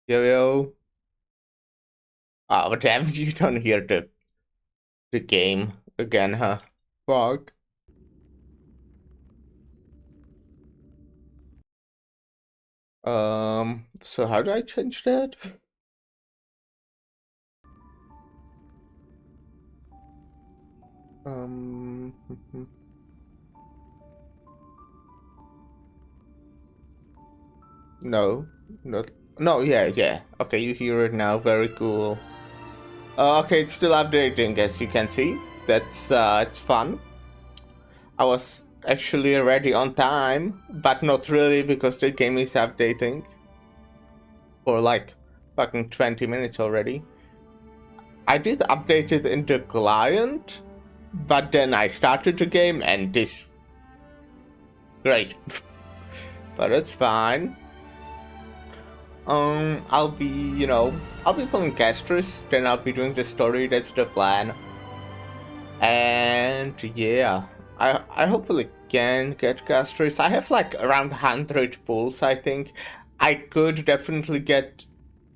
Yo yo. Oh damn, you don't hear the game again, huh? Fuck. So how do I change that? Um no. Not no, yeah. Okay, you hear it now, very cool. Okay, it's still updating as you can see. That's it's fun. I was actually ready on time, but not really because the game is updating for like fucking 20 minutes already. I did update it in the client, but then I started the game and this great. But it's fine. I'll be, I'll be playing Castris, then I'll be doing the story, that's the plan. And yeah, I hopefully can get Castris. I have like around 100 pulls, I think. I could definitely get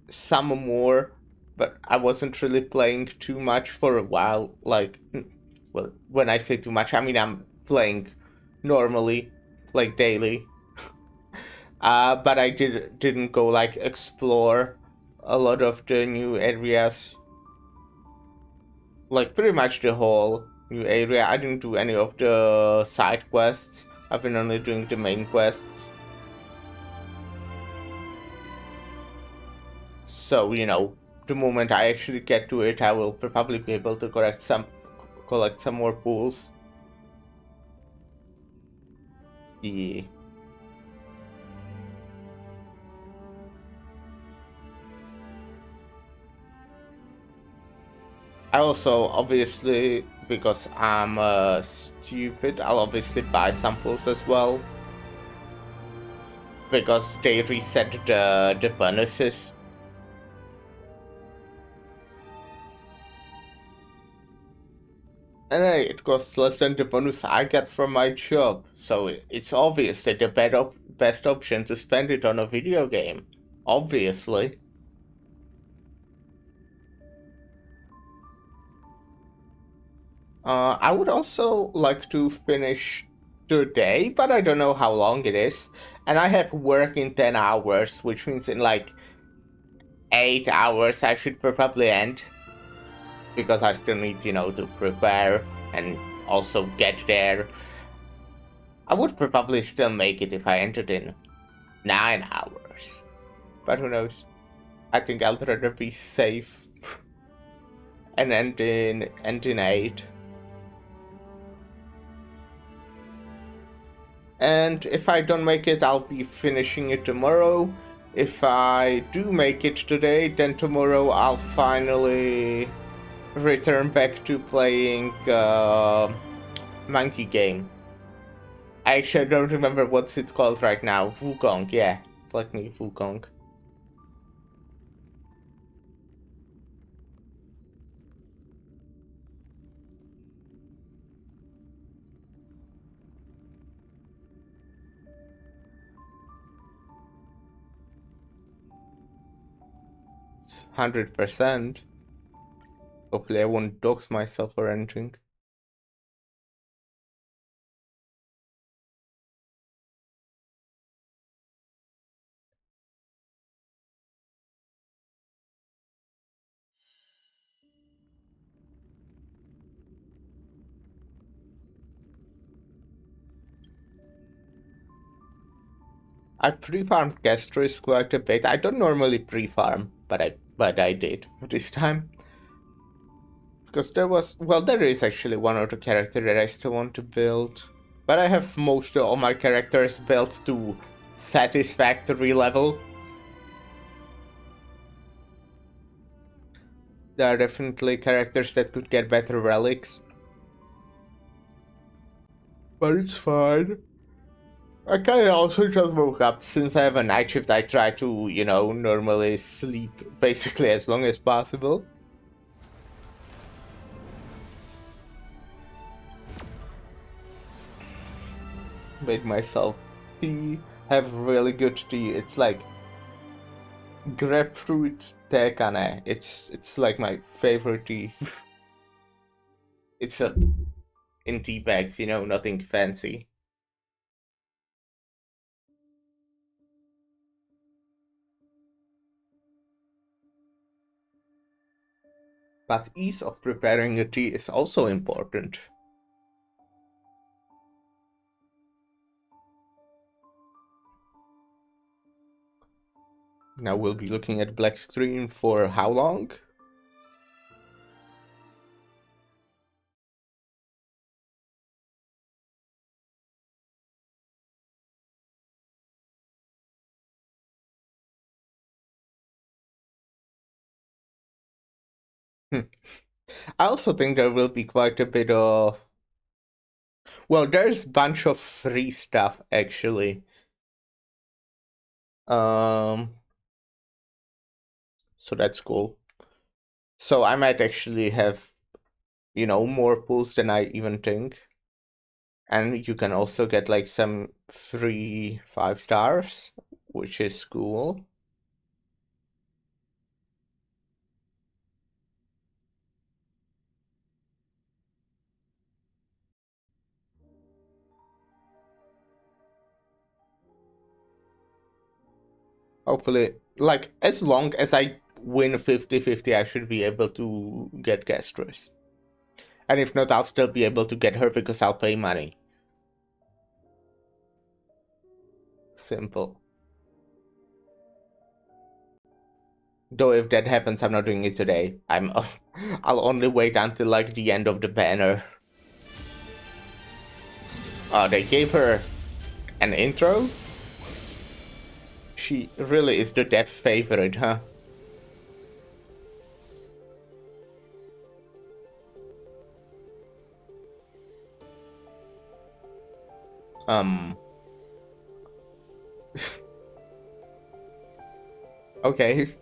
some more, but I wasn't really playing too much for a while. Like, well, when I say too much, I mean I'm playing normally, like daily. But I didn't go like explore a lot of the new areas, like pretty much the whole new area. I didn't do any of the side quests. I've been only doing the main quests. So, the moment I actually get to it, I will probably be able to collect some more pools. Yeah. I also obviously, because I'm stupid, I'll obviously buy samples as well because they reset the bonuses. And hey, it costs less than the bonus I get from my job, so it's obvious that the best option to spend it on a video game. Obviously. I would also like to finish today, but I don't know how long it is. And I have work in 10 hours, which means in like 8 hours I should probably end. Because I still need, to prepare and also get there. I would probably still make it if I entered in 9 hours. But who knows? I think I'd rather be safe and end in 8. And if I don't make it, I'll be finishing it tomorrow. If I do make it today, then tomorrow I'll finally return back to playing Monkey Game. I actually don't remember what's it called right now. Wukong, yeah. Flag me, Wukong. It's 100%. Hopefully I won't dox myself or anything. I pre-farmed Gastris quite a bit. I don't normally pre-farm, but I did this time. Because there is actually one other character that I still want to build. But I have most of all my characters built to satisfactory level. There are definitely characters that could get better relics. But it's fine. I kinda also just woke up. Since I have a night shift, I try to, normally sleep basically as long as possible. Made myself tea. Have really good tea. It's like Grapefruit tekane. It's like my favorite tea. It's in tea bags, nothing fancy. But ease of preparing a tea is also important. Now we'll be looking at black screen for how long? Hmm. I also think there will be quite a bit of... Well, there's a bunch of free stuff, actually. Um, so that's cool. So I might actually have, more pulls than I even think. And you can also get like some free 5 stars, which is cool. Hopefully, like, as long as I win 50-50, I should be able to get Gastress. And if not, I'll still be able to get her because I'll pay money. Simple. Though if that happens, I'm not doing it today. I'll only wait until like the end of the banner. Oh, they gave her an intro? She really is the death favorite, huh? Okay.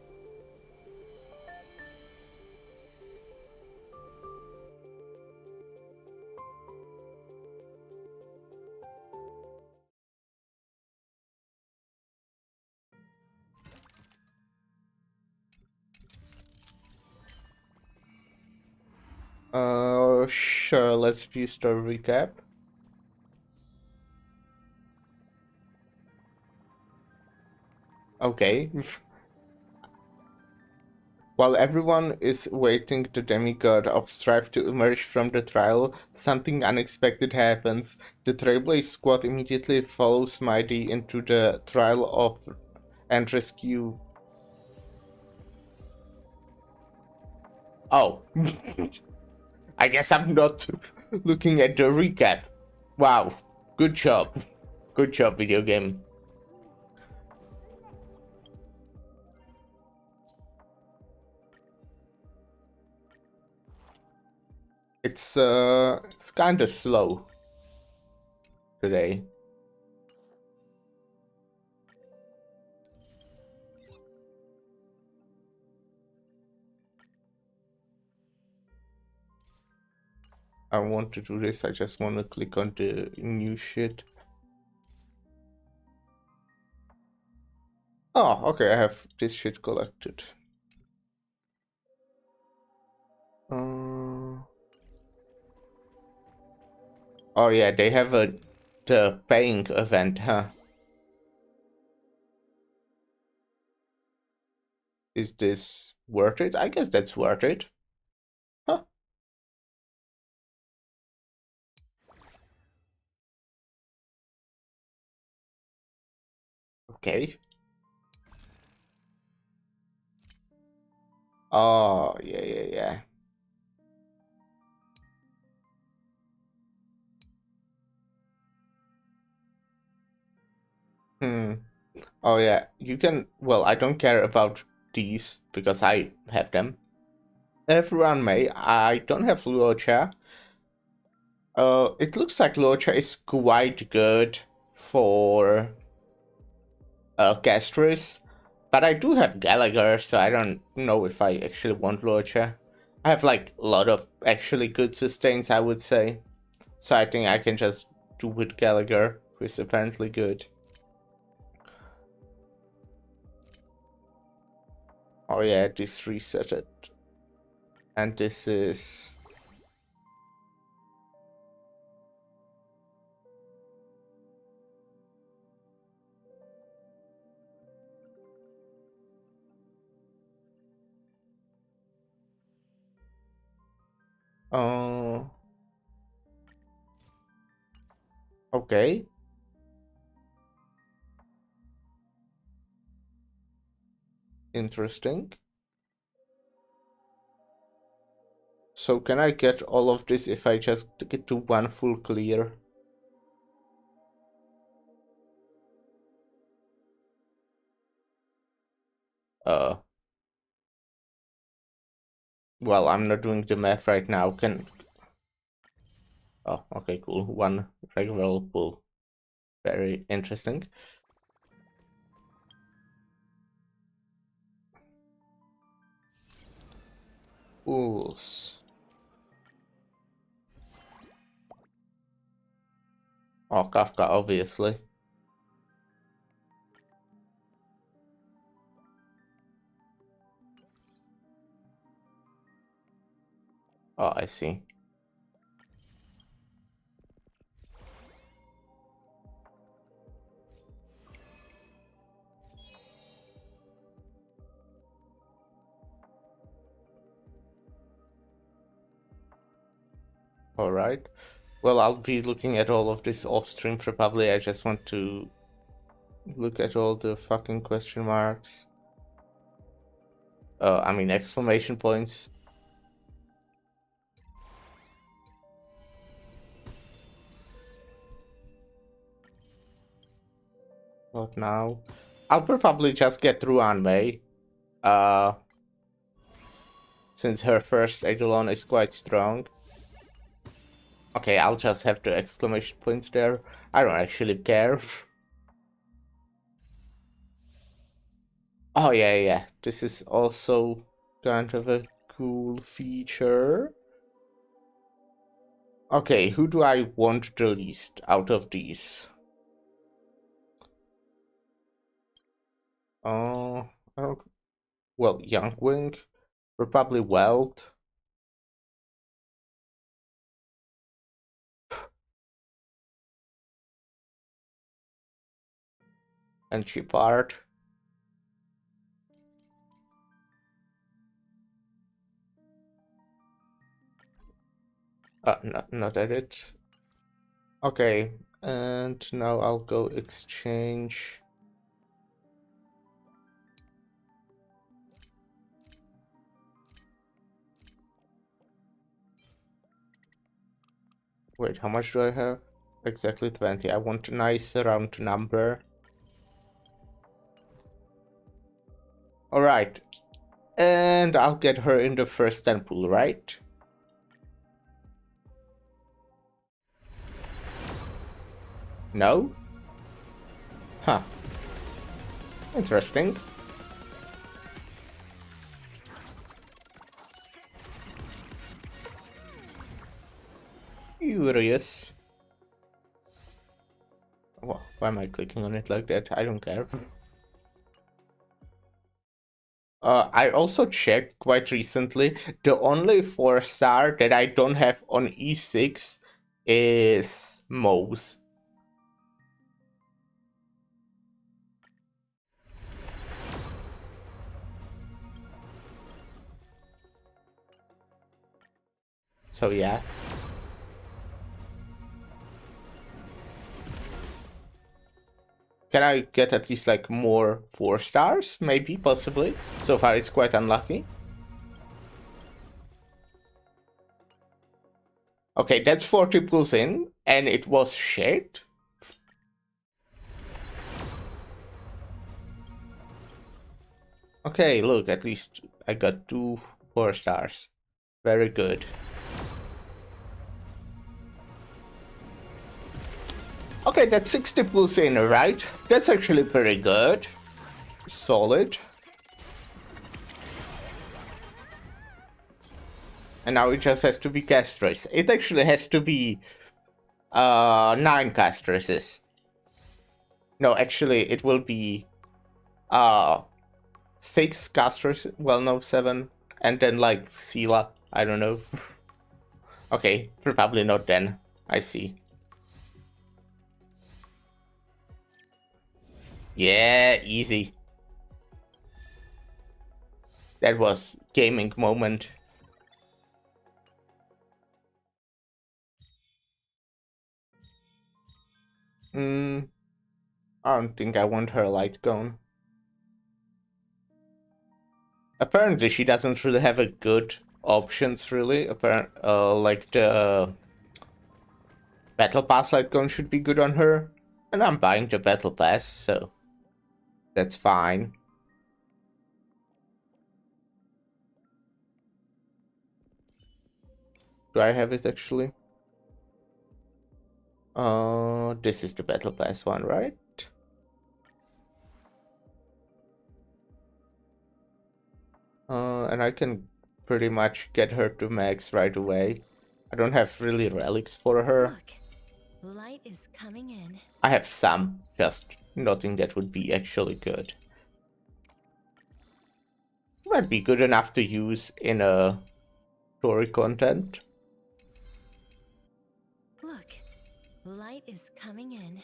Sure, let's view story recap. Okay. While everyone is waiting the demigod of strife to emerge from the trial, something unexpected happens. The Trailblaze squad immediately follows Mighty into the trial of and rescue. Oh. I guess I'm not looking at the recap. Wow. Good job. Good job, video game. It's kind of slow today. I want to do this. I just want to click on the new shit. Oh, okay. I have this shit collected. Oh yeah, they have the paying event, huh? Is this worth it? I guess that's worth it. Huh? Okay. Oh, yeah. Hmm. Oh yeah, you can... Well, I don't care about these because I have them. Everyone may. I don't have Luocha. It looks like Luocha is quite good for Castris, but I do have Gallagher, so I don't know if I actually want Luocha. I have like a lot of actually good sustains, I would say. So I think I can just do with Gallagher, who is apparently good. Oh yeah, this reset it. And this is... okay. Interesting. So can I get all of this if I just get to one full clear? Well, I'm not doing the math right now. Oh, okay, cool. One regular pull. Very interesting. Pulls. Oh, Kafka, obviously. Oh, I see. All right. Well, I'll be looking at all of this off stream probably. I just want to look at all the fucking question marks. I mean, exclamation points. What now? I'll probably just get through Anmei. Since her first Eidolon is quite strong. Okay, I'll just have the exclamation points there. I don't actually care. Oh, yeah. This is also kind of a cool feature. Okay, who do I want the least out of these? I don't... Well, Youngwing, probably Weld. And Shepard. Not edit. Okay, and now I'll go exchange. Wait, how much do I have? Exactly 20. I want a nice round number. Alright. And I'll get her in the first 10 pool, right? No? Huh. Interesting. Curious. Why am I clicking on it like that? I don't care. I also checked quite recently. The only 4-star that I don't have on E6 is Moe's. So yeah. Can I get at least like more 4-stars? Maybe, possibly. So far it's quite unlucky. Okay, that's 40 pulls in, and it was shit. Okay, look, at least I got 2 4-stars. Very good. Okay, that's 60 pulls in, right? That's actually pretty good. Solid. And now it just has to be Castris. It actually has to be 9 Castrises. No, actually it will be 6 casters, well, no, 7, and then like Sela. I don't know. Okay, probably not then. I see. Yeah, easy. That was gaming moment. I don't think I want her light gone. Apparently, she doesn't really have a good options, really. Like the Battle Pass light gun should be good on her. And I'm buying the Battle Pass, so that's fine. Do I have it actually? This is the Battle Pass one, right? And I can pretty much get her to max right away. I don't have really relics for her. Look, light is coming in. I have some, just nothing that would be actually good. Might be good enough to use in a story content. Look, light is coming in.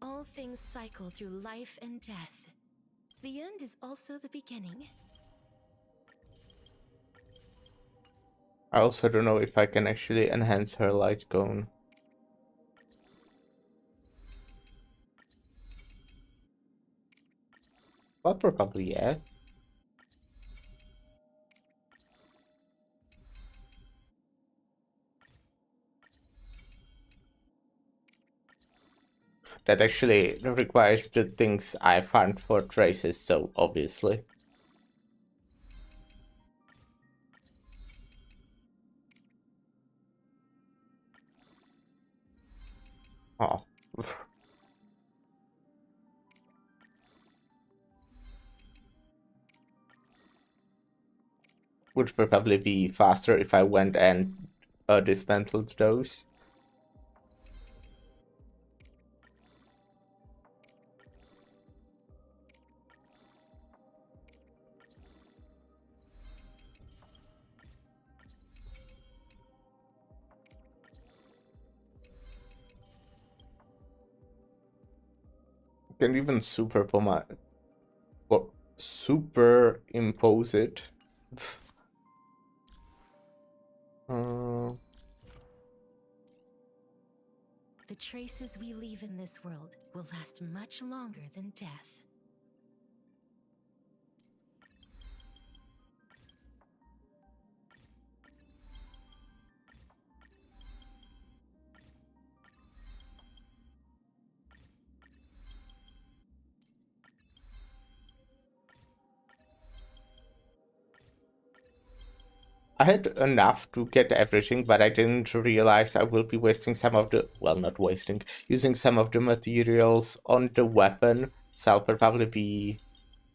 All things cycle through life and death. The end is also the beginning. I also don't know if I can actually enhance her light cone. But probably yeah. That actually requires the things I found for traces, so obviously. Oh. Would probably be faster if I went and dismantled those. You can even superimpose it. The traces we leave in this world will last much longer than death. I had enough to get everything, but I didn't realize I will be wasting some of the, well, not wasting, using some of the materials on the weapon, so I'll probably be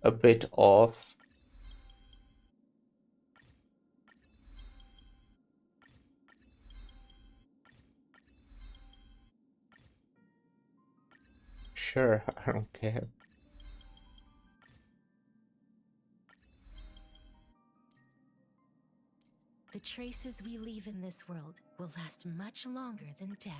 a bit off. Sure, I don't care. The traces we leave in this world will last much longer than death.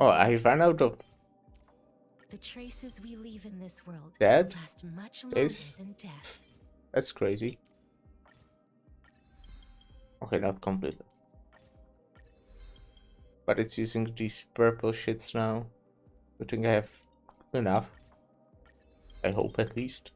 Oh, I ran out of The traces we leave in this world that will last much longer than death. That's crazy. Okay, not completely. But it's using these purple shits now. I think I have enough. I hope at least.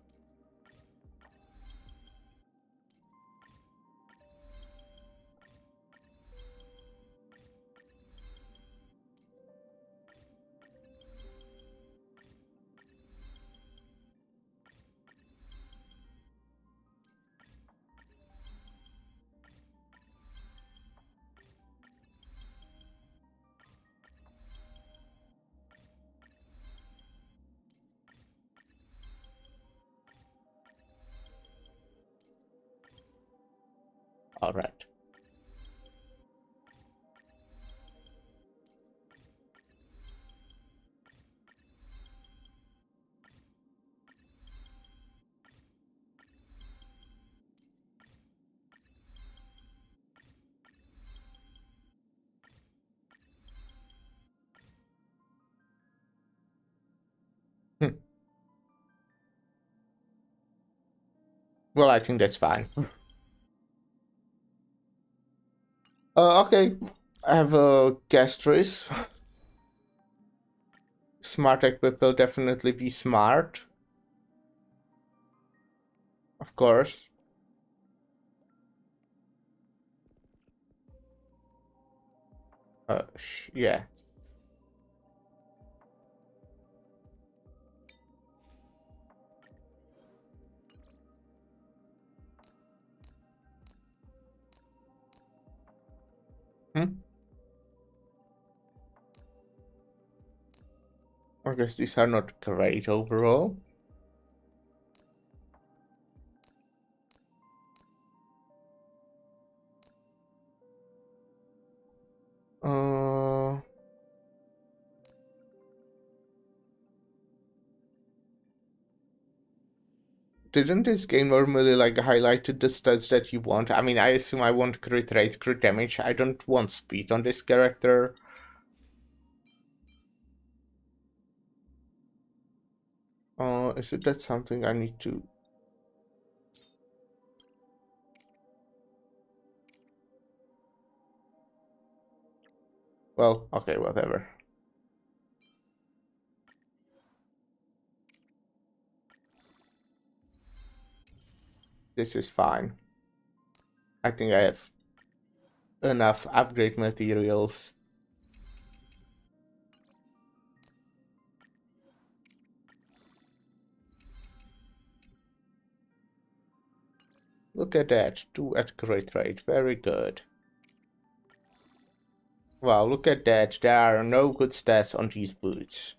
All right. Hmm. Well, I think that's fine. Okay. I have a gastress. Smart equip will definitely be smart. Of course. Yeah. Hmm? I guess these are not great overall. Uh, didn't this game normally like highlighted the stats that you want? I mean, I assume I want crit rate, crit damage. I don't want speed on this character. Is it that something I need to? Well, okay, whatever. This is fine. I think I have enough upgrade materials. Look at that, 2 at crit rate, very good. Wow, look at that, there are no good stats on these boots.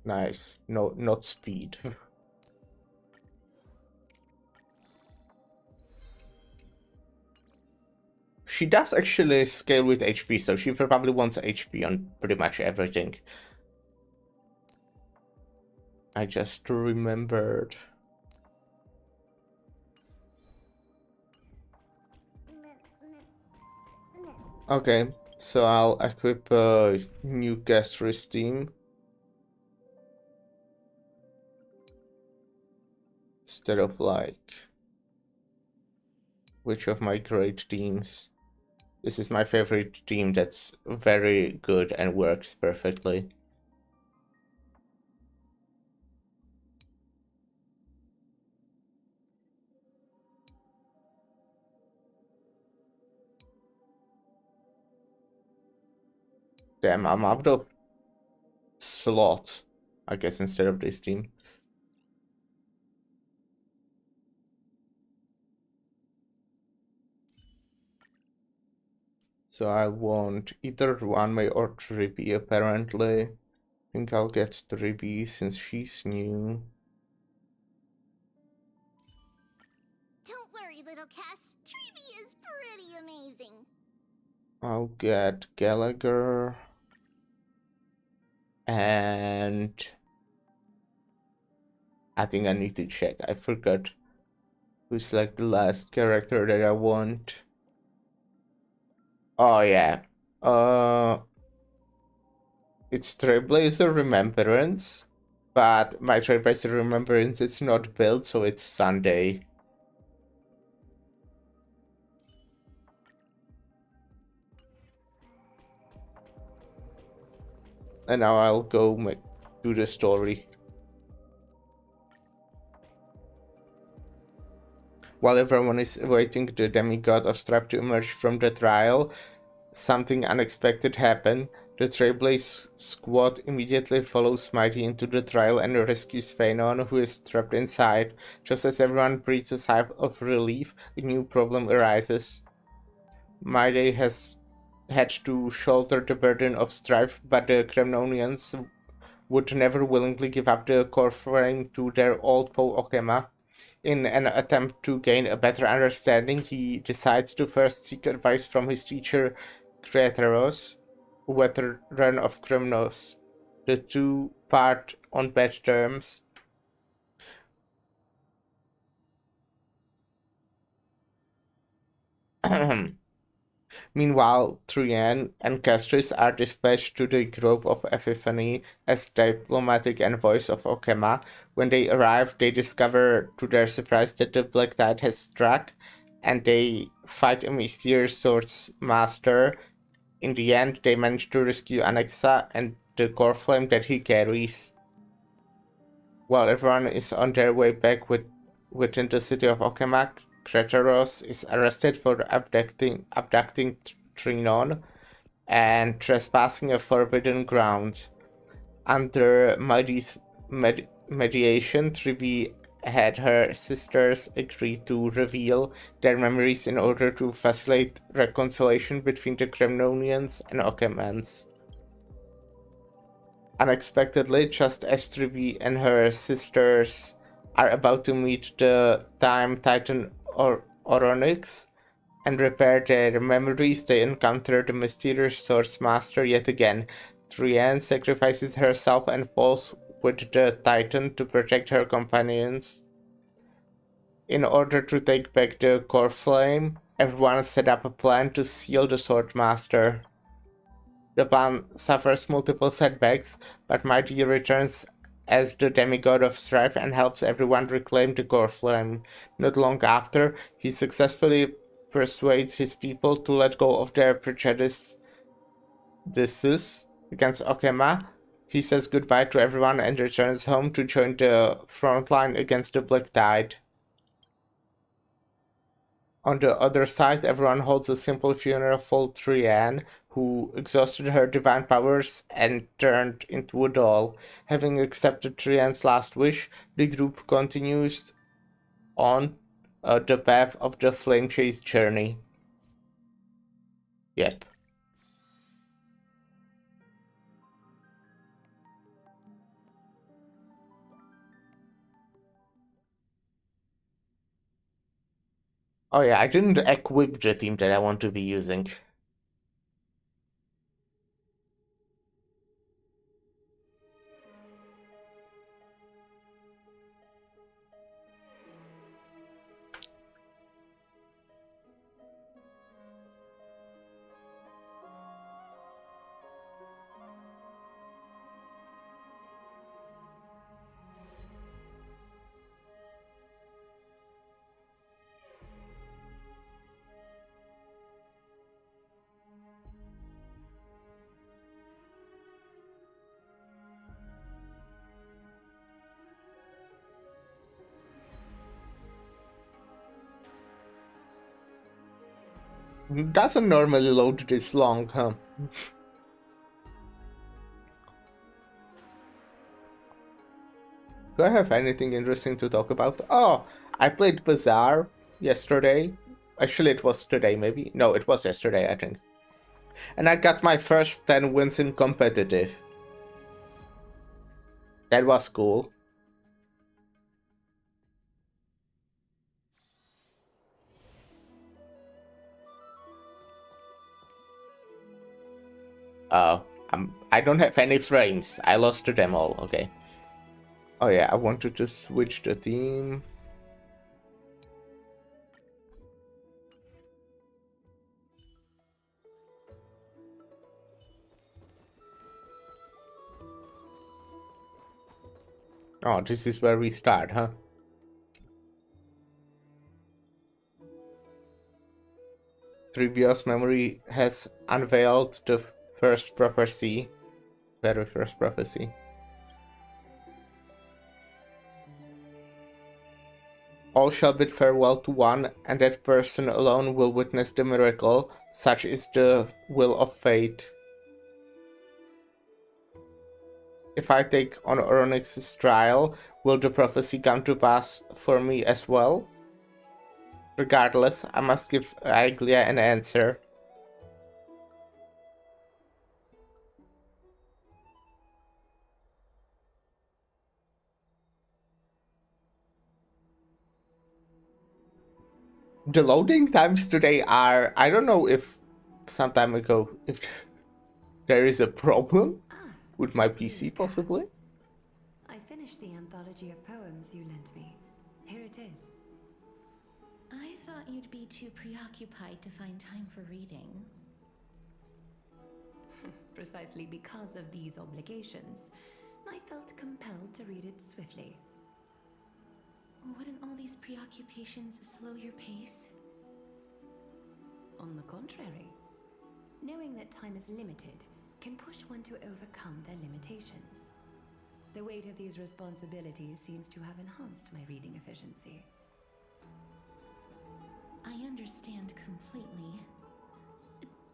Nice, no, not speed. She does actually scale with HP, so she probably wants HP on pretty much everything. I just remembered. Okay, so I'll equip a new Gastrus team. Instead of like... Which of my great teams? This is my favorite team that's very good and works perfectly. Damn, I'm out of slots, I guess, instead of this team. So I want either 1 May or 3B apparently. I think I'll get 3B since she's new. Don't worry, little Cass. Treevee is pretty amazing. I'll get Gallagher. And I think I need to check. I forgot who's like the last character that I want. Oh yeah. It's Trailblazer Remembrance. But my Trailblazer Remembrance is not built, so it's Sunday. And now I'll go do the story. While everyone is waiting the demigod of Strap to emerge from the trial, something unexpected happened. The Trailblaze squad immediately follows Mighty into the trial and rescues Phanon, who is trapped inside. Just as everyone breathes a sigh of relief, a new problem arises. Mighty has had to shoulder the burden of strife, but the Kremnonians would never willingly give up the core frame to their old foe Okema. In an attempt to gain a better understanding, he decides to first seek advice from his teacher Kreteros, a veteran of Kremnos. The two part on bad terms. Meanwhile, Trian and Castris are dispatched to the Grove of Epiphany as diplomatic envoys of Okema. When they arrive, they discover to their surprise that the Black Tide has struck, and they fight a mysterious swords master. In the end, they manage to rescue Anaxa and the core flame that he carries. While everyone is on their way back within the city of Okema, Kretaros is arrested for abducting Trinon and trespassing a forbidden ground. Under mediation, Tribi had her sisters agree to reveal their memories in order to facilitate reconciliation between the Kremnonians and Okemans. Unexpectedly, just as Tribi and her sisters are about to meet the Time Titan Oronix and repair their memories, they encounter the mysterious Source Master yet again. Trian sacrifices herself and falls with the Titan to protect her companions. In order to take back the core flame, everyone set up a plan to seal the Sword Master. The plan suffers multiple setbacks, but Mighty returns as the demigod of strife and helps everyone reclaim the core flame. Not long after, he successfully persuades his people to let go of their prejudices against Okema. He says goodbye to everyone and returns home to join the front line against the Black Tide. On the other side, everyone holds a simple funeral for Trian, who exhausted her divine powers and turned into a doll. Having accepted Trian's last wish, the group continues on the path of the Flame Chase journey. Yep. Oh yeah, I didn't equip the team that I want to be using. Doesn't normally load this long, huh? Do I have anything interesting to talk about? Oh, I played Bazaar yesterday. Actually, it was today, maybe. No, it was yesterday, I think. And I got my first 10 wins in competitive. That was cool. Oh, I don't have any frames. I lost them all, okay. Oh yeah, I wanted to switch the team. Oh, this is where we start, huh? Previous memory has unveiled the first prophecy. Very first prophecy. All shall bid farewell to one, and that person alone will witness the miracle. Such is the will of fate. If I take on Oronix's trial, will the prophecy come to pass for me as well? Regardless, I must give Aeglia an answer. The loading times today are, I don't know if some time ago, if there is a problem with my it's you, PC Cass. possibly. I finished the anthology of poems you lent me. Here it is. I thought you'd be too preoccupied to find time for reading. Precisely because of these obligations, I felt compelled to read it swiftly. Wouldn't all these preoccupations slow your pace? On the contrary, knowing that time is limited can push one to overcome their limitations. The weight of these responsibilities seems to have enhanced my reading efficiency. I understand completely.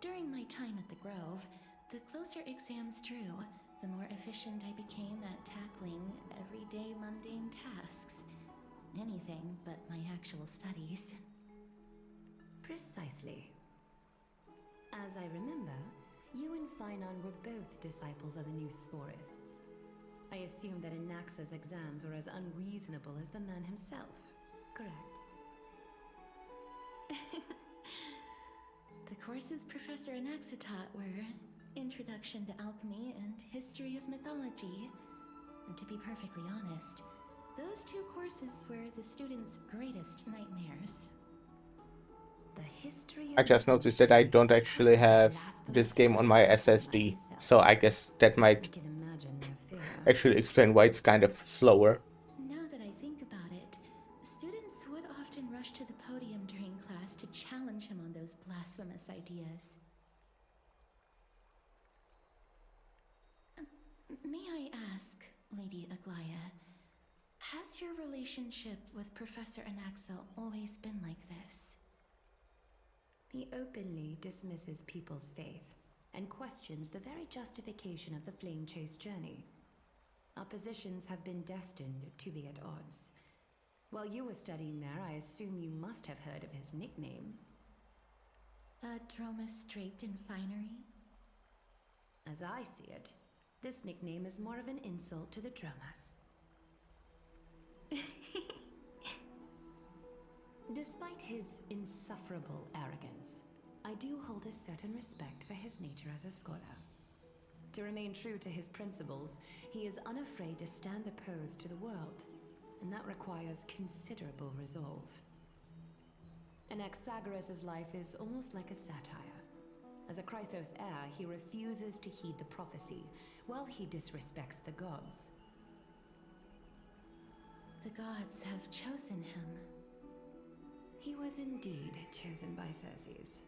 During my time at the Grove, the closer exams drew, the more efficient I became at tackling everyday mundane tasks. Anything but my actual studies. Precisely. As I remember, you and Finon were both disciples of the new Sporists. I assume that Anaxa's exams were as unreasonable as the man himself, correct? The courses Professor Anaxa taught were Introduction to Alchemy and History of Mythology. And to be perfectly honest, those two courses were the students' greatest nightmares. The history I of just noticed that I don't actually have this game on my SSD, so I guess that I might can imagine their fear. actually explain why it's kind of slower. Now that I think about it, students would often rush to the podium during class to challenge him on those blasphemous ideas. May I ask, Lady Aglaya, has your relationship with Professor Anaxa always been like this? He openly dismisses people's faith and questions the very justification of the Flame Chase journey. Our positions have been destined to be at odds. While you were studying there, I assume you must have heard of his nickname. A Dromus draped in finery? As I see it, this nickname is more of an insult to the Dromas. Despite his insufferable arrogance, I do hold a certain respect for his nature as a scholar. To remain true to his principles, he is unafraid to stand opposed to the world, and that requires considerable resolve. Anaxagoras' life is almost like a satire. As a Chrysos heir, he refuses to heed the prophecy, while he disrespects the gods. The gods have chosen him. He was indeed chosen by Circes.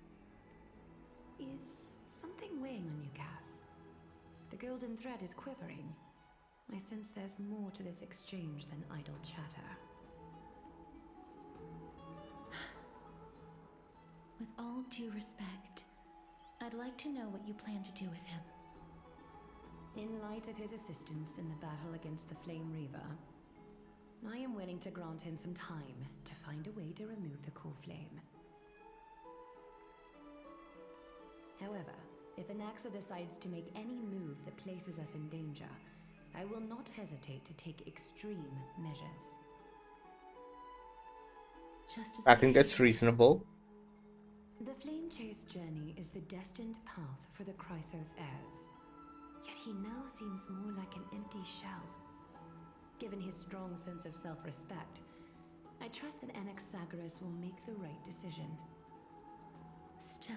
Is something weighing on you, Cass? The golden thread is quivering. I sense there's more to this exchange than idle chatter. With all due respect, I'd like to know what you plan to do with him. In light of his assistance in the battle against the Flame Reaver, I am willing to grant him some time to find a way to remove the core flame. However, if Anaxa decides to make any move that places us in danger, I will not hesitate to take extreme measures. Just as I think that's figured. reasonable. The Flame Chase journey is the destined path for the Chrysos heirs. Yet he now seems more like an empty shell. Given his strong sense of self-respect, I trust that Anaxagoras will make the right decision. Still,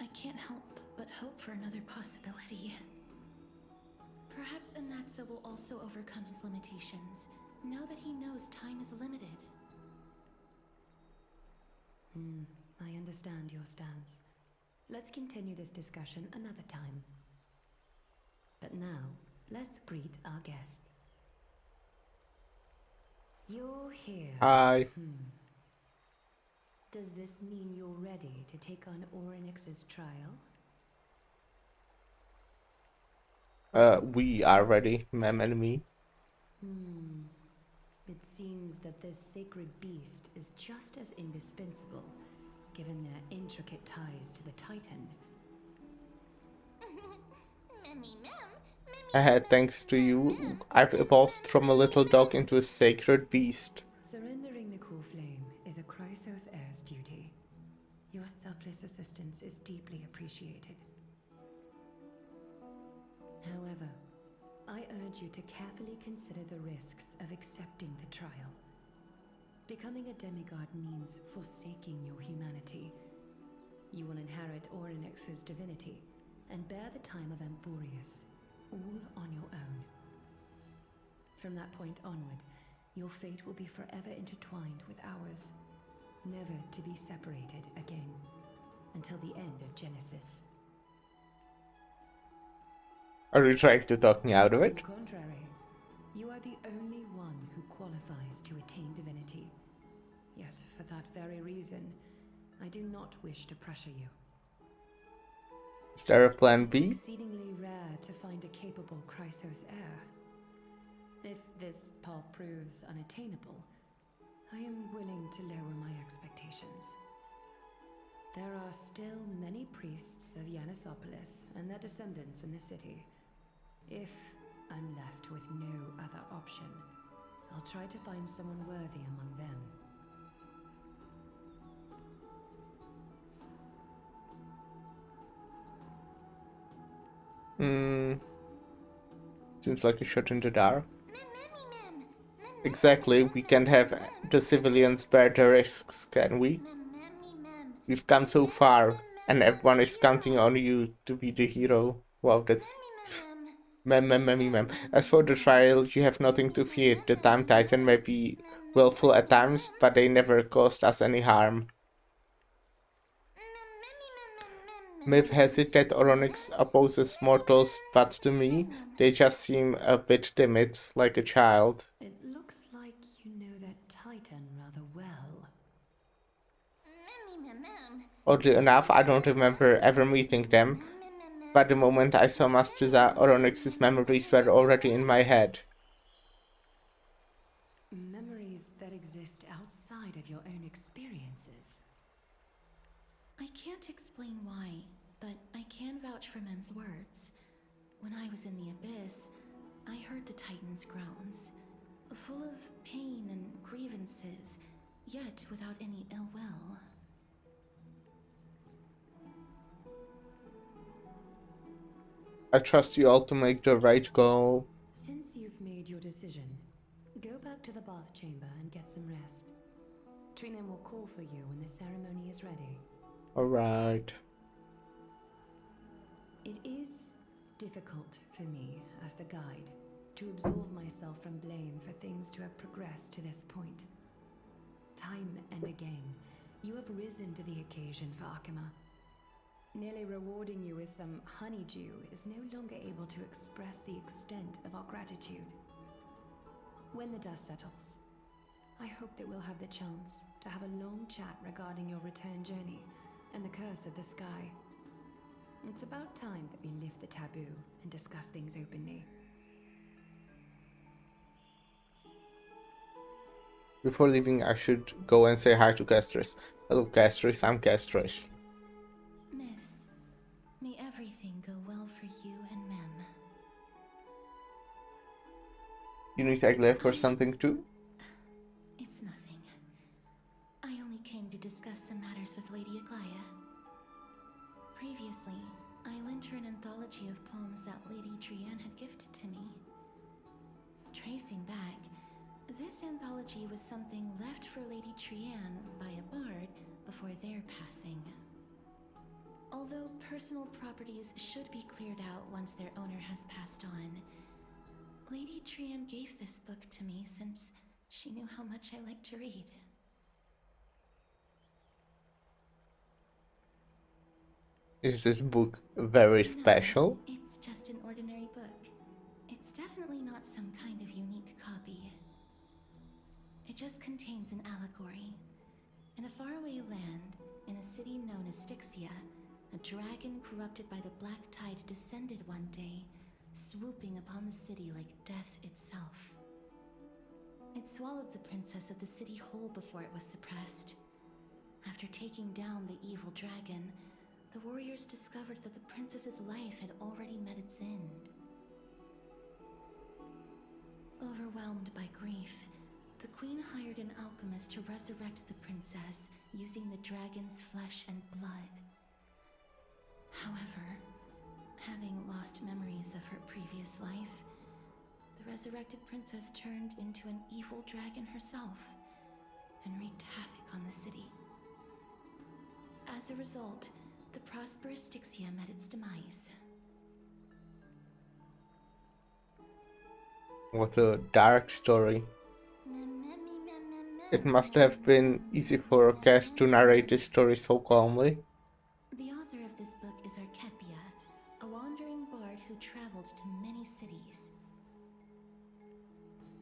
I can't help but hope for another possibility. Perhaps Anaxa will also overcome his limitations, now that he knows time is limited. I understand your stance. Let's continue this discussion another time. But now, let's greet our guest. You're here. Hi. Does this mean you're ready to take on Orynyx's trial? We are ready, ma'am and me. It seems that this sacred beast is just as indispensable, given their intricate ties to the Titan. Memmy mem, Thanks to you, I've evolved from a little dog into a sacred beast. Surrendering the core flame is a Chrysos heir's duty. assistance is deeply appreciated. However, I urge you to carefully consider the risks of accepting the trial. Becoming a demigod means forsaking your humanity. You will inherit Orynyx's divinity and bear the time of Amphorius, all on your own. From that point onward, your fate will be forever intertwined with ours, never to be separated again, until the end of Genesis. Are you trying to talk me out of On it? the contrary, you are the only one who qualifies to attain divinity. Yet, for that very reason, I do not wish to pressure you. Is there a plan It's B? exceedingly rare to find a capable Chrysos heir. If this path proves unattainable, I am willing to lower my expectations. There are still many priests of Yanissopolis and their descendants in the city. If I'm left with no other option, I'll try to find someone worthy among them. Seems like a shot in the dark. Exactly, we can't have the civilians bear the risks, can we? We've come so far, and everyone is counting on you to be the hero. Wow, that's... Mem. As for the trial, you have nothing to fear. The Time Titan may be willful at times, but they never caused us any harm. Myth has it that Orynyx opposes mortals, but to me, they just seem a bit timid, like a child. It looks like you know that Titan rather well. Oddly enough, I don't remember ever meeting them, but the moment I saw Mastriza, Orynyx's memories were already in my head. Memories that exist outside of your own experiences. I can't explain why, but I can vouch for Mem's words. When I was in the abyss, I heard the Titan's groans, full of pain and grievances, yet without any ill will. I trust you all to make the right call. Since you've made your decision, go back to the bath chamber and get some rest. Trinem will call for you when the ceremony is ready. Alright. It is difficult for me, as the guide, to absolve myself from blame for things to have progressed to this point. Time and again, you have risen to the occasion for Akima. Nearly rewarding you with some honeydew is no longer able to express the extent of our gratitude. When the dust settles, I hope that we'll have the chance to have a long chat regarding your return journey and the curse of the sky. It's about time that we lift the taboo and discuss things openly. Before leaving, I should go and say hi to Castris. Hello, Castris. I'm Castris. Miss, may everything go well for you and Mem. You need Aglaia for something too? It's nothing. I only came to discuss some matters with Lady Aglaia. Previously, I lent her an anthology of poems that Lady Trianne had gifted to me. Tracing back, this anthology was something left for Lady Trianne by a bard before their passing. Although personal properties should be cleared out once their owner has passed on, Lady Trianne gave this book to me since she knew how much I like to read. Is this book very special? No, it's just an ordinary book. It's definitely not some kind of unique copy. It just contains an allegory. In a faraway land, in a city known as Styxia, a dragon corrupted by the Black Tide descended one day, swooping upon the city like death itself. It swallowed the princess of the city whole before it was suppressed. After taking down the evil dragon, the warriors discovered that the princess's life had already met its end. Overwhelmed by grief, the queen hired an alchemist to resurrect the princess using the dragon's flesh and blood. However, having lost memories of her previous life, the resurrected princess turned into an evil dragon herself and wreaked havoc on the city. As a result, the prosperous Styxia met its demise. What a dark story. It must have been easy for Cass to narrate this story so calmly. The author of this book is Archepia, a wandering bard who traveled to many cities.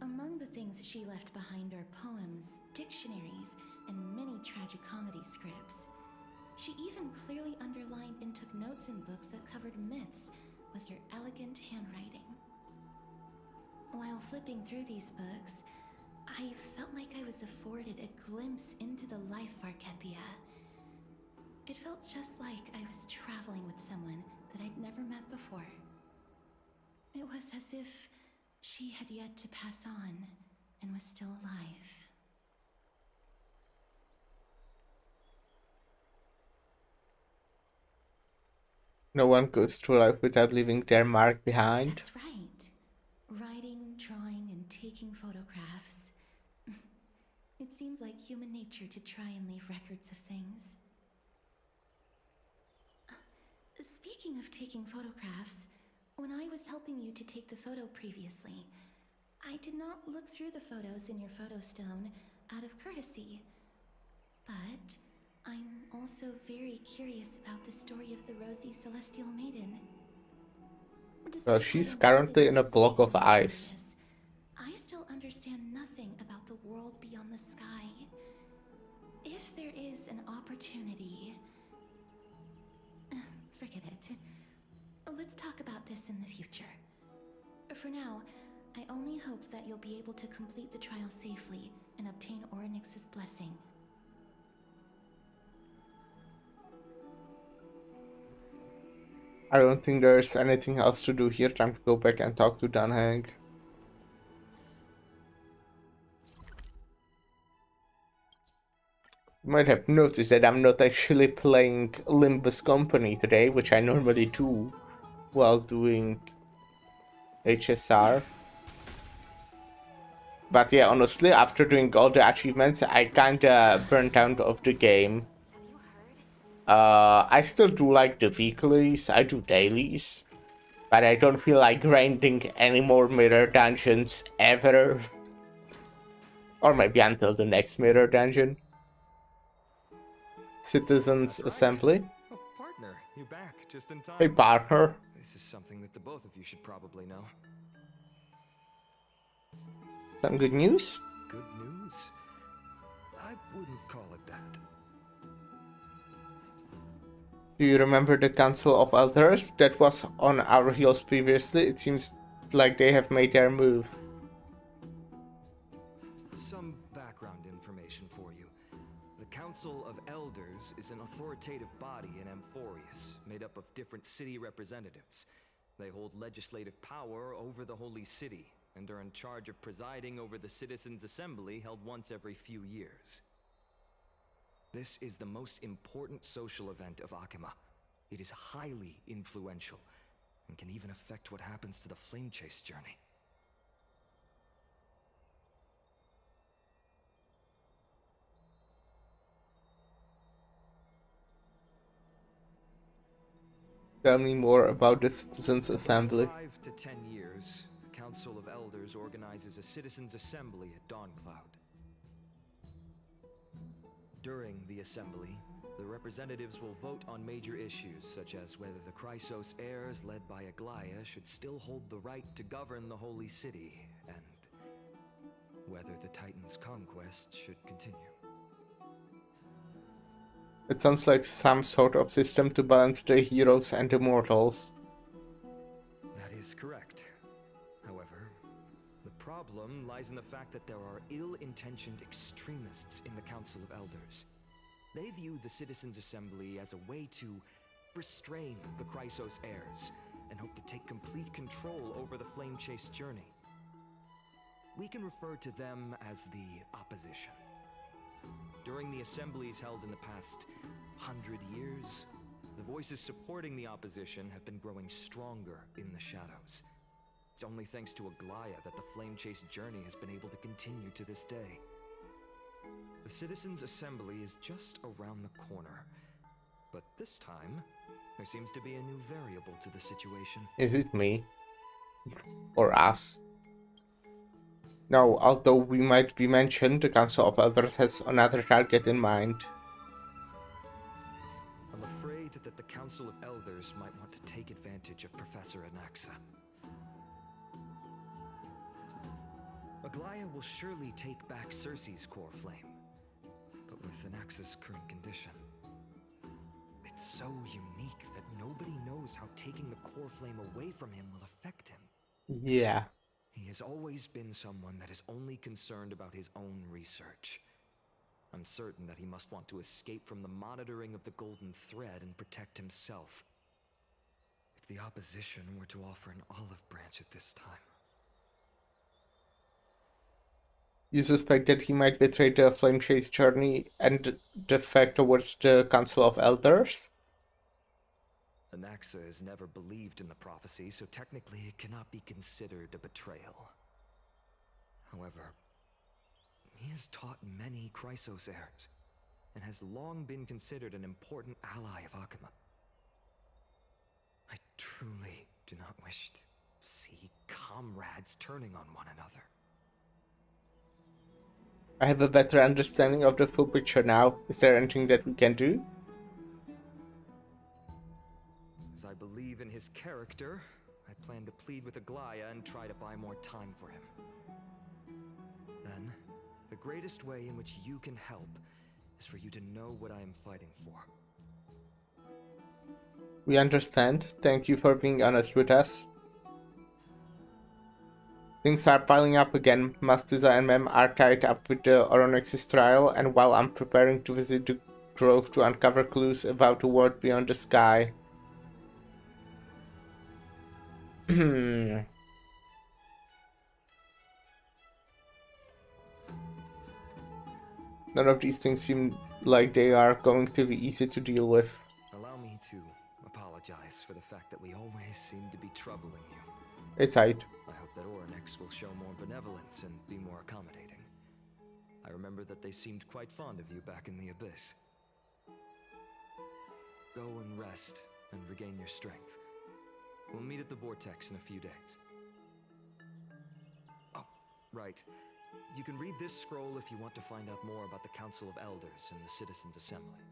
Among the things she left behind are poems, dictionaries, and many tragicomedy scripts. She even clearly underlined and took notes in books that covered myths with her elegant handwriting. While flipping through these books, I felt like I was afforded a glimpse into the life of Archepia. It felt just like I was traveling with someone that I'd never met before. It was as if she had yet to pass on and was still alive. No one goes through life without leaving their mark behind. That's right. Writing, drawing, and taking photographs. It seems like human nature to try and leave records of things. Speaking of taking photographs, when I was helping you to take the photo previously, I did not look through the photos in your photo stone out of courtesy. But I'm also very curious about the story of the Rosy Celestial Maiden. Well, Despite she's having currently visited in a many block cities of in ice. Valerius, I still understand nothing about the world beyond the sky. If there is an opportunity... Forget it. Let's talk about this in the future. For now, I only hope that you'll be able to complete the trial safely and obtain Orynyx's blessing. I don't think there's anything else to do here. Time to go back and talk to Danhang. You might have noticed that I'm not actually playing Limbus Company today, which I normally do while doing HSR. But yeah, honestly, after doing all the achievements, I kinda burnt out of the game. I still do like the weeklies, I do dailies, but I don't feel like grinding any more mirror dungeons ever. Or maybe until the next mirror dungeon. Citizens That's right. Assembly. Oh, partner, you're back just in time. Hey, partner. This is something that the both of you should probably know. Some good news? Good news? I wouldn't call it that. Do you remember the Council of Elders that was on our heels previously? It seems like they have made their move. Some background information for you. The Council of Elders is an authoritative body in Amphorius, made up of different city representatives. They hold legislative power over the Holy City, and are in charge of presiding over the Citizens' Assembly held once every few years. This is the most important social event of Akima. It is highly influential, and can even affect what happens to the Flame Chase journey. Tell me more about the Citizens Assembly. Every 5 to 10 years, the Council of Elders organizes a Citizens' Assembly at Dawncloud. During the assembly, the representatives will vote on major issues, such as whether the Chrysos heirs led by Aglaia should still hold the right to govern the Holy City, and whether the Titan's conquest should continue. It sounds like some sort of system to balance the heroes and the mortals. That is correct. However, the problem lies in the fact that there are ill-intentioned extremists in the Council of Elders. They view the Citizens' Assembly as a way to restrain the Chrysos heirs, and hope to take complete control over the Flame Chase journey. We can refer to them as the Opposition. During the assemblies held in the past 100 years, The voices supporting the opposition have been growing stronger in the shadows. It's only thanks to Aglaya that the Flame Chase journey has been able to continue to this day. The Citizens' Assembly is just around the corner. But this time, there seems to be a new variable to the situation. Is it me? Or us? No, although we might be mentioned, the Council of Elders has another target in mind. I'm afraid that the Council of Elders might want to take advantage of Professor Anaxa. Aglaya will surely take back Circe's core flame, but with Anaxa's current condition, it's so unique that nobody knows how taking the core flame away from him will affect him. Yeah. He has always been someone that is only concerned about his own research. I'm certain that he must want to escape from the monitoring of the Golden Thread and protect himself. If the opposition were to offer an olive branch at this time... You suspect that he might betray the Flame Chase journey and defect towards the Council of Elders? Anaxa has never believed in the prophecy, so technically it cannot be considered a betrayal. However, he has taught many Chrysos heirs, and has long been considered an important ally of Akuma. I truly do not wish to see comrades turning on one another. I have a better understanding of the full picture now. Is there anything that we can do? As I believe in his character, I plan to plead with Aglaya and try to buy more time for him. Then, the greatest way in which you can help is for you to know what I am fighting for. We understand. Thank you for being honest with us. Things are piling up again. Mastiza and Mem are tied up with the Oronyx's trial, and while I'm preparing to visit the grove to uncover clues about the world beyond the sky. None of these things seem like they are going to be easy to deal with. Allow me to apologize for the fact that we always seem to be troubling you. It's right. I hope that Oronyx will show more benevolence and be more accommodating. I remember that they seemed quite fond of you back in the Abyss. Go and rest and regain your strength. We'll meet at the Vortex in a few days. Oh, right. You can read this scroll if you want to find out more about the Council of Elders and the Citizens' Assembly.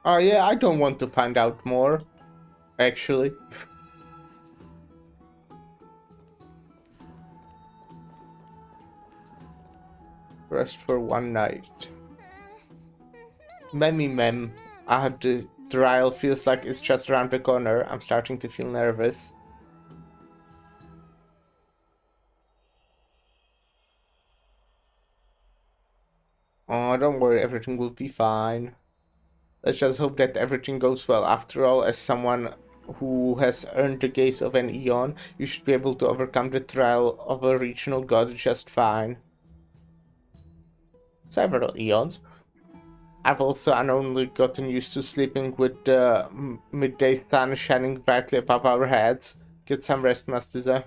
Oh yeah, I don't want to find out more, actually. Rest for one night. Memmy Mem. The trial feels like it's just around the corner. I'm starting to feel nervous. Oh, don't worry, everything will be fine. Let's just hope that everything goes well. After all, as someone who has earned the gaze of an Eon, you should be able to overcome the trial of a regional god just fine. Several Eons. I've also unknowingly gotten used to sleeping with the midday sun shining brightly above our heads. Get some rest, Mastiza.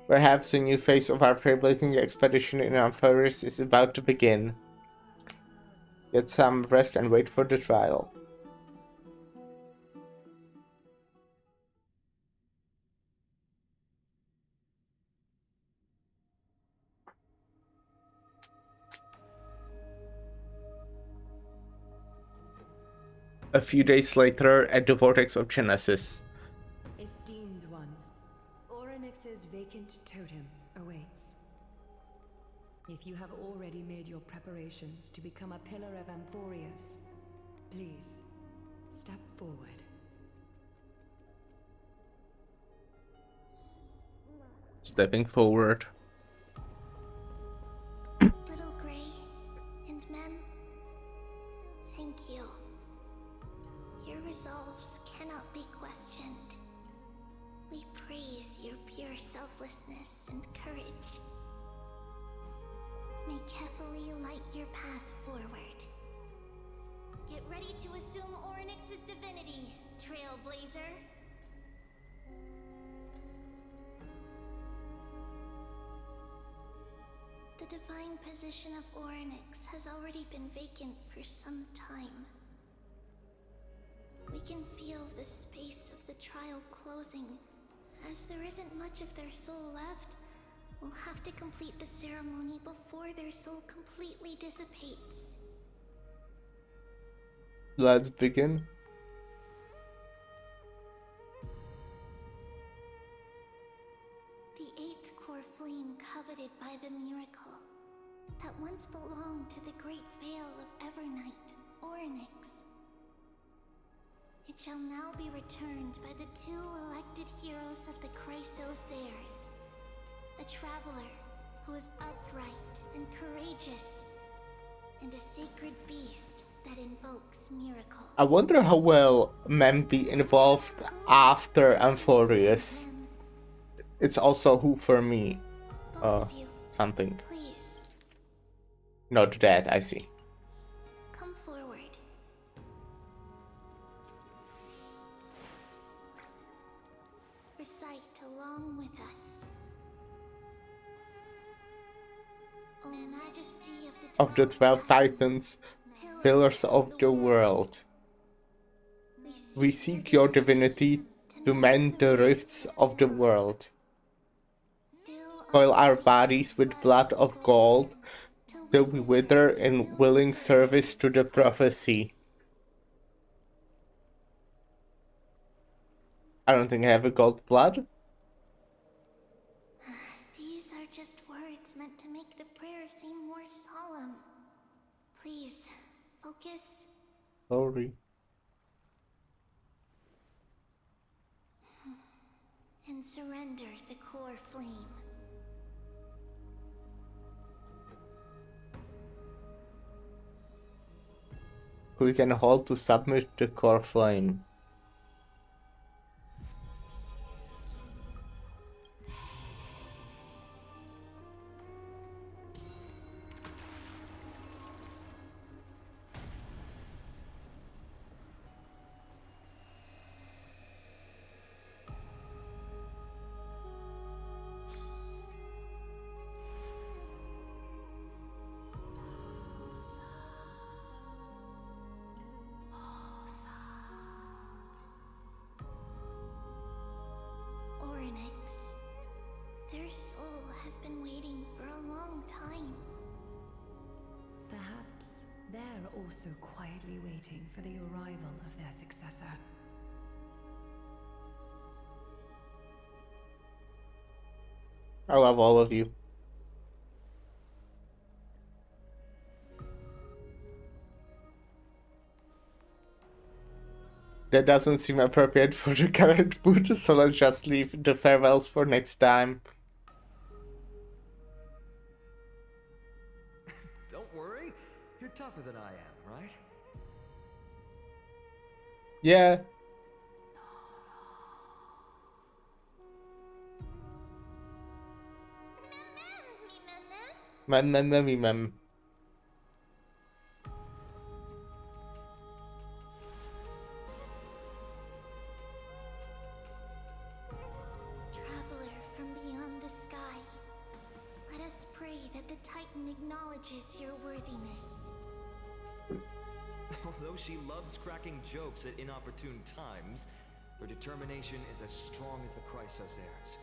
Perhaps a new phase of our trailblazing expedition in Amphoris is about to begin. Get some rest and wait for the trial. A few days later, at the Vortex of Genesis. Esteemed one, Oronyx's vacant totem awaits. If you have already made your preparations to become a pillar of Amphorius, please, step forward. Stepping forward. Little Gray and Mem, thank you. Your resolves cannot be questioned. We praise your pure selflessness and courage. may carefully light your path forward. Get ready to assume Orynyx's divinity, Trailblazer. The divine position of Orynyx has already been vacant for some time. We can feel the space of the trial closing. As there isn't much of their soul left, we'll have to complete the ceremony before their soul completely dissipates. Let's begin. The eighth core flame coveted by the miracle that once belonged to the great Veil of Evernight, Orynyx. It shall now be returned by the two elected heroes of the Chrysosairs. A traveler who is upright and courageous, and a sacred beast that invokes miracles. I wonder how well men be involved after Amphorius. It's also who for me. Both of you, Something. please, Not that, I see. come forward. Recite along with us. O Majesty Of the 12 Titans, pillars of the world, we seek your divinity to mend the rifts of the world. Coil our bodies with blood of gold, till we wither in willing service to the prophecy. I don't think I have a gold blood. These are just words meant to make the prayer seem more solemn. Please, focus. Sorry. And surrender the core flame. We can hold to submit the core flame. Orynyx. Their soul has been waiting for a long time. Perhaps they're also quietly waiting for the arrival of their successor. I love all of you. That doesn't seem appropriate for the current mood, so let's just leave the farewells for next time. Don't worry, you're tougher than I am, right? Yeah. Mem. Traveler from beyond the sky, let us pray that the Titan acknowledges your worthiness. Although she loves cracking jokes at inopportune times, her determination is as strong as the Chrysosairs.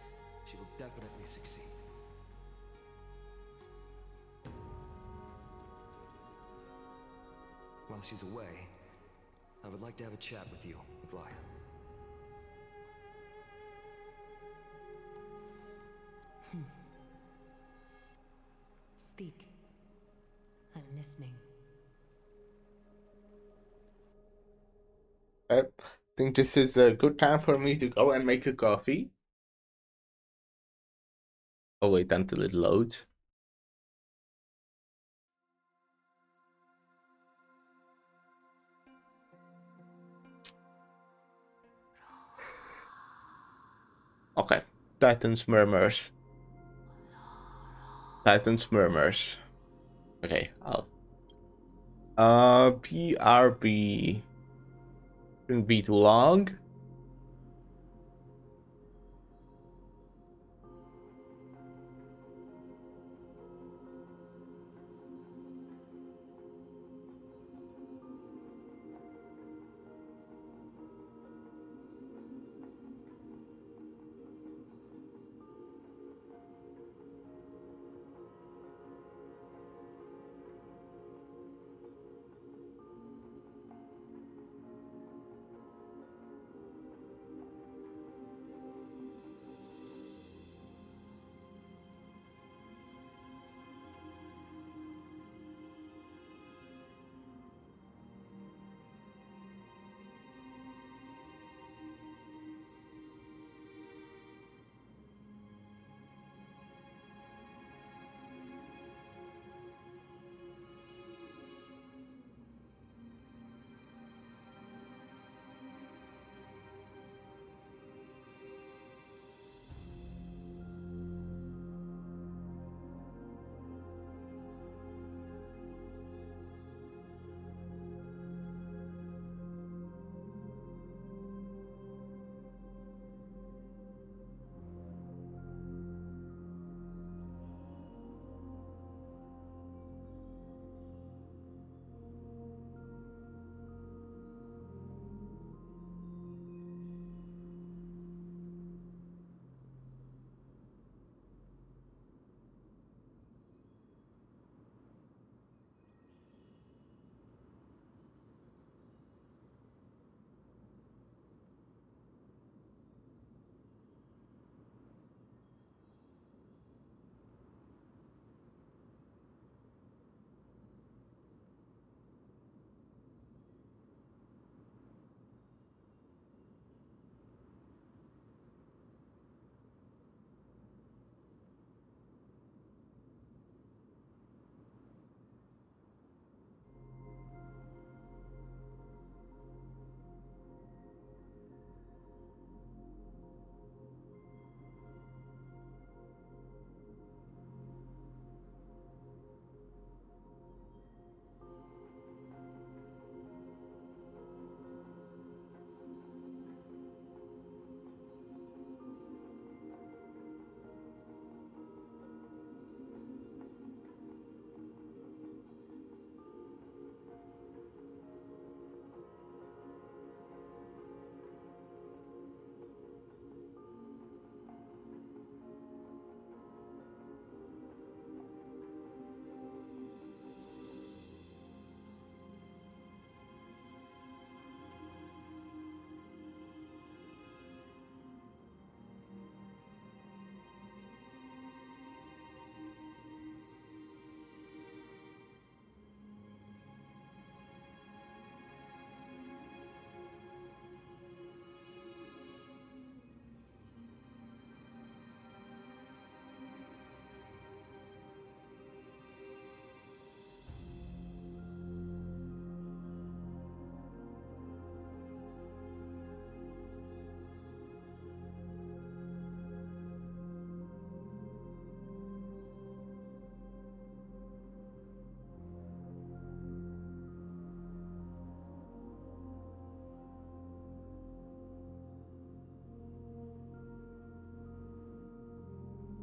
She will definitely succeed. While she's away, I would like to have a chat with you, Aglaya. Speak. I'm listening. I think this is a good time for me to go and make a coffee. I'll wait until it loads. Okay, Titan's Murmurs. Titan's Murmurs. Okay, I'll PRB shouldn't be too long.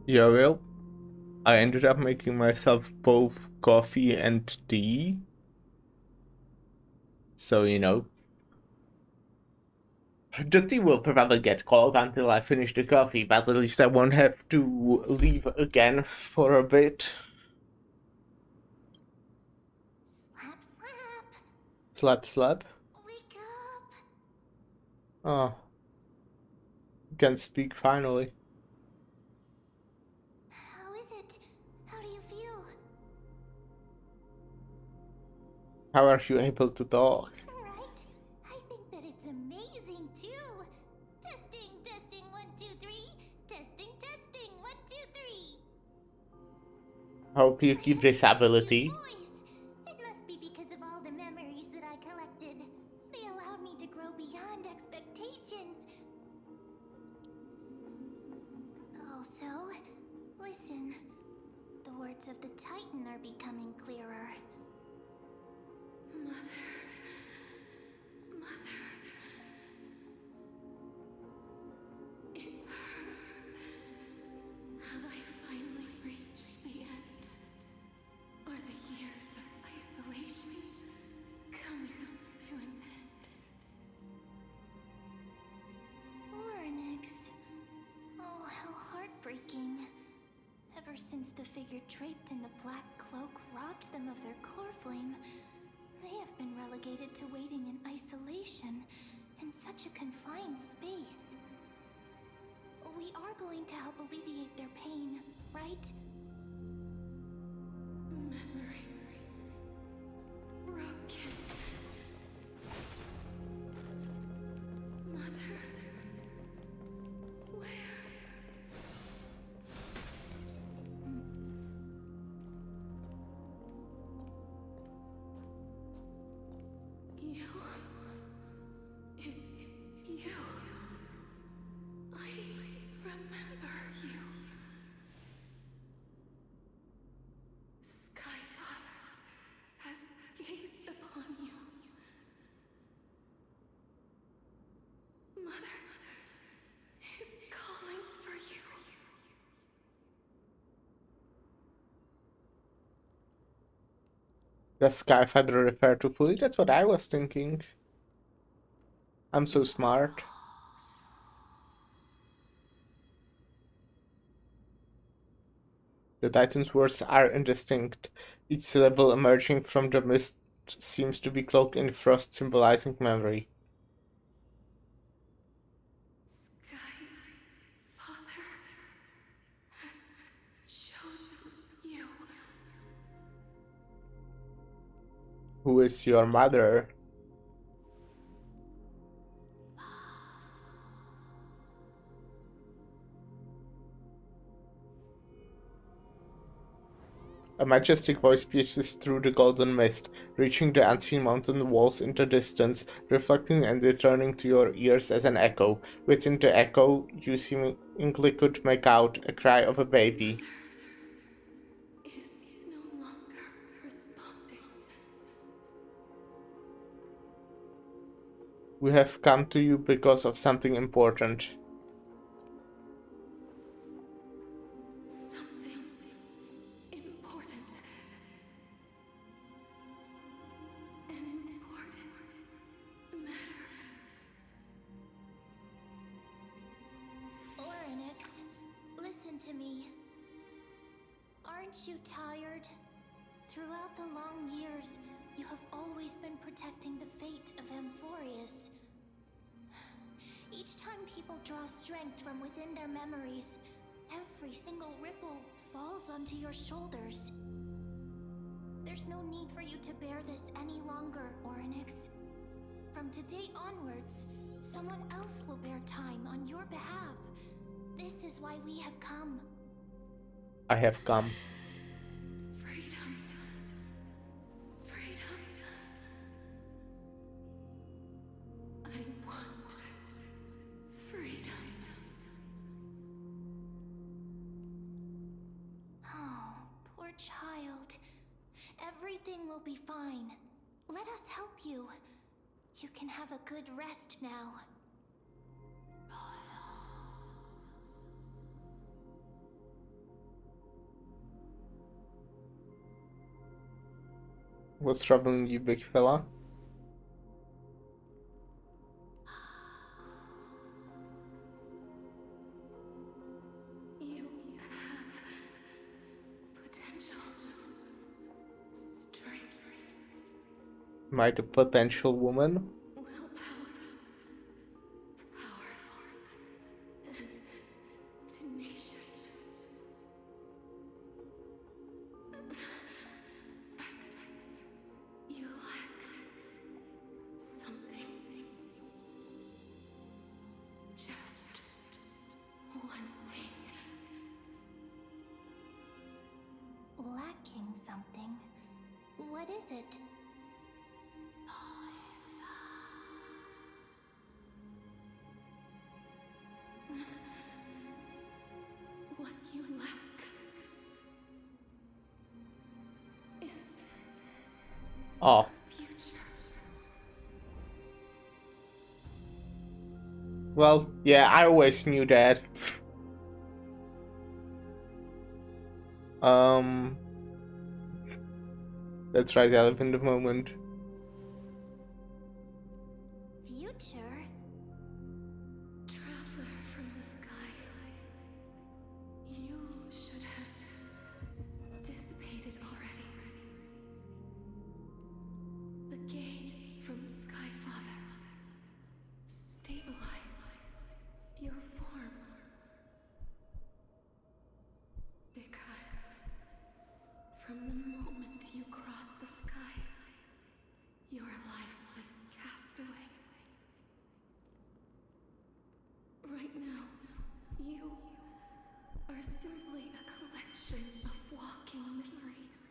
Yeah, well, I ended up making myself both coffee and tea. So, you know, the tea will probably get cold until I finish the coffee, but at least I won't have to leave again for a bit. Slap, slap. Slap, slap. Wake up. Oh, can speak finally. How is it? How do you feel? How are you able to talk? Right? I think that it's amazing too. Testing, testing, 1, 2, 3. Testing, testing, 1, 2, 3. Hope you I keep have this such a cute ability. voice. It must be because of all the memories that I collected. They allowed me to grow beyond expectations. Also, listen. The The words of the Titan are becoming clearer. Mother. Mother. It hurts. Have I finally reached the end? Are the years of isolation coming to an end? Oryx. Oh, how heartbreaking. Ever since the figure draped in the black cloak robbed them of their core flame, they have been relegated to waiting in isolation in such a confined space. We are going to help alleviate their pain, right? Memories. Broken. Mother. Where? You. It's you. I remember you. Skyfather has gazed upon you. Mother is calling for you. Does Skyfather refer to Fully? That's what I was thinking. I'm so smart. The Titan's words are indistinct. Each syllable emerging from the mist seems to be cloaked in frost, symbolizing memory. Skyfather has chosen you. Who is your mother? A majestic voice pierces through the golden mist, reaching the unseen mountain walls in the distance, reflecting and returning to your ears as an echo. Within the echo, you seemingly could make out a cry of a baby. Is no longer responding. We have come to you because of something important. Something important. An important matter. Oryx, listen to me. Aren't you tired? Throughout the long years, you have always been protecting the fate of Amphorius. Each time people draw strength from within their memories, every single ripple falls onto your shoulders. There's no need for you to bear this any longer, Oryx. From today onwards, someone else will bear time on your behalf. This is why we have come. I have come. Freedom. Freedom. I want freedom. Oh, poor child. Everything will be fine. Let us help you. You can have a good rest now. What's troubling you, big fella? You have potential. Strength. Am I the potential woman? Willpower. Powerful. And tenacious. But you lack something. Just one thing. Lacking something. What is it? What you lack Oh. Well, yeah, I always knew that. um, that's right, I live in the moment. Future? Traveler from the sky, you should have dissipated already. The gaze from Skyfather stabilized your form. Because from the moment you crossed the sky, your life was cast away. Right now, you are simply a collection of walking memories.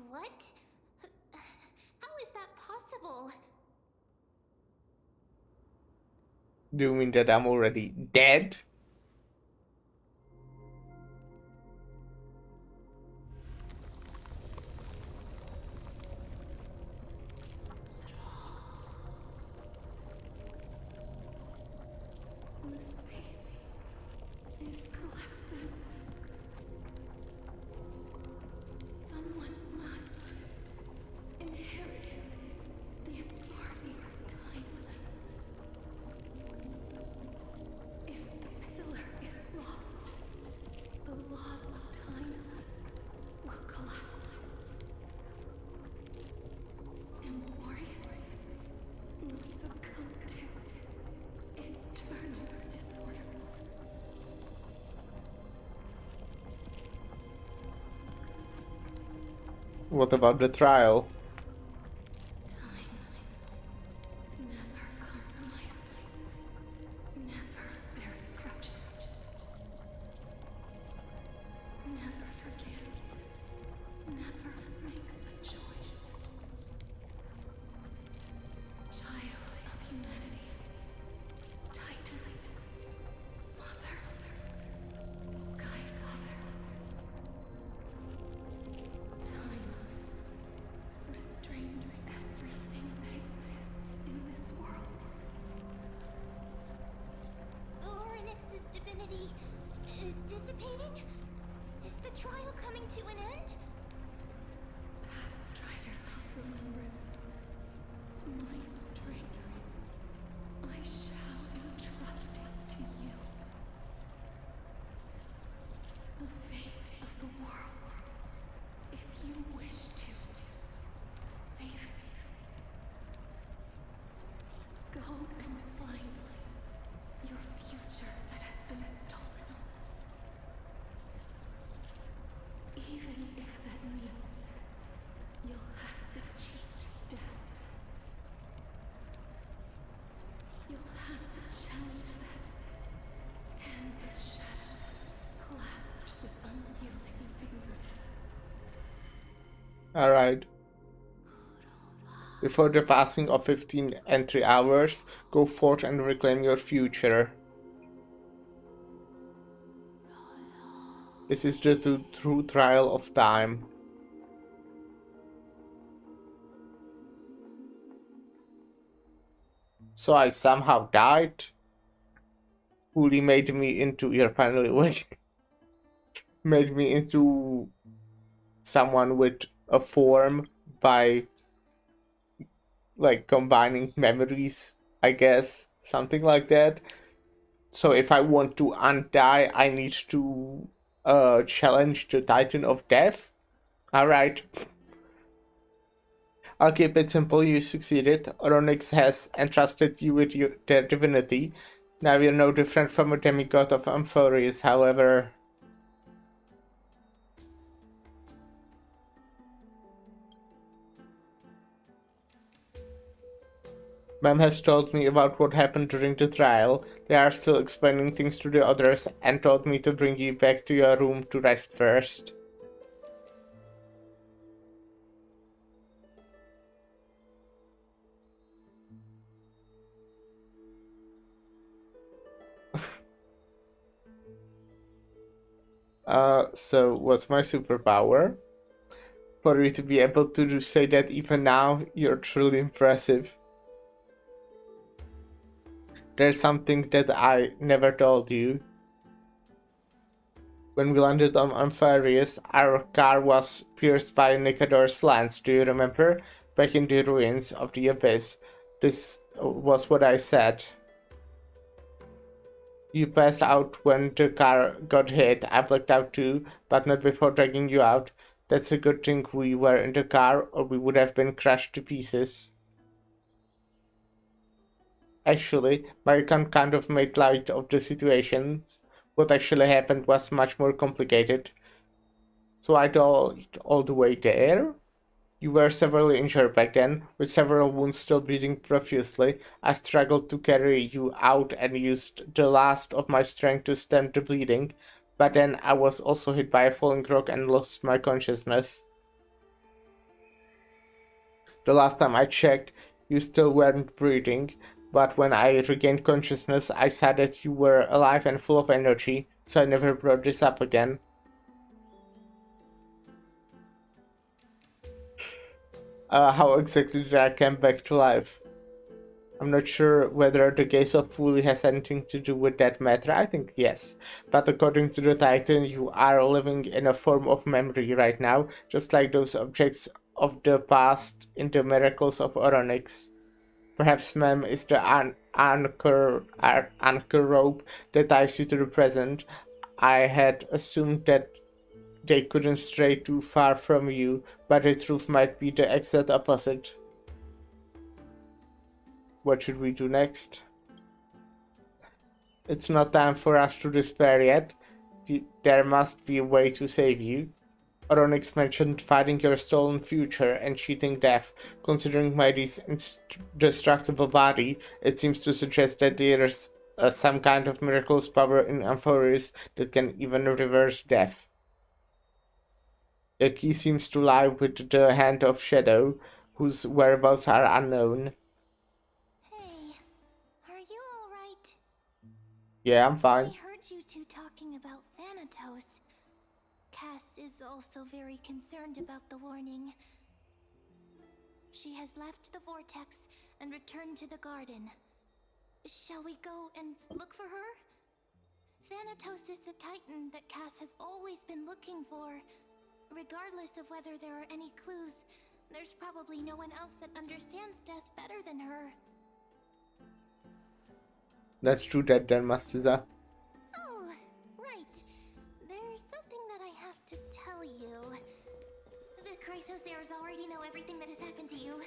What? How is that possible? Do you mean that I'm already dead? The space is collapsing. Someone must inherit the authority of time. If the pillar is lost, the laws of time will collapse. Emporius will succumb to eternal disorder. What about the trial? Time never compromises, never bears grudges, never forgives, never makes a choice. Child of humanity, Titans, Mother, Skyfather. Time restrains everything that exists in this world. Orynyx's divinity is dissipating? Is the trial coming to an end? Pathstrider of remembrance, my strength, I shall entrust it to you. The fate of the world, if you wish to save it. Go and find your future that has been stolen. Even if that means you'll have to cheat death. You'll have to challenge that hand of shadow clasped with unyielding fingers. Alright. Before the passing of 15 entry hours, go forth and reclaim your future. This is the true trial of time. So I somehow died? Fully made me into your finally made me into someone with a form by like combining memories, I guess, something like that. So if I want to undie, I need to challenge the Titan of Death. Alright. I'll keep it simple, you succeeded. Onyx has entrusted you with their divinity. Now you're no different from a demigod of Amphorius, however. Mem has told me about what happened during the trial. They are still explaining things to the others and told me to bring you back to your room to rest first. So what's my superpower? For you to be able to say that even now, you're truly impressive. There's something that I never told you. When we landed on Ampharius, our car was pierced by Nicador's lance, do you remember? Back in the ruins of the Abyss. This was what I said. You passed out when the car got hit. I blacked out too, but not before dragging you out. That's a good thing we were in the car, or we would have been crushed to pieces. Actually, Marican kind of made light of the situation. What actually happened was much more complicated. So I died all the way there? You were severely injured back then, with several wounds still bleeding profusely. I struggled to carry you out and used the last of my strength to stem the bleeding, but then I was also hit by a falling rock and lost my consciousness. The last time I checked, you still weren't breathing, but when I regained consciousness, I saw that you were alive and full of energy, so I never brought this up again. How exactly did I come back to life? I'm not sure whether the gaze of Fully has anything to do with that matter. I think yes. But according to the Titan, you are living in a form of memory right now, just like those objects of the past in the miracles of Oronix. Perhaps Mem is the anchor rope that ties you to the present. I had assumed that they couldn't stray too far from you, but the truth might be the exact opposite. What should we do next? It's not time for us to despair yet. There must be a way to save you. Oronix mentioned finding your stolen future and cheating death. Considering my indestructible body, it seems to suggest that there's some kind of miraculous power in Amphoris that can even reverse death. The key seems to lie with the Hand of Shadow, whose whereabouts are unknown. Hey, are you alright? Yeah, I'm I fine. heard you two talking about Thanatos. Cass is also very concerned about the warning. She has left the vortex and returned to the garden. Shall we go and look for her? Thanatos is the Titan that Cass has always been looking for. Regardless of whether there are any clues, there's probably no one else that understands death better than her. That's true that then, Mastiza. Oh, right. There's something that I have to tell you. The Chrysosairs already know everything that has happened to you.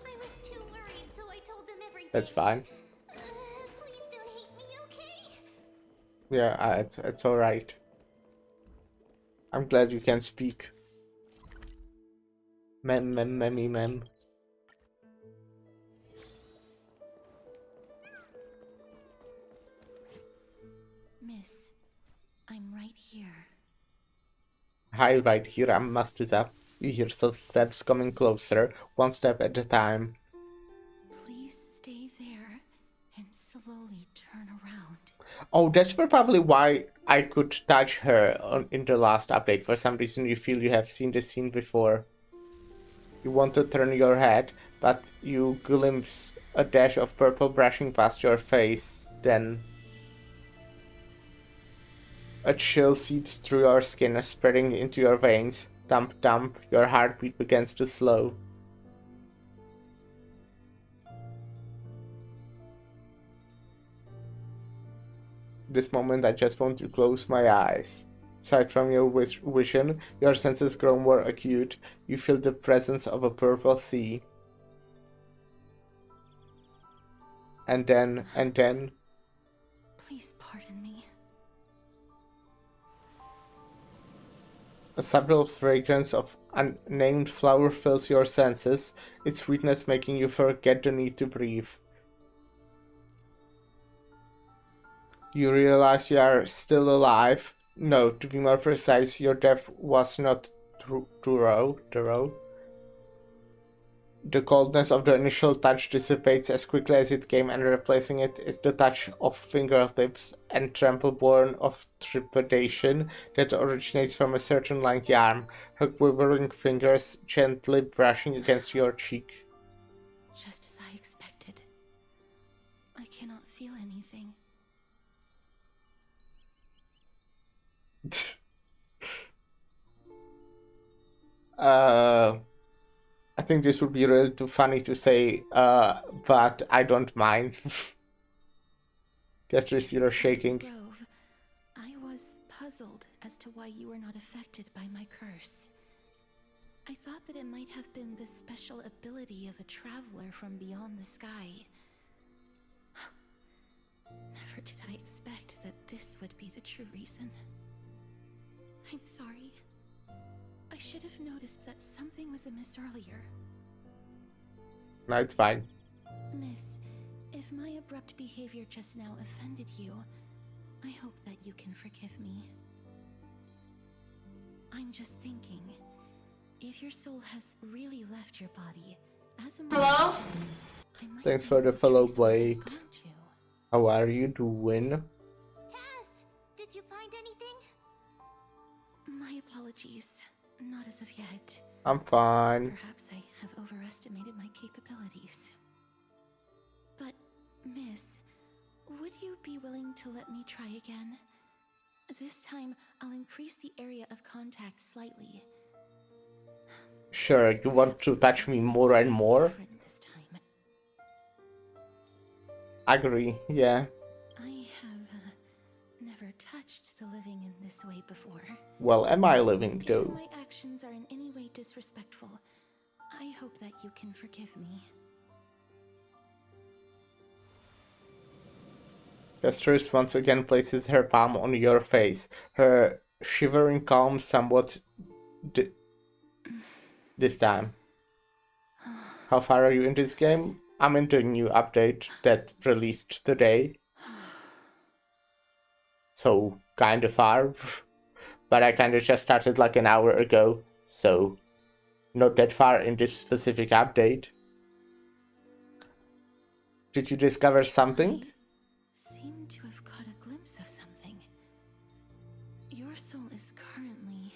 I was too worried, so I told them everything. That's fine. Please don't hate me, okay? Yeah, it's alright. I'm glad you can speak. Mem. Miss, I'm right here. Hi, right here, I'm Mastiza. You hear some steps coming closer, one step at a time. Please stay there and slowly turn around. Oh, that's probably why I could touch her in the last update. For some reason you feel you have seen the scene before. You want to turn your head, but you glimpse a dash of purple brushing past your face. Then a chill seeps through your skin, spreading into your veins. Thump thump, your heartbeat begins to slow. This moment I just want to close my eyes. Aside from your vision, your senses grow more acute. You feel the presence of a purple sea. And then... Please pardon me. A subtle fragrance of unnamed flower fills your senses, its sweetness making you forget the need to breathe. You realize you are still alive. No, to be more precise, your death was not thorough. The coldness of the initial touch dissipates as quickly as it came, and replacing it is the touch of fingertips and tremble born of trepidation that originates from a certain lanky arm, her quivering fingers gently brushing against your cheek. Just as I expected. I cannot feel anything. I think this would be really too funny to say, but I don't mind. Guess you're shaking. Grove, I was puzzled as to why you were not affected by my curse. I thought that it might have been the special ability of a traveler from beyond the sky. Never did I expect that this would be the true reason. I'm sorry. I should have noticed that something was amiss earlier. No, it's fine. Miss, if my abrupt behavior just now offended you, I hope that you can forgive me. I'm just thinking, if your soul has really left your body, as a Hello? Thanks for the follow, Blake. How are you doing? Cass, did you find anything? My apologies. Not as of yet. I'm fine. Perhaps I have overestimated my capabilities. But, Miss, would you be willing to let me try again? This time, I'll increase the area of contact slightly. Sure, you want to touch me more and more? Different this time. Agree, yeah. I have never touched the living in this way before. Well, am I living If though? my actions are in any way disrespectful, I hope that you can forgive me. Justice once again places her palm on your face, her shivering calm somewhat this time. How far are you in this game? I'm in the new update that released today. So, kinda far. But I kinda just started like an hour ago, so not that far in this specific update. Did you discover something? Seem to have caught a glimpse of something. Your soul is currently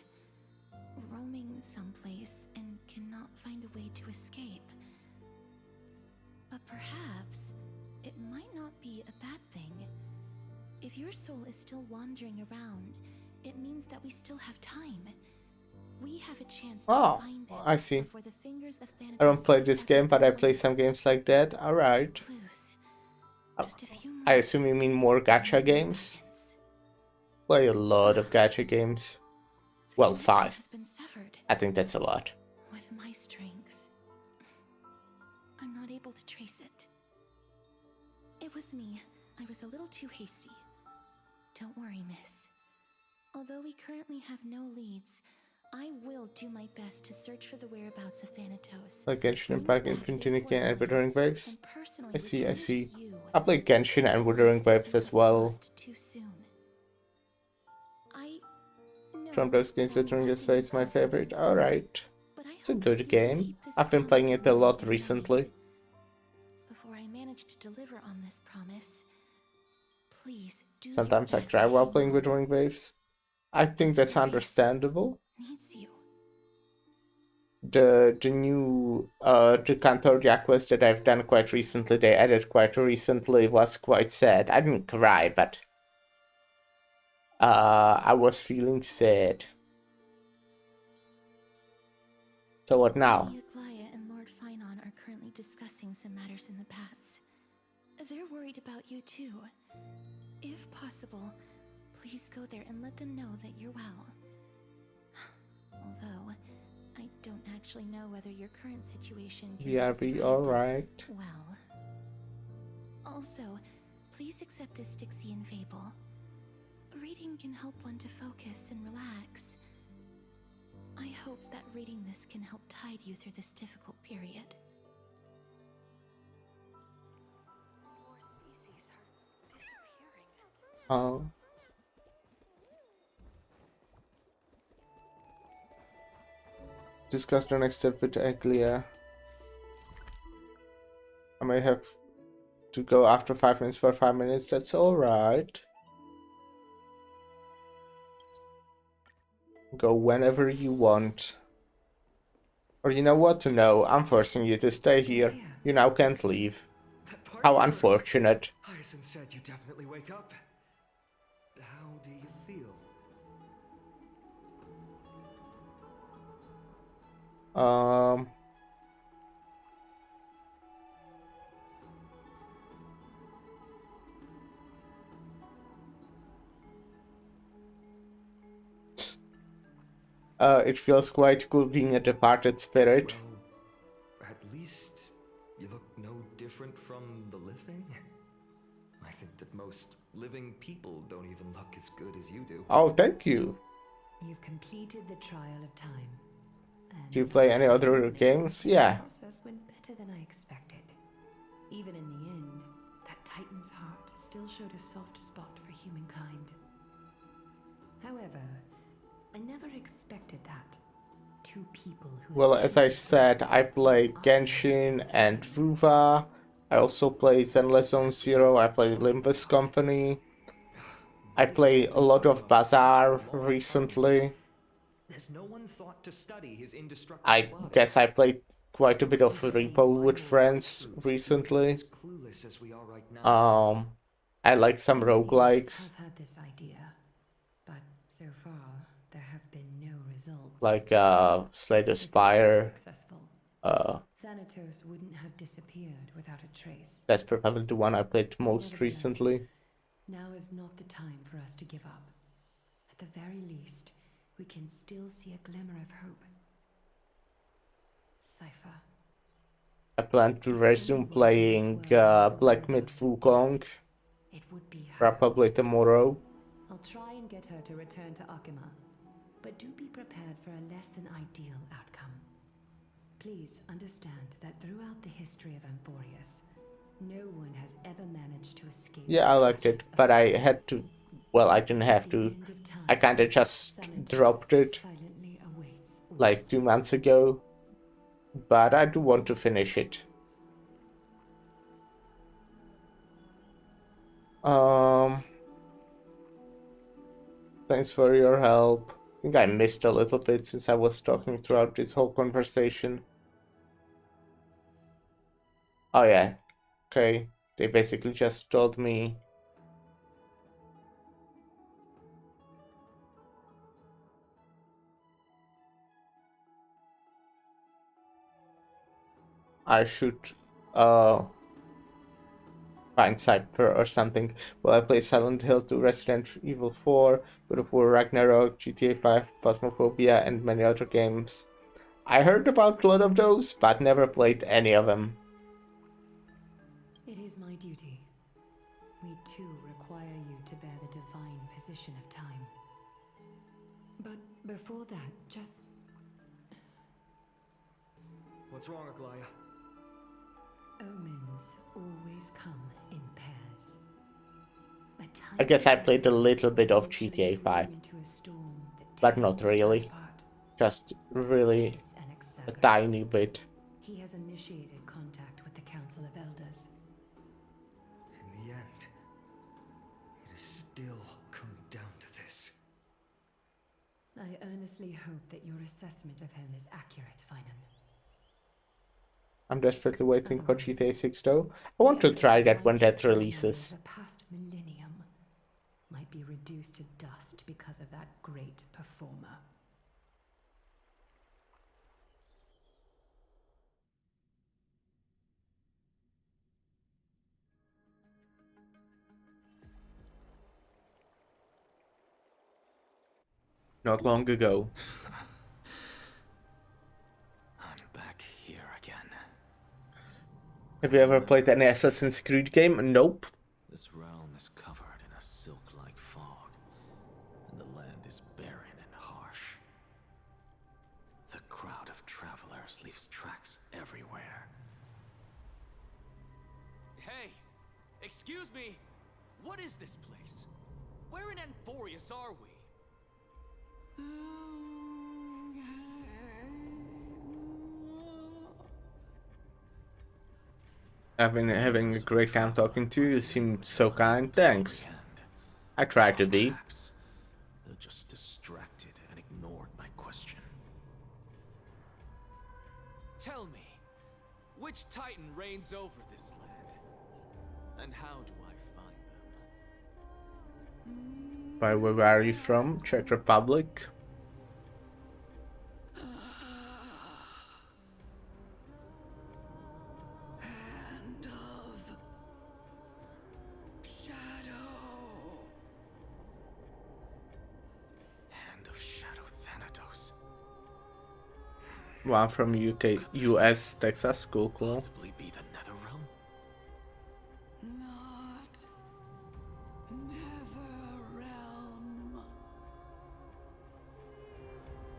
roaming someplace and cannot find a way to escape. But perhaps it might not be a bad thing. If your soul is still wandering around, it means that we still have time. We have a chance to find it. I see. Before the fingers of Thanatos I don't play this ever game, but I go play some games like that. Alright. loose. Just a few I more assume you mean more gacha games? seconds. Play a lot of gacha games. Well, The connection 5. has been severed. I think that's a lot. With my strength, I'm not able to trace it. It was me. I was a little too hasty. Don't worry, miss. Although we currently have no leads, I will do my best to search for the whereabouts of Thanatos. Like Genshin Bring Impact, back the Infinity portal and ring, Wuthering Waves. and personally I see, I return see. to you. I play Genshin and Wuthering Waves as well. Lost too soon. I know From those games, long Wuthering lasting Waves is my favorite. confidence, Alright. but I It's a hope good you can game. keep this I've been playing promise it a in lot mind. recently. Before I manage to deliver on this promise, please do Sometimes your I best cry to while hang playing on. Wuthering Waves. I think that's understandable. Needs you. The new the Cantoria quest that I've done quite recently, they added quite recently, was quite sad. I didn't cry, but I was feeling sad. So what now? Lady Aglaia and Lord Finon are currently discussing some matters in the paths. They're worried about you too. If possible, please go there and let them know that you're well. Although, I don't actually know whether your current situation can Yeah, be be described alright. as well. Also, please accept this Styxian fable. Reading can help one to focus and relax. I hope that reading this can help tide you through this difficult period. More species are disappearing. Oh. Discuss the next step with Aglia. may have to go after 5 minutes for 5 minutes. That's alright. Go whenever you want. Or you know what? No, I'm forcing you to stay here. You now can't leave. How unfortunate. Hyacinth said you definitely wake up. How do you feel? It feels quite cool being a departed spirit. Well, at least you look no different from the living. I think that most living people don't even look as good as you do. Oh, thank you. You've completed the trial of time. And Do you play any other games? Yeah. the process went better than I expected. Even in the end, that Titan's heart still showed a soft spot for humankind. However, I never expected that. Two people who Well, as I said, I play Genshin and Vuva. I also play Zenless Zone Zero. I play Limbus Company. I play a lot of Bazaar recently. Has no one thought to study his indestructible I body? guess I played quite a bit of Is any Repo with minor friends walkthroughs recently. as clueless as we are right now? I like some roguelikes, I've had this idea, but so far there have been no results. like Slay the If it were Spire. successful, Thanatos wouldn't have disappeared without a trace. That's probably the one I played most Nevertheless, recently. now is not the time for us to give up. At the very least, we can still see a glimmer of hope. Cypher. I plan to resume playing Black Myth Wukong It would be her. probably tomorrow. I'll try and get her to return to Akima, but do be prepared for a less than ideal outcome. Please understand that throughout the history of Amphorius, no one has ever managed to escape. Yeah, I liked it, but I had to. Well, I didn't have to. I kinda just dropped it like 2 months ago. But I do want to finish it. Thanks for your help. I think I missed a little bit since I was talking throughout this whole conversation. Oh yeah, okay. They basically just told me I should find Cypher or something. Well, I play Silent Hill 2, Resident Evil 4, God of War Ragnarok, GTA 5, Phasmophobia, and many other games. I heard about a lot of those, but never played any of them. It is my duty. We too require you to bear the divine position of time. But before that, just... What's wrong, Aglaya? Omens always come in pairs. I guess I played a little bit of GTA 5, but not really. Just really a tiny bit. He has initiated contact with the Council of Elders. In the end, it has still come down to this. I earnestly hope that your assessment of him is accurate, Finan. I'm desperately waiting for GTA 6 though. I want to try that when that releases. The past millennium might be reduced to dust because of that great performer. Not long ago. I'm back here again. Have you ever played any Assassin's Creed game? Nope. This realm is covered in a silk-like fog, and the land is barren and harsh. The crowd of travelers leaves tracks everywhere. Hey! Excuse me! What is this place? Where in Amphorius are we? Having a great time talking to you. You seem so kind. Thanks. I try to be. Perhaps they're just distracted and ignored my question. Tell me, which Titan reigns over this land? And how do I find them? Where are you from? Czech Republic? Hand of Shadow. Hand of Shadow Thanatos. Well, I'm from UK, US, Texas. Cool. Possibly be the Netherrealm? Not Netherrealm.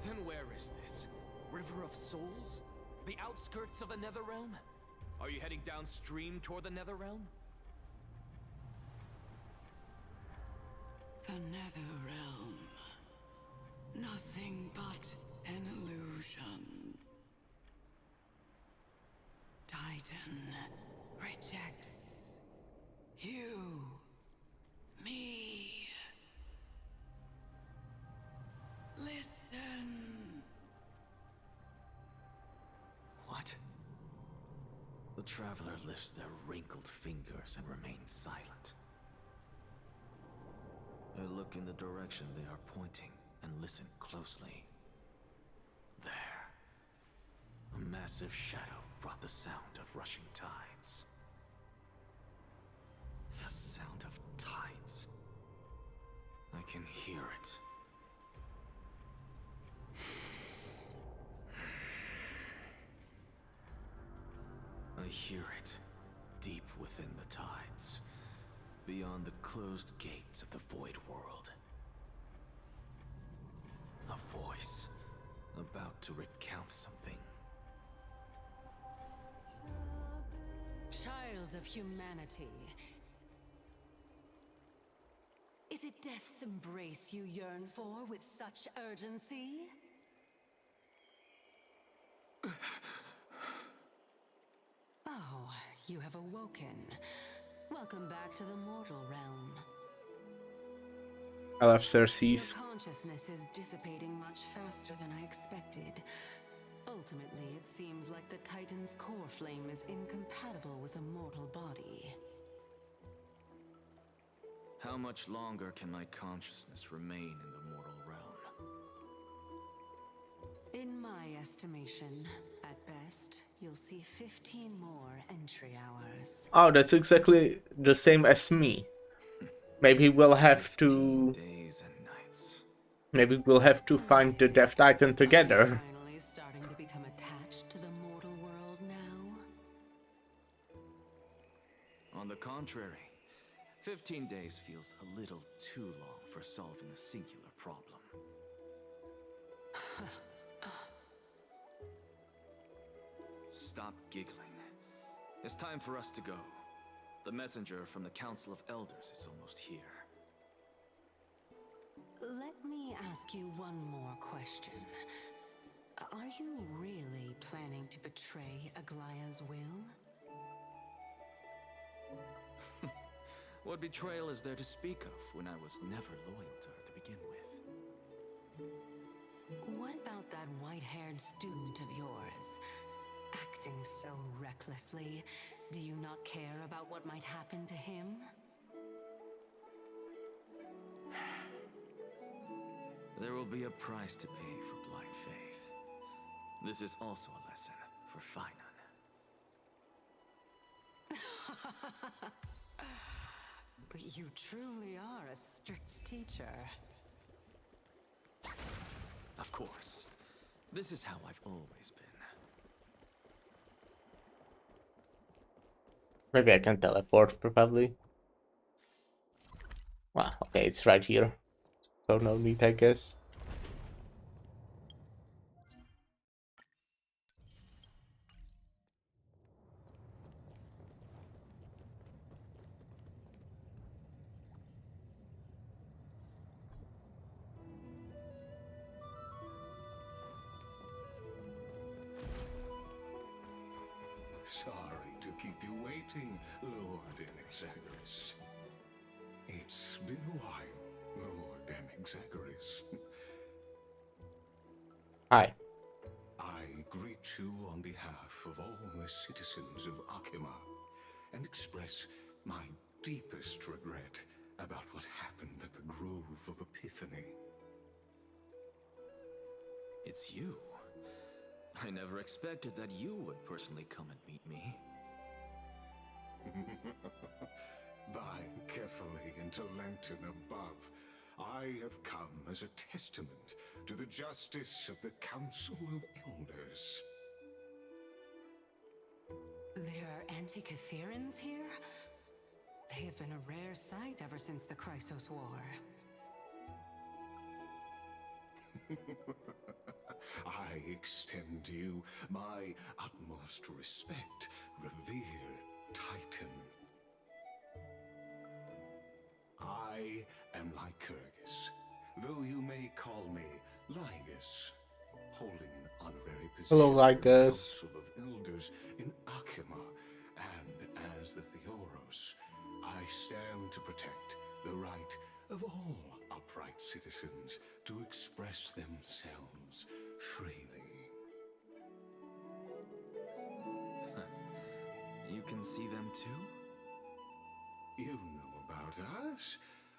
Then where is this? River of Souls? The outskirts of the Netherrealm? Are you heading downstream toward the Netherrealm? The Netherrealm. Nothing but an illusion. Titan rejects you, me. Listen. What? The Traveler lifts their wrinkled fingers and remains silent. I look in the direction they are pointing and listen closely. There. A massive shadow brought the sound of rushing tides. The sound of tides. I can hear it. I hear it, deep within the tides, beyond the closed gates of the Void World. A voice, about to recount something. Child of humanity. Is it death's embrace you yearn for with such urgency? Oh, you have awoken. Welcome back to the mortal realm. I love Your Cersei's. consciousness is dissipating much faster than I expected. Ultimately, it seems like the Titan's core flame is incompatible with a mortal body. How much longer can my consciousness remain in the mortal realm? In my estimation, at best, you'll see 15 more entry hours. Oh, that's exactly the same as me. Maybe we'll have 15 to. days and nights. Maybe we'll have to find the Death Titan together. Finally starting to become attached to the mortal world now. On the contrary, 15 days feels a little too long for solving a singular problem. Stop giggling. It's time for us to go. The messenger from the Council of Elders is almost here. Let me ask you one more question. Are you really planning to betray Aglaya's will? What betrayal is there to speak of when I was never loyal to her to begin with? What about that white-haired student of yours? Acting so recklessly, do you not care about what might happen to him? There will be a price to pay for blind faith. This is also a lesson for Finan. You truly are a strict teacher. Of course. This is how I've always been. Maybe I can teleport, probably. Well, okay, it's right here. So no need, I guess. Sorry to keep you waiting. greeting, Lord Anaxagoras. It's been a while, Lord Anaxagoras. Hi. I greet you on behalf of all the citizens of Akima and express my deepest regret about what happened at the Grove of Epiphany. It's you. I never expected that you would personally come and meet me. By carefully into Lantern above, I have come as a testament to the justice of the Council of Elders. There are Antikytherans here? They have been a rare sight ever since the Chrysos War. I extend to you my utmost respect, revered Titan. I am Lycurgus, though you may call me Lygus, holding an honorary position Hello, in the Lycus. Council of Elders in Akima, and as the Theoros, I stand to protect the right of all upright citizens to express themselves freely. You can see them too? You know about us.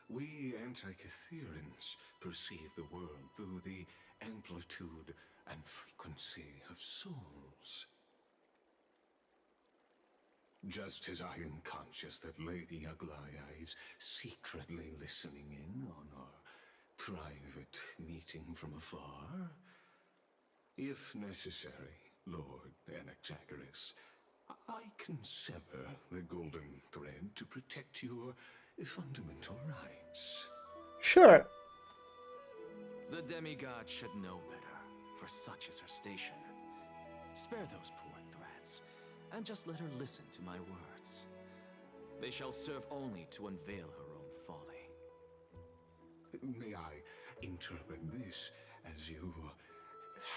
We Antikytherans perceive the world through the amplitude and frequency of souls. Just as I am conscious that Lady Aglaya is secretly listening in on our private meeting from afar, if necessary, Lord Anaxagoras, I can sever the golden thread to protect your fundamental rights. Sure. The demigod should know better, for such is her station. Spare those poor threats, and just let her listen to my words. They shall serve only to unveil her own folly. May I interpret this as you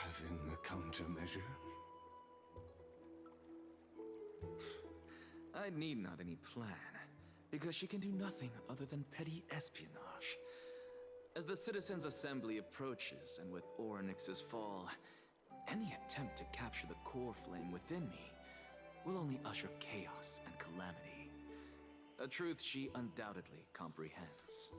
having a countermeasure? I need not any plan, because she can do nothing other than petty espionage. As the Citizens' Assembly approaches, and with Orynyx's fall, any attempt to capture the core flame within me will only usher chaos and calamity. A truth she undoubtedly comprehends.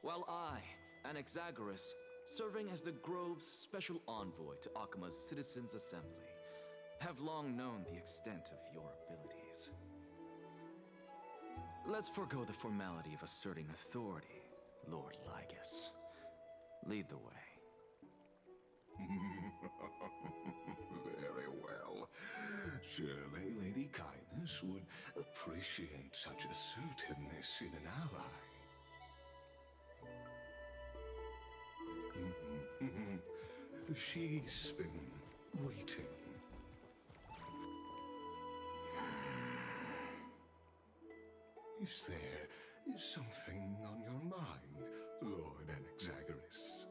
While I, Anaxagoras, serving as the Grove's special envoy to Akima's Citizens' Assembly, have long known the extent of your abilities. Let's forego the formality of asserting authority, Lord Lygus. Lead the way. Very well. Surely Lady Kindness would appreciate such assertiveness in an ally. She's been waiting. Is there something on your mind, Lord Anaxagoras?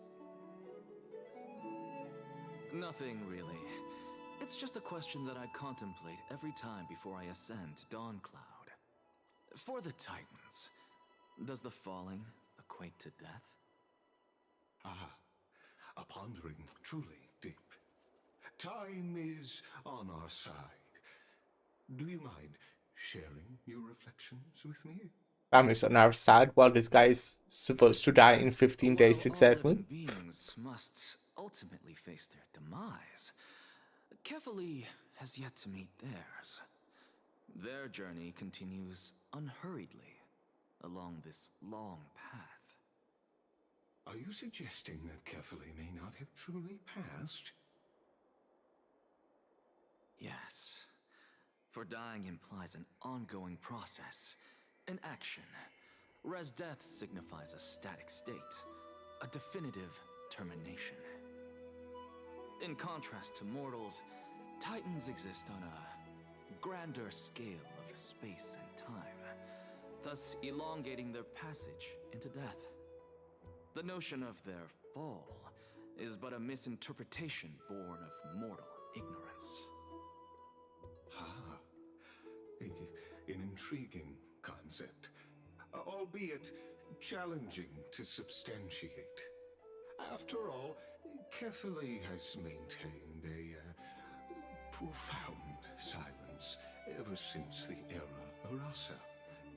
Nothing, really. It's just a question that I contemplate every time before I ascend to Dawncloud. For the Titans, does the falling equate to death? Ah, a pondering truly deep. Time is on our side. Do you mind sharing your reflections with me? Time is on our side while this guy is supposed to die in 15 days While all exactly. living beings must ultimately face their demise, Kefali has yet to meet theirs. Their journey continues unhurriedly along this long path. Are you suggesting that Kefali may not have truly passed? Yes, for dying implies an ongoing process, an action, whereas death signifies a static state, a definitive termination. In contrast to mortals, Titans exist on a grander scale of space and time, thus elongating their passage into death. The notion of their fall is but a misinterpretation born of mortal ignorance. Ah, intriguing concept, albeit challenging to substantiate. After all, Kefali has maintained a profound silence ever since the era Arasa,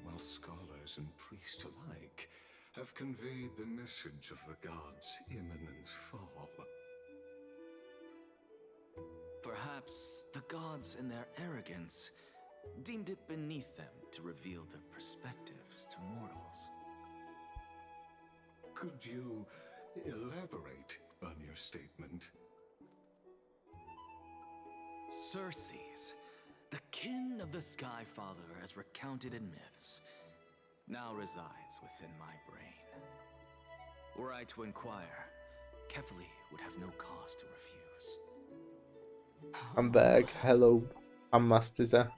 while scholars and priests alike have conveyed the message of the gods' imminent fall. Perhaps the gods, in their arrogance, deemed it beneath them to reveal their perspectives to mortals. Could you elaborate on your statement? Circes, the kin of the Sky Father as recounted in myths, now resides within my brain. Were I to inquire, Kefali would have no cause to refuse. I'm back. Hello, I'm Mastiza.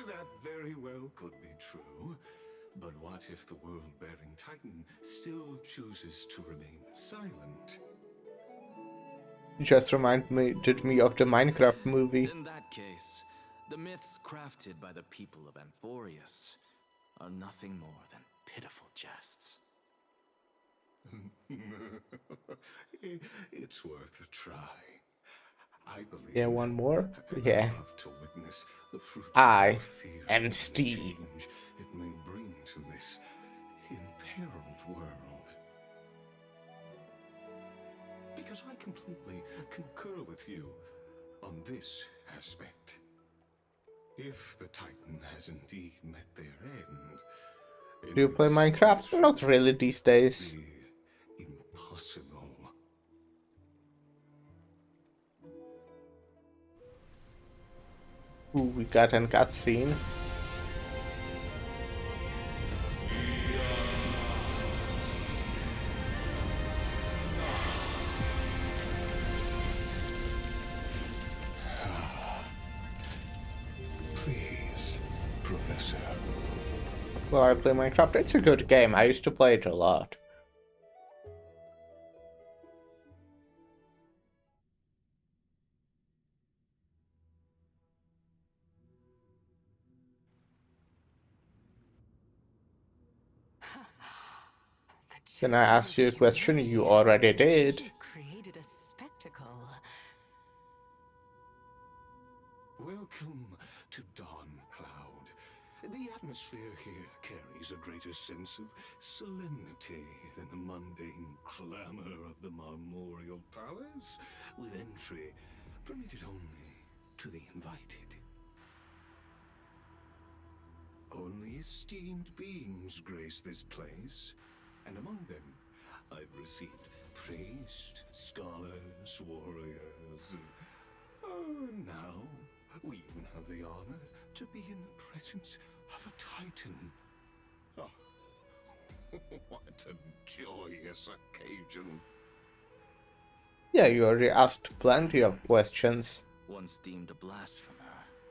That very well could be true. But what if the world-bearing Titan still chooses to remain silent? Just did me of the Minecraft movie. In that case, the myths crafted by the people of Amphorius are nothing more than pitiful jests. It's worth a try. I believe. Yeah, one more? Yeah. I'd love to witness the fruits I of fear am and Steve. change it may bring to this imperiled world. Because I completely concur with you on this aspect. If the Titan has indeed met their end, Do you play Minecraft? Not really these days. Impossible. Ooh, we got a cutscene. Please, Professor. Well, I play Minecraft. It's a good game. I used to play it a lot. Can I ask you a question? You already did. You created a spectacle. Welcome to Dawn Cloud. The atmosphere here carries a greater sense of solemnity than the mundane clamor of the Marmorial Palace, with entry permitted only to the invited. Only esteemed beings grace this place, and among them I've received priests, scholars, warriors, and now we even have the honor to be in the presence of a Titan. Oh, what a joyous occasion. Yeah, you already asked plenty of questions. Once deemed a blasphemer,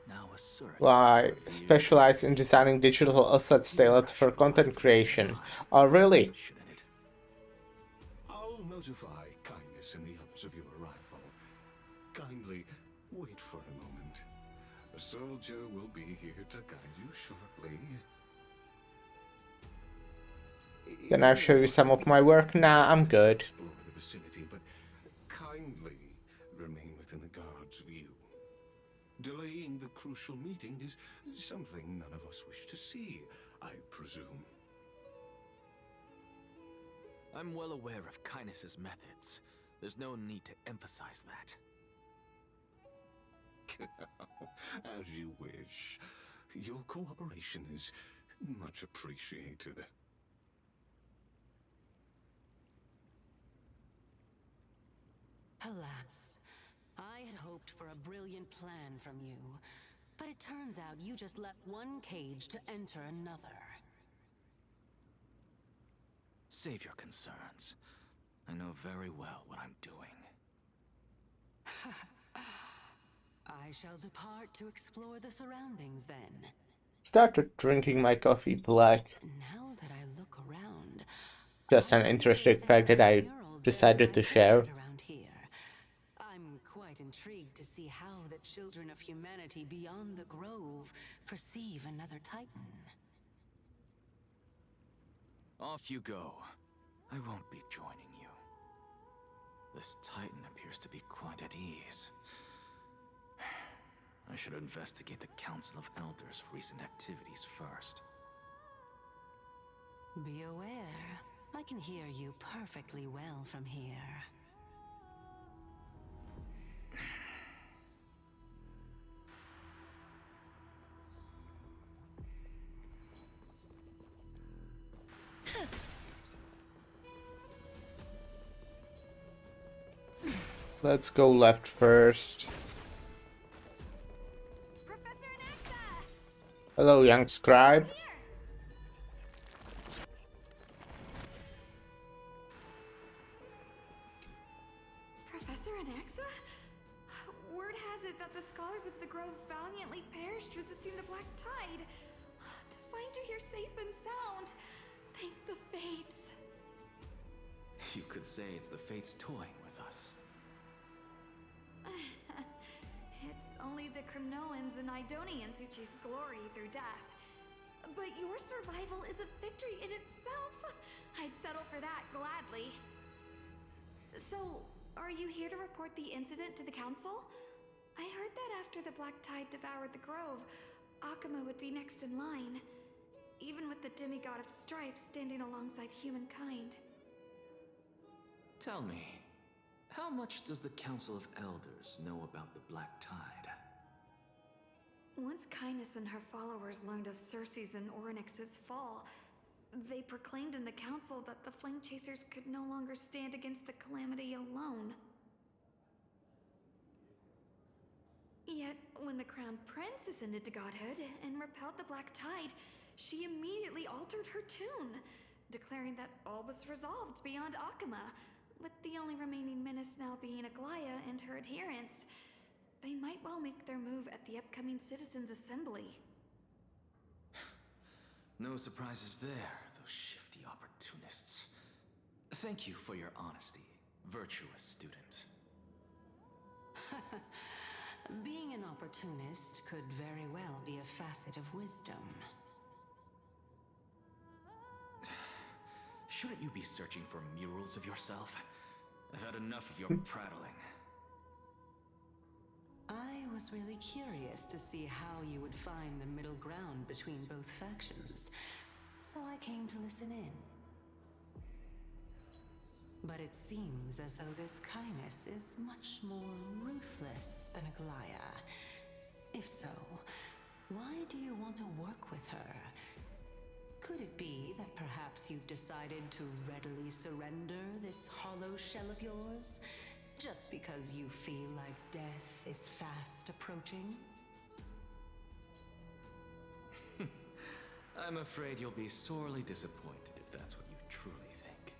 now a surrogate. Well, I specialize in designing digital assets tailored for content creation. Oh, really? I'll notify Kindness and the others of your arrival. Kindly wait for a moment. A soldier will be here to guide you shortly. Can I show you some of my work? Nah, I'm good. Explore the vicinity, but kindly remain within the guard's view. Delaying the crucial meeting is something none of us wish to see, I presume. I'm well aware of Kindness's methods. There's no need to emphasize that. As you wish. Your cooperation is much appreciated. Alas, I had hoped for a brilliant plan from you, but it turns out you just left one cage to enter another. Save your concerns. I know very well what I'm doing. I shall depart to explore the surroundings then. Started drinking my coffee black. Now that I look around, Just an I wonder interesting if fact there that are I murals decided bearing to my share. portrait around here. I'm quite intrigued to see how that children of humanity beyond the grove perceive another Titan. Off you go. I won't be joining you. This Titan appears to be quite at ease. I should investigate the Council of Elders' recent activities first. Be aware, I can hear you perfectly well from here. Let's go left first. Professor Anaxa! Hello, young scribe. Here! Professor Anaxa? Word has it that the scholars of the Grove valiantly perished resisting the Black Tide. To find you here safe and sound, thank the Fates. You could say it's the Fates toying with us. It's only the Kremnoans and Idonians who chase glory through death. But your survival is a victory in itself. I'd settle for that gladly. So, are you here to report the incident to the Council? I heard that after the Black Tide devoured the Grove, Akuma would be next in line, even with the demigod of strife standing alongside humankind. Tell me, how much does the Council of Elders know about the Black Tide? Once Kindness and her followers learned of Circe's and Orynyx's fall, they proclaimed in the council that the Flame Chasers could no longer stand against the calamity alone. Yet, when the Crown Prince ascended to godhood and repelled the Black Tide, she immediately altered her tune, declaring that all was resolved beyond Akuma, with the only remaining menace now being Aglaya and her adherents. They might well make their move at the upcoming Citizens' Assembly. No surprises there, those shifty opportunists. Thank you for your honesty, virtuous student. Being an opportunist could very well be a facet of wisdom. Shouldn't you be searching for murals of yourself? I've had enough of your prattling. I was really curious to see how you would find the middle ground between both factions, so I came to listen in. But it seems as though this Kindness is much more ruthless than Aglaya. If so, why do you want to work with her? Could it be that perhaps you've decided to readily surrender this hollow shell of yours? Just because you feel like death is fast approaching? I'm afraid you'll be sorely disappointed if that's what you truly think.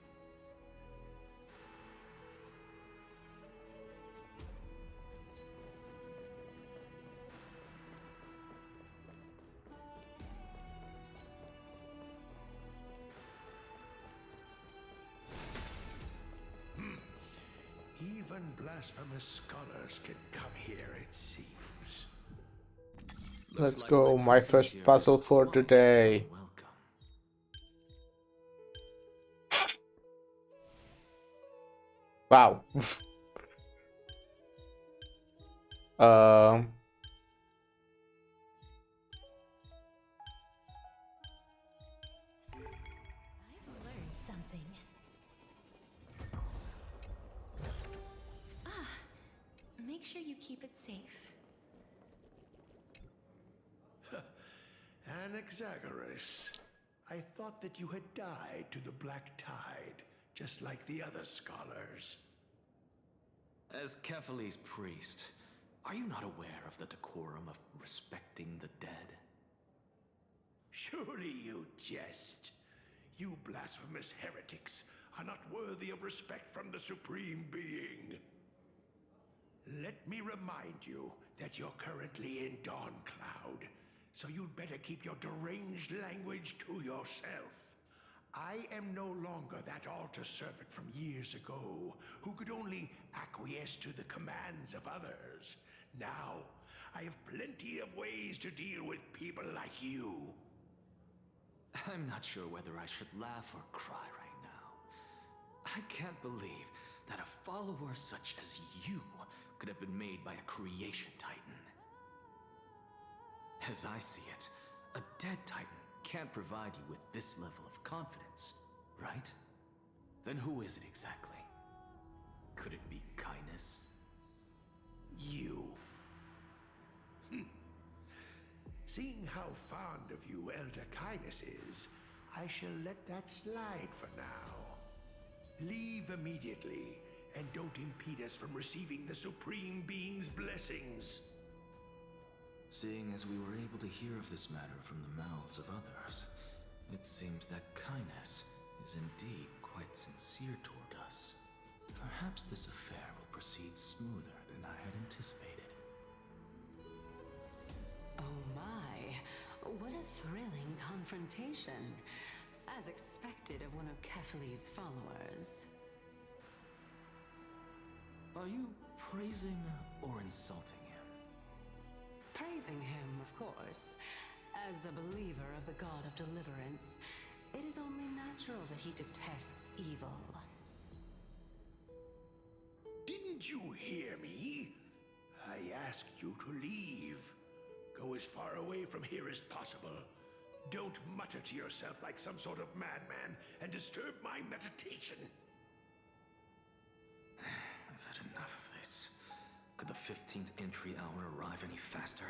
Even blasphemous scholars can come here, it seems. Let's go, my first puzzle for the day. Wow. I've learned something. Make sure you keep it safe. Anaxagoras, I thought that you had died to the Black Tide, just like the other scholars. As Kephale's priest, are you not aware of the decorum of respecting the dead? Surely you jest. You blasphemous heretics are not worthy of respect from the Supreme Being. Let me remind you that you're currently in Dawn Cloud, so you'd better keep your deranged language to yourself. I am no longer that altar servant from years ago, who could only acquiesce to the commands of others. Now, I have plenty of ways to deal with people like you. I'm not sure whether I should laugh or cry right now. I can't believe that a follower such as you could have been made by a creation titan. As I see it, a dead titan can't provide you with this level of confidence, right? Then who is it exactly? Could it be kindness? You. Seeing how fond of you Elder Kindness is, I shall let that slide for now. Leave immediately, and don't impede us from receiving the Supreme Being's blessings. Seeing as we were able to hear of this matter from the mouths of others, it seems that kindness is indeed quite sincere toward us. Perhaps this affair will proceed smoother than I had anticipated. Oh my, what a thrilling confrontation. As expected of one of Kefali's followers. Are you praising or insulting him? Praising him, of course. As a believer of the God of Deliverance, it is only natural that he detests evil. Didn't you hear me? I asked you to leave. Go as far away from here as possible. Don't mutter to yourself like some sort of madman and disturb my meditation. I've had enough of this. Could the 15th entry hour arrive any faster?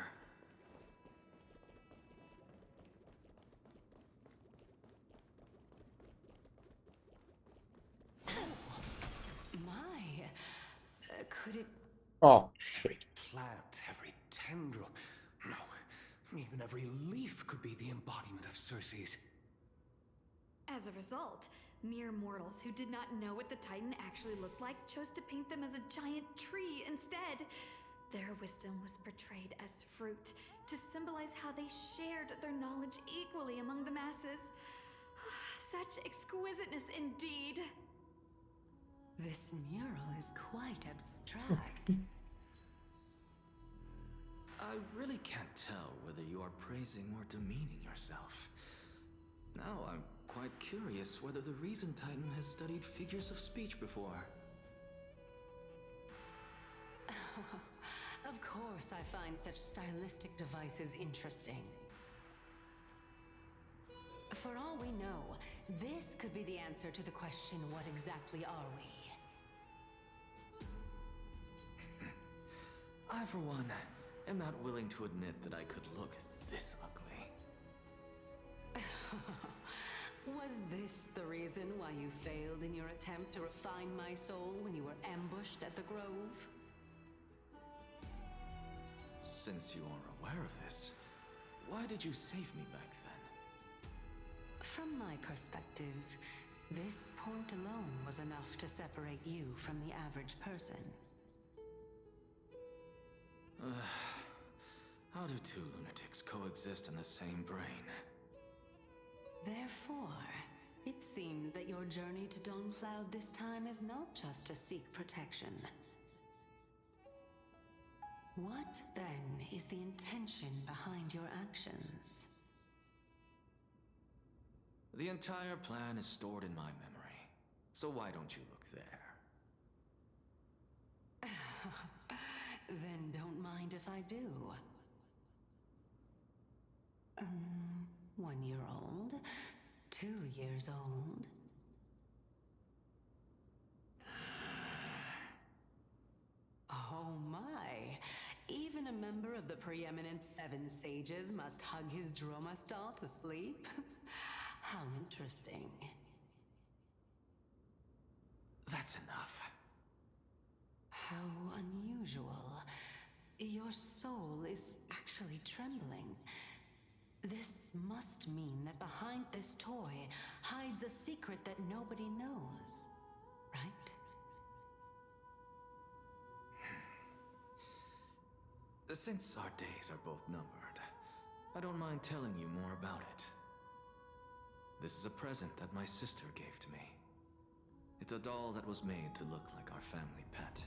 My, could it... Oh, Every plant, every tendril, no, even every leaf could be the embodiment of Circe's. As a result, mere mortals who did not know what the Titan actually looked like chose to paint them as a giant tree instead. Their wisdom was portrayed as fruit, to symbolize how they shared their knowledge equally among the masses. Such exquisiteness indeed. This mural is quite abstract. I really can't tell whether you are praising or demeaning yourself. Now I'm quite curious whether the Reason Titan has studied figures of speech before. Of course I find such stylistic devices interesting. For all we know, this could be the answer to the question, what exactly are we? I, for one, am not willing to admit that I could look this ugly. Was this the reason why you failed in your attempt to refine my soul when you were ambushed at the Grove? Since you are aware of this, why did you save me back then? From my perspective, this point alone was enough to separate you from the average person. How do two lunatics coexist in the same brain? Therefore, it seems that your journey to Dawn-Cloud this time is not just to seek protection. What, then, is the intention behind your actions? The entire plan is stored in my memory, so why don't you look there? Then don't mind if I do. 1 year old? 2 years old? Oh my! Even a member of the preeminent 7 sages must hug his droma stall to sleep? How interesting. That's enough. How unusual. Your soul is actually trembling. This must mean that behind this toy hides a secret that nobody knows, right? Since our days are both numbered, I don't mind telling you more about it. This is a present that my sister gave to me. It's a doll that was made to look like our family pet.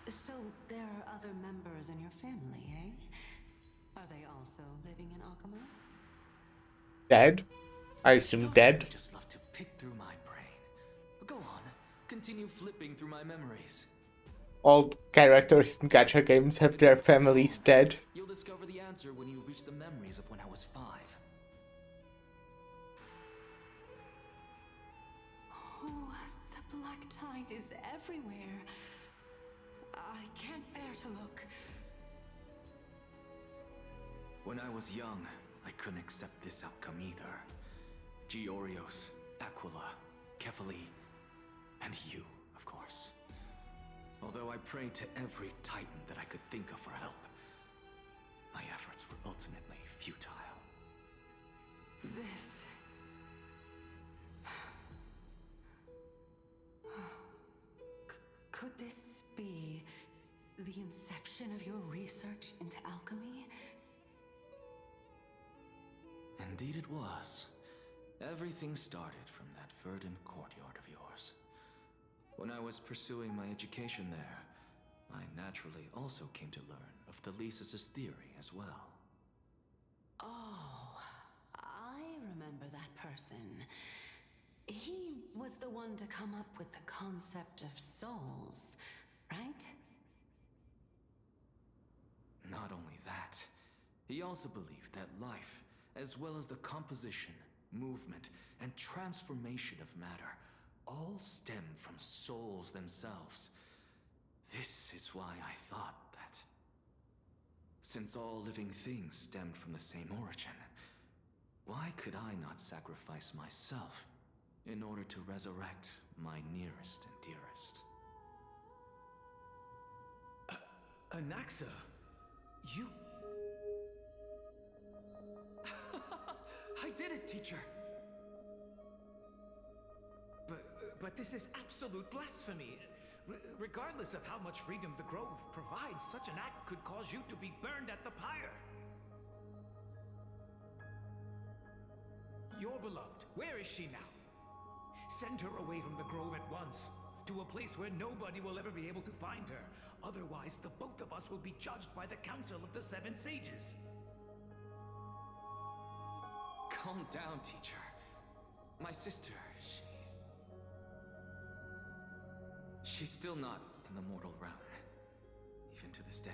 So there are other members in your family, eh? Are they also living in Akama? Dead? I assume dead. You just love to pick through my brain. Go on, continue flipping through my memories. All characters in gacha games have their families dead. You'll discover the answer when you reach the memories of when I was 5. Oh, the black tide is everywhere. I can't bear to look. When I was young, I couldn't accept this outcome either. Georios, Aquila, Kefali, and you, of course. Although I prayed to every titan that I could think of for help, my efforts were ultimately futile. This... Could this be the inception of your research into alchemy? Indeed it was. Everything started from that verdant courtyard of yours. When I was pursuing my education there, I naturally also came to learn of the Thesis' theory as well. Oh, I remember that person. He was the one to come up with the concept of souls, right? Not only that, he also believed that life, as well as the composition, movement, and transformation of matter, all stem from souls themselves. This is why I thought that, since all living things stemmed from the same origin, why could I not sacrifice myself in order to resurrect my nearest and dearest? Anaxa, you... I did it, teacher! But this is absolute blasphemy. Regardless of how much freedom the Grove provides, such an act could cause you to be burned at the pyre. Your beloved, where is she now? Send her away from the Grove at once, to a place where nobody will ever be able to find her. Otherwise, the both of us will be judged by the Council of the Seven Sages. Calm down, teacher. My sister, she's still not in the mortal realm, even to this day.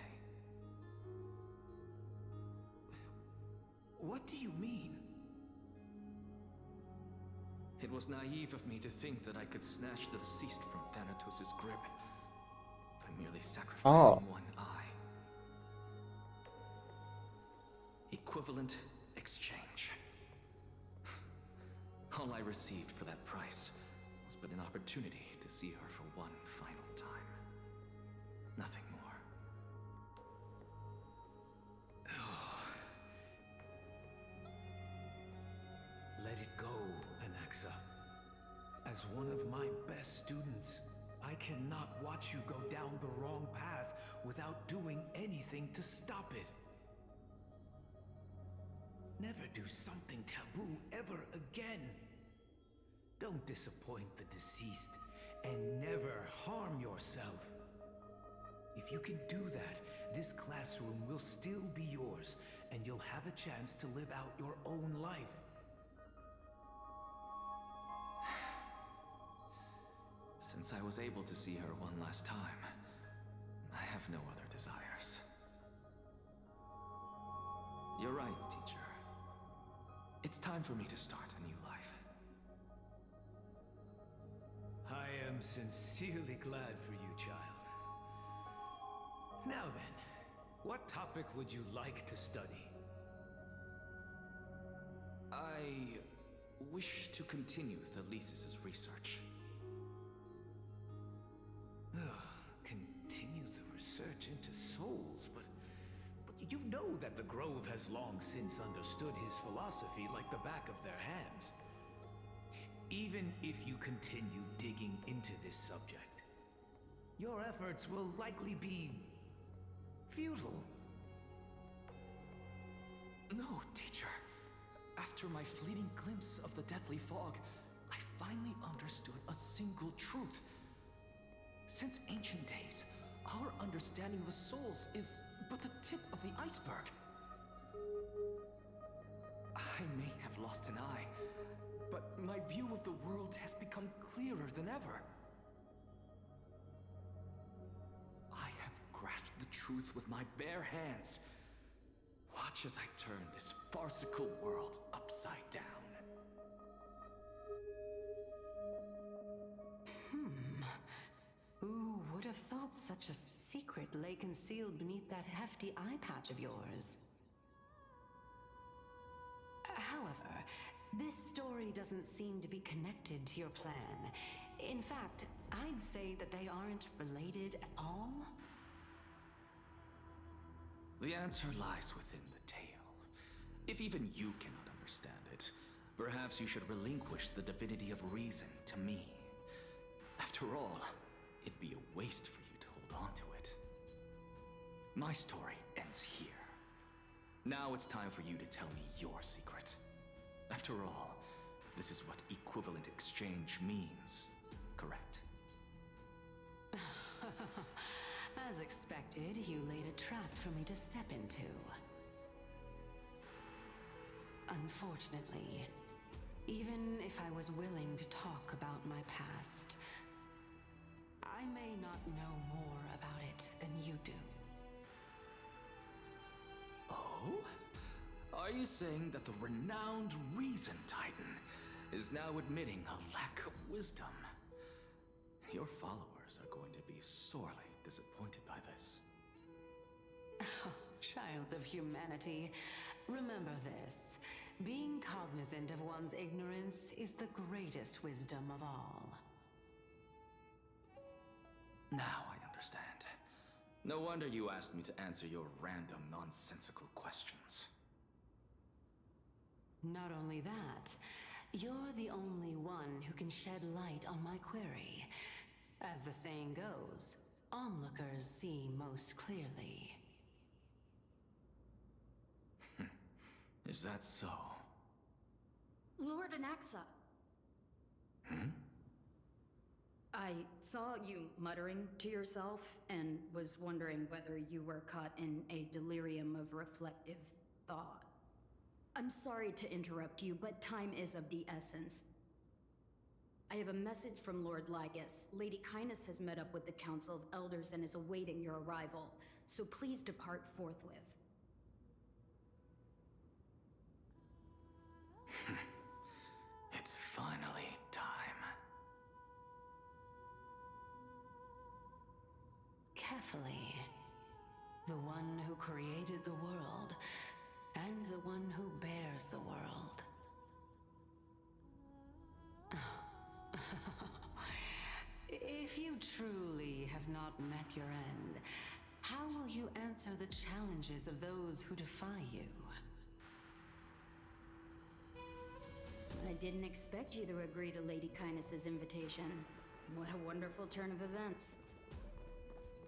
What do you mean? It was naive of me to think that I could snatch the deceased from Thanatos' grip by merely sacrificing one eye. Equivalent exchange. All I received for that price was but an opportunity to see her for one final time. Nothing more. Let it go, Anaxa. As one of my best students, I cannot watch you go down the wrong path without doing anything to stop it. Never do something taboo ever again. Don't disappoint the deceased, and never harm yourself. If you can do that, this classroom will still be yours, and you'll have a chance to live out your own life. Since I was able to see her one last time, I have no other desires. You're right, teacher. It's time for me to start a new life. I am sincerely glad for you, child. Now then, what topic would you like to study? I wish to continue Thesis' research. Continue the research into souls, but you know that the Grove has long since understood his philosophy like the back of their hands. Even if you continue digging into this subject, your efforts will likely be futile. No, teacher. After my fleeting glimpse of the deathly fog, I finally understood a single truth. Since ancient days, Our understanding of the souls is but the tip of the iceberg. I may have lost an eye, but my view of the world has become clearer than ever. I have grasped the truth with my bare hands. Watch as I turn this farcical world upside down. Who would have thought such a secret lay concealed beneath that hefty eye patch of yours? However, this story doesn't seem to be connected to your plan. In fact, I'd say that they aren't related at all. The answer lies within the tale. If even you cannot understand it, perhaps you should relinquish the divinity of reason to me. After all, it'd be a waste for you to hold on to it. My story ends here. Now it's time for you to tell me your secret. After all, this is what equivalent exchange means, correct? As expected, you laid a trap for me to step into. Unfortunately, even if I was willing to talk about my past, I may not know more about it than you do. Oh? Are you saying that the renowned Reason Titan is now admitting a lack of wisdom? Your followers are going to be sorely disappointed by this. Child of humanity, remember this. Being cognizant of one's ignorance is the greatest wisdom of all. Now I understand. No wonder you asked me to answer your random, nonsensical questions. Not only that, you're the only one who can shed light on my query. As the saying goes, onlookers see most clearly. Is that so? Lord Anaxa. I saw you muttering to yourself and was wondering whether you were caught in a delirium of reflective thought. I'm sorry to interrupt you, but time is of the essence. I have a message from Lord Lygus. Lady Kindness has met up with the Council of Elders and is awaiting your arrival, so please depart forthwith. It's finally time. Carefully. The one who created the world, and the one who bears the world. If you truly have not met your end, how will you answer the challenges of those who defy you? I didn't expect you to agree to Lady Kindness's invitation. What a wonderful turn of events.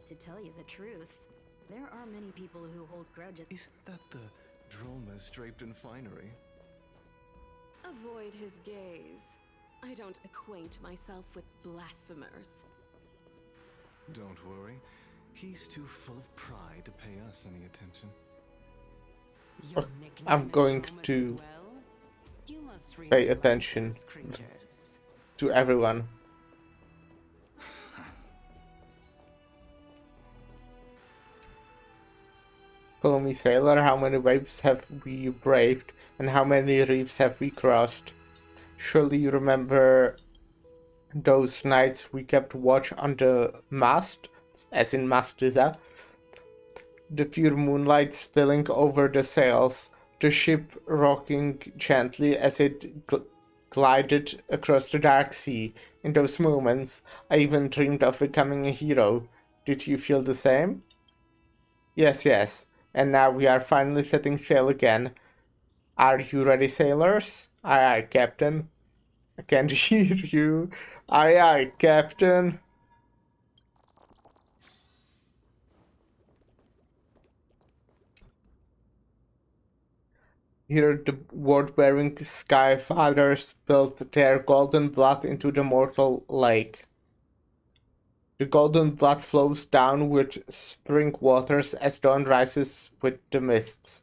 To tell you the truth, there are many people who hold grudges. Isn't that the dromas draped in finery? Avoid his gaze. I don't acquaint myself with blasphemers. Don't worry. He's too full of pride to pay us any attention. Your nickname I'm is going Dromas as to well? You must really pay like attention those creatures. to everyone. Follow me, sailor. How many waves have we braved, and how many reefs have we crossed? Surely you remember those nights we kept watch on the mast, as in Mastiza, the pure moonlight spilling over the sails, the ship rocking gently as it glided across the dark sea. In those moments, I even dreamed of becoming a hero. Did you feel the same? Yes, yes. And now we are finally setting sail again. Are you ready, sailors? Aye, aye, Captain. I can't hear you. Aye, aye, Captain. Here the word-bearing Sky Fathers spilled their golden blood into the mortal lake. The golden blood flows down with spring waters as dawn rises with the mists.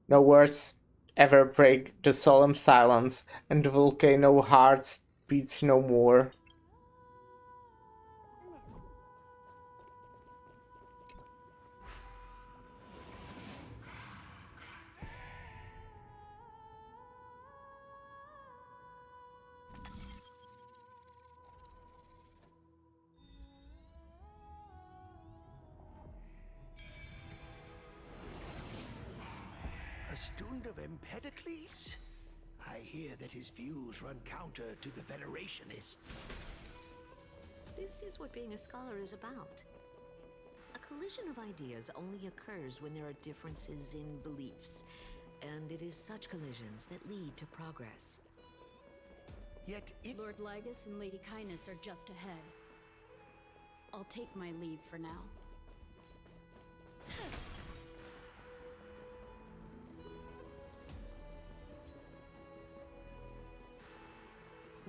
No words ever break the solemn silence, and the volcano heart beats no more. A student of Empedocles? I hear that his views run counter to the Venerationists. This is what being a scholar is about. A collision of ideas only occurs when there are differences in beliefs, and it is such collisions that lead to progress. Yet Lord Lygus and Lady Kindness are just ahead. I'll take my leave for now.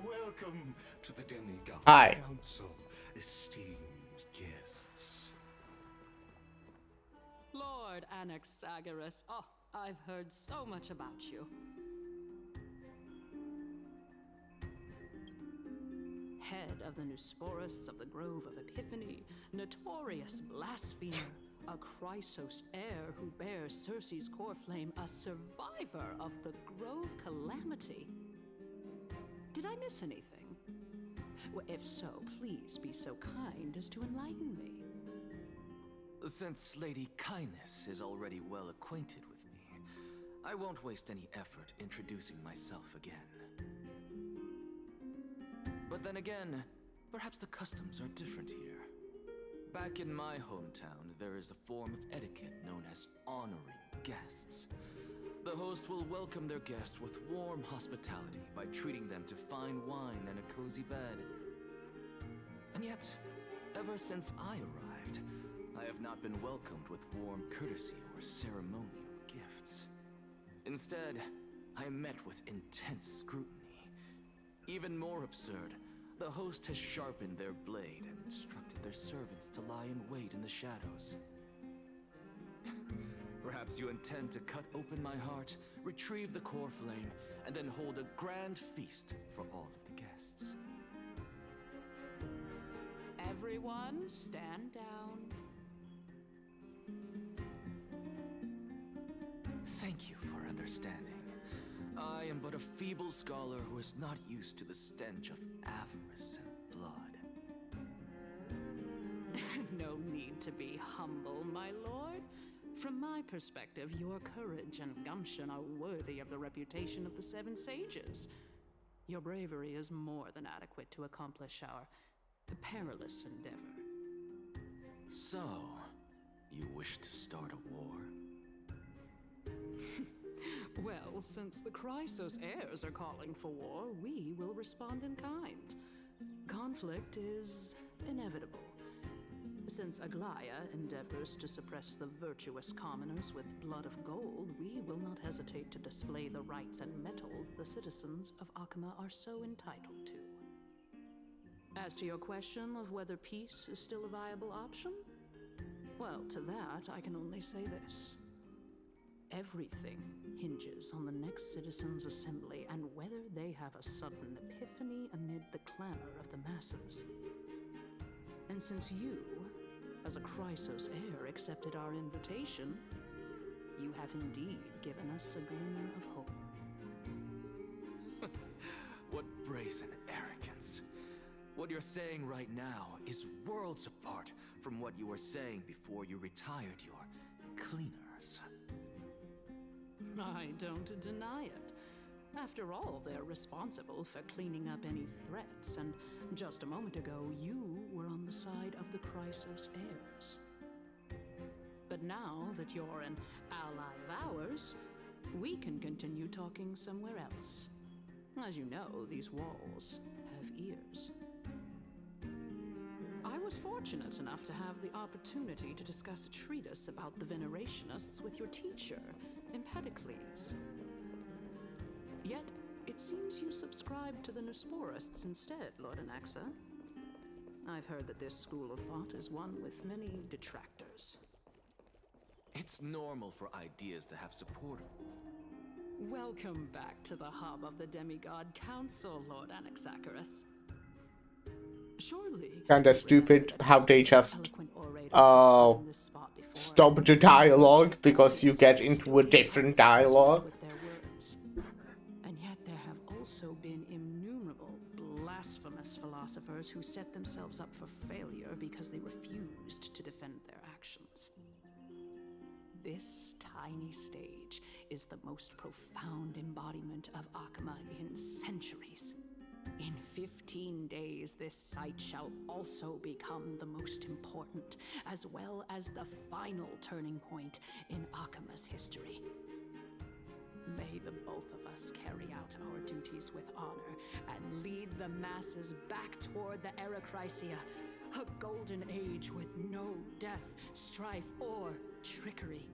Welcome to the Demigod Hi. Council, esteemed guests. Lord Anaxagoras, oh, I've heard so much about you. Head of the Nusporists of the Grove of Epiphany, notorious blasphemer, a Chrysos heir who bears Circe's core flame, a survivor of the Grove calamity. Did I miss anything? Well, if so, please be so kind as to enlighten me. Since Lady Kindness is already well acquainted with me, I won't waste any effort introducing myself again. But then again, perhaps the customs are different here. Back in my hometown, there is a form of etiquette known as honoring guests. The host will welcome their guest with warm hospitality by treating them to fine wine and a cozy bed. And yet, ever since I arrived, I have not been welcomed with warm courtesy or ceremonial gifts. Instead, I am met with intense scrutiny. Even more absurd, the host has sharpened their blade and instructed their servants to lie in wait in the shadows. Perhaps you intend to cut open my heart, retrieve the core flame, and then hold a grand feast for all of the guests. Everyone, stand down. Thank you for understanding. I am but a feeble scholar who is not used to the stench of avarice and blood. No need to be humble, my lord. From my perspective, your courage and gumption are worthy of the reputation of the Seven Sages. Your bravery is more than adequate to accomplish our perilous endeavor. So, you wish to start a war? Well, since the Chrysos heirs are calling for war, we will respond in kind. Conflict is inevitable. Since Aglaya endeavors to suppress the virtuous commoners with blood of gold, we will not hesitate to display the rights and mettle the citizens of Akama are so entitled to. As to your question of whether peace is still a viable option, well, to that I can only say this. Everything hinges on the next citizens' assembly and whether they have a sudden epiphany amid the clamor of the masses. And since you, as a Chrysos heir, accepted our invitation, you have indeed given us a glimmer of hope. What brazen arrogance. What you're saying right now is worlds apart from what you were saying before you retired your cleaners. I don't deny it. After all, they're responsible for cleaning up any threats, and just a moment ago, you were on the side of the Chrysos heirs. But now that you're an ally of ours, we can continue talking somewhere else. As you know, these walls have ears. I was fortunate enough to have the opportunity to discuss a treatise about the Venerationists with your teacher, Empedocles. Yet, it seems you subscribed to the Nusporists instead, Lord Anaxa. I've heard that this school of thought is one with many detractors. It's normal for ideas to have supporters. Welcome back to the hub of the Demigod Council, Lord Anaxagoras. Surely, Kinda stupid how they just stop the dialogue because you get into a different dialogue. And yet there have also been innumerable blasphemous philosophers who set themselves up for failure because they refused to defend their actions. This tiny stage is the most profound embodiment of Akama in centuries. In 15 days, this site shall also become the most important, as well as the final turning point in Akama's history. May the both of us carry out our duties with honor and lead the masses back toward the Erechrysia, a golden age with no death, strife, or trickery.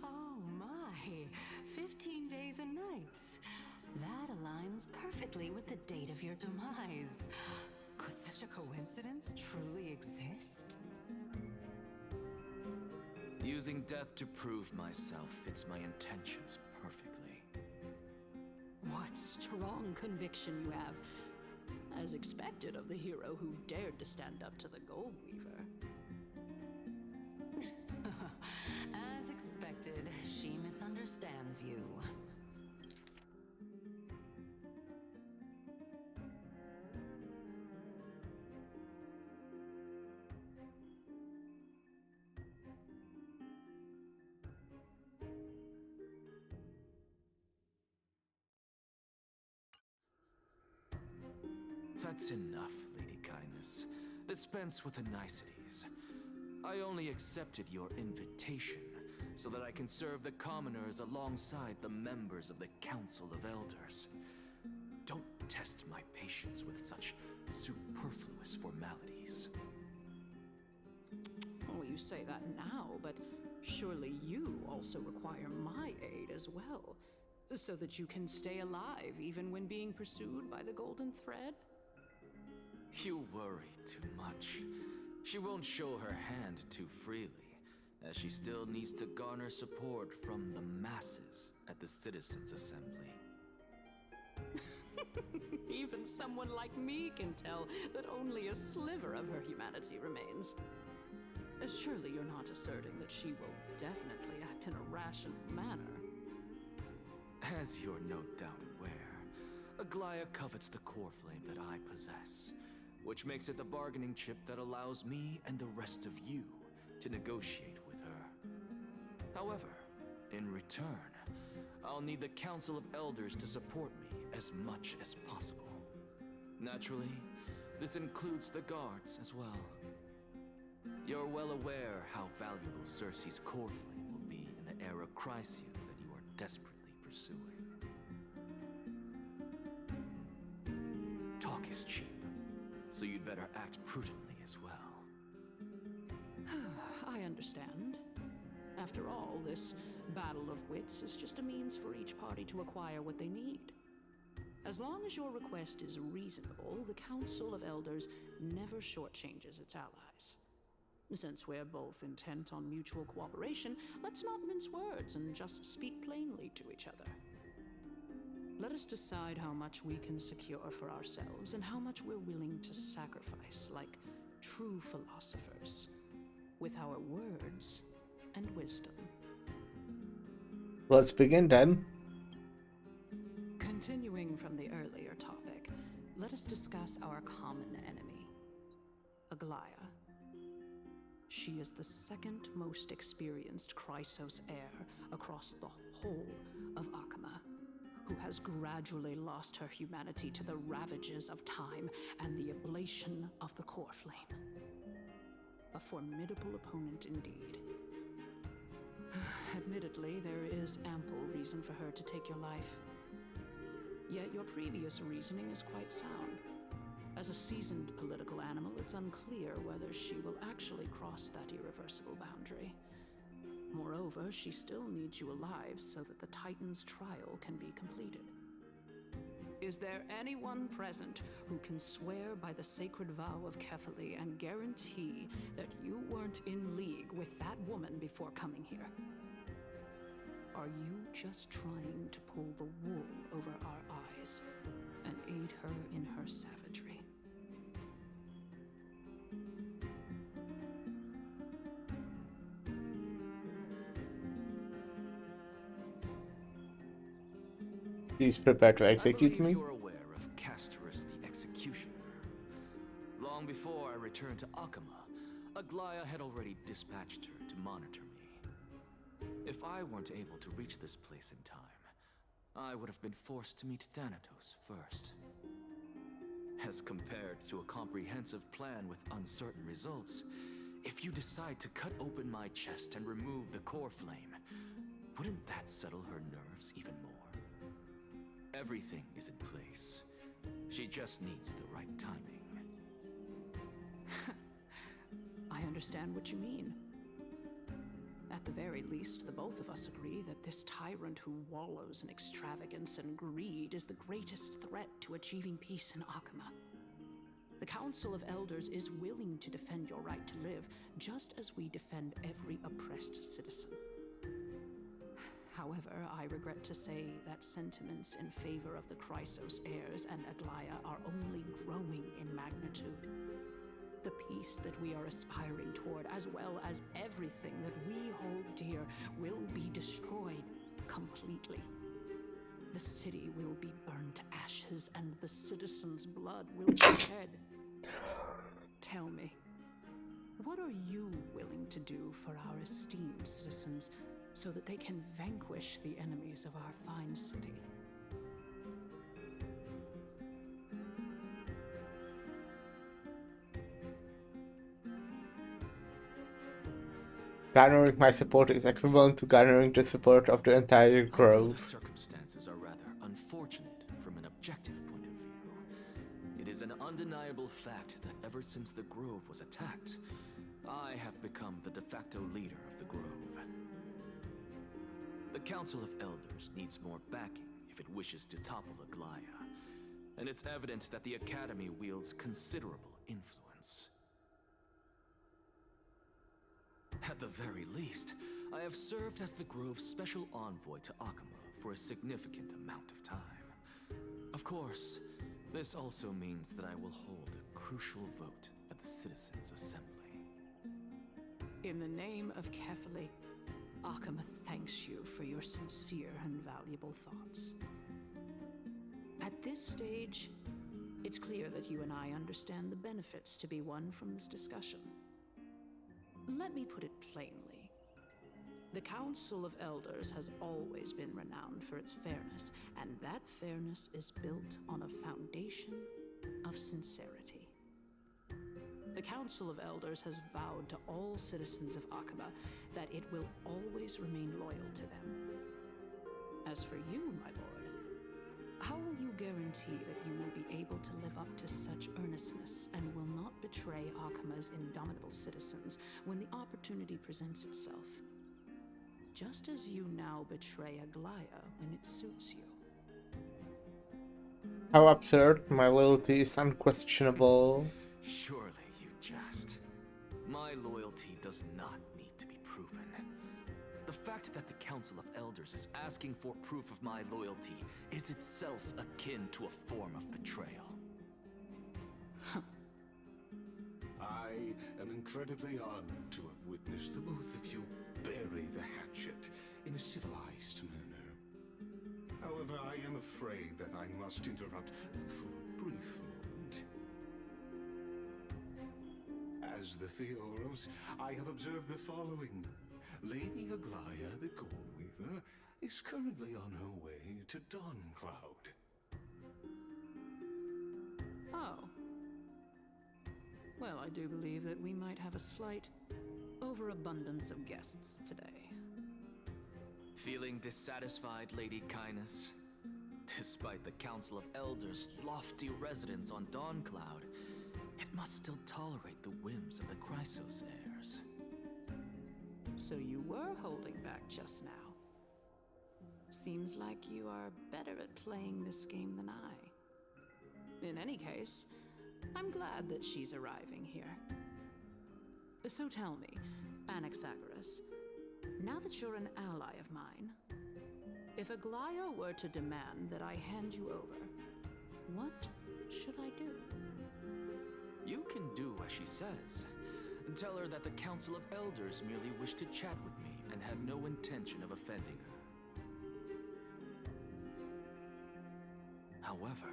Oh my, 15 days and nights. That aligns perfectly with the date of your demise. Could such a coincidence truly exist? Using death to prove myself fits my intentions perfectly. What strong conviction you have, as expected of the hero who dared to stand up to the Gold Weaver. As expected, she misunderstands you. That's enough, Lady Kindness. Dispense with the niceties. I only accepted your invitation so that I can serve the commoners alongside the members of the Council of Elders. Don't test my patience with such superfluous formalities. Well, you say that now, but surely you also require my aid as well, so that you can stay alive even when being pursued by the Golden Thread? You worry too much. She won't show her hand too freely, as she still needs to garner support from the masses at the Citizens' Assembly. Even someone like me can tell that only a sliver of her humanity remains. Surely you're not asserting that she will definitely act in a rational manner. As you're no doubt aware, Aglaya covets the core flame that I possess, which makes it the bargaining chip that allows me and the rest of you to negotiate with her. However, in return, I'll need the Council of Elders to support me as much as possible. Naturally, this includes the guards as well. You're well aware how valuable Cersei's core flame will be in the Erechrysia that you are desperately pursuing. Talk is cheap, so you'd better act prudently as well. I understand. After all, this battle of wits is just a means for each party to acquire what they need. As long as your request is reasonable, the Council of Elders never shortchanges its allies. Since we're both intent on mutual cooperation, let's not mince words and just speak plainly to each other. Let us decide how much we can secure for ourselves and how much we're willing to sacrifice like true philosophers, with our words and wisdom. Let's begin then. Continuing from the earlier topic, let us discuss our common enemy, Aglaya. She is the second most experienced Chrysos heir across the whole of Akama, who has gradually lost her humanity to the ravages of time and the ablation of the core flame. A formidable opponent indeed. Admittedly, there is ample reason for her to take your life. Yet your previous reasoning is quite sound. As a seasoned political animal, it's unclear whether she will actually cross that irreversible boundary. Moreover, she still needs you alive so that the Titan's trial can be completed. Is there anyone present who can swear by the sacred vow of Kefali and guarantee that you weren't in league with that woman before coming here? Are you just trying to pull the wool over our eyes and aid her in her savagery? Please prepare to I execute believe me. you're aware of Castorus the Executioner. Long before I returned to Akama, Aglaya had already dispatched her to monitor me. If I weren't able to reach this place in time, I would have been forced to meet Thanatos first. As compared to a comprehensive plan with uncertain results, if you decide to cut open my chest and remove the core flame, wouldn't that settle her nerves even more? Everything is in place. She just needs the right timing. I understand what you mean. At the very least, the both of us agree that this tyrant who wallows in extravagance and greed is the greatest threat to achieving peace in Akama. The Council of Elders is willing to defend your right to live, just as we defend every oppressed citizen. However, I regret to say that sentiments in favor of the Chrysos heirs and Aglaya are only growing in magnitude. The peace that we are aspiring toward, as well as everything that we hold dear, will be destroyed completely. The city will be burned to ashes, and the citizens' blood will be shed. Tell me, what are you willing to do for our esteemed citizens so that they can vanquish the enemies of our fine city? Garnering my support is equivalent to garnering the support of the entire Although the grove. circumstances are rather unfortunate from an objective point of view, it is an undeniable fact that ever since the Grove was attacked, I have become the de facto leader of the Grove. The Council of Elders needs more backing if it wishes to topple Aglaya, and it's evident that the Academy wields considerable influence. At the very least, I have served as the Grove's special envoy to Akama for a significant amount of time. Of course, this also means that I will hold a crucial vote at the Citizens' Assembly. In the name of Kefali, Akama thanks you for your sincere and valuable thoughts. At this stage, it's clear that you and I understand the benefits to be won from this discussion. Let me put it plainly. The Council of Elders has always been renowned for its fairness, and that fairness is built on a foundation of sincerity. The Council of Elders has vowed to all citizens of Akaba that it will always remain loyal to them. As for you, my lord, how will you guarantee that you will be able to live up to such earnestness and will not betray Akama's indomitable citizens when the opportunity presents itself? Just as you now betray Aglaya when it suits you. How absurd, my loyalty is unquestionable. Surely you jest. My loyalty does not need to be proven. The fact that the Council of Elders is asking for proof of my loyalty is itself akin to a form of betrayal. I am incredibly honored to have witnessed the both of you bury the hatchet in a civilized manner. However, I am afraid that I must interrupt for a brief moment. As the Theoros, I have observed the following. Lady Aglaya, the Goldweaver, is currently on her way to Dawncloud. Oh. Well, I do believe that we might have a slight overabundance of guests today. Feeling dissatisfied, Lady Kindness? Despite the Council of Elders' lofty residence on Dawncloud, it must still tolerate the whims of the Chrysos heirs. So you were holding back just now. Seems like you are better at playing this game than I. In any case, I'm glad that she's arriving here. So tell me, Anaxagoras, now that you're an ally of mine, if Aglaya were to demand that I hand you over, what should I do? You can do as she says. Tell her that the Council of Elders merely wished to chat with me and had no intention of offending her. However,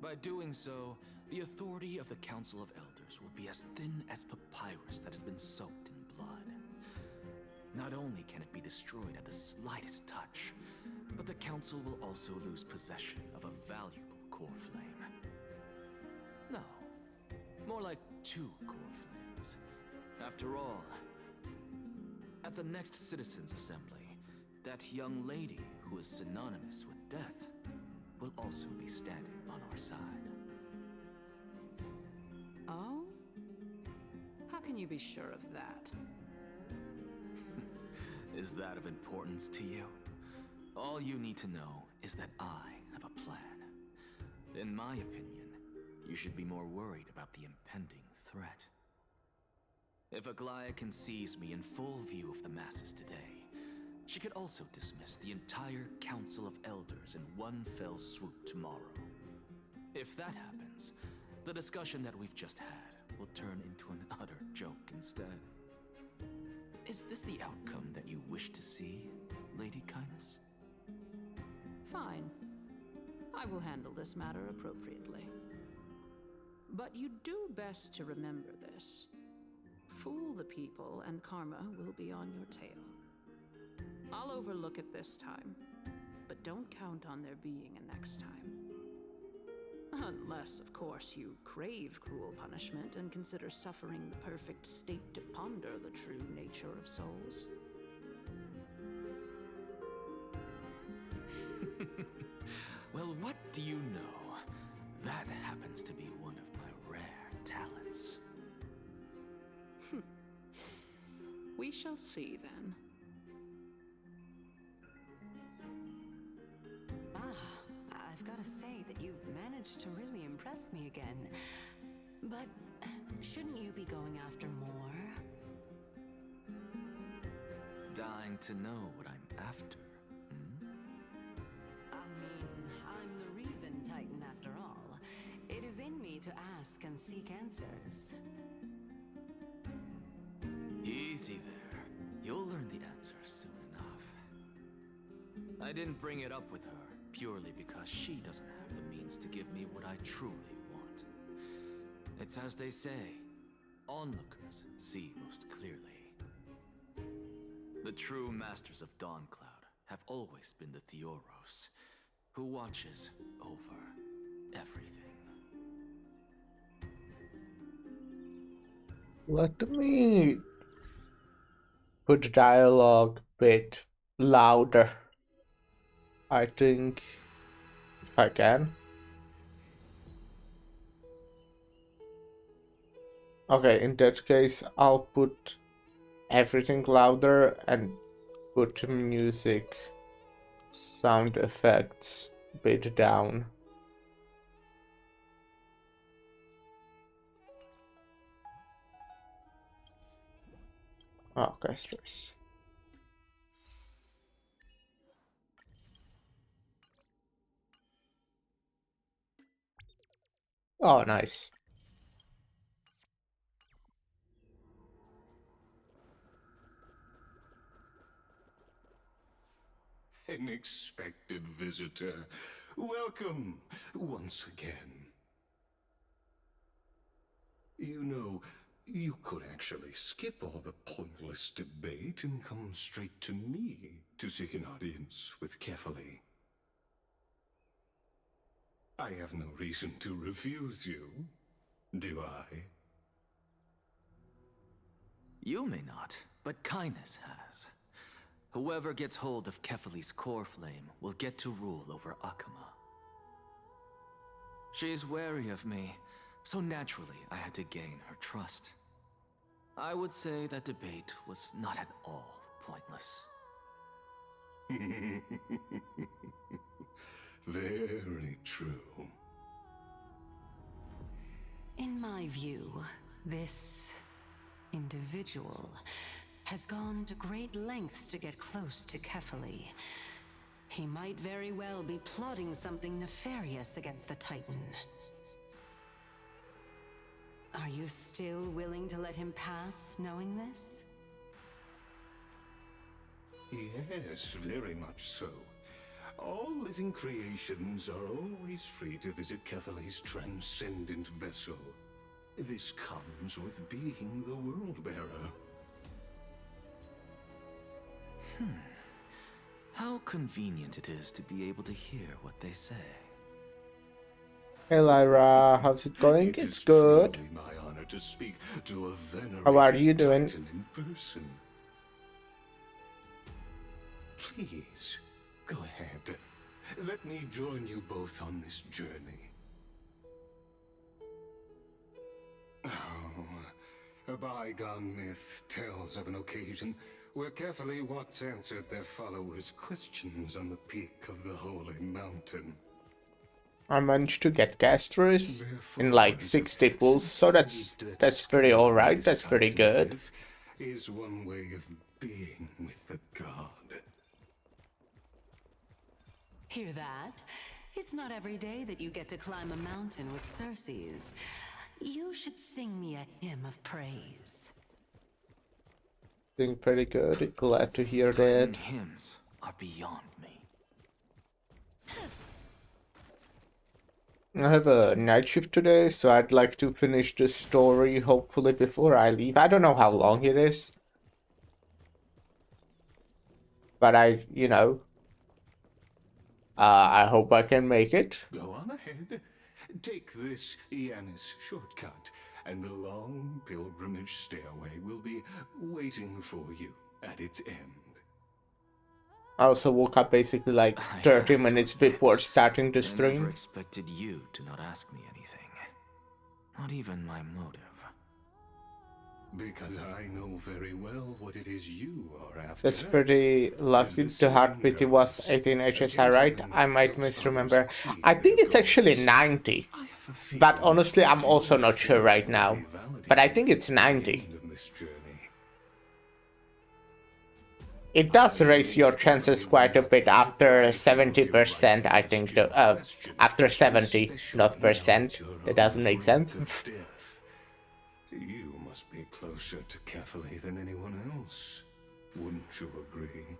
by doing so, the authority of the Council of Elders will be as thin as papyrus that has been soaked in blood. Not only can it be destroyed at the slightest touch, but the Council will also lose possession of a valuable core flame. No, more like 2 core flames. After all, at the next Citizens' Assembly, that young lady who is synonymous with death will also be standing on our side. Oh? How can you be sure of that? Is that of importance to you? All you need to know is that I have a plan. In my opinion, you should be more worried about the impending threat. If Aglaya can seize me in full view of the masses today, she could also dismiss the entire Council of Elders in one fell swoop tomorrow. If that happens, the discussion that we've just had will turn into an utter joke instead. Is this the outcome that you wish to see, Lady Kindness? Fine. I will handle this matter appropriately. But you do best to remember this. Fool the people and karma will be on your tail. I'll overlook it this time, but don't count on there being a next time. Unless, of course, you crave cruel punishment and consider suffering the perfect state to ponder the true nature of souls. Well, what do you know? That happens to be one of my rare talents. We shall see then. I've got to say that you've managed to really impress me again. But shouldn't you be going after more? Dying to know what I'm after. I mean, I'm the reason Titan after all. It is in me to ask and seek answers. Easy there. You'll learn the answer soon enough. I didn't bring it up with her purely because she doesn't have the means to give me what I truly want. It's as they say, onlookers see most clearly. The true masters of Dawncloud have always been the Theoros, who watches over everything. Let me put the dialogue a bit louder. I think if I can. Okay, in that case, I'll put everything louder and put music, sound effects a bit down. Okay, stress. Oh, nice. An expected visitor. Welcome once again. You know, you could actually skip all the pointless debate and come straight to me to seek an audience with Kefali. I have no reason to refuse you, do I? You may not, but Kindness has. Whoever gets hold of Kefali's core flame will get to rule over Akama. She's wary of me, so naturally I had to gain her trust. I would say that debate was not at all pointless. Very true. In my view, this individual has gone to great lengths to get close to Kefali. He might very well be plotting something nefarious against the Titan. Are you still willing to let him pass, knowing this? Yes, very much so. All living creations are always free to visit Kefali's transcendent vessel. This comes with being the World-Bearer. How convenient it is to be able to hear what they say. Hey Lyra, how's it going? It's good. Truly my honor to speak to a venerated How are you doing? Titan in person. Please, go ahead. Let me join you both on this journey. Oh, a bygone myth tells of an occasion where Kefali once answered their followers' questions on the peak of the Holy Mountain. I managed to get Castris in like 60 pulls, so that's pretty alright, that's pretty good. Is one way of being with the god. Hear that? It's not every day that you get to climb a mountain with Circes. You should sing me a hymn of praise. Doing pretty good, glad to hear that. Hymns are beyond me. I have a night shift today, so I'd like to finish the story hopefully before I leave. I don't know how long it is. But I hope I can make it. Go on ahead. Take this Yanis shortcut, and the long pilgrimage stairway will be waiting for you at its end. I also woke up basically like 30 minutes before starting the I never stream. expected you to not ask me anything. Not even my motive. Because I know very well what it is you are after. That's pretty lucky. The heartbeat was 18 HSR, right? I might misremember. I think it's actually 90. But honestly, I'm also not sure right now. But I think it's 90. It does raise your chances quite a bit after 70%, I think. After 70, not percent. That doesn't make sense. You must be closer to Kefali than anyone else. Wouldn't you agree?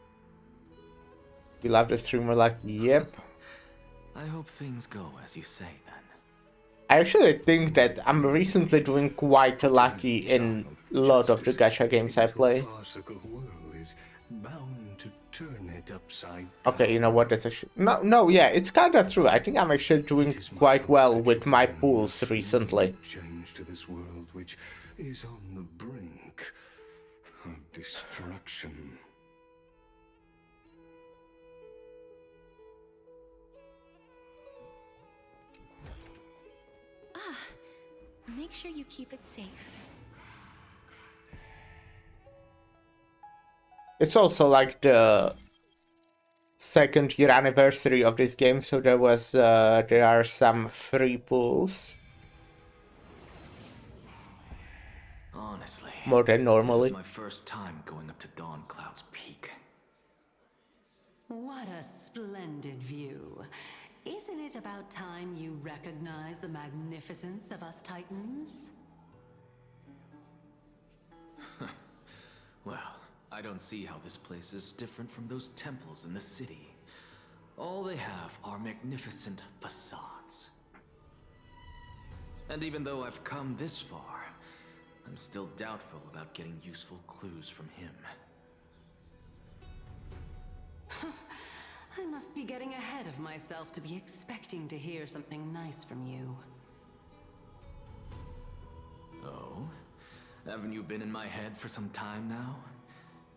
You love the streamer like, yep. I hope things go as you say then. I actually think that I'm recently doing quite lucky in a lot of the gacha games I play. Bound to turn it upside. Okay, you know what, that's actually... No, yeah, it's kinda true. I think I'm actually doing quite well with my pools recently. Change to this world which is on the brink of destruction. Make sure you keep it safe. It's also like the second year anniversary of this game, so there are some free pools. Honestly, more than normally. This is my first time going up to Dawn Cloud's peak. What a splendid view. Isn't it about time you recognize the magnificence of us Titans? Well, I don't see how this place is different from those temples in the city. All they have are magnificent facades. And even though I've come this far, I'm still doubtful about getting useful clues from him. I must be getting ahead of myself to be expecting to hear something nice from you. Oh? Haven't you been in my head for some time now?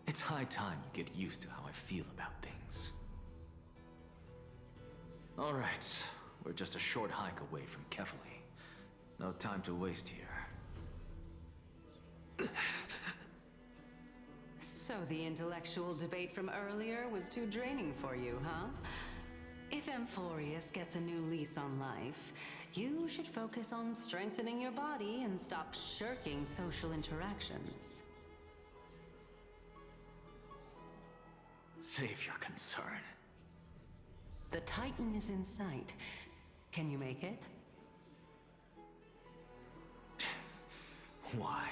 It's high time you get used to how I feel about things. Alright, we're just a short hike away from Kefali. No time to waste here. So the intellectual debate from earlier was too draining for you, huh? If Amphorius gets a new lease on life, you should focus on strengthening your body and stop shirking social interactions. Save your concern. The Titan is in sight. Can you make it? Why?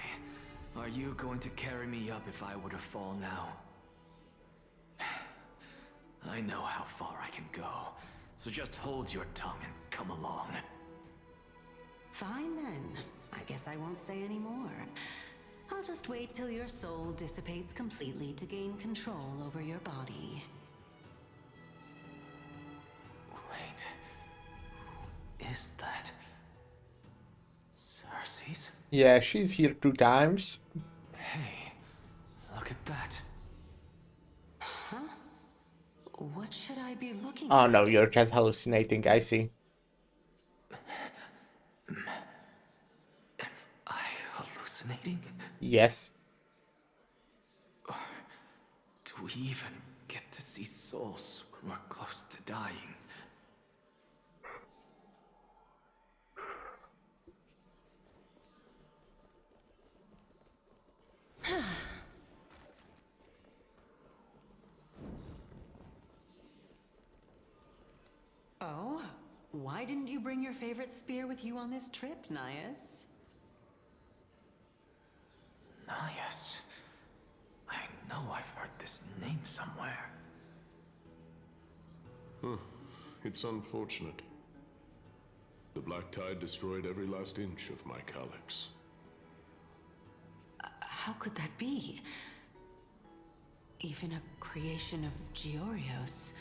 Are you going to carry me up if I were to fall now? I know how far I can go, so just hold your tongue and come along. Fine then. I guess I won't say any more. I'll just wait till your soul dissipates completely to gain control over your body. Wait. Is that... Cersei's? Yeah, she's here 2 times. Hey, look at that. Huh? What should I be looking Oh at? no, you're just hallucinating, I see. Am I hallucinating? Yes. Or do we even get to see souls when we're close to dying? Oh? Why didn't you bring your favorite spear with you on this trip, Nias? Nias. I know I've heard this name somewhere. It's unfortunate. The Black Tide destroyed every last inch of my calyx. How could that be? Even a creation of Georios,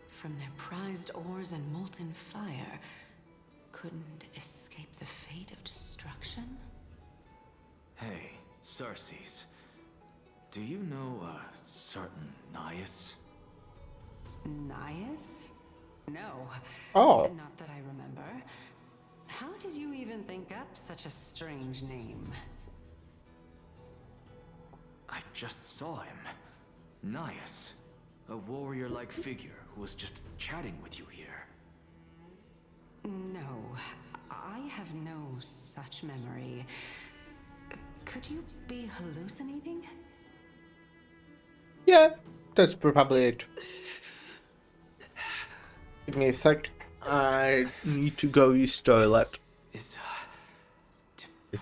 from their prized ores and molten fire, couldn't escape the fate of destruction? Hey, Cersei's. Do you know a certain Nias? Nias? No. Oh. Not that I remember. How did you even think up such a strange name? I just saw him. Nias. A warrior-like figure who was just chatting with you here. No, I have no such memory. Could you be hallucinating? Yeah, that's probably it. Give me a sec. I need to go use toilet. Is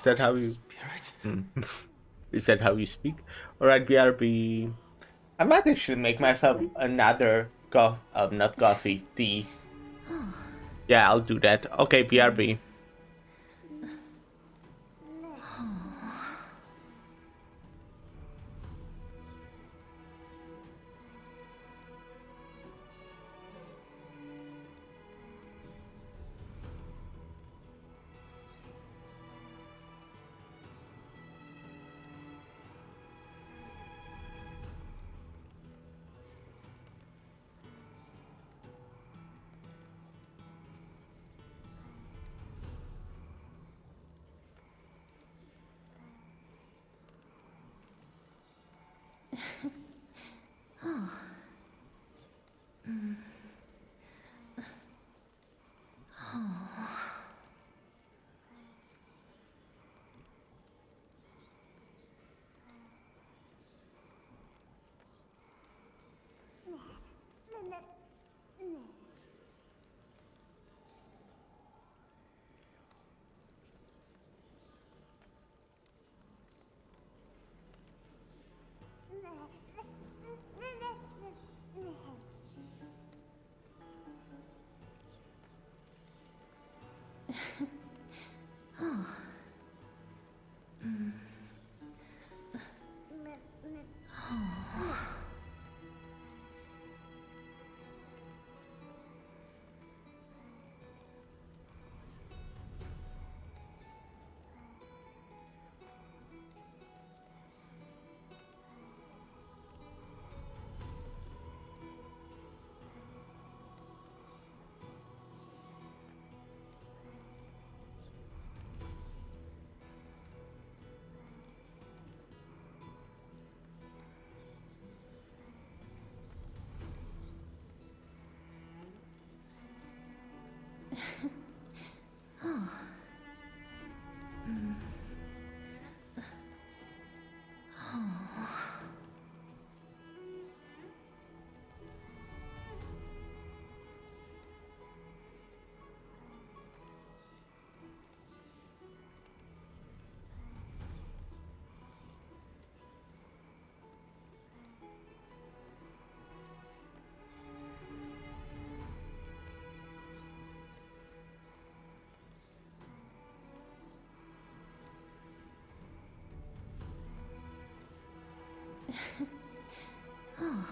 that how you... Is that how you speak? Alright, BRB. I might actually make myself another not coffee, tea. Yeah, I'll do that. Okay, BRB. Oh.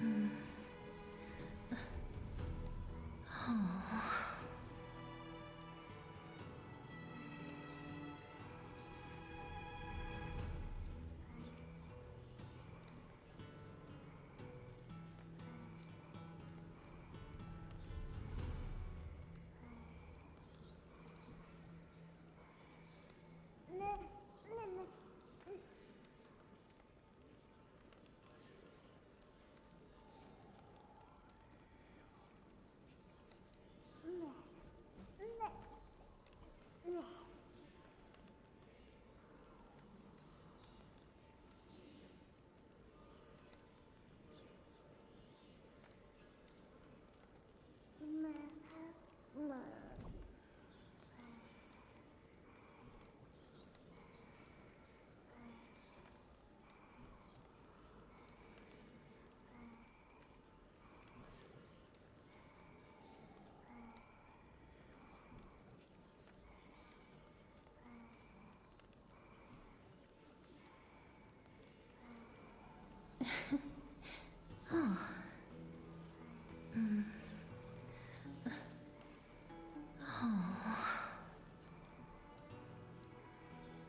Oh. Oh. Oh.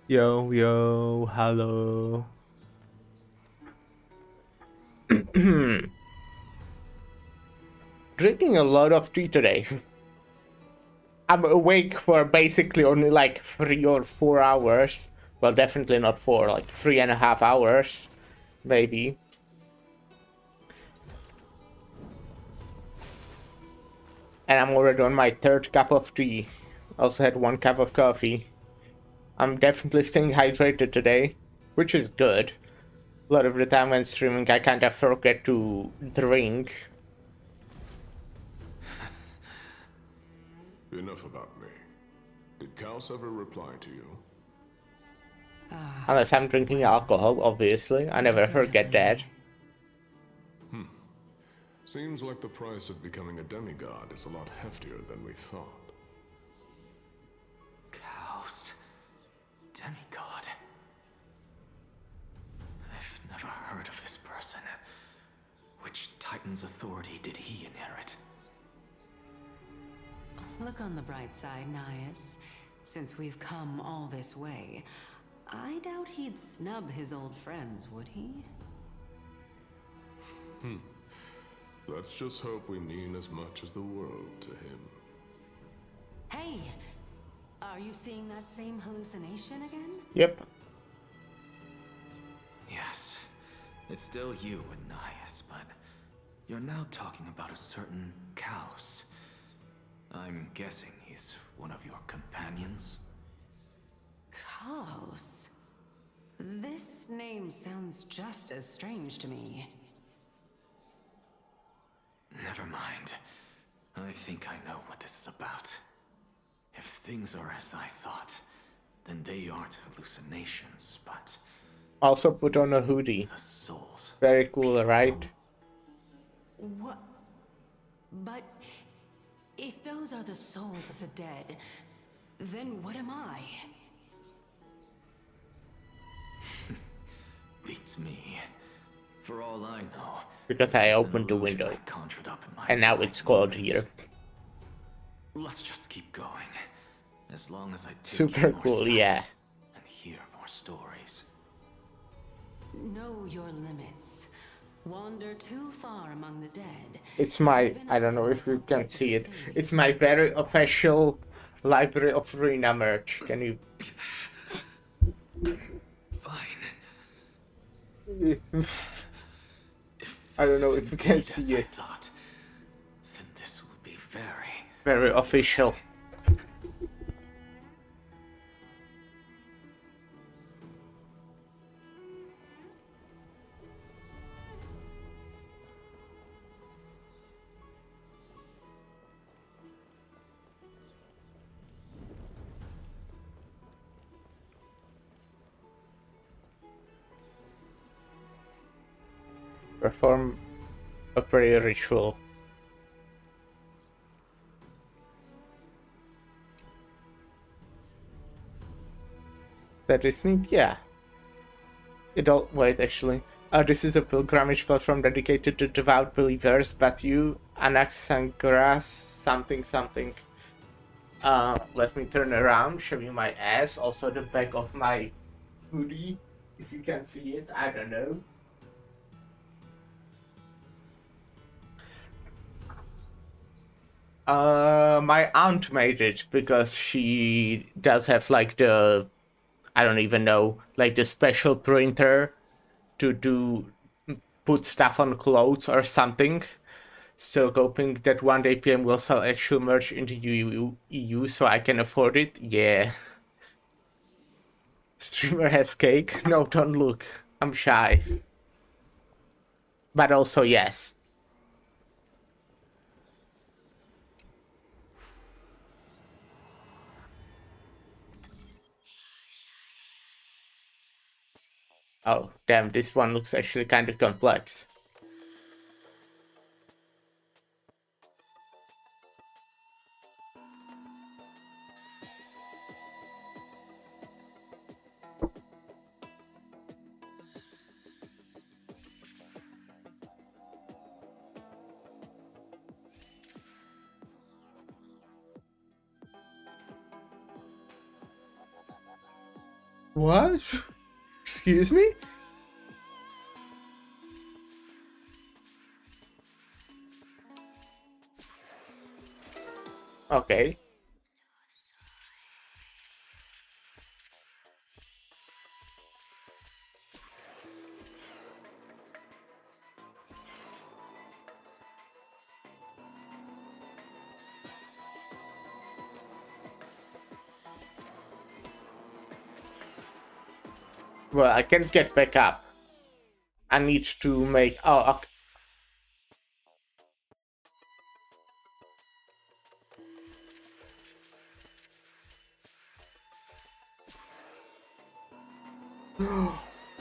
Yo, yo, hello. Drinking a lot of tea today. I'm awake for basically only like 3 or 4 hours. Well, definitely not 4, like 3.5 hours, maybe. And I'm already on my 3rd cup of tea. Also had 1 cup of coffee. I'm definitely staying hydrated today, which is good. A lot of the time when streaming, I kind of forget to drink. Enough about me. Did Kaos ever reply to you? Unless I'm drinking alcohol, obviously. I never forget that. Seems like the price of becoming a demigod is a lot heftier than we thought. Kaos. Demigod. I've never heard of this person. Which Titan's authority did he inherit? Look on the bright side, Nias. Since we've come all this way, I doubt he'd snub his old friends, would he? Let's just hope we mean as much as the world to him. Hey! Are you seeing that same hallucination again? Yep. Yes. It's still you and Nias, but you're now talking about a certain Kaos. I'm guessing he's one of your companions? Kaos? This name sounds just as strange to me. Never mind. I think I know what this is about. If things are as I thought, then they aren't hallucinations, but... Also put on a hoodie. The souls. Very cool, right? What? But... if those are the souls of the dead, then what am I? Beats me. For all I know... Because I opened the window. And now it's cold here. Let's just keep going. As long as I take Super more cool, sights yeah. and hear more stories. Know your limits. Wander too far among the dead. It's my, I don't know if you can see it. It's my very official Library of Ruina merch. Can you... Fine. I don't know if you can see it. Then this will be very... Very official. Perform a prayer ritual. That is neat, yeah. It all wait actually. This is a pilgrimage platform dedicated to devout believers, but you, Anaxagoras, something something. Let me turn around, show you my ass, also the back of my hoodie, if you can see it, I don't know. My aunt made it because she does have like the, I don't even know, like the special printer to put stuff on clothes or something. Still hoping that one day PM will sell actual merch into EU so I can afford it. Yeah. Streamer has cake. No, don't look. I'm shy. But also yes. Oh, damn, this one looks actually kind of complex. What? Excuse me? Okay. Well, I can't get back up. I need to make... Oh, okay.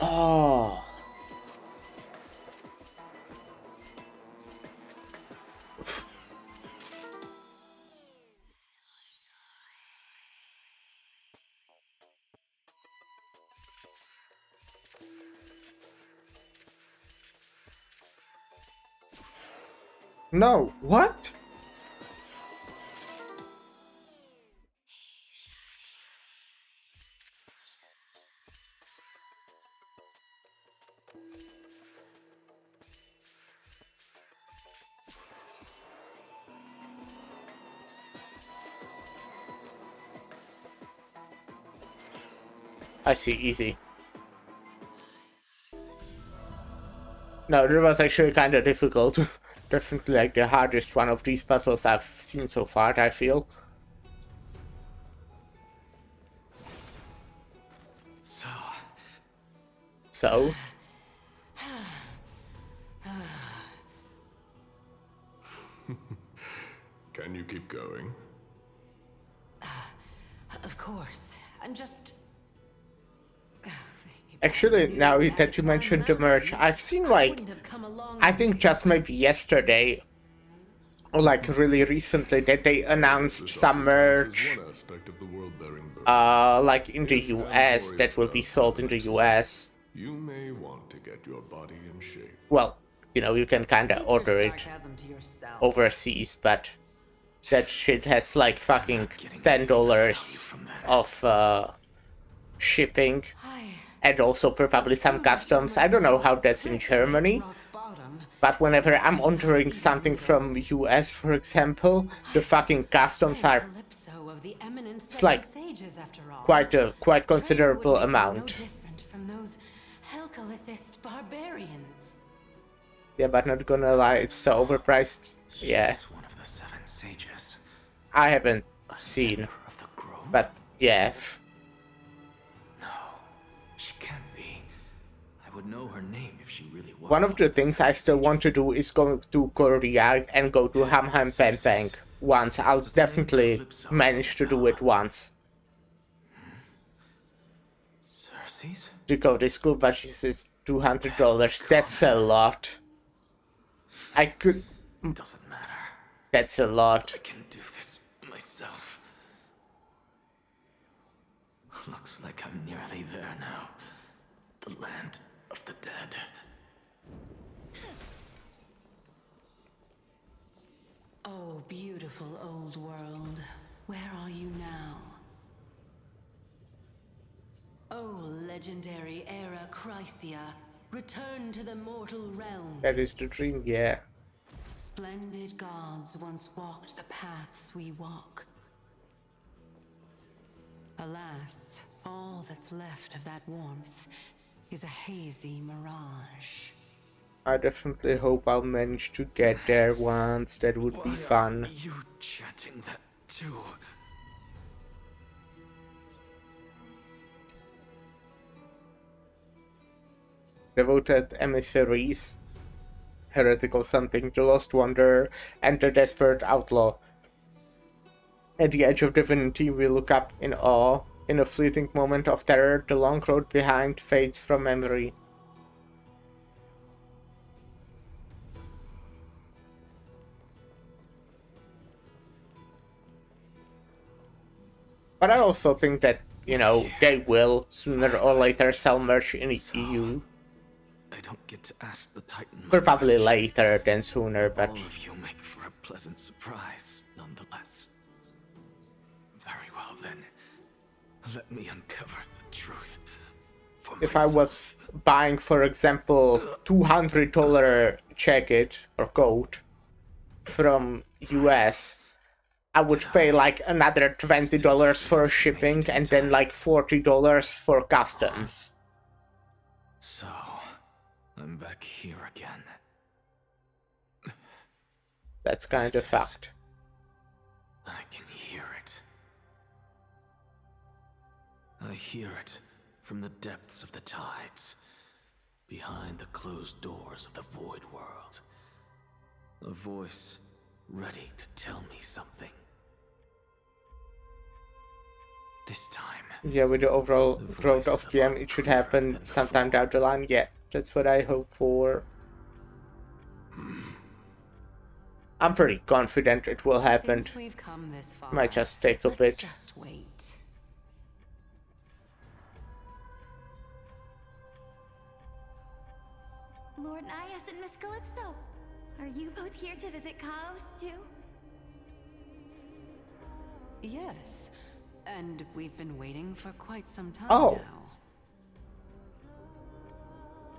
Oh. No, what? I see, easy. No, that was actually kind of difficult. Definitely like the hardest one of these puzzles I've seen so far, I feel. So? Can you keep going? Of course. I'm just... Actually, now that you mentioned the merch, I've seen like, I think just maybe yesterday, or like really recently, that they announced some merch, like in the US, that will be sold in the US. You may want to get your body in shape. Well, you know, you can kind of order it overseas, but that shit has like fucking $10 of shipping, and also probably some customs. I don't know how that's in Germany, but whenever I'm ordering something from US, for example, the fucking customs are, it's like quite considerable amount. Yeah, but not gonna lie, it's so overpriced. Yeah. One of the 7 sages. I haven't seen, but yeah. No, she can't be. I would know her name if she really was. One of the things I still want to do is go to Korea and go to Ham Ham Pan Pan once. I'll definitely manage to do it once. Circe's? To go to school budget is $200. That's a lot. I could... Doesn't matter. That's a lot. I can do this myself. Looks like I'm nearly there now. The land of the dead. Oh, beautiful old world. Where are you now? Oh, legendary era Chrysia, return to the mortal realm. That is the dream, yeah. Splendid gods once walked the paths we walk. Alas, all that's left of that warmth is a hazy mirage. I definitely hope I'll manage to get there once. That would be fun. Why are you chanting that too? Devoted emissaries, heretical something, the lost wanderer, and the desperate outlaw. At the edge of divinity, we look up in awe. In a fleeting moment of terror, the long road behind fades from memory. But I also think that, you know, they will sooner or later sell merch in the EU. I don't get to ask the Titan. Probably later than sooner, but all of you make for a pleasant surprise, nonetheless. Very well then. Let me uncover the truth. If I was buying, for example, $200 jacket or coat from US, I would pay like another $20 for shipping and then like $40 for customs. So, I'm back here again. That's kind of fact. I can hear it. I hear it from the depths of the tides, behind the closed doors of the void world. A voice ready to tell me something. This time. Yeah, with the overall growth of PM, it should happen sometime down the line. Yeah, that's what I hope for. I'm pretty confident it will happen. Since we've come this far, Might just take a let's bit. just wait. Lord Nias and Miss Calypso, are you both here to visit Chaos too? Yes, and we've been waiting for quite some time Oh. now.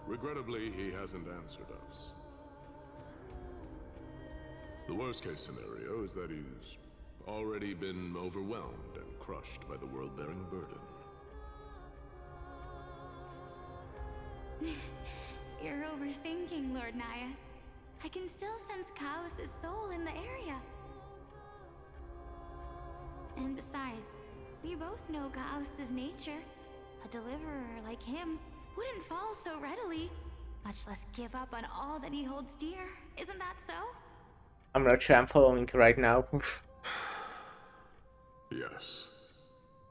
Regrettably, he hasn't answered us. The worst case scenario is that he's already been overwhelmed and crushed by the world-bearing burden. You're overthinking, Lord Nias. I can still sense Chaos' soul in the area. And besides, we both know Chaos' nature. A deliverer like him wouldn't fall so readily, much less give up on all that he holds dear. Isn't that so? I'm not sure I'm following right now. Yes,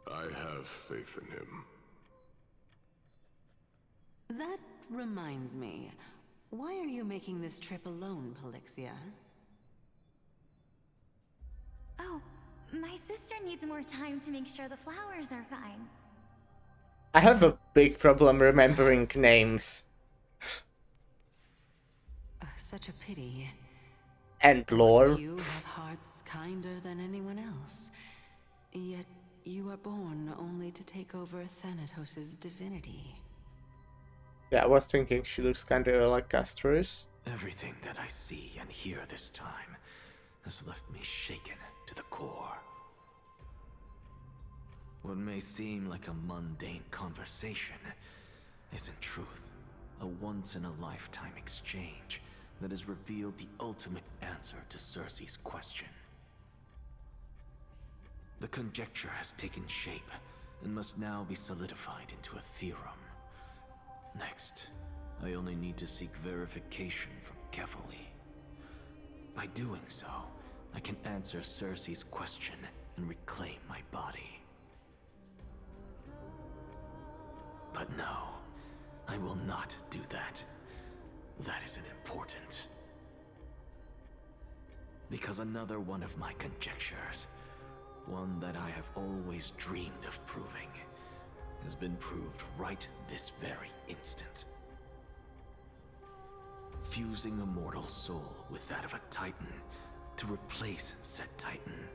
I have faith in him. That reminds me. Why are you making this trip alone, Polixia? Oh, my sister needs more time to make sure the flowers are fine. I have a big problem remembering names. Such a pity. And Both lore. of you have hearts kinder than anyone else. Yet you are born only to take over Thanatos' divinity. Yeah, I was thinking she looks kind of like Castris. Everything that I see and hear this time has left me shaken to the core. What may seem like a mundane conversation is in truth a once-in-a-lifetime exchange that has revealed the ultimate answer to Cersei's question. The conjecture has taken shape and must now be solidified into a theorem. Next, I only need to seek verification from Kefali. By doing so, I can answer Cersei's question and reclaim my body. But no, I will not do that. That isn't important. Because another one of my conjectures, one that I have always dreamed of proving, has been proved right this very instant. Fusing a mortal soul with that of a Titan to replace said Titan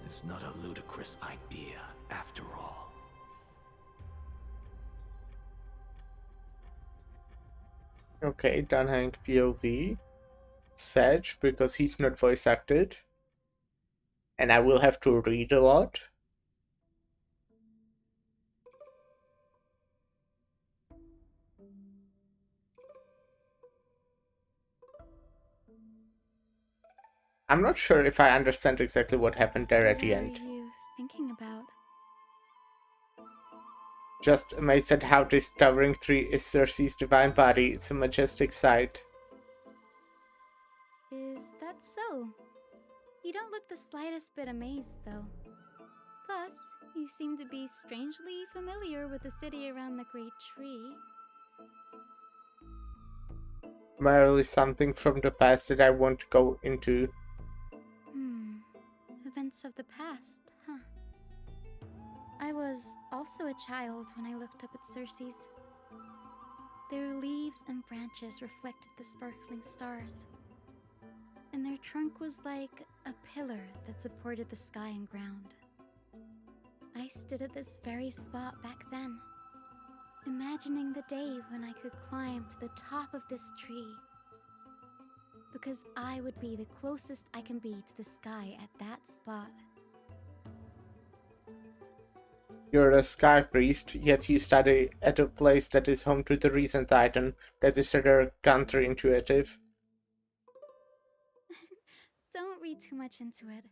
is not a ludicrous idea after all. Okay, Danhang POV. Sedge, because he's not voice acted. And I will have to read a lot. I'm not sure if I understand exactly what happened there at the end. What are you thinking about? Just amazed at how this towering tree is Cersei's divine body. It's a majestic sight. Is that so? You don't look the slightest bit amazed, though. Plus, you seem to be strangely familiar with the city around the great tree. Merely something from the past that I won't go into. Events of the past, huh? I was also a child when I looked up at Cersei's. Their leaves and branches reflected the sparkling stars. And their trunk was like a pillar that supported the sky and ground. I stood at this very spot back then, imagining the day when I could climb to the top of this tree. Because I would be the closest I can be to the sky at that spot. You're a sky priest, yet you study at a place that is home to the recent Titan. That is rather counterintuitive. Don't read too much into it.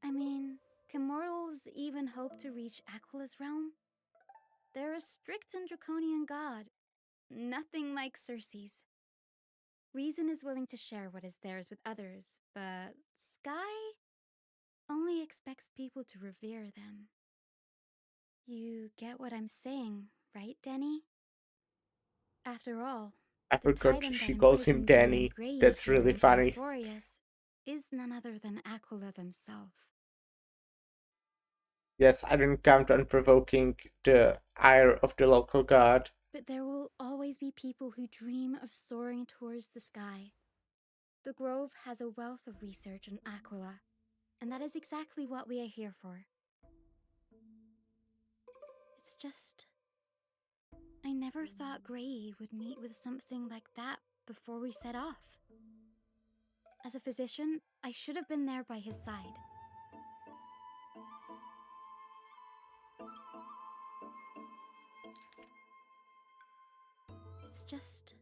I mean, can mortals even hope to reach Aquila's realm? They're a strict and draconian god. Nothing like Cersei's. Reason is willing to share what is theirs with others, but Sky only expects people to revere them. You get what I'm saying, right, Denny? After all, I the forgot Titan she that calls him imprisoned you in Danny. graves That's here really in funny. Amphorius is none other than Aquila themselves. Yes, I didn't count on provoking the ire of the local god. But there will always be people who dream of soaring towards the sky. The Grove has a wealth of research on Aquila, and that is exactly what we are here for. It's just... I never thought Gray would meet with something like that before we set off. As a physician, I should have been there by his side. It's just...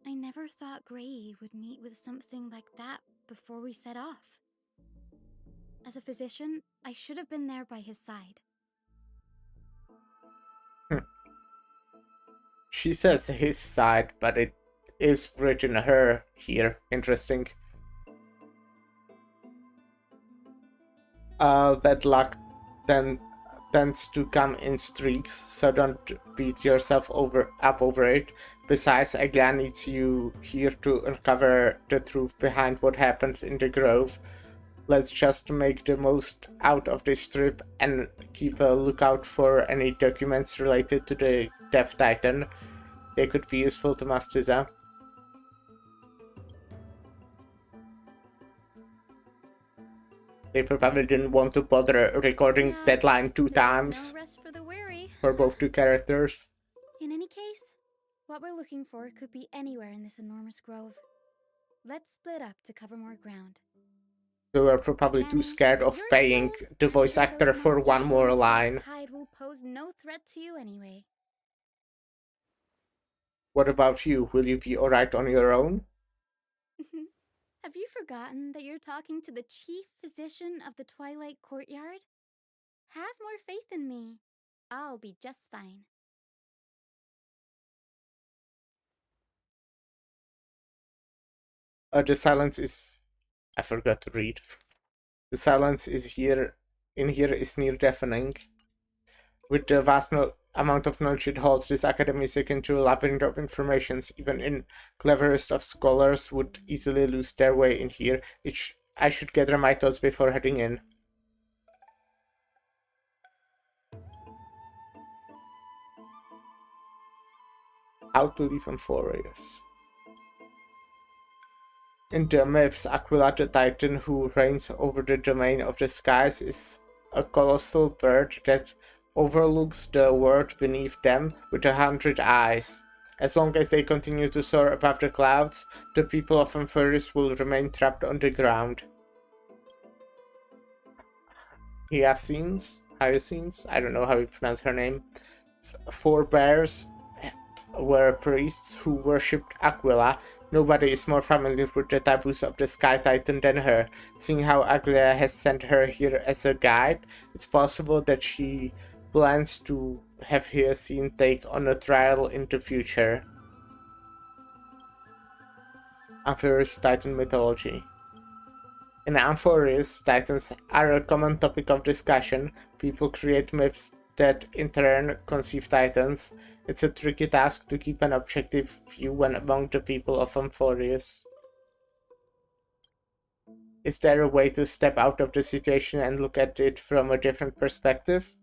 I never thought Gray would meet with something like that before we set off. As a physician, I should have been there by his side. She says his side, but it is written her here. Interesting. Bad luck tends to come in streaks, so don't beat yourself up over it. Besides, Agla needs you here to uncover the truth behind what happens in the Grove. Let's just make the most out of this trip and keep a lookout for any documents related to the Death Titan. They could be useful to Mastiza. They probably didn't want to bother recording deadline 2 times No rest for the weary. for both two characters. In any case, what we're looking for could be anywhere in this enormous grove. Let's split up to cover more ground. They were probably too scared of paying the voice actor for one more line. Tide will pose no threat to you anyway. What about you? Will you be alright on your own? Have you forgotten that you're talking to the chief physician of the Twilight Courtyard? Have more faith in me. I'll be just fine. The silence is... I forgot to read. The silence is here is near deafening. With the vast amount of knowledge it holds, this academy is akin to a labyrinth of informations. Even in cleverest of scholars would easily lose their way in here. I should gather my thoughts before heading in. How to live Amphorius. In the myths, Aquila the Titan, who reigns over the domain of the skies, is a colossal bird that overlooks the world beneath them with 100 eyes. As long as they continue to soar above the clouds, the people of Amphorius will remain trapped on the ground. Hyacinths, I don't know how you pronounce her name. 4 bears were priests who worshipped Aquila. Nobody is more familiar with the taboos of the Sky Titan than her. Seeing how Aquila has sent her here as a guide, it's possible that she plans to have Hyacinth take on a trial in the future. Amphorius Titan mythology. In Amphorius, Titans are a common topic of discussion. People create myths that in turn conceive Titans. It's a tricky task to keep an objective view when among the people of Amphorius. Is there a way to step out of the situation and look at it from a different perspective?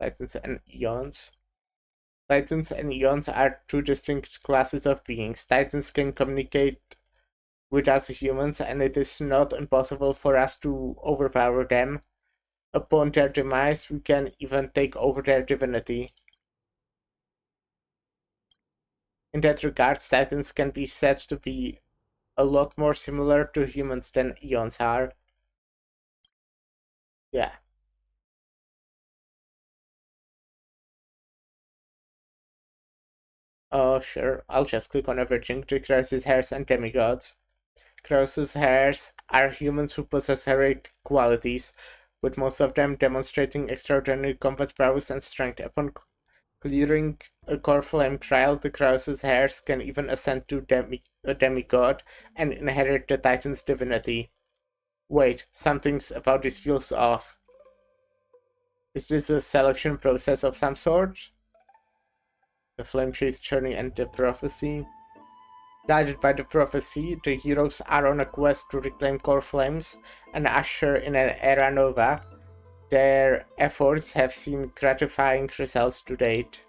Titans and Eons. Titans and Eons are two distinct classes of beings. Titans can communicate with us humans, and it is not impossible for us to overpower them. Upon their demise, we can even take over their divinity. In that regard, Titans can be said to be a lot more similar to humans than Eons are. Yeah. Oh, sure. I'll just click on everything. The Crows' heirs and demigods. Crows' heirs are humans who possess heroic qualities, with most of them demonstrating extraordinary combat prowess and strength. Upon clearing a core flame trial, the Crows' heirs can even ascend to a demigod and inherit the Titan's divinity. Wait, something's about this feels off. Is this a selection process of some sort? The Flame Chase Journey and the Prophecy. Guided by the prophecy, the heroes are on a quest to reclaim core flames and usher in an era nova. Their efforts have seen gratifying results to date.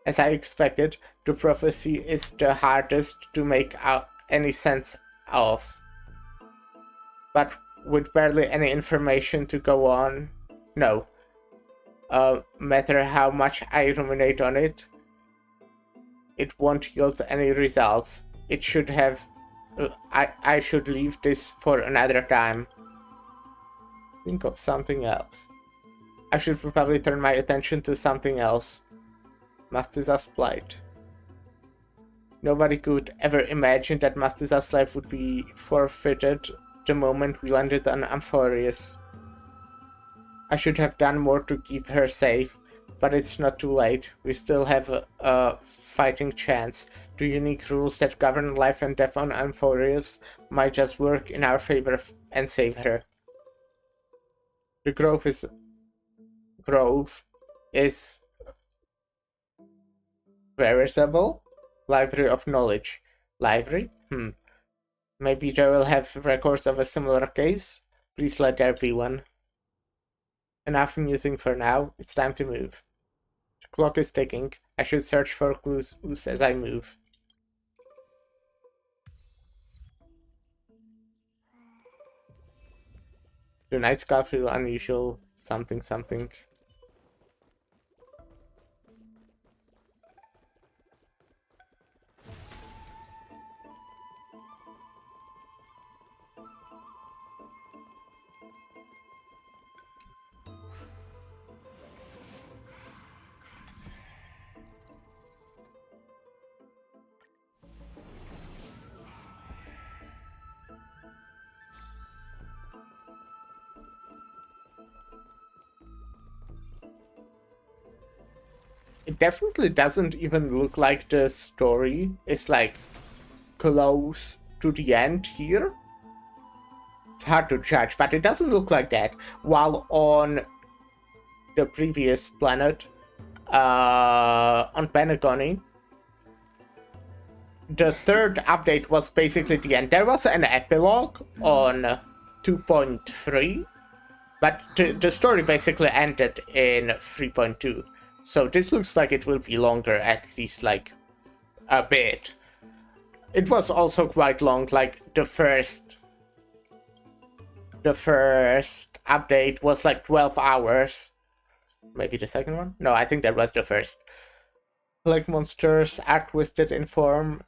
As I expected, the prophecy is the hardest to make any sense of. But with barely any information to go on, no. Matter how much I ruminate on it, it won't yield any results. It should have... I should leave this for another time. Think of something else. I should probably turn my attention to something else. Mastiza's plight. Nobody could ever imagine that Mastiza's life would be forfeited the moment we landed on Amphorius. I should have done more to keep her safe, but it's not too late. We still have a fighting chance. The unique rules that govern life and death on Amphorius might just work in our favor and save her. The grove is veritable library of knowledge. Library? Maybe they will have records of a similar case? Please let there be one. Enough musing for now, it's time to move. The clock is ticking. I should search for clues as I move. The night sky feel unusual, something. It definitely doesn't even look like the story is like close to the end here. It's hard to judge, but it doesn't look like that. While on the previous planet, on Pentagony, the third update was basically the end. There was an epilogue on 2.3, But the story basically ended in 3.2. So this looks like it will be longer, at least like a bit. It was also quite long, like the first update was like 12 hours. Maybe the second one? No, I think that was the first. Like monsters are twisted in form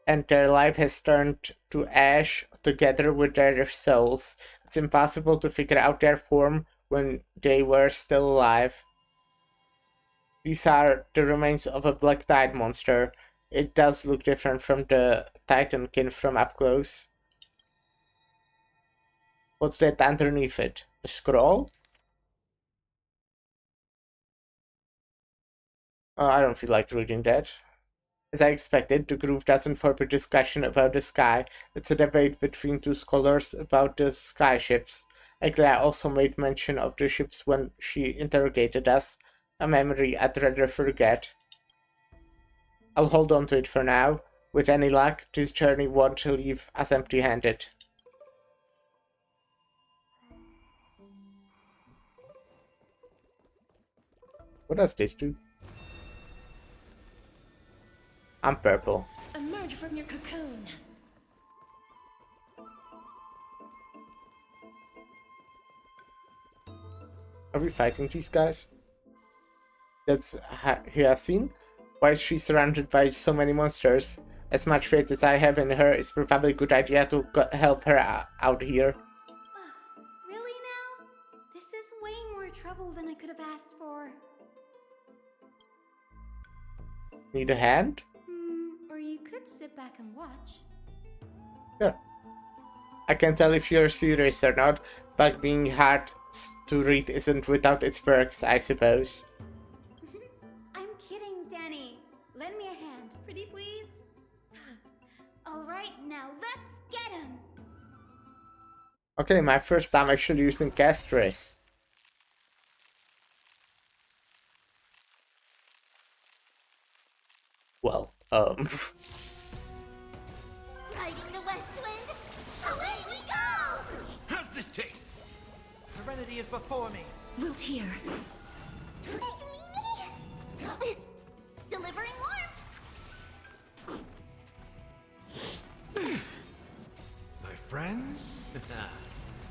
and their life has turned to ash together with their souls. It's impossible to figure out their form when they were still alive. These are the remains of a black tide monster. It does look different from the Titankin from up close. What's that underneath it? A scroll? I don't feel like reading that. As I expected, the group doesn't forbid discussion about the sky. It's a debate between two scholars about the sky ships. Aglaia also made mention of the ships when she interrogated us, a memory I'd rather forget. I'll hold on to it for now. With any luck, this journey won't leave us empty-handed. What does this do? I'm purple. Emerge from your cocoon. Are we fighting these guys? That's Hyacinth? Why is she surrounded by so many monsters? As much faith as I have in her, it's probably a good idea to help her out here. Really now? This is way more trouble than I could have asked for. Need a hand? Or you could sit back and watch. Sure. I can tell if you're serious or not, but being hard to read isn't without its perks, I suppose. I'm kidding, Danny. Lend me a hand, pretty please? Alright, now let's get him! Okay, my first time actually using Castris. Well, Riding the west wind, away we go! How's this taste? Serenity is before me. Wilt here. Delivering warmth! My friends?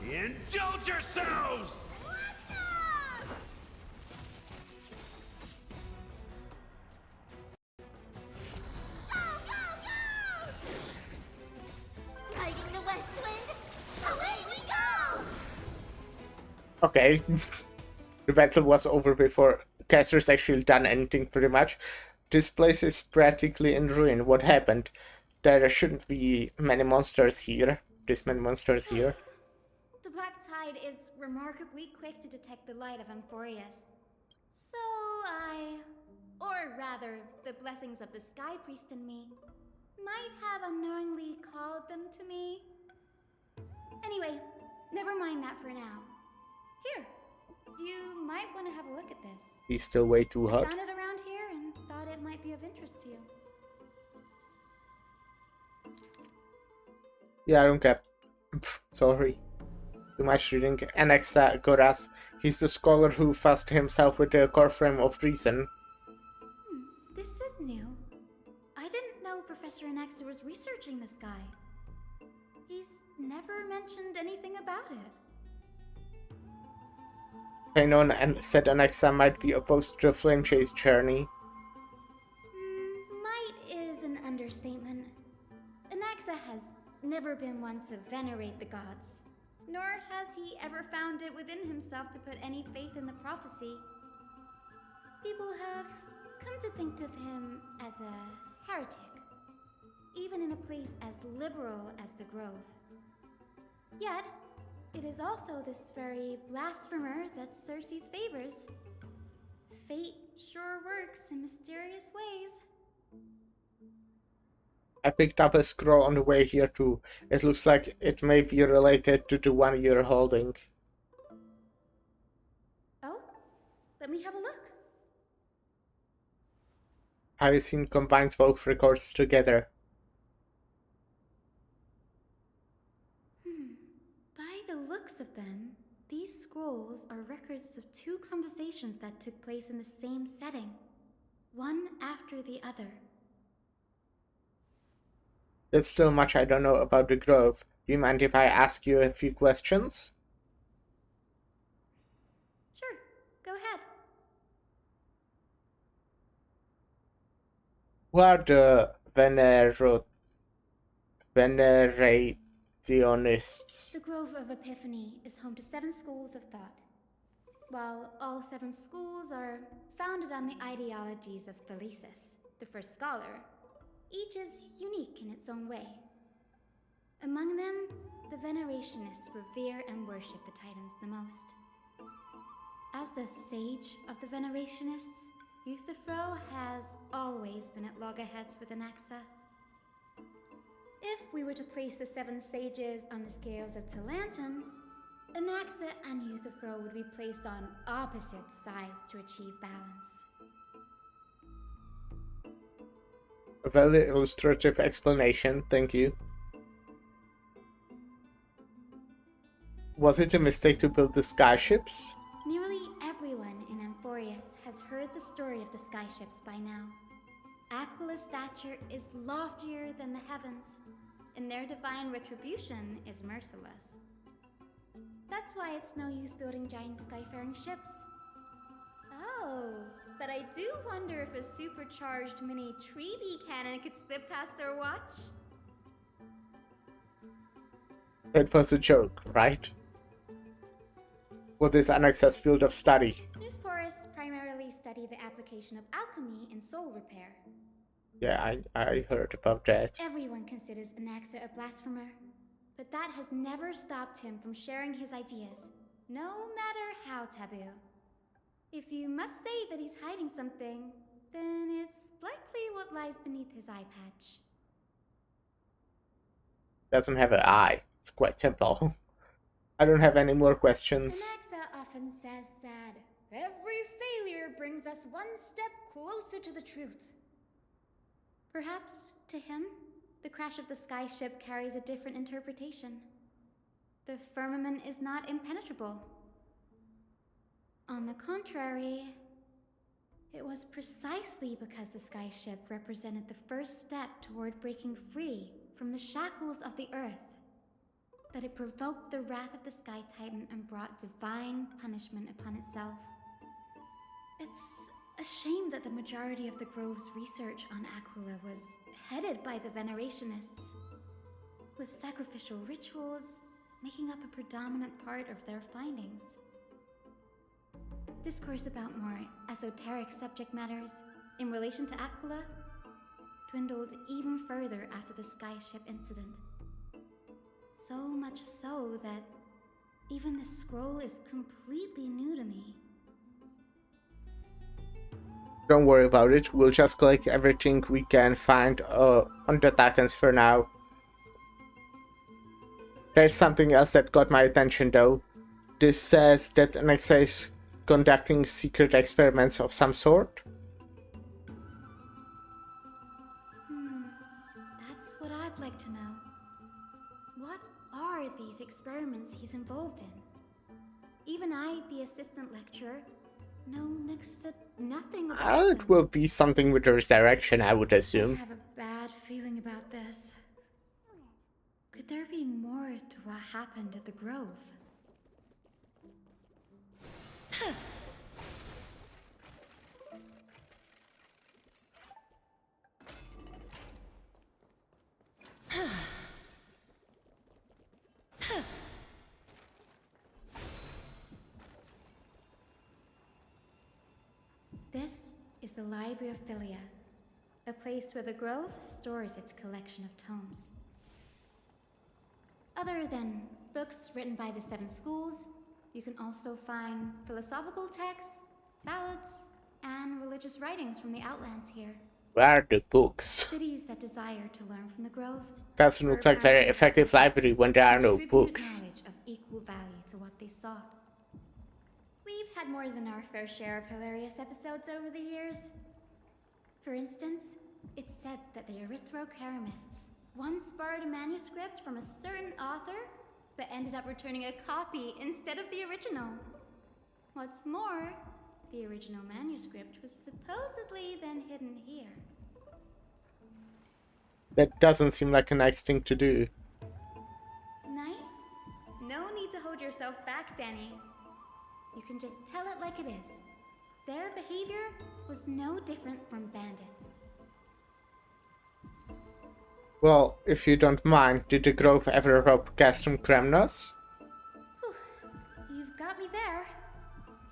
Indulge yourselves! Riding the west wind, away we go! okay. The battle was over before Castris actually done anything pretty much. This place is practically in ruin. What happened? There shouldn't be many monsters here. This many monsters here. The black tide is remarkably quick to detect the light of Amphorius. So or rather, the blessings of the Sky Priest in me, might have unknowingly called them to me. Anyway, never mind that for now. Here, you might want to have a look at this. He's still way too I hot. found it around here and thought it might be of interest to you. Yeah, I don't care. Sorry. Too much reading. Anaxagoras. He's the scholar who fussed himself with the core frame of reason. This is new. I didn't know Professor Anaxa was researching the sky. He's never mentioned anything about it. Painon and said Anaxa might be opposed to the flame chase journey. Might is an understatement. Anaxa has never been one to venerate the gods, nor has he ever found it within himself to put any faith in the prophecy. People have come to think of him as a heretic, even in a place as liberal as the Grove. Yet, it is also this very blasphemer that Cersei's favors. Fate sure works in mysterious ways. I picked up a scroll on the way here too. It looks like it may be related to the one you're holding. Oh? Let me have a look. Hyacinth combines both records together. By the looks of them, these scrolls celebrations that took place in the same setting, one after the other. There's still much I don't know about the Grove. Do you mind if I ask you a few questions? Sure, go ahead. Who are the Venerationists? The Grove of Epiphany is home to 7 schools of thought. While all 7 schools are founded on the ideologies of Thalesis, the first scholar, each is unique in its own way. Among them, the Venerationists revere and worship the Titans the most. As the sage of the Venerationists, Euthyphro has always been at loggerheads with Anaxa. If we were to place the 7 sages on the scales of Talanton, Anaxa and Euthyphro would be placed on opposite sides to achieve balance. A very illustrative explanation, thank you. Was it a mistake to build the skyships? Nearly everyone in Amphorius has heard the story of the skyships by now. Aquila's stature is loftier than the heavens, and their divine retribution is merciless. That's why it's no use building giant skyfaring ships. Oh, but I do wonder if a supercharged mini Treaty cannon could slip past their watch. It was a joke, right? What is Anaxa's field of study? Newsporists primarily study the application of alchemy in soul repair. Yeah, I heard about that. Everyone considers Anaxa a blasphemer, but that has never stopped him from sharing his ideas, no matter how taboo. If you must say that he's hiding something, then it's likely what lies beneath his eye patch. Doesn't have an eye. It's quite simple. I don't have any more questions. Anaxa often says that every failure brings us one step closer to the truth. Perhaps, to him, the crash of the skyship carries a different interpretation. The firmament is not impenetrable. On the contrary, it was precisely because the skyship represented the first step toward breaking free from the shackles of the earth that it provoked the wrath of the Sky Titan and brought divine punishment upon itself. It's a shame that the majority of the Grove's research on Aquila was headed by the Venerationists, with sacrificial rituals making up a predominant part of their findings. Discourse about more esoteric subject matters in relation to Aquila dwindled even further after the skyship incident. So much so that even the scroll is completely new to me. Don't worry about it, we'll just collect everything we can find on the Titans for now. There's something else that got my attention though. This says that Anaxa is conducting secret experiments of some sort. That's what I'd like to know. What are these experiments he's involved in? Even I, the assistant lecturer, know next to nothing about them. It will be something with the resurrection, I would assume. I have a bad feeling about this. Could there be more to what happened at the Grove? This is the Library of Philia, a place where the Grove stores its collection of tomes. Other than books written by the 7 schools, you can also find philosophical texts, ballads, and religious writings from the Outlands here. Where are the books? Cities that desire to learn from the Grove. Doesn't look like very effective library when there are no books. Knowledge of equal value to what they sought. We've had more than our fair share of hilarious episodes over the years. For instance, it's said that the Erythrocheramists once borrowed a manuscript from a certain author, but ended up returning a copy instead of the original. What's more, The original manuscript was supposedly then hidden here. That doesn't seem like a nice thing to do. Nice? No need to hold yourself back, Danny. You can just tell it like it is. Their behavior was no different from bandits. Well, if you don't mind, did the Grove ever rob Castrum Kremnos? You've got me there.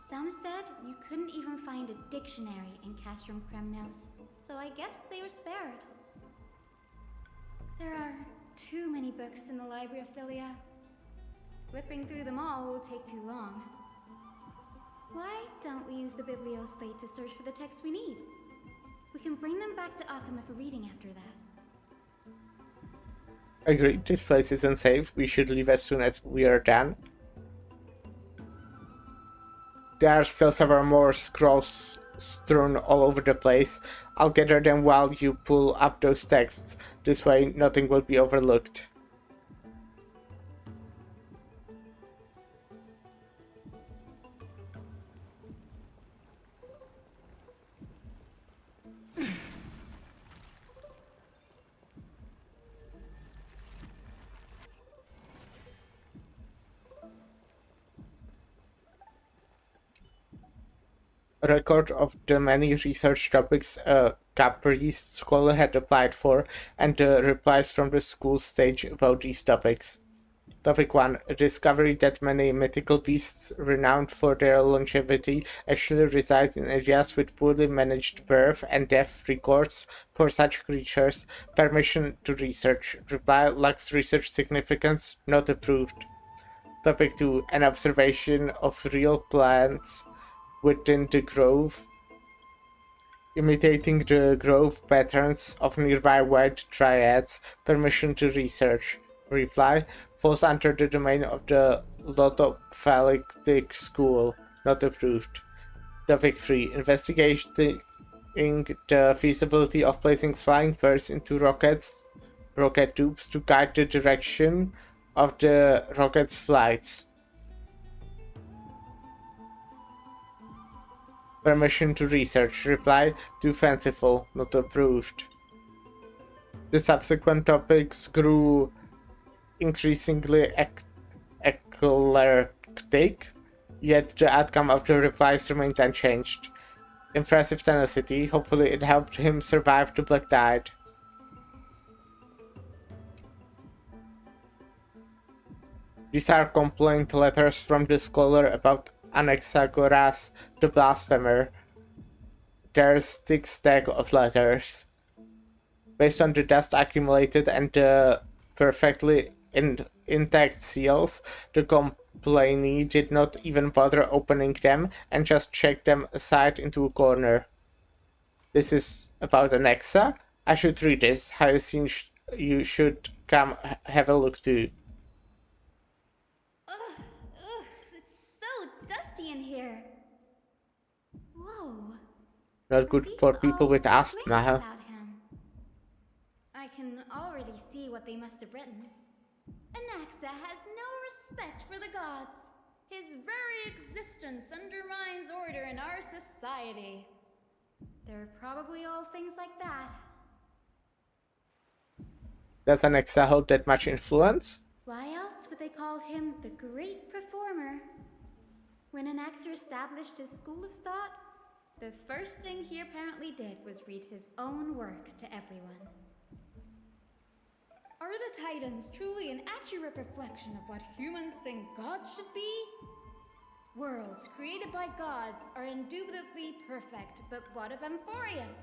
Some said you couldn't even find a dictionary in Castrum Kremnos, so I guess they were spared. There are too many books in the Library of Philia. Flipping through them all will take too long. Why don't we use the Biblioslate to search for the texts we need? We can bring them back to Occama for reading after that. Agreed, this place isn't safe. We should leave as soon as we are done. There are still several more scrolls strewn all over the place. I'll gather them while you pull up those texts. This way, nothing will be overlooked. A record of the many research topics a Capriest scholar had applied for, and the replies from the school stage about these topics. Topic 1. A discovery that many mythical beasts renowned for their longevity actually reside in areas with poorly managed birth and death records for such creatures. Permission to research. Reply lacks research significance. Not approved. Topic 2. An observation of real plants within the grove, imitating the grove patterns of nearby white dryads. Permission to research. Reply falls under the domain of the Lotophilic school. Not approved. Topic 3. Investigating the feasibility of placing flying birds into rocket tubes to guide the direction of the rocket's flights. Permission to research. Reply too fanciful. Not approved. The subsequent topics grew increasingly eclectic, yet the outcome of the replies remained unchanged. Impressive tenacity. Hopefully it helped him survive the Black Tide. These are complaint letters from the scholar about Anaxagoras the Blasphemer. There's a thick stack of letters. Based on the dust accumulated and the perfectly intact seals, the complainee did not even bother opening them and just checked them aside into a corner. This is about Anaxa? I should read this. Hyacinth, you should come have a look too. It's so dusty in here. Whoa. Not good for people with asthma, huh? About him. I can already see what they must have written. Anaxa has no respect for the gods. His very existence undermines order in our society. They're probably all things like that. Does Anaxa hold that much influence? Why else would they call him the Great Performer? When Anaxer established his school of thought, the first thing he apparently did was read his own work to everyone. Are the Titans truly an accurate reflection of what humans think gods should be? Worlds created by gods are indubitably perfect, but what of Emphorius?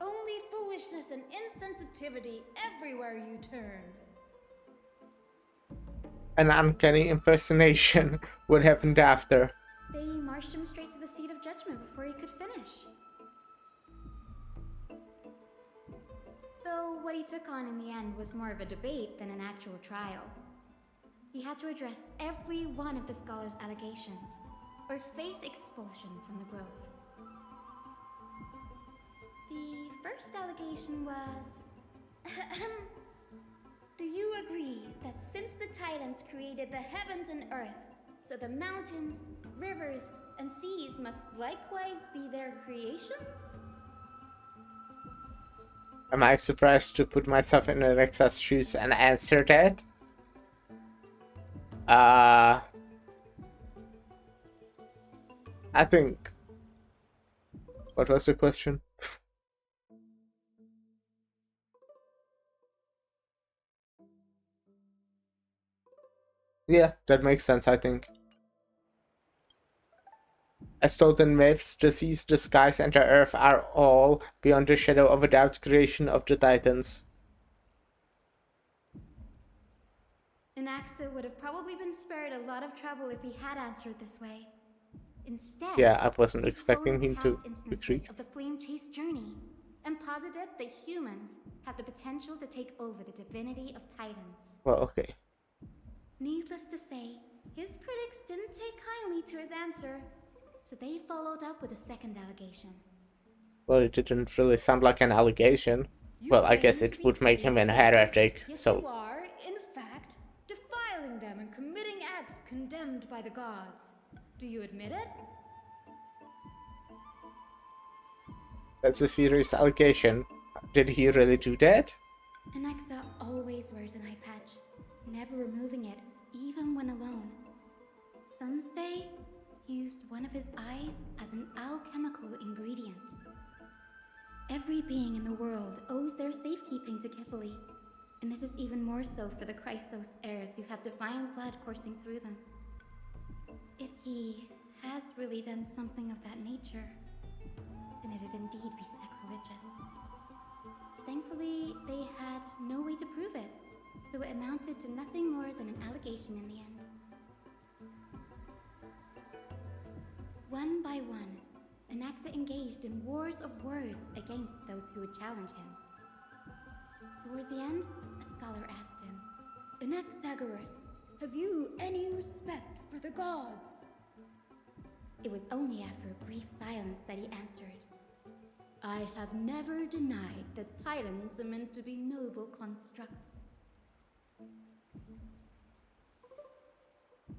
Only foolishness and insensitivity everywhere you turn. An uncanny impersonation. What happened after? They marched him straight to the seat of judgment before he could finish. Though what he took on in the end was more of a debate than an actual trial. He had to address every one of the scholar's allegations, or face expulsion from the Grove. The first allegation was... Do you agree that since the Titans created the heavens and earth, so the mountains, rivers, and seas must likewise be their creations? Am I surprised to put myself in Alexa's shoes and answer that? I think... What was the question? Yeah, that makes sense, I think. As told in myths, the seas, the skies, and the earth are all, beyond the shadow of a doubt, creation of the Titans. Anaxa would have probably been spared a lot of trouble if he had answered this way. Instead, Yeah, I wasn't he expecting quoted him past to instances retreat. of the flame chase journey and posited that humans have the potential to take over the divinity of Titans. Well, okay. Needless to say, his critics didn't take kindly to his answer, so they followed up with a second allegation. Well, it didn't really sound like an allegation. You Well, I guess claim to it be would make him studying an souls, heretic, yet so... you are, in fact, defiling them and committing acts condemned by the gods. Do you admit it? That's a serious allegation. Did he really do that? Anaxa always wears an eye patch, never removing it, even when alone. Some say he used one of his eyes as an alchemical ingredient. Every being in the world owes their safekeeping to Kifili, and this is even more so for the Chrysos heirs who have divine blood coursing through them. If he has really done something of that nature, then it'd indeed be sacrilegious. Thankfully, they had no way to prove it, so it amounted to nothing more than an allegation in the end. One by one, Anaxa engaged in wars of words against those who would challenge him. Toward the end, a scholar asked him, "Anaxagoras, have you any respect for the gods?" It was only after a brief silence that he answered, "I have never denied that Titans are meant to be noble constructs."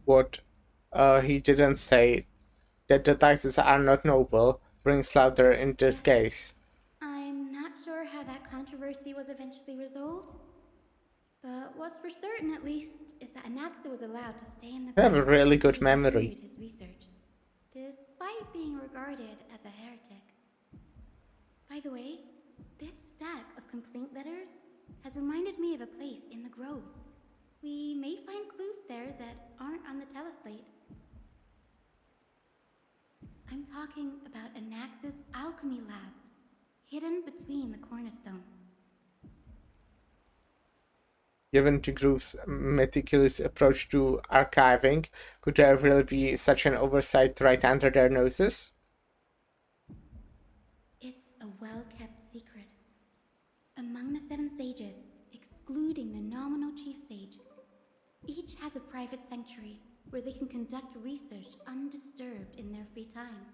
What he didn't say that the Titans are not noble brings louder in this case. I'm not sure how that controversy was eventually resolved, but what's for certain at least is that Anaxa was allowed to stay in the You have a grove really good and memory. continued his research, despite being regarded as a heretic. By the way, this stack of complaint letters has reminded me of a place in the grove. We may find clues there that aren't on the teleslate. I'm talking about Anaxa's alchemy lab, hidden between the cornerstones. Given the group's meticulous approach to archiving, could there really be such an oversight right under their noses? It's a well-kept secret. Among the 7 sages, excluding the nominal chief sage, each has a private sanctuary where they can conduct research undisturbed in their free time.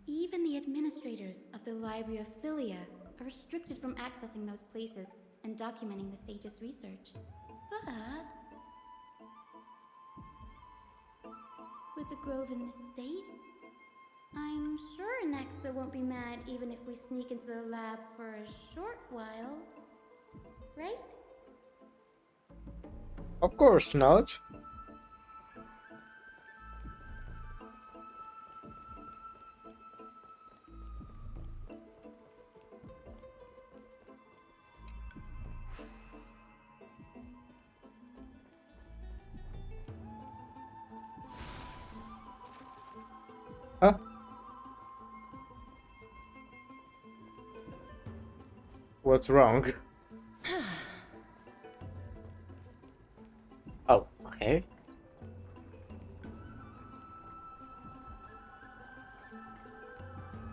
Even the administrators of the Library of Philia are restricted from accessing those places and documenting the sage's research. But with the grove in this state, I'm sure Anaxa won't be mad even if we sneak into the lab for a short while. Right? Of course not. Huh? What's wrong? Oh, okay.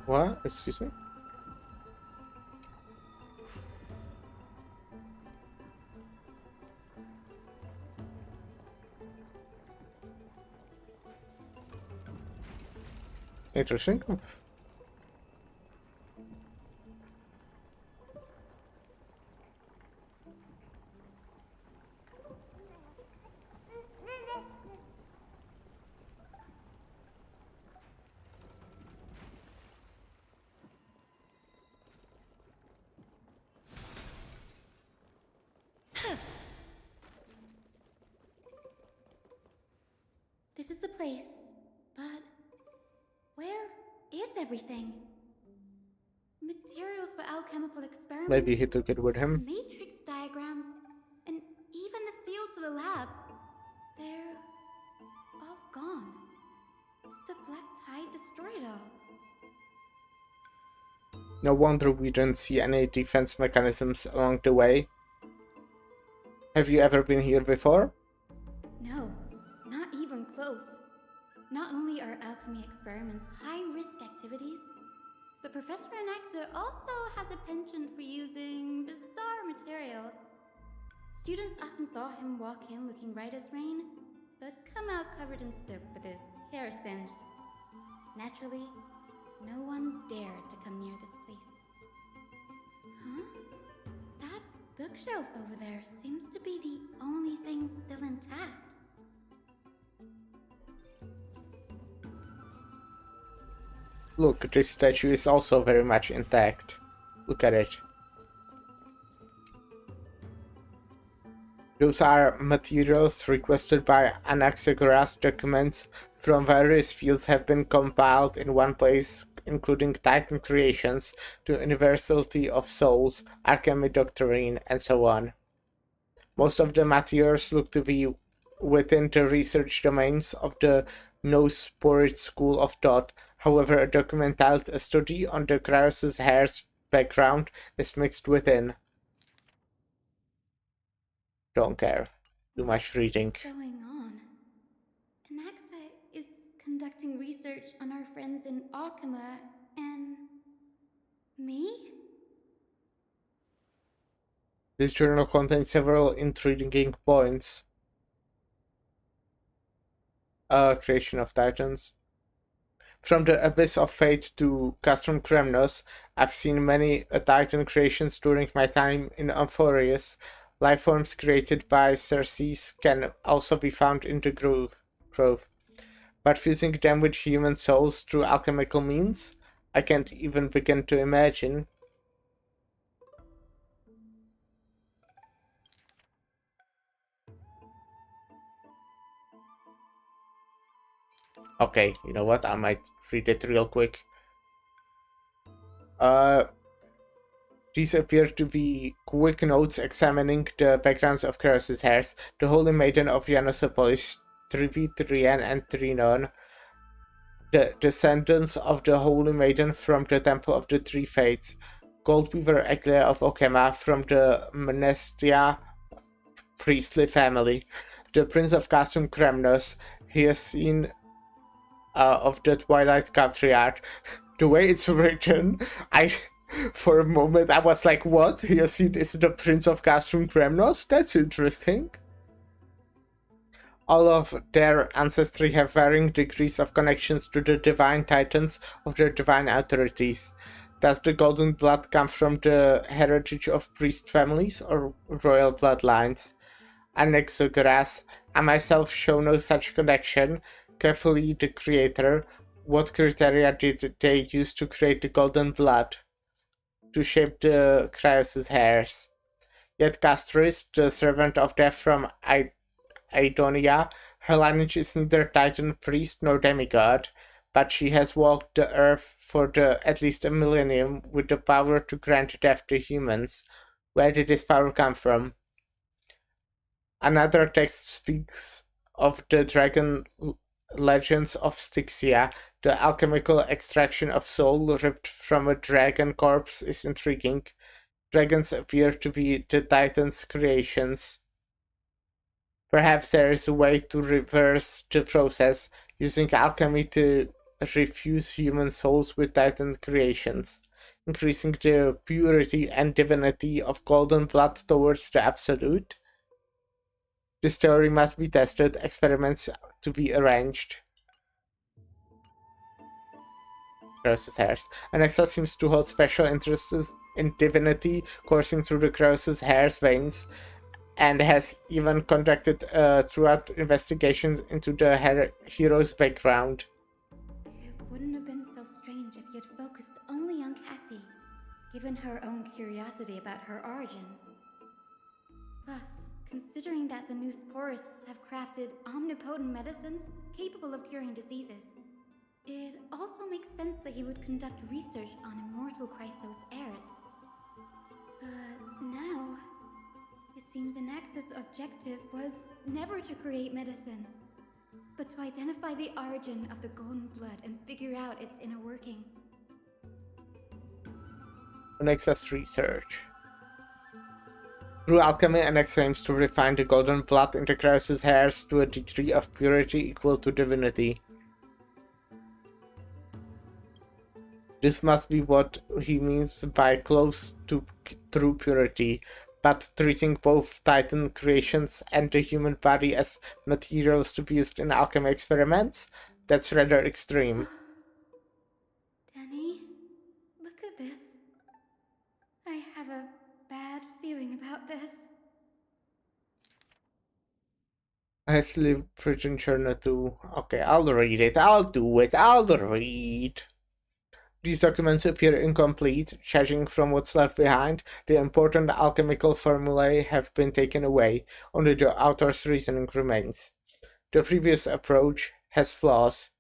What? Excuse me? Interesting. everything. Materials for alchemical experiments. Maybe he took it with him. Matrix diagrams, and even the seal to the lab. They're all gone. Did the Black Tide destroy it all? No wonder we didn't see any defense mechanisms along the way. Have you ever been here before? No, not even close. Not only are alchemy experiments high-risk activities, but Professor Anaxa also has a penchant for using bizarre materials. Students often saw him walk in looking right as rain, but come out covered in soot with his hair singed. Naturally, no one dared to come near this place. Huh? That bookshelf over there seems to be the only thing still intact. Look, this statue is also very much intact. Look at it. Those are materials requested by Anaxagoras. Documents from various fields have been compiled in one place, including Titan creations, the University of Souls, Alchemy Doctrine, and so on. Most of the materials look to be within the research domains of the no-spirit school of thought. However, a document titled A Study on the Krause's Hair's Background is mixed within. Don't care. Too much reading. What's going on? Anaxa is conducting research on our friends in Alchema and... me? This journal contains several intriguing points. Creation of Titans. From the Abyss of Fate to Castrum Kremnos, I've seen many Titan creations during my time in Amphorius. Lifeforms created by Xerxes can also be found in the grove. But fusing them with human souls through alchemical means? I can't even begin to imagine. Okay, you know what? I might read it real quick. These appear to be quick notes examining the backgrounds of Krause's heirs, the Holy Maiden of Yanosopolis, Trivi, Trian, and Trinon, the descendants of the Holy Maiden from the Temple of the Three Fates, Goldweaver Eglair of Okema from the Mnestia priestly family, the Prince of Castrum Kremnos, Hyacinth of the Twilight Patriarch. The way it's written, for a moment I was like, what? Hyacinth is the Prince of Castrum Kremnos? That's interesting. All of their ancestry have varying degrees of connections to the divine titans of their divine authorities. Does the golden blood come from the heritage of priest families or royal bloodlines? Anaxagoras, I myself show no such connection. Carefully, the creator. What criteria did they use to create the golden blood? To shape the Krause's hairs. Yet Castris, the servant of death from Aidonia, her lineage is neither titan, priest, nor demigod, but she has walked the earth for at least a millennium with the power to grant death to humans. Where did this power come from? Another text speaks of the dragon legends of Styxia. The alchemical extraction of soul ripped from a dragon corpse is intriguing. Dragons appear to be the Titan's creations. Perhaps there is a way to reverse the process, using alchemy to refuse human souls with Titan creations, increasing the purity and divinity of golden blood towards the absolute. This theory must be tested, experiments to be arranged. Krause's hairs. Anaxa seems to hold special interests in divinity coursing through the Krause's hair's veins, and has even conducted throughout investigations into the hero's background. It wouldn't have been so strange if he had focused only on Cassie, given her own curiosity about her origins. Plus, considering that the new sporists have crafted omnipotent medicines capable of curing diseases, It also makes sense that he would conduct research on immortal Chrysos heirs. But now, it seems Anax's objective was never to create medicine, but to identify the origin of the golden blood and figure out its inner workings. Anax's research. Through alchemy, Anax aims to refine the golden blood into Chrysos hairs to a degree of purity equal to divinity. This must be what he means by close to true purity, but treating both Titan creations and the human body as materials to be used in alchemy experiments? That's rather extreme. Danny, look at this. I have a bad feeling about this. I sleep Virgin Journal too. Okay, I'll read it. I'll do it. I'll read. These documents appear incomplete. Judging from what's left behind, the important alchemical formulae have been taken away. Only the author's reasoning remains. The previous approach has flaws.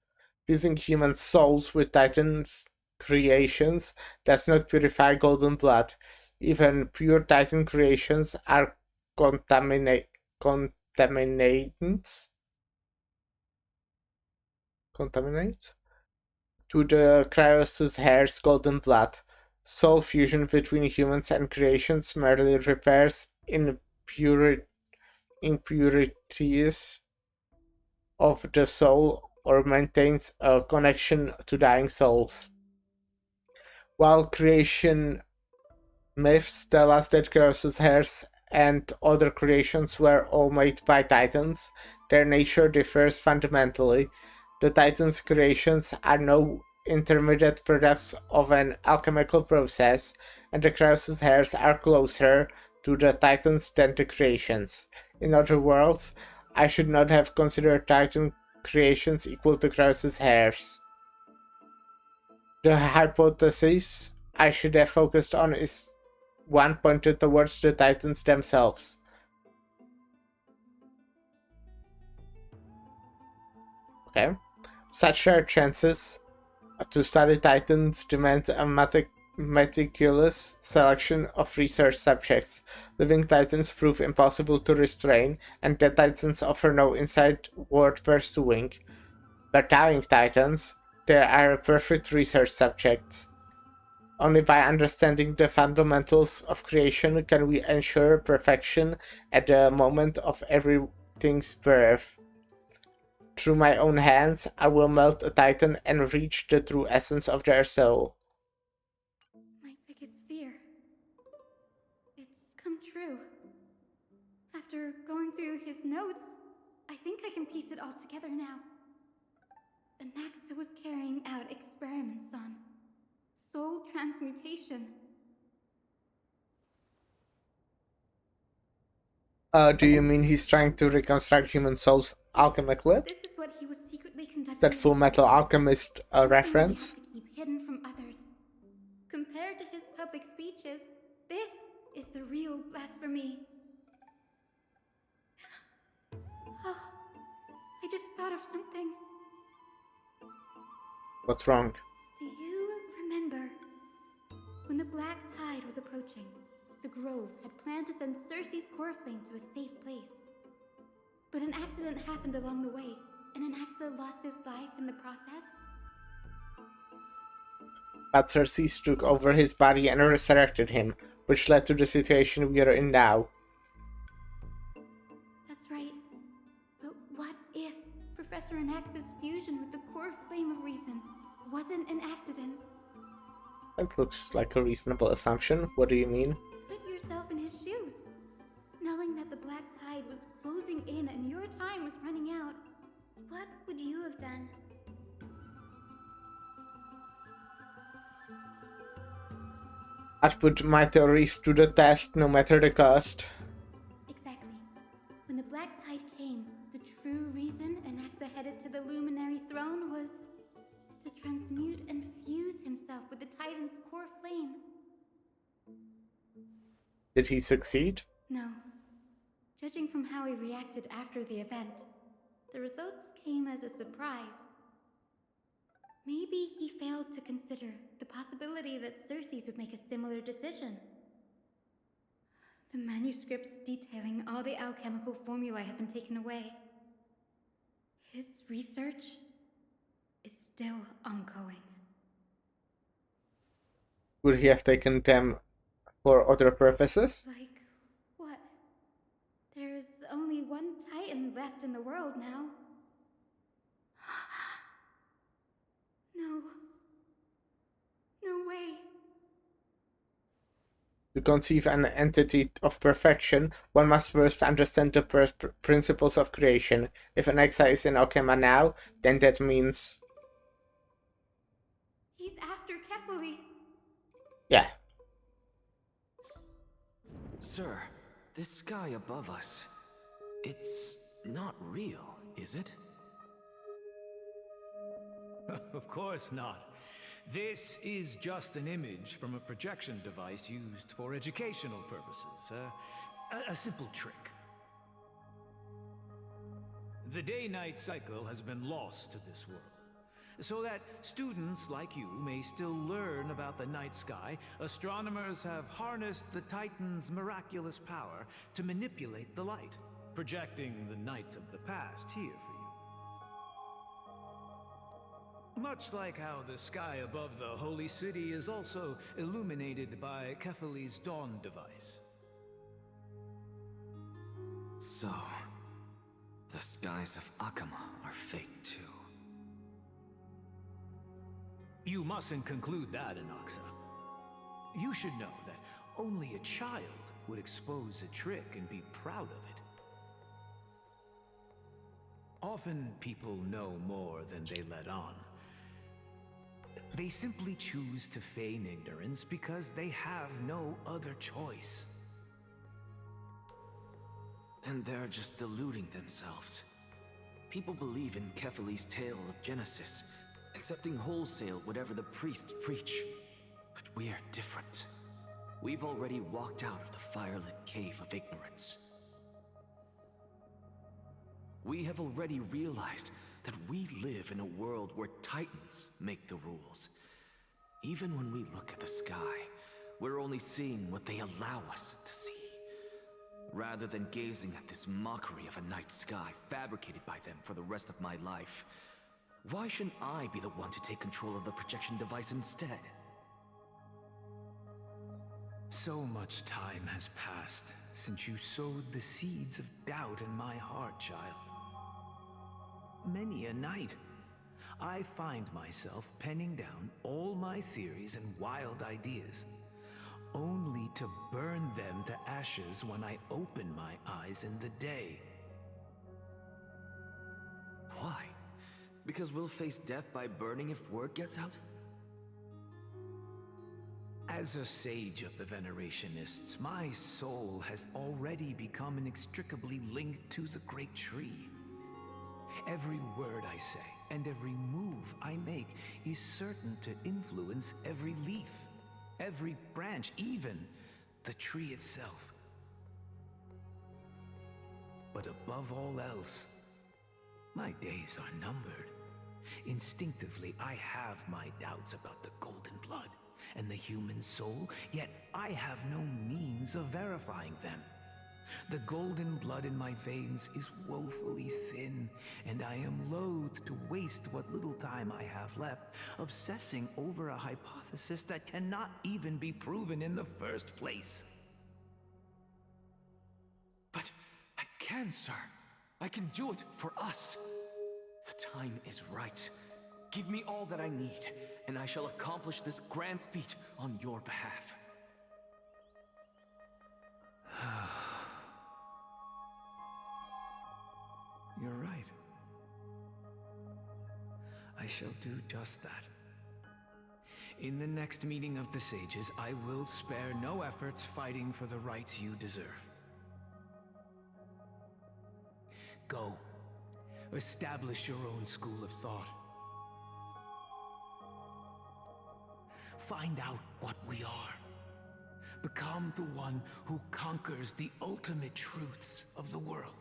Fusing human souls with Titan's creations does not purify golden blood. Even pure Titan creations are contaminants to the Cryos' hair's golden blood. Soul fusion between humans and creations merely repairs impurities of the soul or maintains a connection to dying souls. While creation myths tell us that Cryos' hairs and other creations were all made by Titans, their nature differs fundamentally. The Titans' creations are no intermediate products of an alchemical process, and the Cryos' hairs are closer to the Titans than the creations. In other words, I should not have considered Titan creations equal to Cryos' hairs. The hypothesis I should have focused on is one pointed towards the Titans themselves. Okay. Such rare chances to study Titans demand a meticulous selection of research subjects. Living Titans prove impossible to restrain, and dead Titans offer no insight worth pursuing. But dying Titans, they are a perfect research subject. Only by understanding the fundamentals of creation can we ensure perfection at the moment of everything's birth. Through my own hands, I will melt a Titan and reach the true essence of their soul. My biggest fear. It's come true. After going through his notes, I think I can piece it all together now. Anaxa was carrying out experiments on soul transmutation. Do you mean he's trying to reconstruct human souls alchemically? This is what he was secretly conducting. Is that Full Metal Alchemist reference? He had to keep hidden from others. Compared to his public speeches, this is the real blasphemy. Oh, I just thought of something. What's wrong? Do you remember when the Black Tide was approaching? The Grove had planned to send Cersei's core flame to a safe place. But an accident happened along the way, and Anaxa lost his life in the process. But Cersei took over his body and resurrected him, which led to the situation we are in now. That's right. But what if Professor Anax's fusion with the core flame of reason wasn't an accident? That looks like a reasonable assumption. What do you mean? Put yourself in his shoes. Knowing that the Black Tide was closing in and your time was running out, what would you have done? I'd put my theories to the test no matter the cost. Exactly. When the Black Tide came, the true reason Anaxa headed to the Luminary Throne was to transmute and fuse himself with the Titan's core flame. Did he succeed? No. Judging from how he reacted after the event, the results came as a surprise. Maybe he failed to consider the possibility that Xerxes would make a similar decision. The manuscripts detailing all the alchemical formulae have been taken away. His research is still ongoing. Would he have taken them for other purposes? Like what? There's only one Titan left in the world now. No. No way. To conceive an entity of perfection, one must first understand the principles of creation. If an exile is in Okema now, then that means... He's after Kefali. Yeah. Sir, this sky above us, it's not real, is it? Of course not. This is just an image from a projection device used for educational purposes. A simple trick. The day-night cycle has been lost to this world, so that students like you may still learn about the night sky. Astronomers have harnessed the Titan's miraculous power to manipulate the light, projecting the nights of the past here for you. Much like how the sky above the Holy City is also illuminated by Kefali's dawn device. So, the skies of Akama are fake too. You mustn't conclude that, Inoxa. You should know that only a child would expose a trick and be proud of it. Often people know more than they let on. They simply choose to feign ignorance because they have no other choice. Then they're just deluding themselves. People believe in Kefali's tale of Genesis, accepting wholesale whatever the priests preach. But we're different. We've already walked out of the firelit cave of ignorance. We have already realized that we live in a world where Titans make the rules. Even when we look at the sky, we're only seeing what they allow us to see. Rather than gazing at this mockery of a night sky fabricated by them for the rest of my life, why shouldn't I be the one to take control of the projection device instead? So much time has passed since you sowed the seeds of doubt in my heart, child. Many a night, I find myself penning down all my theories and wild ideas, only to burn them to ashes when I open my eyes in the day. Why? Because we'll face death by burning if word gets out? As a sage of the Venerationists, my soul has already become inextricably linked to the great tree. Every word I say and every move I make is certain to influence every leaf, every branch, even the tree itself. But above all else, my days are numbered. Instinctively, I have my doubts about the golden blood and the human soul, yet I have no means of verifying them. The golden blood in my veins is woefully thin, and I am loath to waste what little time I have left obsessing over a hypothesis that cannot even be proven in the first place. But I can, sir. I can do it for us. The time is right. Give me all that I need, and I shall accomplish this grand feat on your behalf. You're right. I shall do just that. In the next meeting of the sages, I will spare no efforts fighting for the rights you deserve. Go. Establish your own school of thought. Find out what we are. Become the one who conquers the ultimate truths of the world.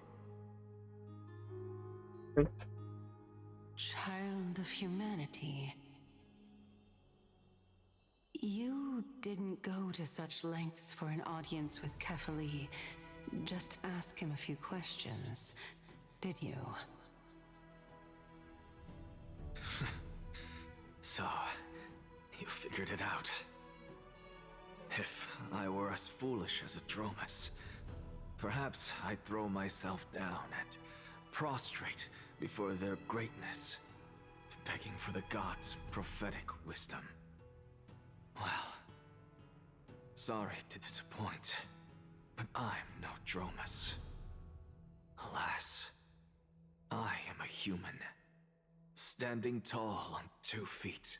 Child of humanity, You didn't go to such lengths for an audience with Kefali. Just ask him a few questions, did you? So, you figured it out. If I were as foolish as a Dromus, perhaps I'd throw myself down and prostrate before their greatness, begging for the gods' prophetic wisdom. Well, sorry to disappoint, but I'm no Dromus. Alas, I am a human, standing tall on 2 feet,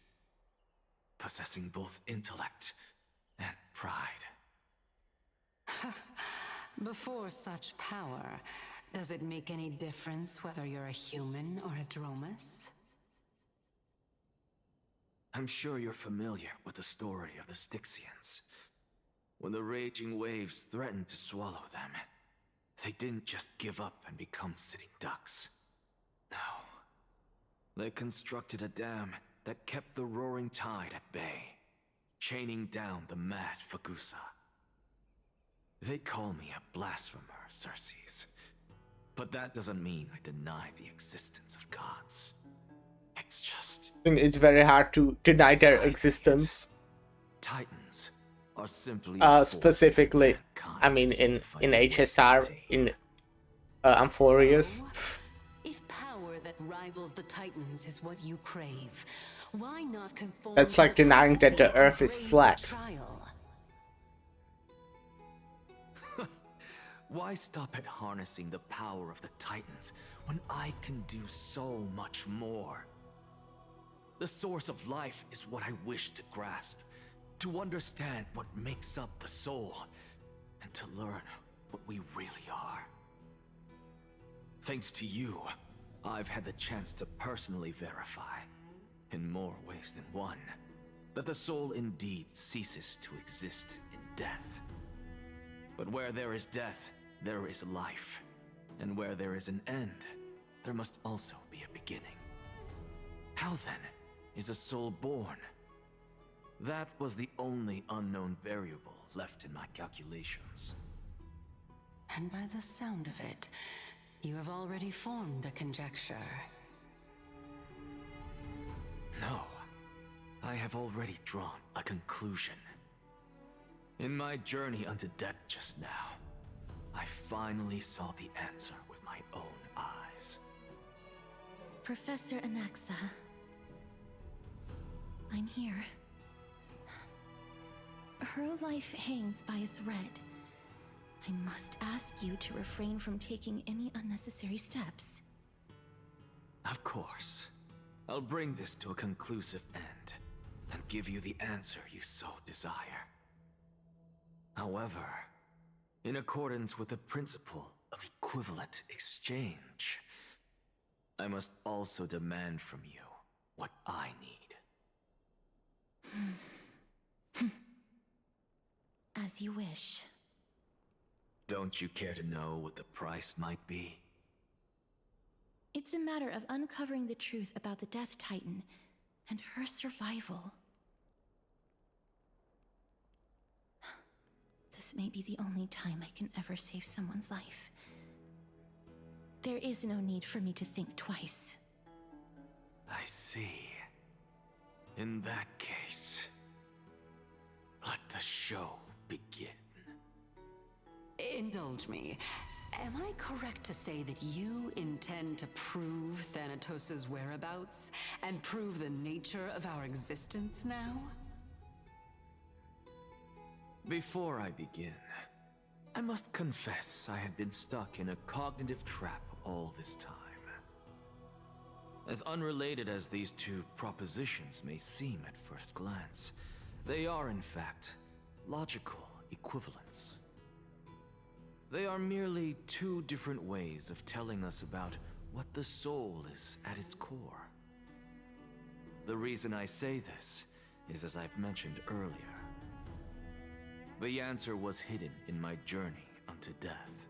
possessing both intellect and pride. Before such power, does it make any difference whether you're a human or a Dromus? I'm sure you're familiar with the story of the Styxians. When the raging waves threatened to swallow them, they didn't just give up and become sitting ducks. No. They constructed a dam that kept the roaring tide at bay, chaining down the mad Fagusa. They call me a blasphemer, Xerxes. But that doesn't mean I deny the existence of gods. It's just... It's very hard to deny their existence. Titans are simply... specifically, I mean, in HSR, in Amphorius. If power that rivals the Titans is what you crave, why not conform? That's like denying that the Earth is flat. Why stop at harnessing the power of the Titans when I can do so much more? The source of life is what I wish to grasp, to understand what makes up the soul, and to learn what we really are. Thanks to you, I've had the chance to personally verify, in more ways than one, that the soul indeed ceases to exist in death. But where there is death, there is life. And where there is an end, there must also be a beginning. How then is a soul born? That was the only unknown variable left in my calculations. And by the sound of it, you have already formed a conjecture. No, I have already drawn a conclusion. In my journey unto death just now, I finally saw the answer with my own eyes. Professor Anaxa, I'm here. Her life hangs by a thread. I must ask you to refrain from taking any unnecessary steps. Of course. I'll bring this to a conclusive end, and give you the answer you so desire. However, in accordance with the principle of equivalent exchange, I must also demand from you what I need. As you wish. Don't you care to know what the price might be? It's a matter of uncovering the truth about the Death Titan and her survival. This may be the only time I can ever save someone's life. There is no need for me to think twice. I see. In that case, let the show begin. Indulge me. Am I correct to say that you intend to prove Thanatos' whereabouts and prove the nature of our existence now? Before I begin, I must confess I had been stuck in a cognitive trap all this time. As unrelated as these two propositions may seem at first glance, they are in fact logical equivalents. They are merely two different ways of telling us about what the soul is at its core. The reason I say this is, as I've mentioned earlier, the answer was hidden in my journey unto death.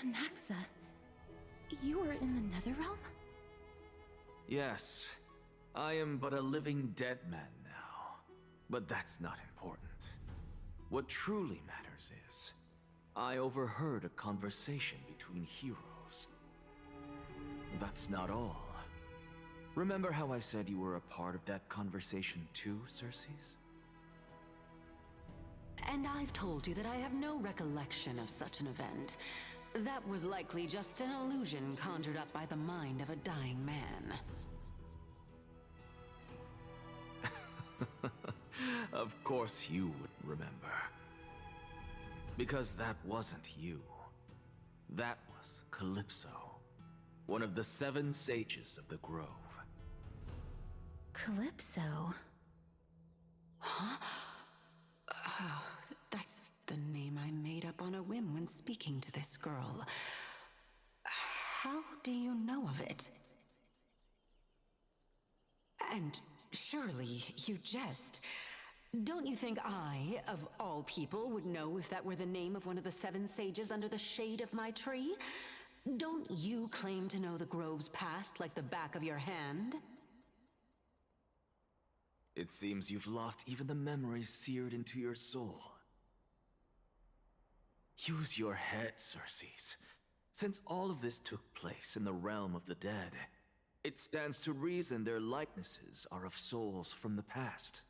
Anaxa, you were in the Netherrealm? Yes, I am but a living dead man now. But that's not important. What truly matters is, I overheard a conversation between heroes. That's not all. Remember how I said you were a part of that conversation too, Circes? And I've told you that I have no recollection of such an event. That was likely just an illusion conjured up by the mind of a dying man. Of course you wouldn't remember. Because that wasn't you. That was Calypso, one of the 7 sages of the Grove. Calypso? Huh? Oh, that's the name I made up on a whim when speaking to this girl. How do you know of it? And surely you jest. Don't you think I, of all people, would know if that were the name of one of the 7 sages under the shade of my tree? Don't you claim to know the Grove's past like the back of your hand? It seems you've lost even the memories seared into your soul. Use your head, Circes. Since all of this took place in the realm of the dead, it stands to reason their likenesses are of souls from the past.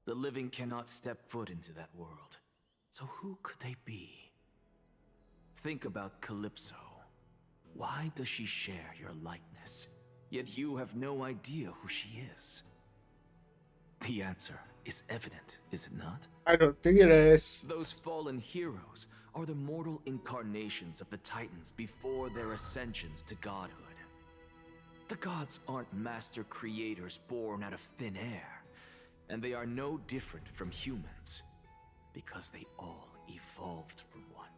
The living cannot step foot into that world, so who could they be? Think about Calypso. Why does she share your likeness, yet you have no idea who she is? The answer is evident, is it not? I don't think it is. Those fallen heroes are the mortal incarnations of the Titans before their ascensions to godhood. The gods aren't master creators born out of thin air, and they are no different from humans, because they all evolved from one.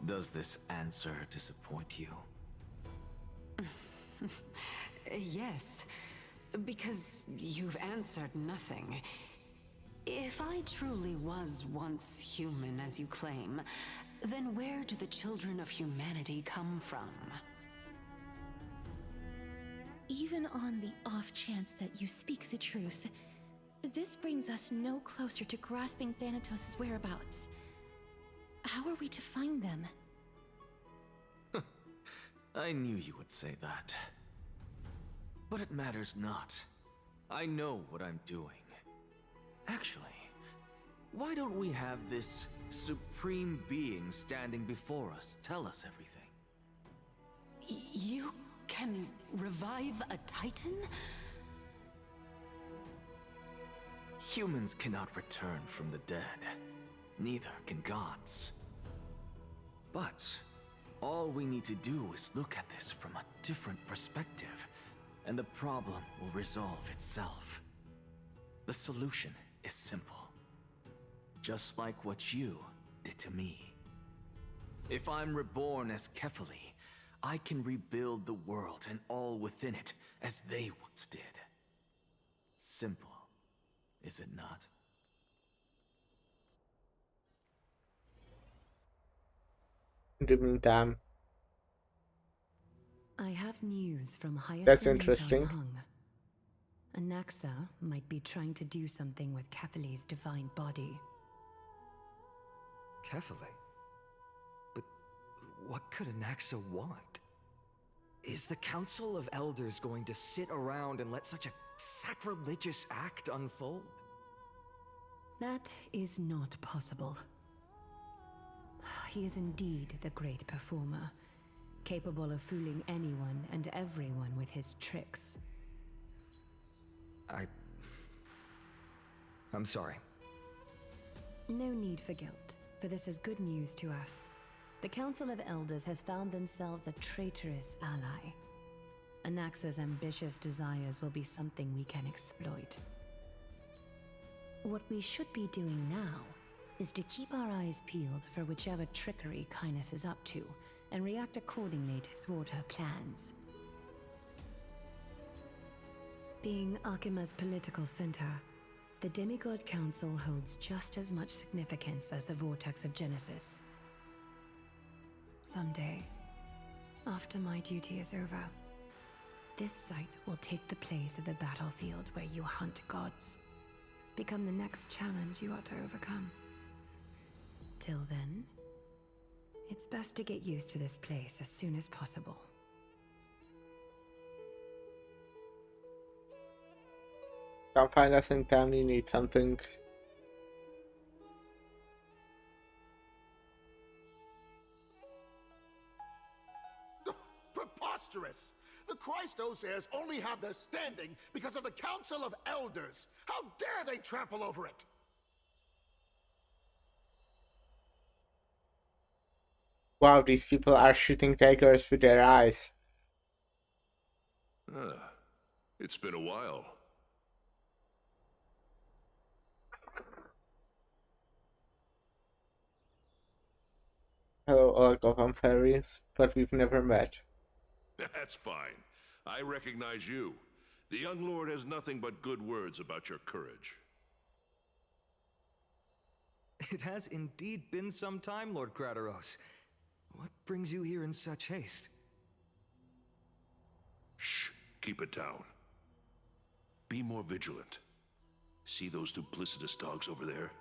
Does this answer disappoint you? Yes, because you've answered nothing. If I truly was once human, as you claim, then where do the children of humanity come from? Even on the off chance that you speak the truth, this brings us no closer to grasping Thanatos' whereabouts. How are we to find them? I knew you would say that. But it matters not. I know what I'm doing. Actually, why don't we have this supreme being standing before us tell us everything? You can revive a Titan? Humans cannot return from the dead. Neither can gods. But all we need to do is look at this from a different perspective, and the problem will resolve itself. The solution is simple. Just like what you did to me. If I'm reborn as Kefali, I can rebuild the world and all within it as they once did. Simple, is it not? In the meantime, I have news from Hyacinth that's interesting. Hung. Anaxa might be trying to do something with Kefali's divine body. Kefali? But what could Anaxa want? Is the Council of Elders going to sit around and let such a sacrilegious act unfold? That is not possible. He is indeed the great performer, capable of fooling anyone and everyone with his tricks. I'm sorry. No need for guilt, for this is good news to us. The Council of Elders has found themselves a traitorous ally. Anaxa's ambitious desires will be something we can exploit. What we should be doing now is to keep our eyes peeled for whichever trickery Kainis is up to, and react accordingly to thwart her plans. Being Akima's political center, the Demigod Council holds just as much significance as the Vortex of Genesis. Someday, after my duty is over, this site will take the place of the battlefield where you hunt gods. Become the next challenge you are to overcome. Till then, it's best to get used to this place as soon as possible. Come find us in town, you need something. Preposterous! The Christos heirs only have their standing because of the Council of Elders. How dare they trample over it? Wow, these people are shooting daggers with their eyes. It's been a while. Hello, Orgotham fairies, but we've never met. That's fine. I recognize you. The young lord has nothing but good words about your courage. It has indeed been some time, Lord Crateros. What brings you here in such haste? Shh, keep it down. Be more vigilant. See those duplicitous dogs over there?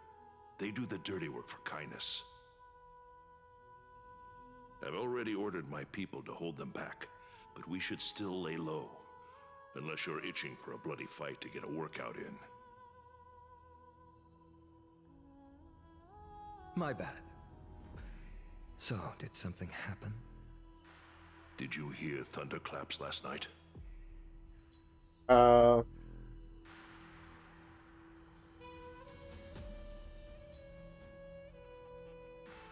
They do the dirty work for kindness. I've already ordered my people to hold them back, but we should still lay low. Unless you're itching for a bloody fight to get a workout in. My bad. So, did something happen? Did you hear thunderclaps last night? No,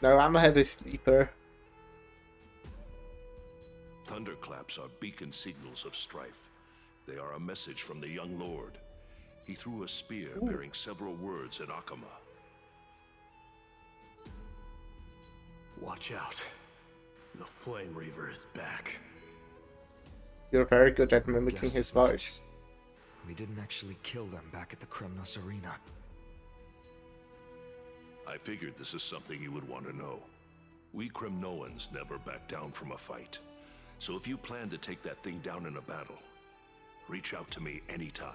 I'm a heavy sleeper. Thunderclaps are beacon signals of strife. They are a message from the young lord. He threw a spear bearing several words at Akama. Watch out. The Flame Reaver is back. You're very good at mimicking his voice. We didn't actually kill them back at the Kremnos Arena. I figured this is something you would want to know. We Kremnoans never back down from a fight. So if you plan to take that thing down in a battle, reach out to me anytime.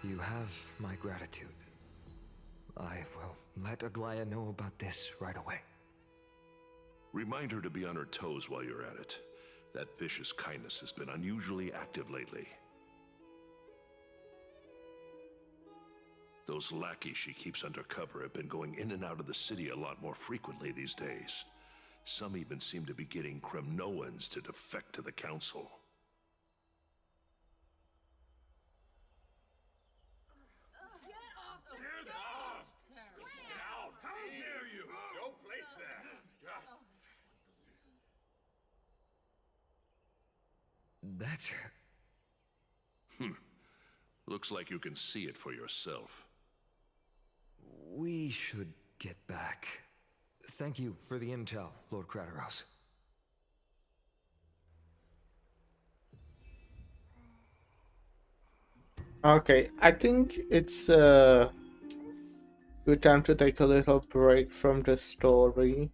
You have my gratitude. I will let Aglaya know about this right away. Remind her to be on her toes while you're at it. That vicious kindness has been unusually active lately. Those lackeys she keeps under cover have been going in and out of the city a lot more frequently these days. Some even seem to be getting Kremnoans to defect to the Council. How dare you! Don't place that! That's... Looks like you can see it for yourself. We should get back. Thank you for the intel, Lord Crateros. Okay, I think it's a good time to take a little break from the story.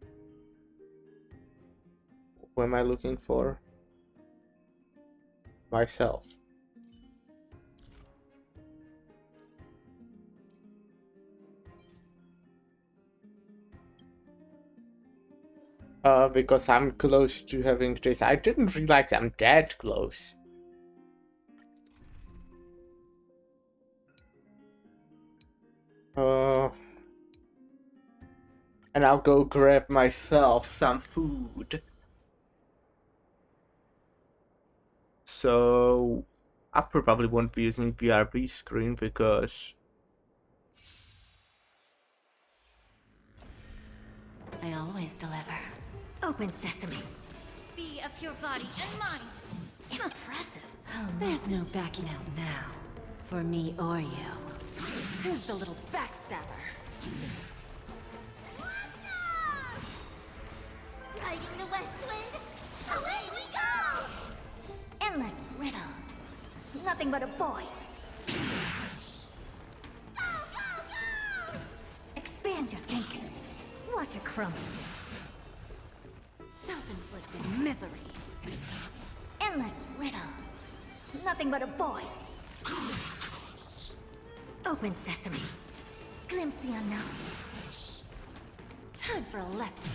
What am I looking for? Myself. Because I'm close to having this. I didn't realize I'm that close. And I'll go grab myself some food. So I probably won't be using BRB screen because I always deliver. Open sesame. Be of your body and mind. Impressive. There's no backing out now. For me or you. Who's the little backstabber? Riding the west wind, away we go! Endless riddles. Nothing but a void. Go, go, go! Expand your thinking. Watch it crumble. Self-inflicted misery. Endless riddles. Nothing but a void. Open sesame. Glimpse the unknown. Time for a lesson.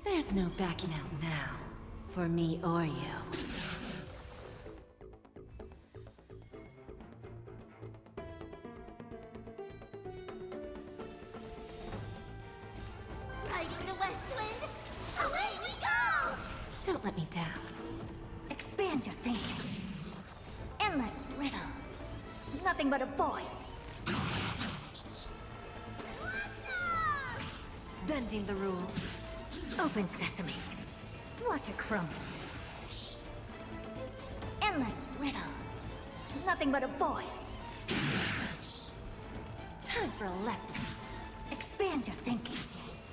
There's no backing out now, for me or you. Riding the west wind, away we go! Don't let me down. Expand your thinking. Endless riddles. Nothing but a void. Bending the rules. Open sesame. Watch it crumble. Endless riddles. Nothing but a void. Time for a lesson. Expand your thinking.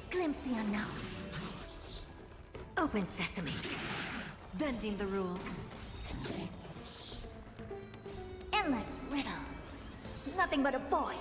Glimpse the unknown. Open sesame. Bending the rules. Endless riddles. Nothing but a void.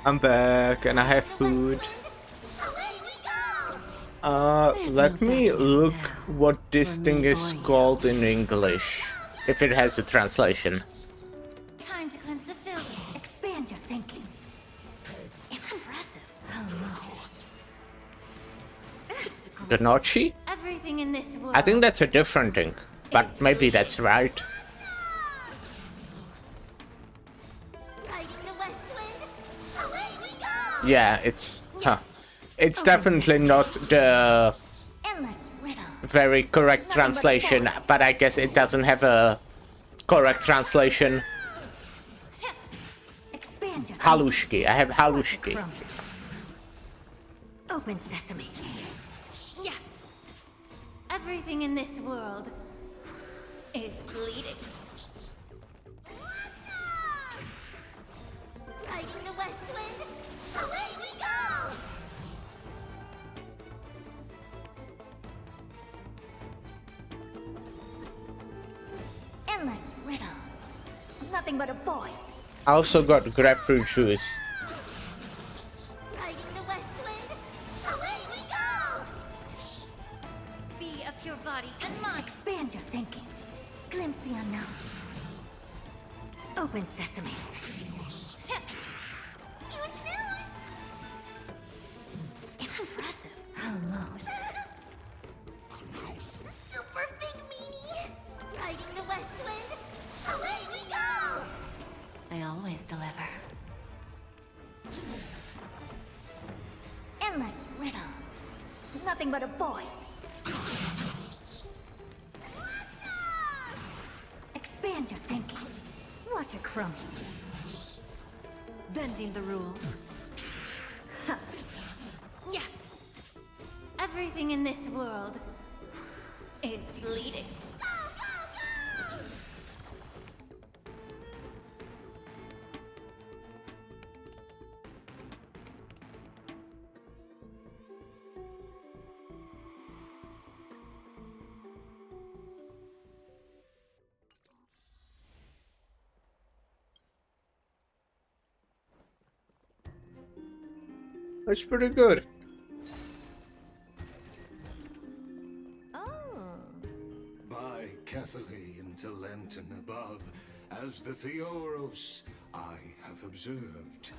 I'm back and I have food. Let me look what this thing is called in English, if it has a translation. Time to cleanse the filth. Expand your thinking. Impressive. Almost. Gnochi? Everything in this world. I think that's a different thing, but maybe that's right. Yeah, it's it's definitely not the very correct translation, but I guess it doesn't have a correct translation. Halushki. I have Halushki. Open sesame. Yeah. Everything in this world is bleeding. Riding the west wind, away we go! Endless riddles. Nothing but a void. I also got grapefruit juice. Riding the west wind, away we go! Be of your body and mind. Expand your thinking. Glimpse the unknown. Open sesame. Huge news! Impressive. Almost. Super big meanie! Riding the west wind, away we go! I always deliver. Endless riddles. Nothing but a void. Expand your thinking. Watch it crumble. Bending the rules. Yeah. Everything in this world is bleeding. It's pretty good. By Catholic into Lenten above, as the Theoros I have observed.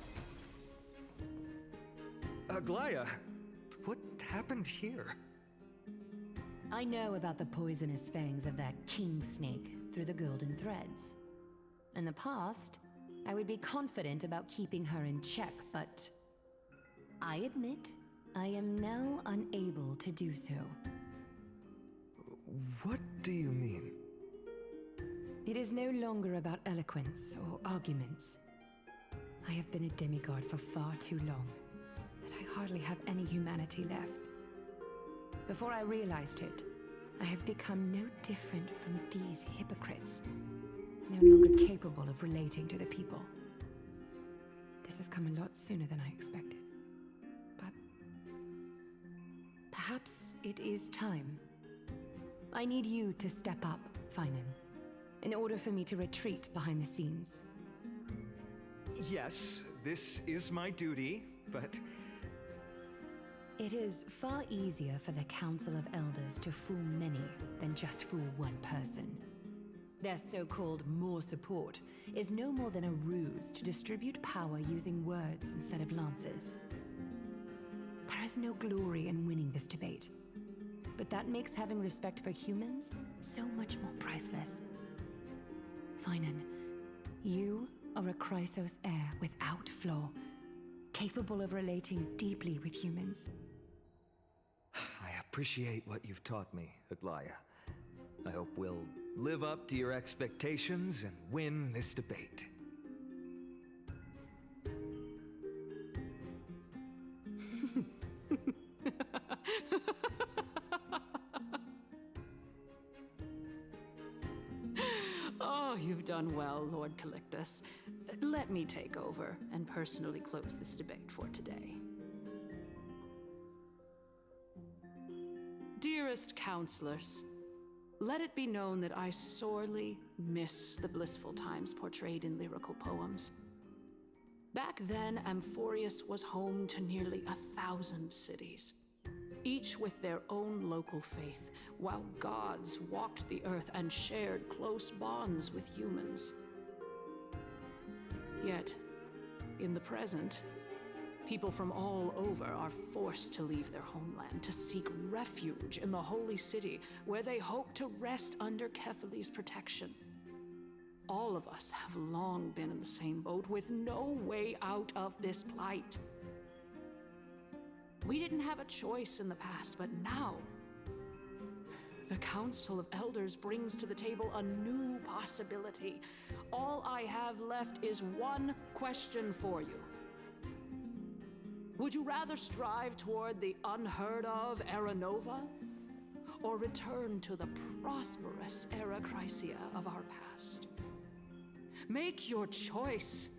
Aglaya, what happened here? I know about the poisonous fangs of that king snake through the golden threads. In the past, I would be confident about keeping her in check, but I admit I am now unable to do so. What do you mean? It is no longer about eloquence or arguments. I have been a demigod for far too long that I hardly have any humanity left. Before I realized it, I have become no different from these hypocrites, no longer capable of relating to the people. This has come a lot sooner than I expected. But perhaps it is time. I need you to step up, Finan, in order for me to retreat behind the scenes. Yes, this is my duty, but... It is far easier for the Council of Elders to fool many than just fool one person. Their so-called more support is no more than a ruse to distribute power using words instead of lances. There is no glory in winning this debate, but that makes having respect for humans so much more priceless. Finan, you are a Chrysos heir without flaw, capable of relating deeply with humans. I appreciate what you've taught me, Aglaya. I hope we'll live up to your expectations and win this debate. Oh, you've done well, Lord Calictus. Let me take over and personally close this debate for today. Dearest counselors, let it be known that I sorely miss the blissful times portrayed in lyrical poems. Back then, Amphorius was home to nearly 1,000 cities, each with their own local faith, while gods walked the earth and shared close bonds with humans. Yet, in the present, people from all over are forced to leave their homeland to seek refuge in the holy city, where they hope to rest under Kephales's protection. All of us have long been in the same boat, with no way out of this plight. We didn't have a choice in the past, but now, the Council of Elders brings to the table a new possibility. All I have left is one question for you. Would you rather strive toward the unheard of Era Nova, or return to the prosperous Era Chrysia of our past? Make your choice.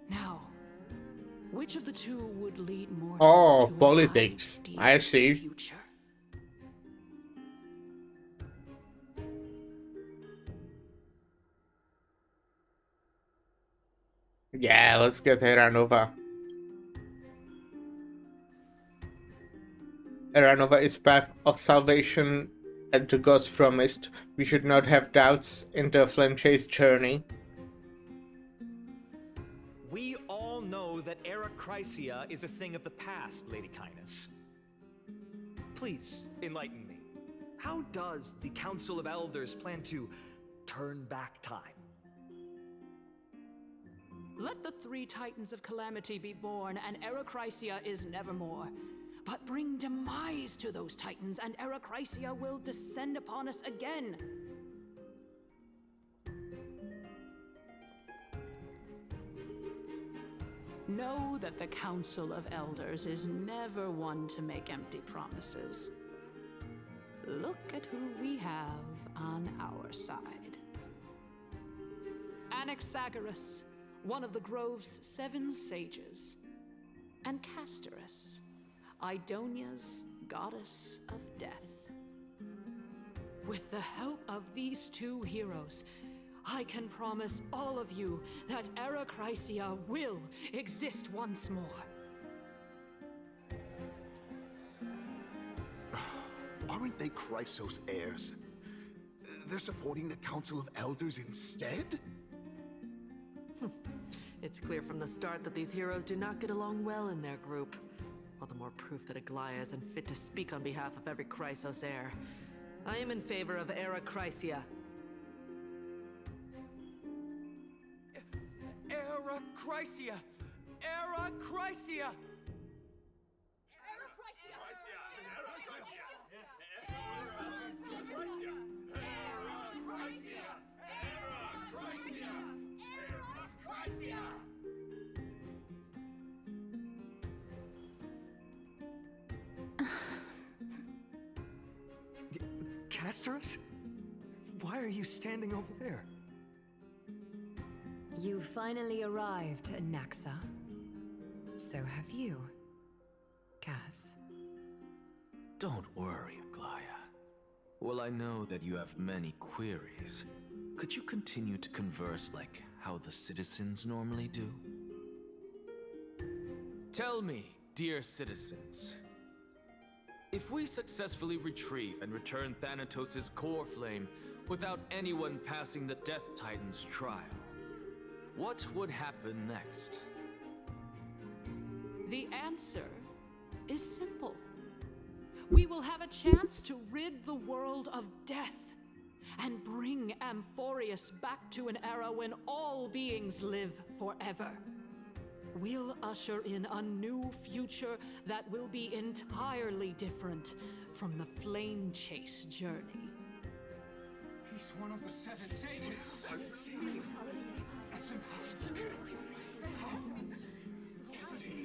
Now, which of the two would lead mortals Oh, to politics. I see. future? Yeah, let's get Eranova. Eranova is path of salvation and to God's promised. We should not have doubts in the Flamechase's journey. We all know that Era Chrysia is a thing of the past, Lady Kindness. Please, enlighten me. How does the Council of Elders plan to turn back time? Let the three titans of calamity be born, and Era Chrysia is nevermore. But bring demise to those titans, and Era Chrysia will descend upon us again. Know that the Council of Elders is never one to make empty promises. Look at who we have on our side. Anaxagoras, one of the Grove's 7 sages, and Castorus, Idonia's goddess of death. With the help of these two heroes, I can promise all of you that Era Chrysia will exist once more. Aren't they Chrysos heirs? They're supporting the Council of Elders instead? It's clear from the start that these heroes do not get along well in their group. All the more proof that Aglaya isn't fit to speak on behalf of every Chrysos heir. I am in favor of Era Chrysia. Era Chrysia! Era Chrysia! Castorus? Why are you standing over there? You finally arrived, Anaxa. So have you, Cass. Don't worry, Aglaya. Well, I know that you have many queries. Could you continue to converse like how the citizens normally do? Tell me, dear citizens, if we successfully retrieve and return Thanatos' core flame without anyone passing the Death Titan's trial, what would happen next? The answer is simple. We will have a chance to rid the world of death and bring Amphorius back to an era when all beings live forever. We'll usher in a new future that will be entirely different from the Flame Chase journey. He's one of the 7 sages. That's impossible.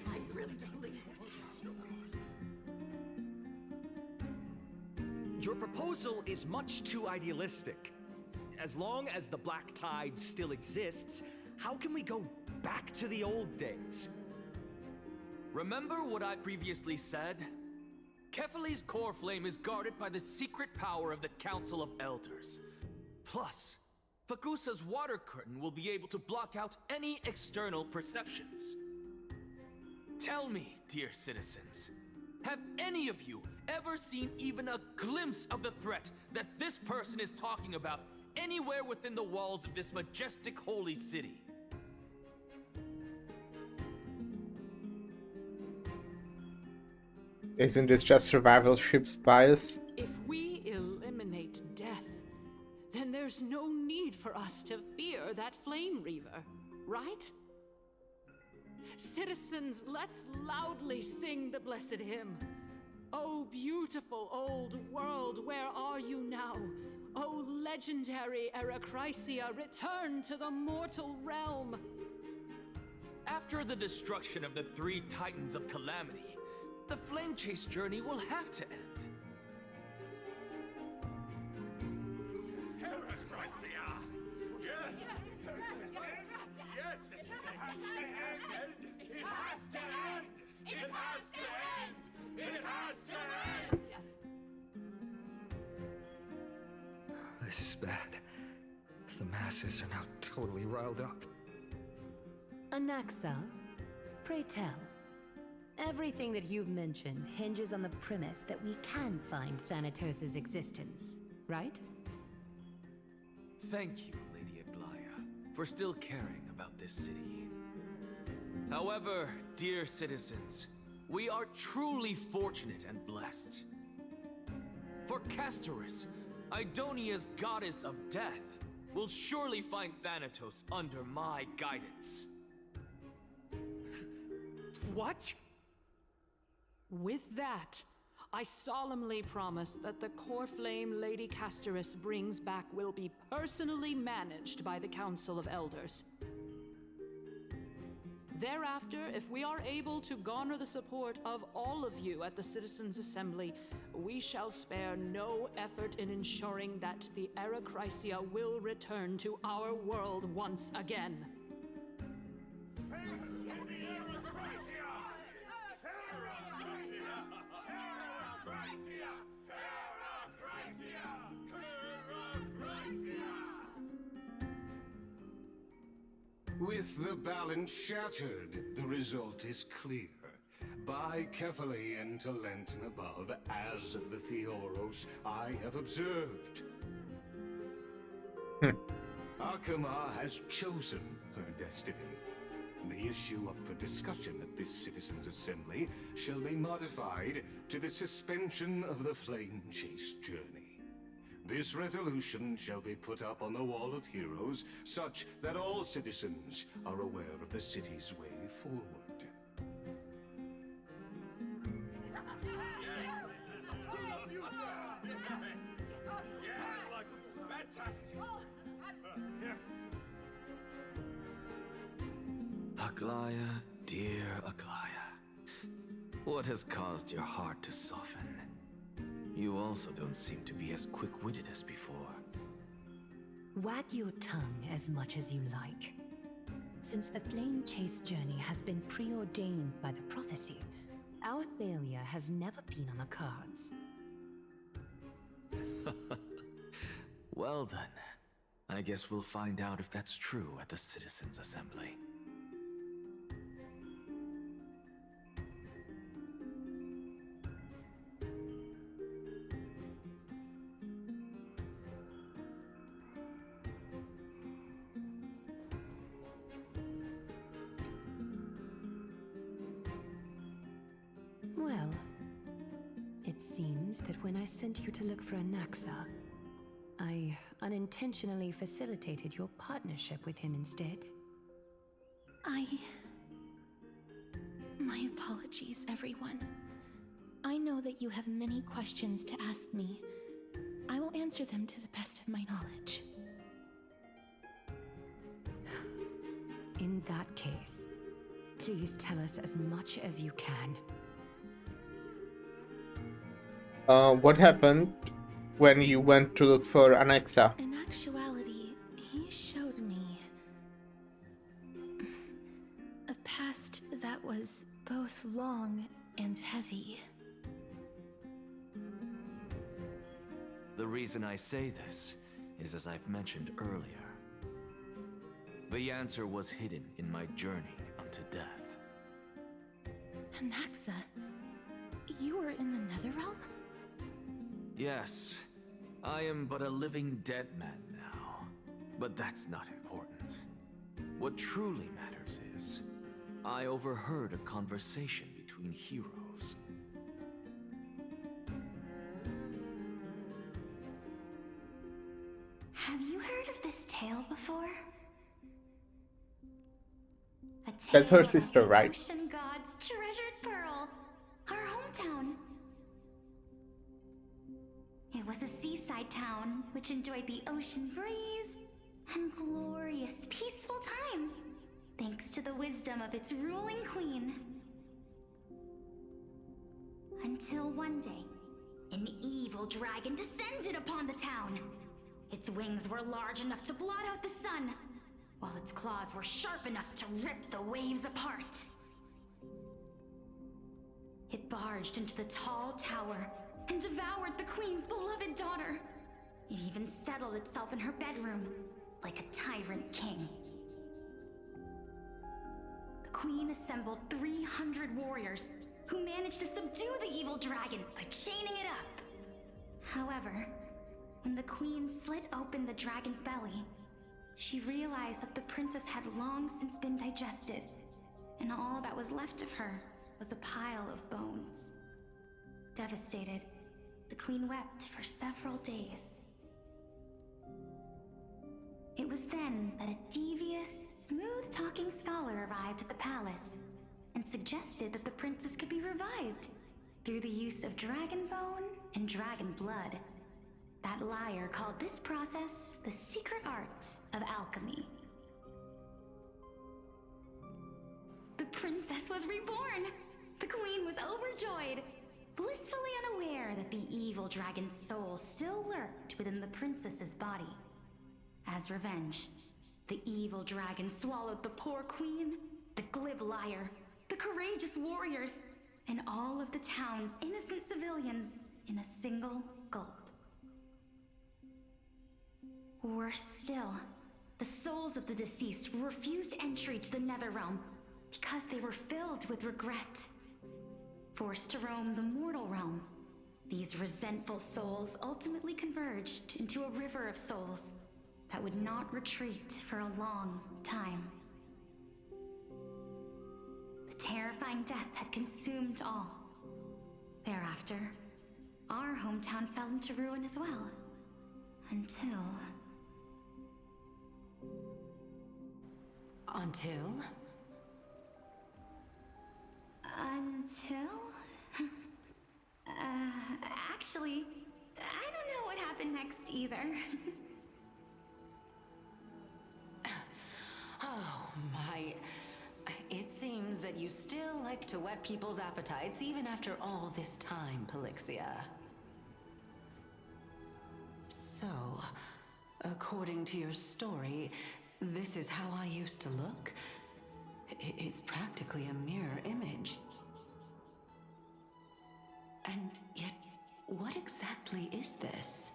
I really don't believe Your proposal is much too idealistic. As long as the Black Tide still exists, how can we go back to the old days? Remember what I previously said? Kefali's core flame is guarded by the secret power of the Council of Elders. Plus, Fagusa's water curtain will be able to block out any external perceptions. Tell me, dear citizens, have any of you ever seen even a glimpse of the threat that this person is talking about anywhere within the walls of this majestic holy city? Isn't this just survivalship bias? If we eliminate death, then there's no need for us to fear that Flame Reaver, right? Citizens, let's loudly sing the blessed hymn. Oh, beautiful old world, where are you now? Oh, legendary Erechrysia, return to the mortal realm. After the destruction of the 3 Titans of Calamity, the Flame Chase journey will have to end. Erechrysia! Yes! Yes! It has to end! It has to end! It has to end! It has to end! This is bad. The masses are now totally riled up. Anaxa, pray tell. Everything that you've mentioned hinges on the premise that we can find Thanatos' existence, right? Thank you, Lady Aglaya, for still caring about this city. However, dear citizens, we are truly fortunate and blessed. For Castorus, Idonia's goddess of death, will surely find Thanatos under my guidance. What? With that, I solemnly promise that the core flame Lady Castorus brings back will be personally managed by the Council of Elders. Thereafter, if we are able to garner the support of all of you at the Citizens' Assembly, we shall spare no effort in ensuring that the Erechrysia will return to our world once again. With the balance shattered, the result is clear. Buy carefully into Lent and above, as the Theoros I have observed. Akama has chosen her destiny. The issue up for discussion at this Citizens' Assembly shall be modified to the suspension of the Flame Chase journey. This resolution shall be put up on the Wall of Heroes, such that all citizens are aware of the city's way forward. Aglaya, dear Aglaya, what has caused your heart to soften? You also don't seem to be as quick-witted as before. Wag your tongue as much as you like. Since the Flame Chase journey has been preordained by the prophecy, our failure has never been on the cards. Well then, I guess we'll find out if that's true at the Citizens' Assembly. Well, it seems that when I sent you to look for Anaxa, I unintentionally facilitated your partnership with him instead. My apologies, everyone. I know that you have many questions to ask me. I will answer them to the best of my knowledge. In that case, please tell us as much as you can. What happened when you went to look for Anaxa? In actuality, he showed me a past that was both long and heavy. The reason I say this is as I've mentioned earlier. The answer was hidden in my journey unto death. Anaxa, you were in the Netherrealm? Yes, I am but a living dead man now. But that's not important. What truly matters is, I overheard a conversation between heroes. Have you heard of this tale before? A tale That's her about sister, the right? Ocean God's treasured pearl, our hometown. It was a seaside town which enjoyed the ocean breeze and glorious, peaceful times, thanks to the wisdom of its ruling queen. Until one day, an evil dragon descended upon the town. Its wings were large enough to blot out the sun, while its claws were sharp enough to rip the waves apart. It barged into the tall tower and devoured the queen's beloved daughter. It even settled itself in her bedroom, like a tyrant king. The queen assembled 300 warriors who managed to subdue the evil dragon by chaining it up. However, when the queen slit open the dragon's belly, she realized that the princess had long since been digested, and all that was left of her was a pile of bones. Devastated, the queen wept for several days. It was then that a devious, smooth-talking scholar arrived at the palace and suggested that the princess could be revived through the use of dragon bone and dragon blood. That liar called this process the secret art of alchemy. The princess was reborn! The queen was overjoyed, blissfully unaware that the evil dragon's soul still lurked within the princess's body. As revenge, the evil dragon swallowed the poor queen, the glib liar, the courageous warriors, and all of the town's innocent civilians in a single gulp. Worse still, the souls of the deceased refused entry to the Netherrealm because they were filled with regret. Forced to roam the mortal realm, these resentful souls ultimately converged into a river of souls that would not retreat for a long time. The terrifying death had consumed all. Thereafter, our hometown fell into ruin as well. Until... Until? Actually, I don't know what happened next either. Oh my... It seems that you still like to whet people's appetites even after all this time, Pelixia. So, according to your story, this is how I used to look? It's practically a mirror image. And yet, what exactly is this?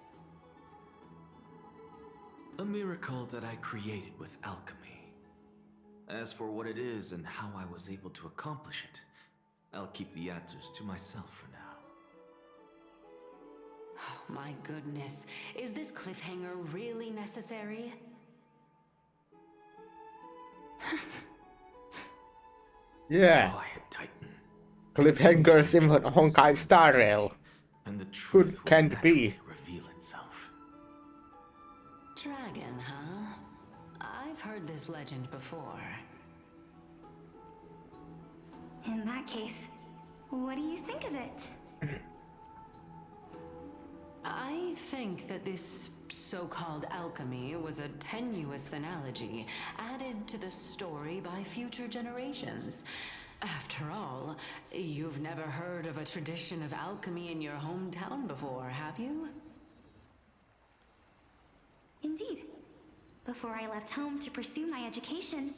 A miracle that I created with alchemy. As for what it is and how I was able to accomplish it, I'll keep the answers to myself for now. Oh, my goodness. Is this cliffhanger really necessary? Yeah. Quiet, Titan. Cliffhangers in Honkai Star Rail. And the truth Good can't be. reveal itself. Dragon, huh? I've heard this legend before. In that case, what do you think of it? I think that this so-called alchemy was a tenuous analogy added to the story by future generations. After all, you've never heard of a tradition of alchemy in your hometown before, have you? Indeed. Before I left home to pursue my education,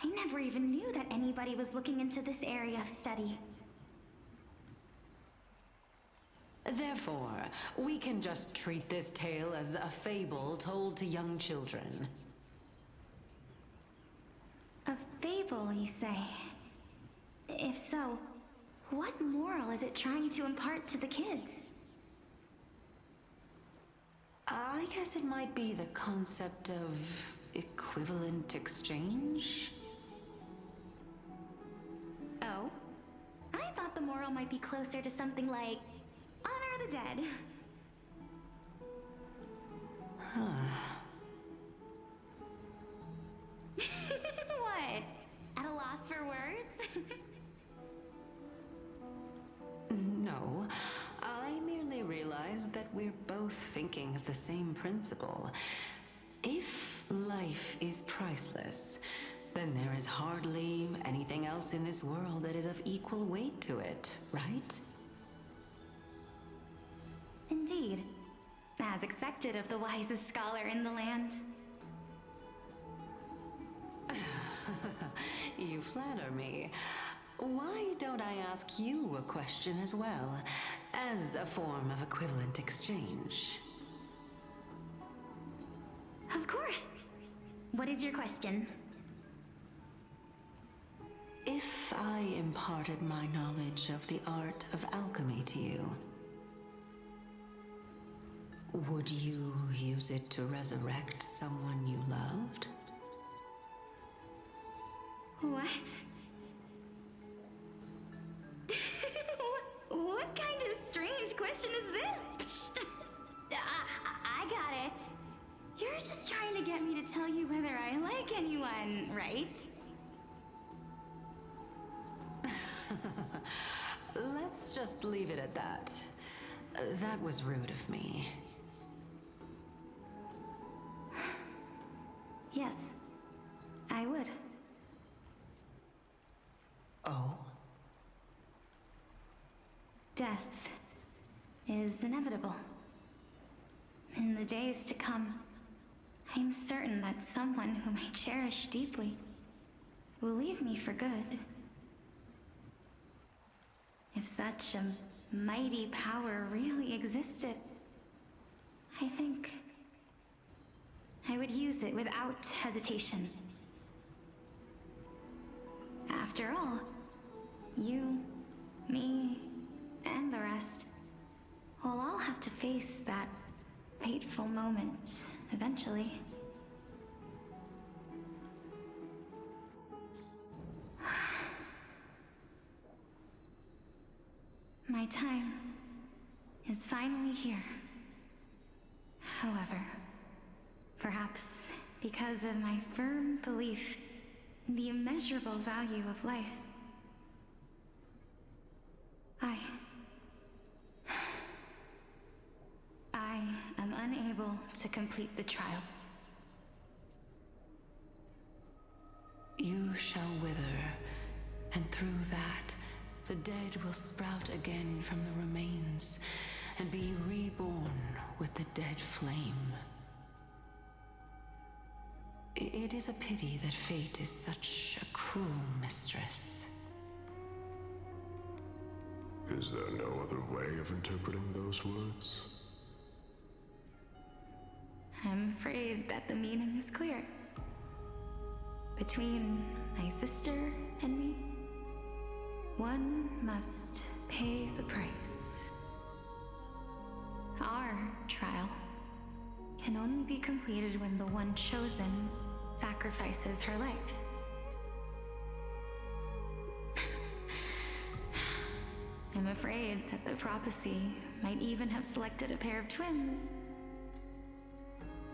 I never even knew that anybody was looking into this area of study. Therefore, we can just treat this tale as a fable told to young children. A fable, you say? If so, what moral is it trying to impart to the kids? I guess it might be the concept of equivalent exchange? Oh? I thought the moral might be closer to something like honor the dead. What? At a loss for words? No, I merely realized that we're both thinking of the same principle. If life is priceless, then there is hardly anything else in this world that is of equal weight to it, right? Indeed. As expected of the wisest scholar in the land. You flatter me. Why don't I ask you a question as well, as a form of equivalent exchange? Of course. What is your question? If I imparted my knowledge of the art of alchemy to you, would you use it to resurrect someone you loved? What? What kind of strange question is this? I got it. You're just trying to get me to tell you whether I like anyone, right? Let's just leave it at that. That was rude of me. Yes, I would. Oh? Death is inevitable. In the days to come, I'm certain that someone whom I cherish deeply will leave me for good. If such a mighty power really existed, I think I would use it without hesitation. After all, you Me and the rest will all have to face that fateful moment eventually. My time is finally here. However, perhaps because of my firm belief in the immeasurable value of life, I am unable to complete the trial. You shall wither, and through that, the dead will sprout again from the remains, and be reborn with the dead flame. It is a pity that fate is such a cruel mistress. Is there no other way of interpreting those words? I'm afraid that the meaning is clear. Between my sister and me, one must pay the price. Our trial can only be completed when the one chosen sacrifices her life. I'm afraid that the prophecy might even have selected a pair of twins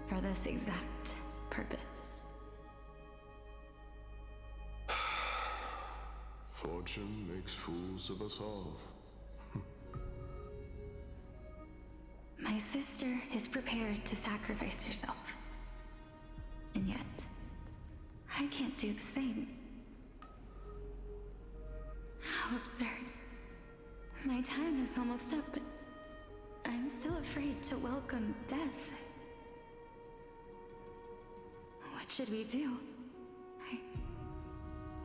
for this exact purpose. Fortune makes fools of us all. My sister is prepared to sacrifice herself. And yet, I can't do the same. How absurd. My time is almost up, but I'm still afraid to welcome death. What should we do?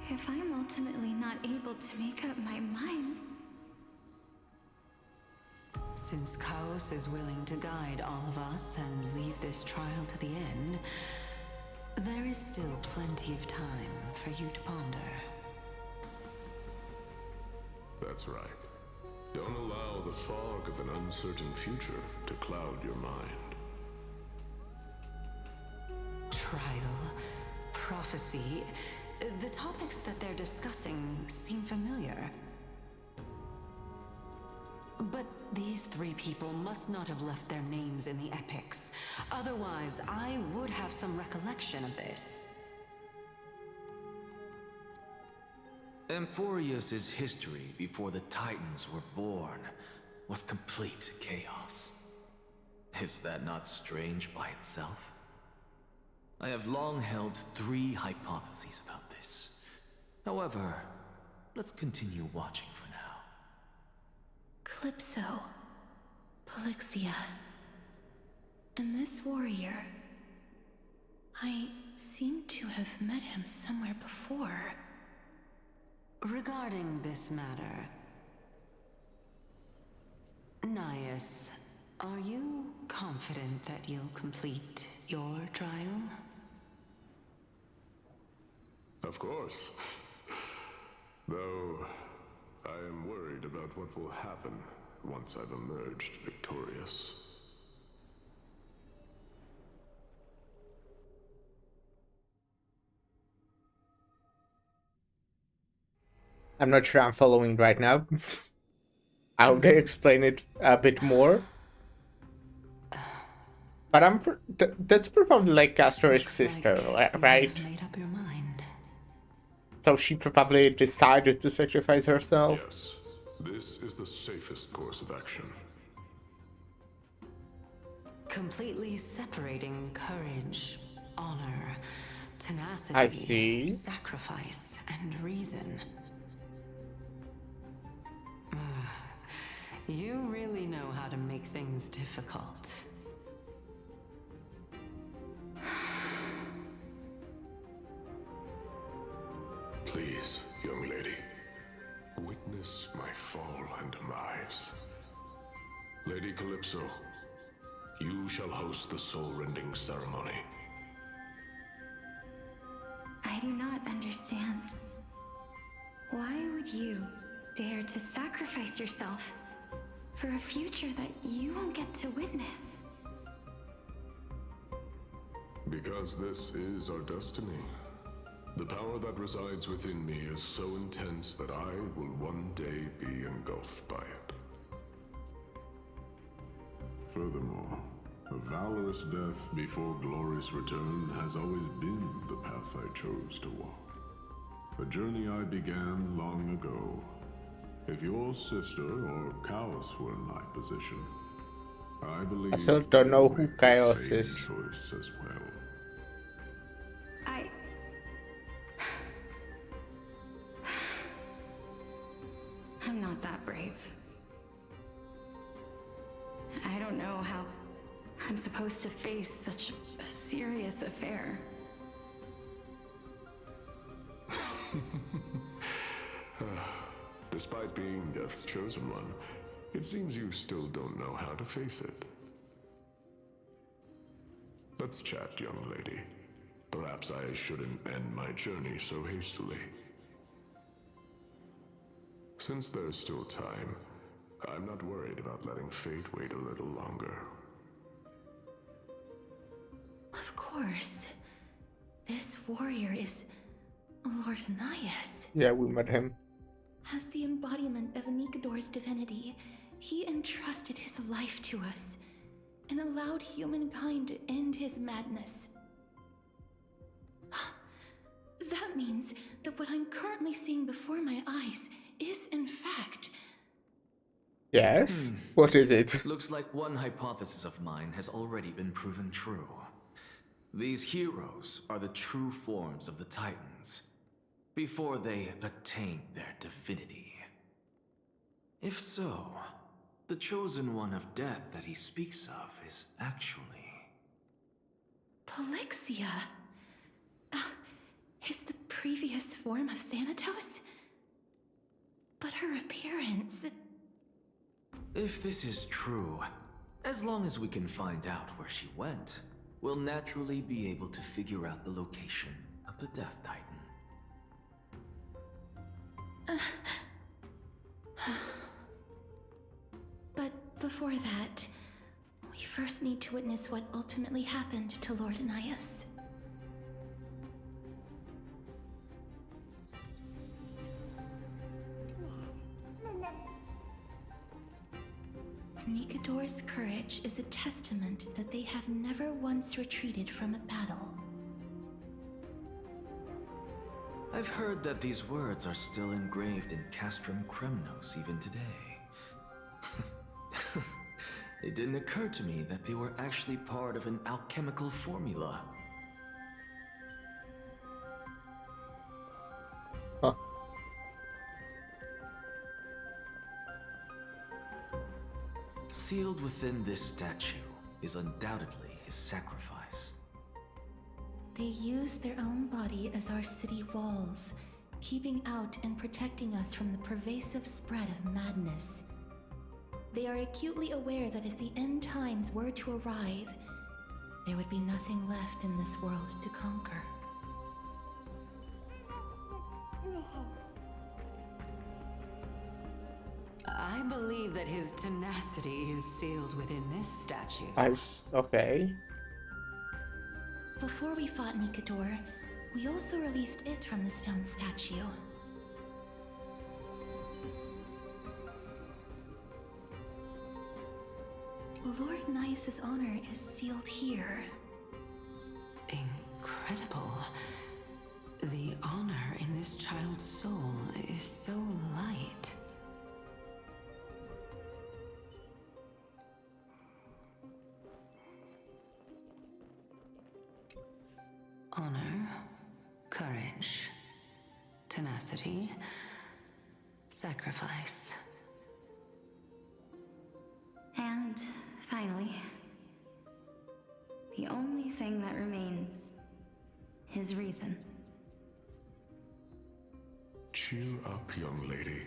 If I'm ultimately not able to make up my mind... Since Chaos is willing to guide all of us and leave this trial to the end, there is still plenty of time for you to ponder. That's right. Don't allow the fog of an uncertain future to cloud your mind. Trial, prophecy, the topics that they're discussing seem familiar. But these three people must not have left their names in the epics. Otherwise, I would have some recollection of this. Amphorius's history before the Titans were born was complete chaos. Is that not strange by itself? I have long held three hypotheses about this. However, let's continue watching for now. Calypso, Polixia, and this warrior. I seem to have met him somewhere before. Regarding this matter, Nias, are you confident that you'll complete your trial? Of course. Though, I am worried about what will happen once I've emerged victorious. I'm not sure I'm following right now. I hope they explain it a bit more. But that's probably like Castor's sister, right? Made up your mind. So she probably decided to sacrifice herself. Yes, this is the safest course of action. Completely separating courage, honor, tenacity, I see. sacrifice, and reason. You really know how to make things difficult. Please, young lady, witness my fall and demise. Lady Calypso, you shall host the soul-rending ceremony. I do not understand. Why would you, dare to sacrifice yourself for a future that you won't get to witness? Because this is our destiny. The power that resides within me is so intense that I will one day be engulfed by it. Furthermore, a valorous death before glorious return has always been the path I chose to walk. A journey I began long ago. If your sister or Chaos were in my position, I believe I still don't know who the Chaos same is. choice as well. I'm not that brave. I don't know how I'm supposed to face such a serious affair. Despite being Death's chosen one, it seems you still don't know how to face it. Let's chat, young lady. Perhaps I shouldn't end my journey so hastily. Since there's still time, I'm not worried about letting fate wait a little longer. Of course. This warrior is Lord Nias. Yeah, we met him. As the embodiment of Nikador's divinity, he entrusted his life to us and allowed humankind to end his madness. That means that what I'm currently seeing before my eyes is, in fact... Yes? What is it? Looks like one hypothesis of mine has already been proven true. These heroes are the true forms of the Titans, before they attain their divinity. If so, the chosen one of death that he speaks of is actually... Polixia? Is the previous form of Thanatos? But her appearance... If this is true, as long as we can find out where she went, we'll naturally be able to figure out the location of the Death Titan. But before that, we first need to witness what ultimately happened to Lord Nias. Nikador's courage is a testament that they have never once retreated from a battle. I've heard that these words are still engraved in Castrum Kremnos even today. It didn't occur to me that they were actually part of an alchemical formula. Huh. Sealed within this statue is undoubtedly his sacrifice. They use their own body as our city walls, keeping out and protecting us from the pervasive spread of madness. They are acutely aware that if the end times were to arrive, there would be nothing left in this world to conquer. I believe that his tenacity is sealed within this statue. Nice. Okay. Before we fought Nikador, we also released it from the stone statue. Lord Nias' honor is sealed here. Incredible. The honor in this child's soul is so light. Honor, courage, tenacity, sacrifice. And finally, the only thing that remains is reason. Cheer up, young lady.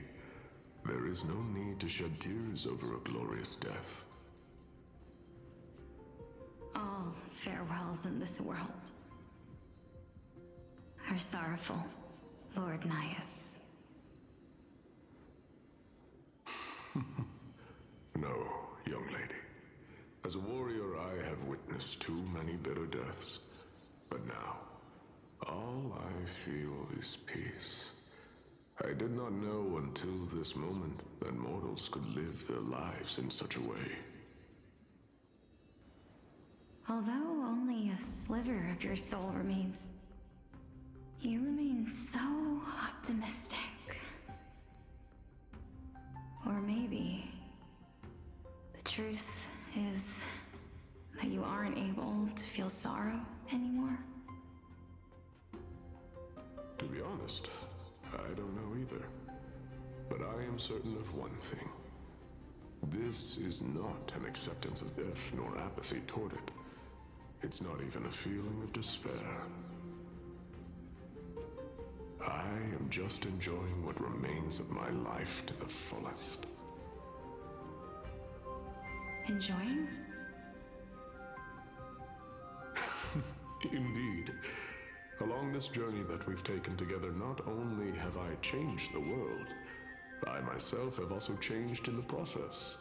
There is no need to shed tears over a glorious death. All farewells in this world are sorrowful, Lord Nias. No, young lady. As a warrior, I have witnessed too many bitter deaths. But now, all I feel is peace. I did not know until this moment that mortals could live their lives in such a way. Although only a sliver of your soul remains, you remain so optimistic. Or maybe the truth is that you aren't able to feel sorrow anymore. To be honest, I don't know either. But I am certain of one thing. This is not an acceptance of death nor apathy toward it. It's not even a feeling of despair. I am just enjoying what remains of my life to the fullest. Enjoying? Indeed. Along this journey that we've taken together, not only have I changed the world, I myself have also changed in the process.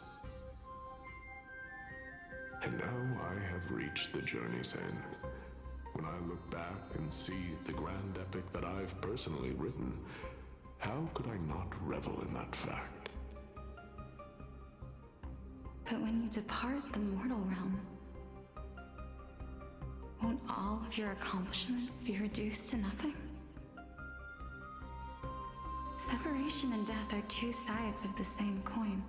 And now I have reached the journey's end. When I look back and see the grand epic that I've personally written, how could I not revel in that fact? But when you depart the mortal realm, won't all of your accomplishments be reduced to nothing? Separation and death are two sides of the same coin.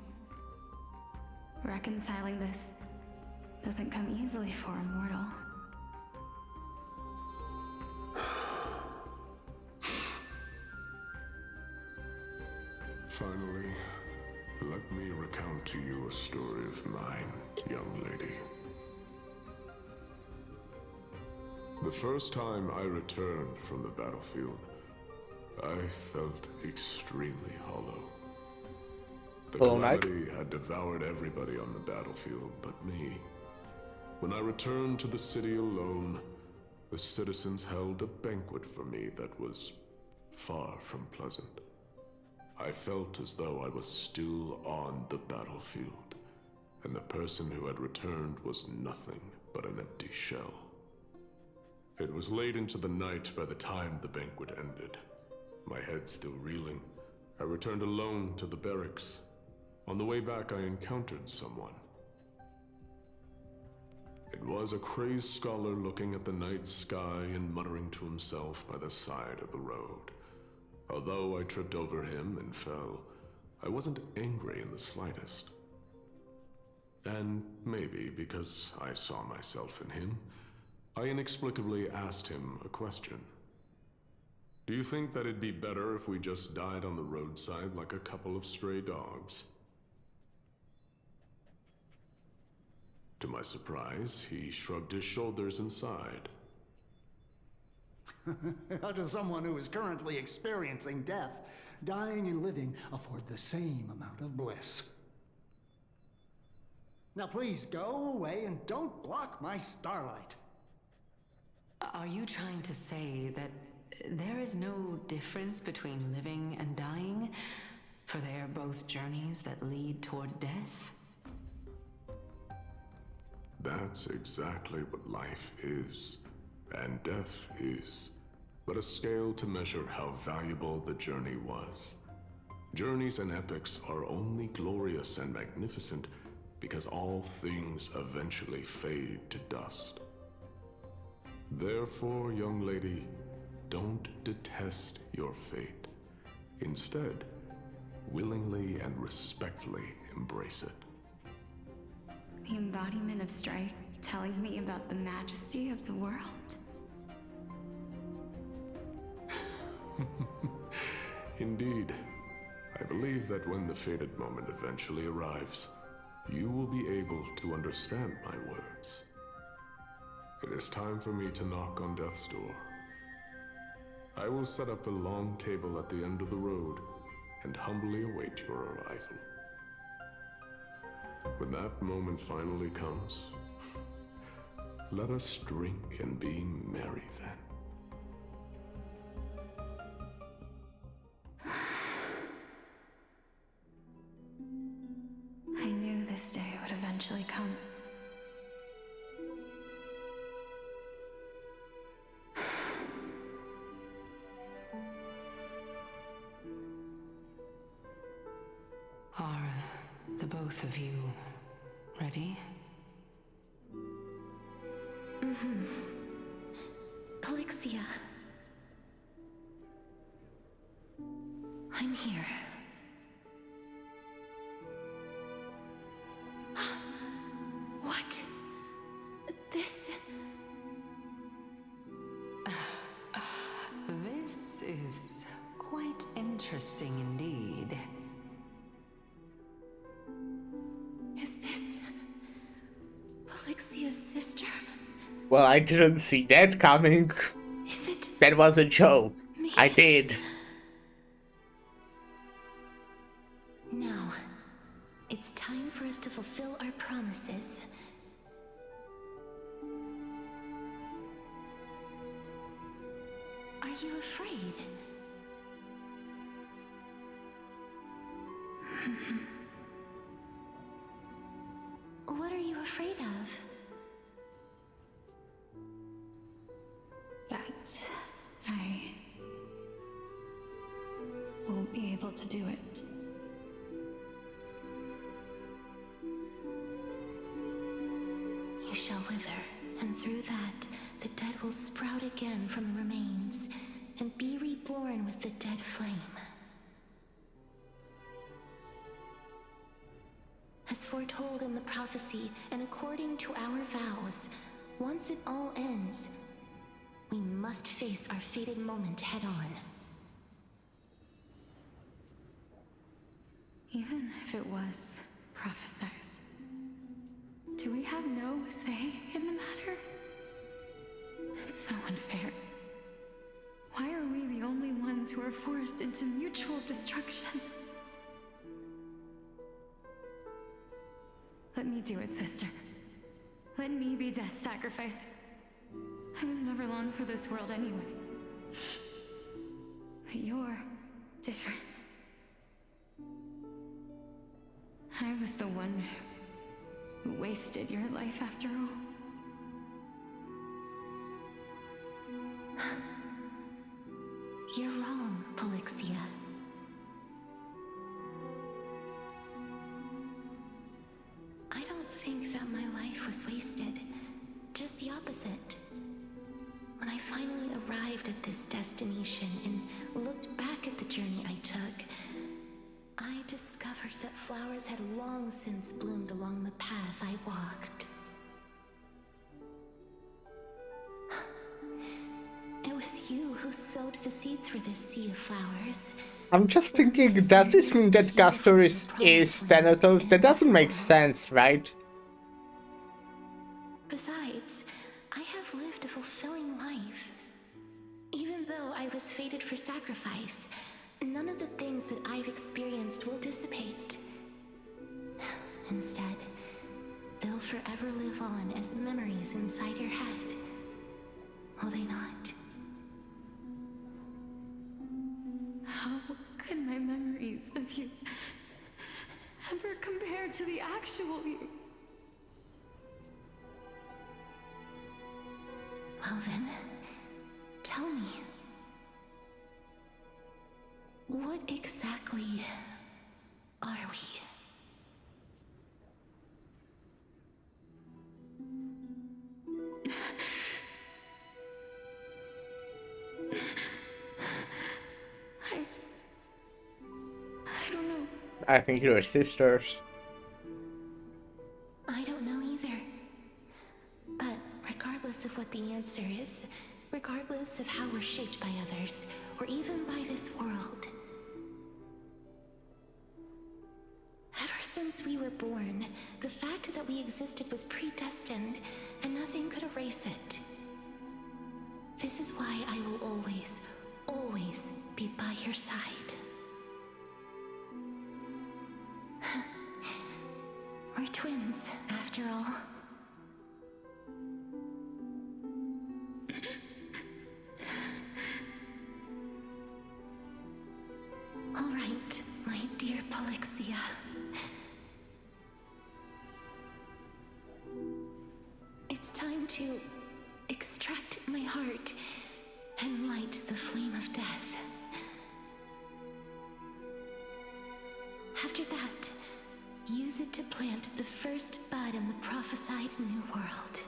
Reconciling this doesn't come easily for a mortal. Finally, let me recount to you a story of mine, young lady. The first time I returned from the battlefield, I felt extremely hollow. The calamity had devoured everybody on the battlefield but me. When I returned to the city alone, the citizens held a banquet for me that was far from pleasant. I felt as though I was still on the battlefield, and the person who had returned was nothing but an empty shell. It was late into the night by the time the banquet ended. My head still reeling, I returned alone to the barracks. On the way back, I encountered someone. It was a crazed scholar looking at the night sky and muttering to himself by the side of the road. Although I tripped over him and fell, I wasn't angry in the slightest. And maybe because I saw myself in him, I inexplicably asked him a question. Do you think that it'd be better if we just died on the roadside like a couple of stray dogs? To my surprise, he shrugged his shoulders and sighed. How does someone who is currently experiencing death, dying and living, afford the same amount of bliss? Now please go away and don't block my starlight. Are you trying to say that there is no difference between living and dying? For they are both journeys that lead toward death? That's exactly what life is, and death is, but a scale to measure how valuable the journey was. Journeys and epics are only glorious and magnificent because all things eventually fade to dust. Therefore, young lady, don't detest your fate. Instead, willingly and respectfully embrace it. The embodiment of strife telling me about the majesty of the world. Indeed. I believe that when the fated moment eventually arrives, you will be able to understand my words. It is time for me to knock on death's door. I will set up a long table at the end of the road and humbly await your arrival. When that moment finally comes, let us drink and be merry then. eventually come. Are the both of you ready? Mm-hmm. Polixia. I'm here. What? This... This is quite interesting indeed. Is this... Polixia's sister? Well, I didn't see that coming. Is it... That was a joke. Me? I did. Now, it's time for us to fulfill our promises. Are you afraid? What are you afraid of? That I won't be able to do it. You shall wither, and through that, the dead will sprout again from the remains, and be reborn with the dead flame. As foretold in the prophecy, and according to our vows, once it all ends, we must face our fated moment head-on. Even if it was prophesized, do we have no say in the matter? It's so unfair. Why are we the only ones who are forced into mutual destruction? Let me do it, sister. Let me be death's sacrifice. I was never long for this world anyway. But you're different. I was the one who wasted your life after all. You're wrong, Polixia. I don't think that my life was wasted. Just the opposite. When I finally arrived at this destination and looked back at the journey I took, I discovered that flowers had long since bloomed along the path I walked. It was you who sowed the seeds for this sea of flowers. I'm just thinking, does this mean that Castor is Thanatos? That doesn't make sense, right? Besides, I have lived a fulfilling life. Even though I was fated for sacrifice, none of the things that I've experienced will dissipate. Instead, they'll forever live on as memories inside your head. Will they not? How could my memories of you ever compare to the actual you? Well then, tell me. What exactly are we? I don't know. I think you're sisters. I don't know either. But regardless of what the answer is, regardless of how we're shaped by others, or even by this world, ever since we were born, the fact that we existed was predestined, and nothing could erase it. This is why I will always, always be by your side. We're twins, after all. All right, my dear Polixia. to extract my heart and light the flame of death. After that, use it to plant the first bud in the prophesied new world.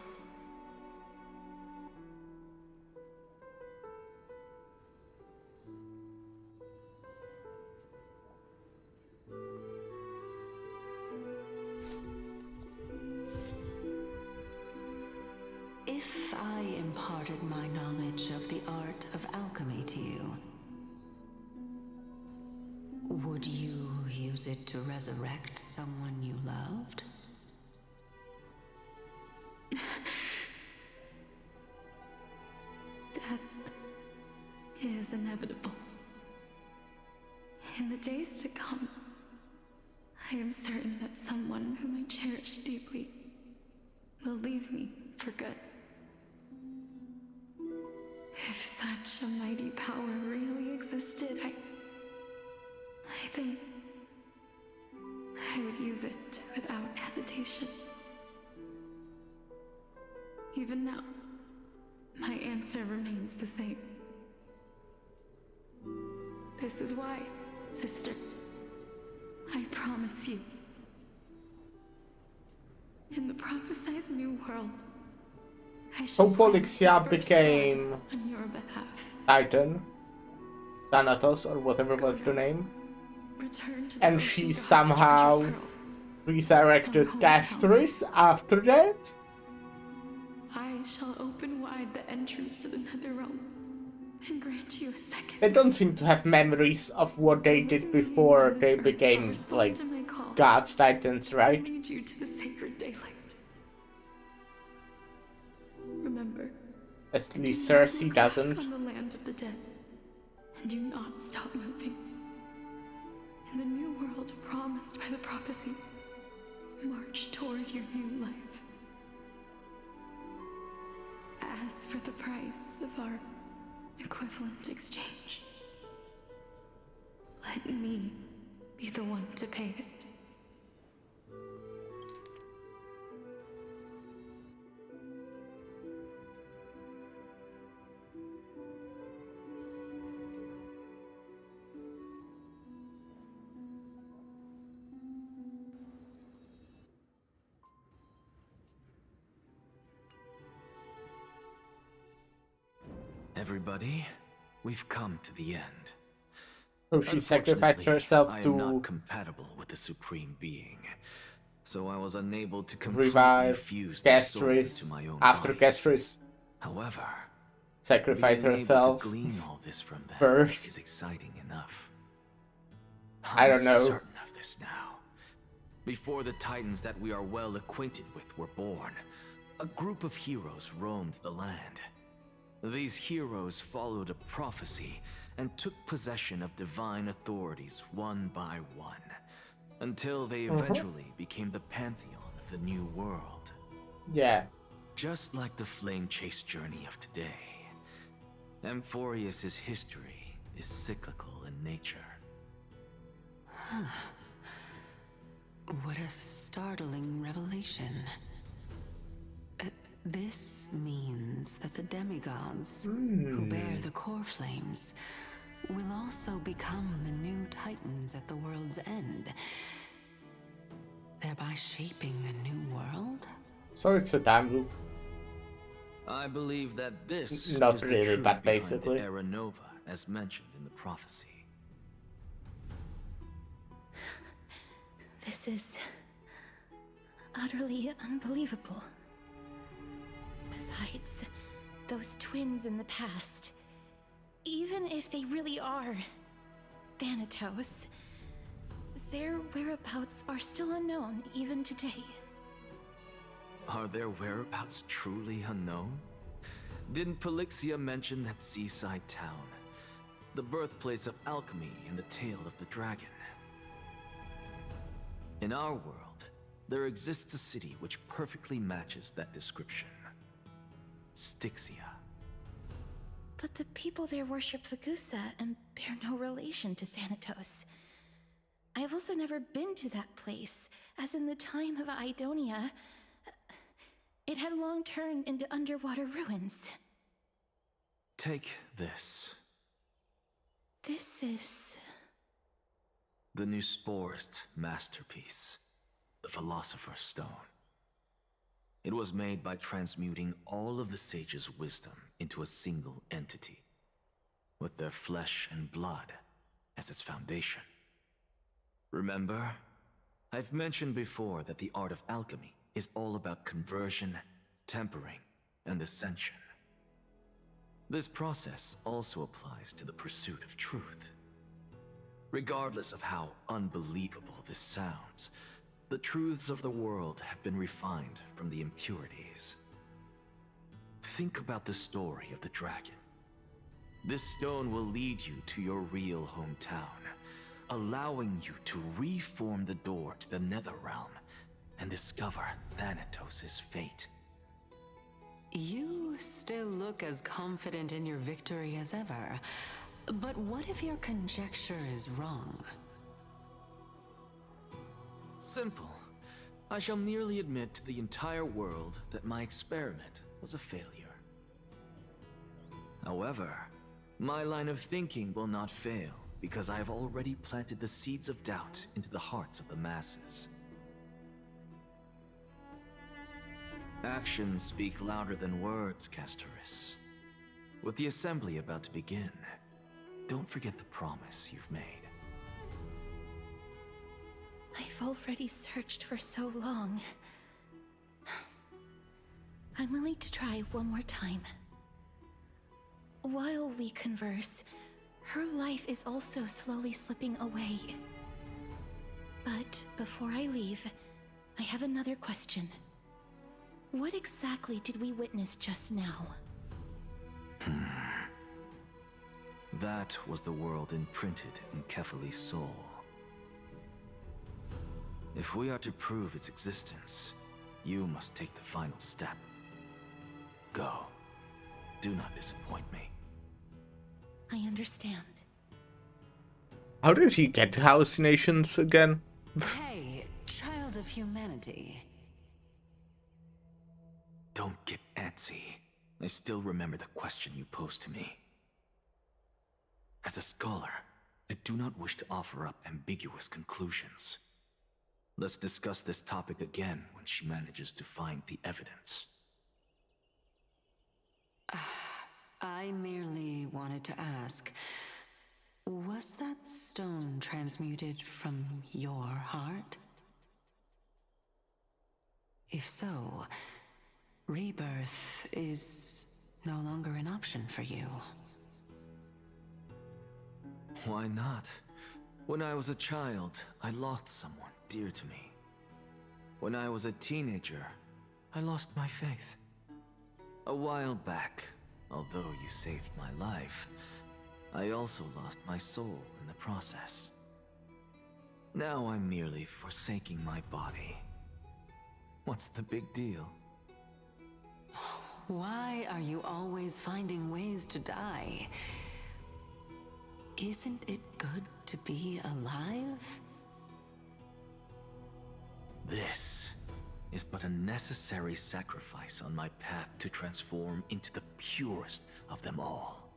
If I imparted my knowledge of the art of alchemy to you, would you use it to resurrect someone you loved? Death is inevitable. In the days to come, I am certain that someone whom I cherish deeply will leave me for good. If such a mighty power really existed, I think I would use it without hesitation. Even now, my answer remains the same. This is why, sister, I promise you, in the prophesied new world, I shall So Polixia became on your behalf. Titan, Thanatos, or whatever was the name, Return to the and ocean she god's somehow treasure pearl. resurrected Castris after that. I shall open wide the entrance to the nether realm and grant you a second. They don't seem to have memories of what they did before they became like gods, titans, right? Lead you to the sacred daylight. Remember, At least Cersei look doesn't. back on the land of the dead, and do not stop moving. In the new world promised by the prophecy, march toward your new life. As for the price of our equivalent exchange, let me be the one to pay it. Everybody, we've come to the end. So she sacrificed herself I am to not compatible with the Supreme Being, so I was unable to completely revive fuse their soul Castris into my own after body. Castris However, sacrificed being able herself to glean all this from them first. is exciting enough. I don't know. I'm certain of this now. Before the Titans that we are well acquainted with were born, a group of heroes roamed the land. These heroes followed a prophecy and took possession of divine authorities one by one, until they eventually became the pantheon of the new world. Yeah. Just like the flame chase journey of today, Amphorius's history is cyclical in nature. What a startling revelation. This means that the demigods, who bear the core flames, will also become the new titans at the world's end, thereby shaping a new world? So it's a time loop. I believe that this Not is the really, truth but behind basically. the Era Nova, as mentioned in the prophecy. This is utterly unbelievable. Besides, those twins in the past, even if they really are Thanatos, their whereabouts are still unknown even today. Are their whereabouts truly unknown? Didn't Polixia mention that seaside town, the birthplace of alchemy and the tale of the dragon? In our world, there exists a city which perfectly matches that description. Styxia. But the people there worship Vagusa and bear no relation to Thanatos. I have also never been to that place, as in the time of Idonia, It had long turned into underwater ruins. Take this. This is... The new Sporist masterpiece, the Philosopher's Stone. It was made by transmuting all of the sages' wisdom into a single entity, with their flesh and blood as its foundation. Remember, I've mentioned before that the art of alchemy is all about conversion, tempering, and ascension. This process also applies to the pursuit of truth. Regardless of how unbelievable this sounds, the truths of the world have been refined from the impurities. Think about the story of the dragon. This stone will lead you to your real hometown, allowing you to reform the door to the Netherrealm and discover Thanatos' fate. You still look as confident in your victory as ever. But what if your conjecture is wrong? Simple. I shall merely admit to the entire world that my experiment was a failure. However, my line of thinking will not fail because I have already planted the seeds of doubt into the hearts of the masses. Actions speak louder than words, Castoris. With the assembly about to begin, don't forget the promise you've made. I've already searched for so long. I'm willing to try one more time. While we converse, her life is also slowly slipping away. But before I leave, I have another question. What exactly did we witness just now? That was the world imprinted in Kefali's soul. If we are to prove its existence, you must take the final step. Go. Do not disappoint me. I understand. How did he get hallucinations again? Hey, child of humanity. Don't get antsy. I still remember the question you posed to me. As a scholar, I do not wish to offer up ambiguous conclusions. Let's discuss this topic again when she manages to find the evidence. I merely wanted to ask, was that stone transmuted from your heart? If so, rebirth is no longer an option for you. Why not? When I was a child, I lost someone dear to me. When I was a teenager, I lost my faith. A while back, although you saved my life, I also lost my soul in the process. Now I'm merely forsaking my body. What's the big deal? Why are you always finding ways to die? Isn't it good to be alive? This is but a necessary sacrifice on my path to transform into the purest of them all.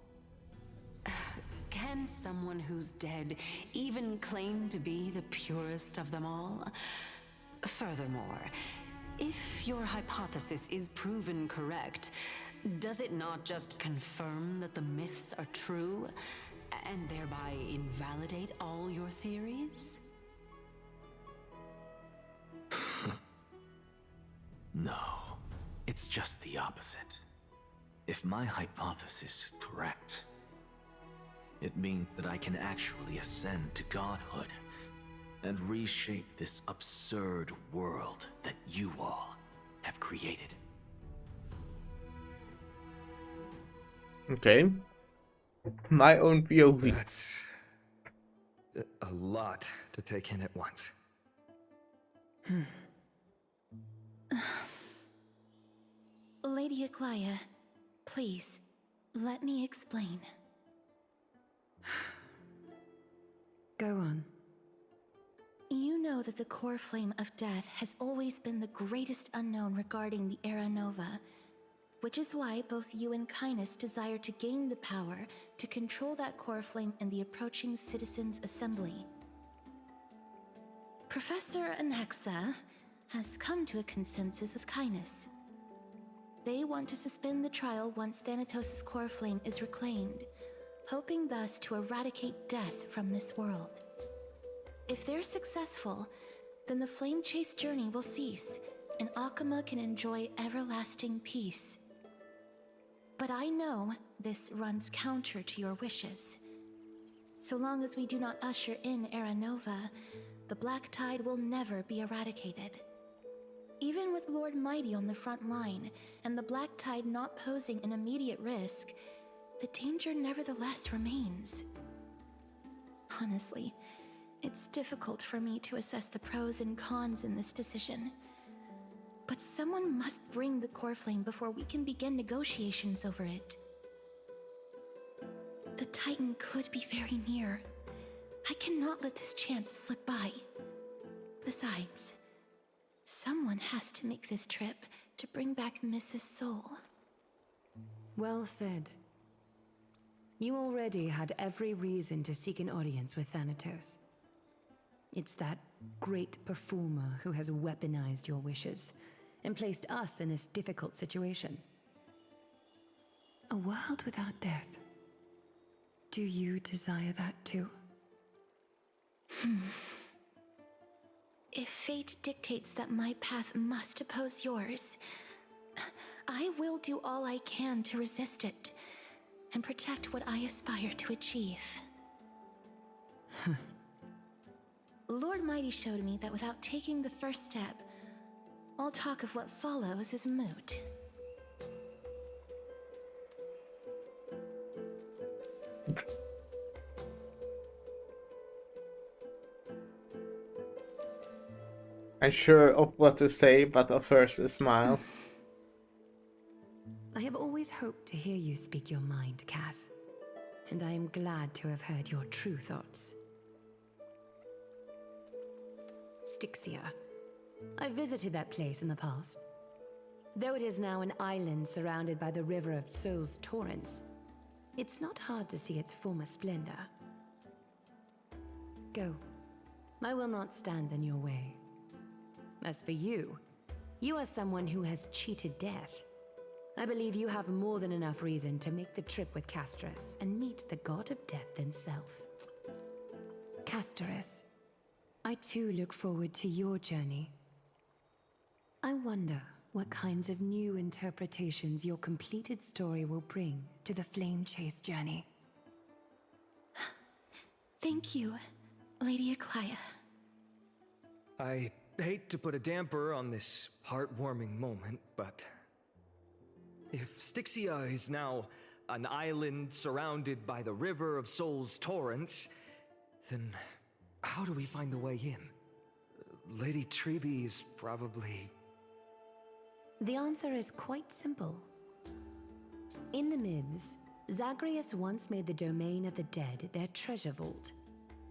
Can someone who's dead even claim to be the purest of them all? Furthermore, if your hypothesis is proven correct, does it not just confirm that the myths are true, and thereby invalidate all your theories? No, it's just the opposite. If my hypothesis is correct, it means that I can actually ascend to godhood and reshape this absurd world that you all have created. Okay. My own POV. That's a lot to take in at once. Lady Aglaia, please, let me explain. Go on. You know that the core flame of death has always been the greatest unknown regarding the Era Nova, which is why both you and Kindness desire to gain the power to control that core flame in the approaching Citizens' Assembly. Professor Anexa has come to a consensus with Kindness. They want to suspend the trial once Thanatos' core flame is reclaimed, hoping thus to eradicate death from this world. If they're successful, then the flame chase journey will cease, and Akama can enjoy everlasting peace. But I know this runs counter to your wishes. So long as we do not usher in Era Nova, the Black Tide will never be eradicated. Even with Lord Mighty on the front line, and the Black Tide not posing an immediate risk, the danger nevertheless remains. Honestly, it's difficult for me to assess the pros and cons in this decision. But someone must bring the core flame before we can begin negotiations over it. The Titan could be very near. I cannot let this chance slip by. Besides, someone has to make this trip to bring back Mrs. Soul. Well said. You already had every reason to seek an audience with Thanatos. It's that great performer who has weaponized your wishes and placed us in this difficult situation. A world without death. Do you desire that too? If fate dictates that my path must oppose yours, I will do all I can to resist it and protect what I aspire to achieve. Lord Mighty showed me that without taking the first step, all talk of what follows is moot. Unsure of what to say, but offers a smile. I have always hoped to hear you speak your mind, Cass. And I am glad to have heard your true thoughts. Styxia. I visited that place in the past. Though it is now an island surrounded by the river of Soul's torrents, it's not hard to see its former splendor. Go. I will not stand in your way. As for you, you are someone who has cheated death. I believe you have more than enough reason to make the trip with Castorus and meet the god of death himself. Castorus, I too look forward to your journey. I wonder what kinds of new interpretations your completed story will bring to the Flame Chase journey. Thank you, Lady Aklaya. I hate to put a damper on this heartwarming moment, but if Styxia is now an island surrounded by the river of Soul's torrents, then how do we find a way in? Lady Treby is probably... The answer is quite simple. In the myths, Zagreus once made the domain of the dead their treasure vault.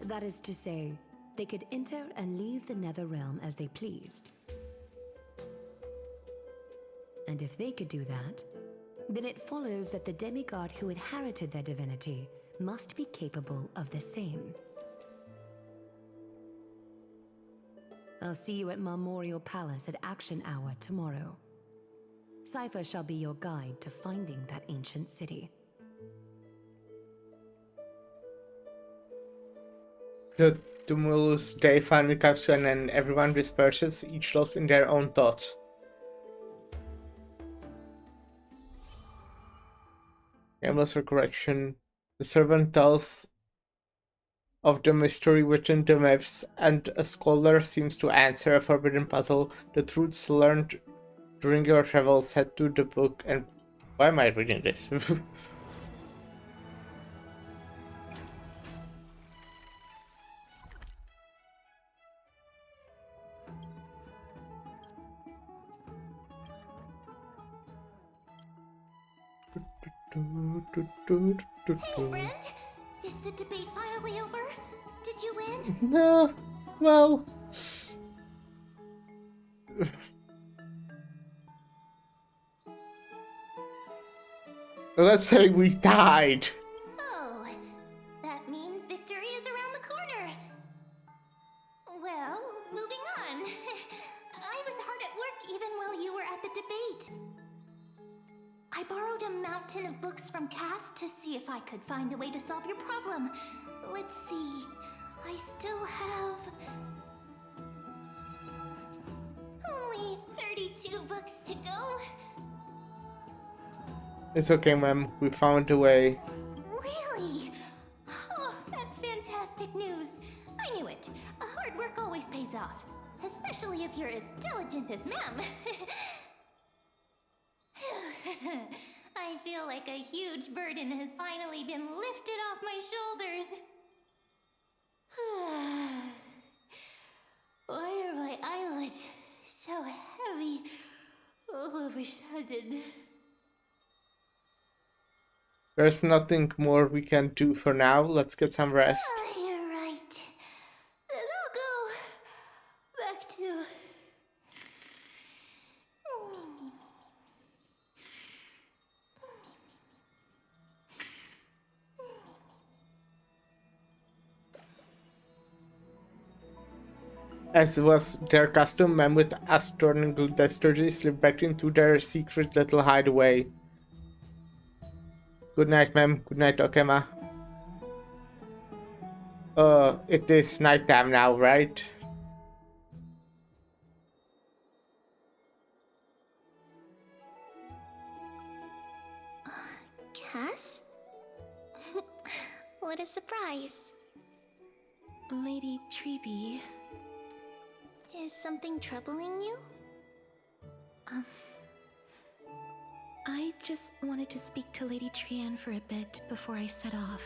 That is to say, they could enter and leave the Nether Realm as they pleased. And if they could do that, then it follows that the demigod who inherited their divinity must be capable of the same. I'll see you at Memorial Palace at Action Hour tomorrow. Cypher shall be your guide to finding that ancient city. The tumultuous day finally comes to an end. Everyone disperses, each lost in their own thoughts. Nameless recollection. The servant tells of the mystery within the myths, and a scholar seems to answer a forbidden puzzle. The truths learned during your travels head to the book and... Why am I reading this? Hey, friend! Is the debate finally over? Did you win? No. Well, let's say we died. Oh, that means victory is around the corner. Well, moving on. I was hard at work even while you were at the debate. I borrowed a mountain of books from Cass to see if I could find a way to solve your problem. Let's see. I still have only 32 books to go. It's okay, ma'am. We found a way. Really? Oh, that's fantastic news. I knew it. Hard work always pays off. Especially if you're as diligent as ma'am. I feel like a huge burden has finally been lifted off my shoulders. Why are my eyelids so heavy all of a sudden? There's nothing more we can do for now. Let's get some rest. You're right. Then I'll go back to... As was their custom, men with astronomical dexterity slipped back into their secret little hideaway. Good night, ma'am. Good night, Okema. It is nighttime now, right? Cass? What a surprise. Lady Treeby. Is something troubling you? I just wanted to speak to Lady Trian for a bit before I set off.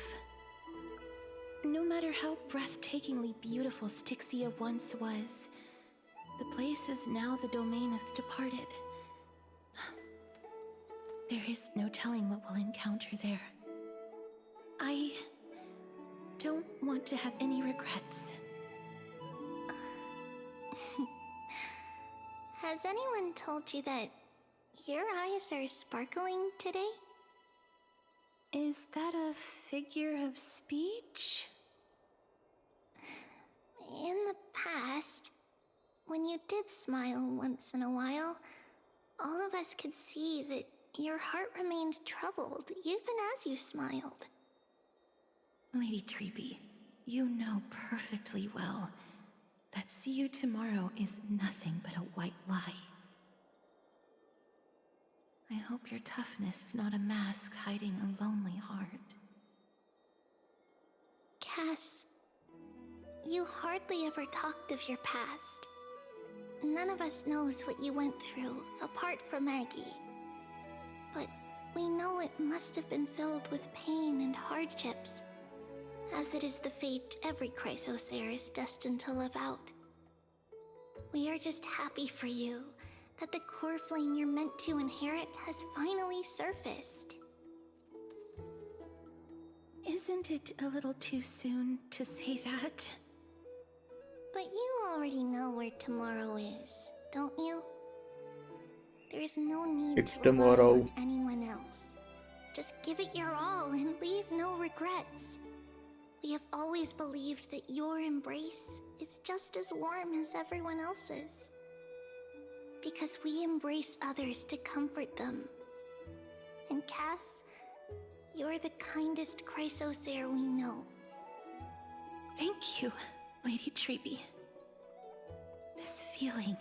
No matter how breathtakingly beautiful Styxia once was, the place is now the domain of the departed. There is no telling what we'll encounter there. I don't want to have any regrets. Has anyone told you that your eyes are sparkling today? Is that a figure of speech? In the past, when you did smile once in a while, all of us could see that your heart remained troubled even as you smiled. Lady Treeby, you know perfectly well that see you tomorrow is nothing but a white lie. I hope your toughness is not a mask hiding a lonely heart. Cass, you hardly ever talked of your past. None of us knows what you went through, apart from Maggie. But we know it must have been filled with pain and hardships, as it is the fate every Chrysosaur is destined to live out. We are just happy for you that the core flame you're meant to inherit has finally surfaced. Isn't it a little too soon to say that? But you already know where tomorrow is, don't you? There's no need It's to rely tomorrow. on anyone else. Just give it your all and leave no regrets. We have always believed that your embrace is just as warm as everyone else's. Because we embrace others to comfort them. And Cass, you're the kindest Chrysosaur we know. Thank you, Lady Treeby. This feeling...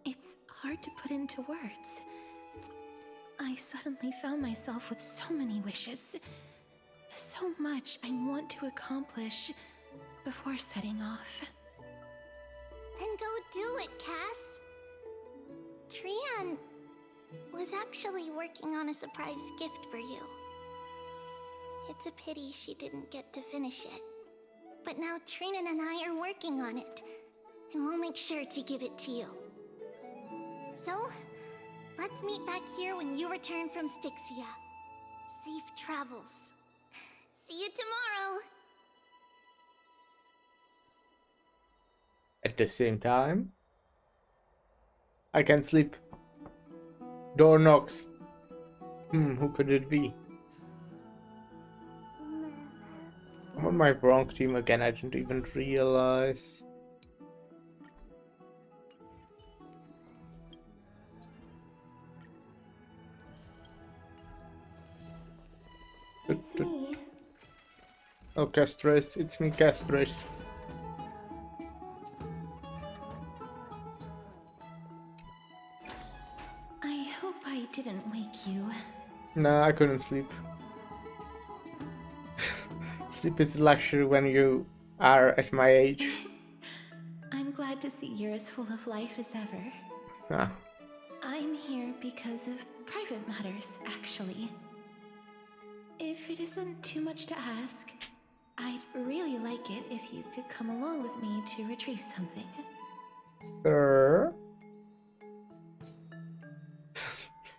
it's hard to put into words. I suddenly found myself with so many wishes. So much I want to accomplish before setting off. Then go do it, Cass. Trian was actually working on a surprise gift for you. It's a pity she didn't get to finish it. But now Trinan and I are working on it, and we'll make sure to give it to you. So, let's meet back here when you return from Styxia. Safe travels. See you tomorrow! At the same time, I can sleep. Door knocks. Who could it be? I'm on my wrong team again, I didn't even realize. It's me. Oh, Castris, it's me, Castris. I hope I didn't wake you. Nah, I couldn't sleep. Sleep is a luxury when you are at my age. I'm glad to see you're as full of life as ever. Ah. I'm here because of private matters, actually. If it isn't too much to ask, I'd really like it if you could come along with me to retrieve something. Sure.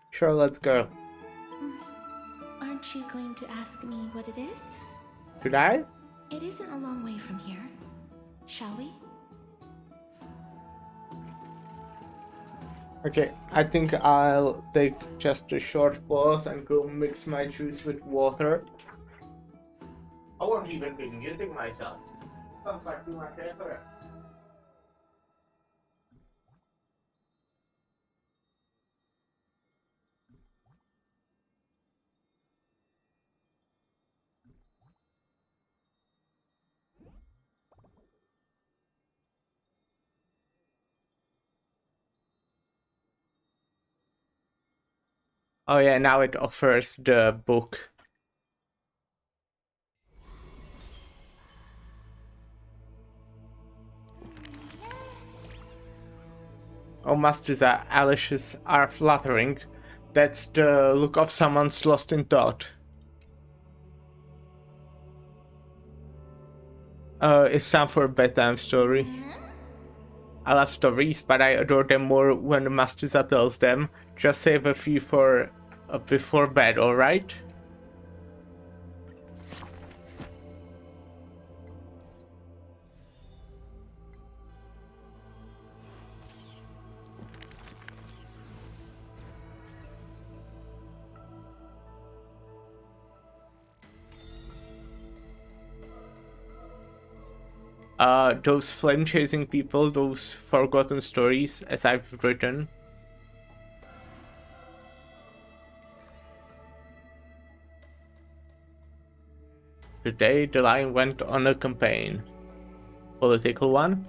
Sure, let's go. Aren't you going to ask me what it is? Should I? It isn't a long way from here. Shall we? Okay, I think I'll take just a short pause and go mix my juice with water. I won't even be muting myself. Sounds like too much effort. Oh yeah, now it offers the book. Oh, masters are Alicia's are flattering. That's the look of someone's lost in thought. It's time for a bedtime story. I love stories, but I adore them more when the Mastiza tells them. Just save a few for before bed, alright? Those flame-chasing people, those forgotten stories, as I've written. Today, the line went on a campaign. Political one?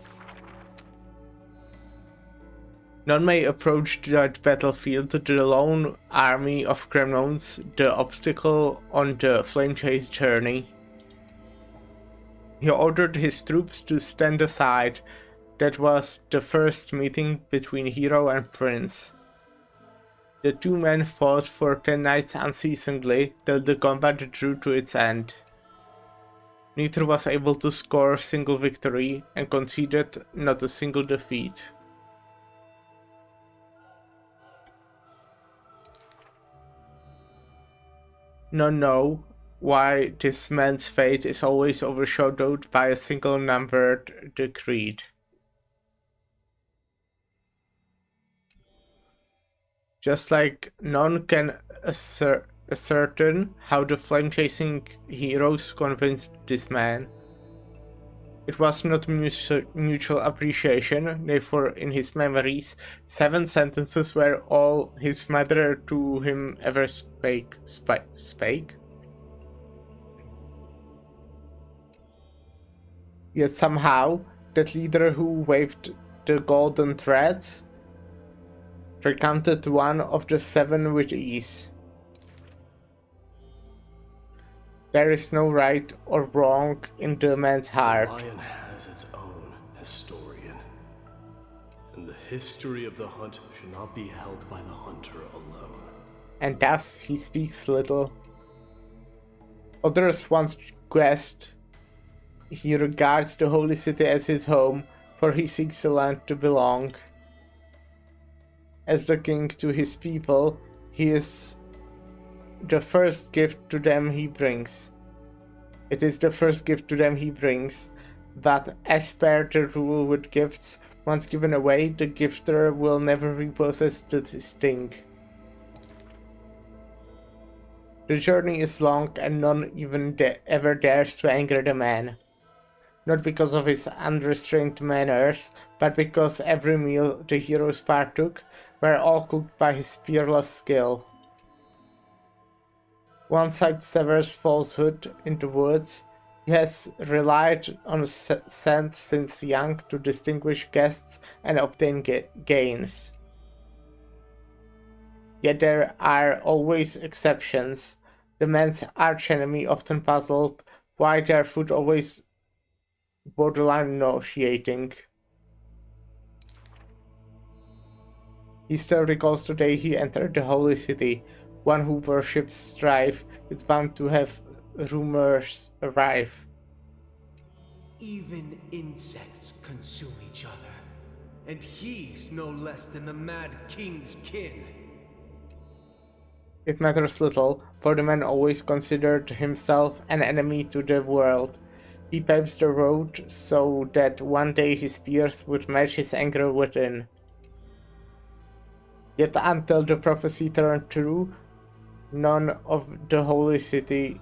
None may approach that battlefield, the lone army of criminals, the obstacle on the flame-chase journey. He ordered his troops to stand aside. That was the first meeting between hero and prince. The two men fought for 10 nights unceasingly till the combat drew to its end. Neither was able to score a single victory and conceded not a single defeat. None know why this man's fate is always overshadowed by a single numbered decreed. Just like none can ascertain how the flame-chasing heroes convinced this man. It was not mutual appreciation, therefore in his memories, 7 sentences were all his mother to him ever spake. Yet somehow, that leader who waved the golden threads recounted one of the 7 with ease. There is no right or wrong in the man's heart. The lion has its own historian, and the history of the hunt should not be held by the hunter alone. And thus he speaks little. Others once guessed he regards the holy city as his home, for he seeks the land to belong. As the king to his people, he is the first gift to them he brings. It is the first gift to them he brings. But as per the rule with gifts, once given away, the gifter will never repossess the thing. The journey is long and none even ever dares to anger the man. Not because of his unrestrained manners, but because every meal the heroes partook were all cooked by his fearless skill. One side severs falsehood in the woods. He has relied on scent since young to distinguish guests and obtain gains. Yet there are always exceptions. The man's archenemy often puzzled why their food always borderline nauseating. He still recalls the day he entered the holy city. One who worships strife is bound to have rumors arrive. Even insects consume each other, and he's no less than the Mad King's kin. It matters little, for the man always considered himself an enemy to the world. He paves the road so that one day his peers would match his anger within. Yet until the prophecy turned true, none of the holy city...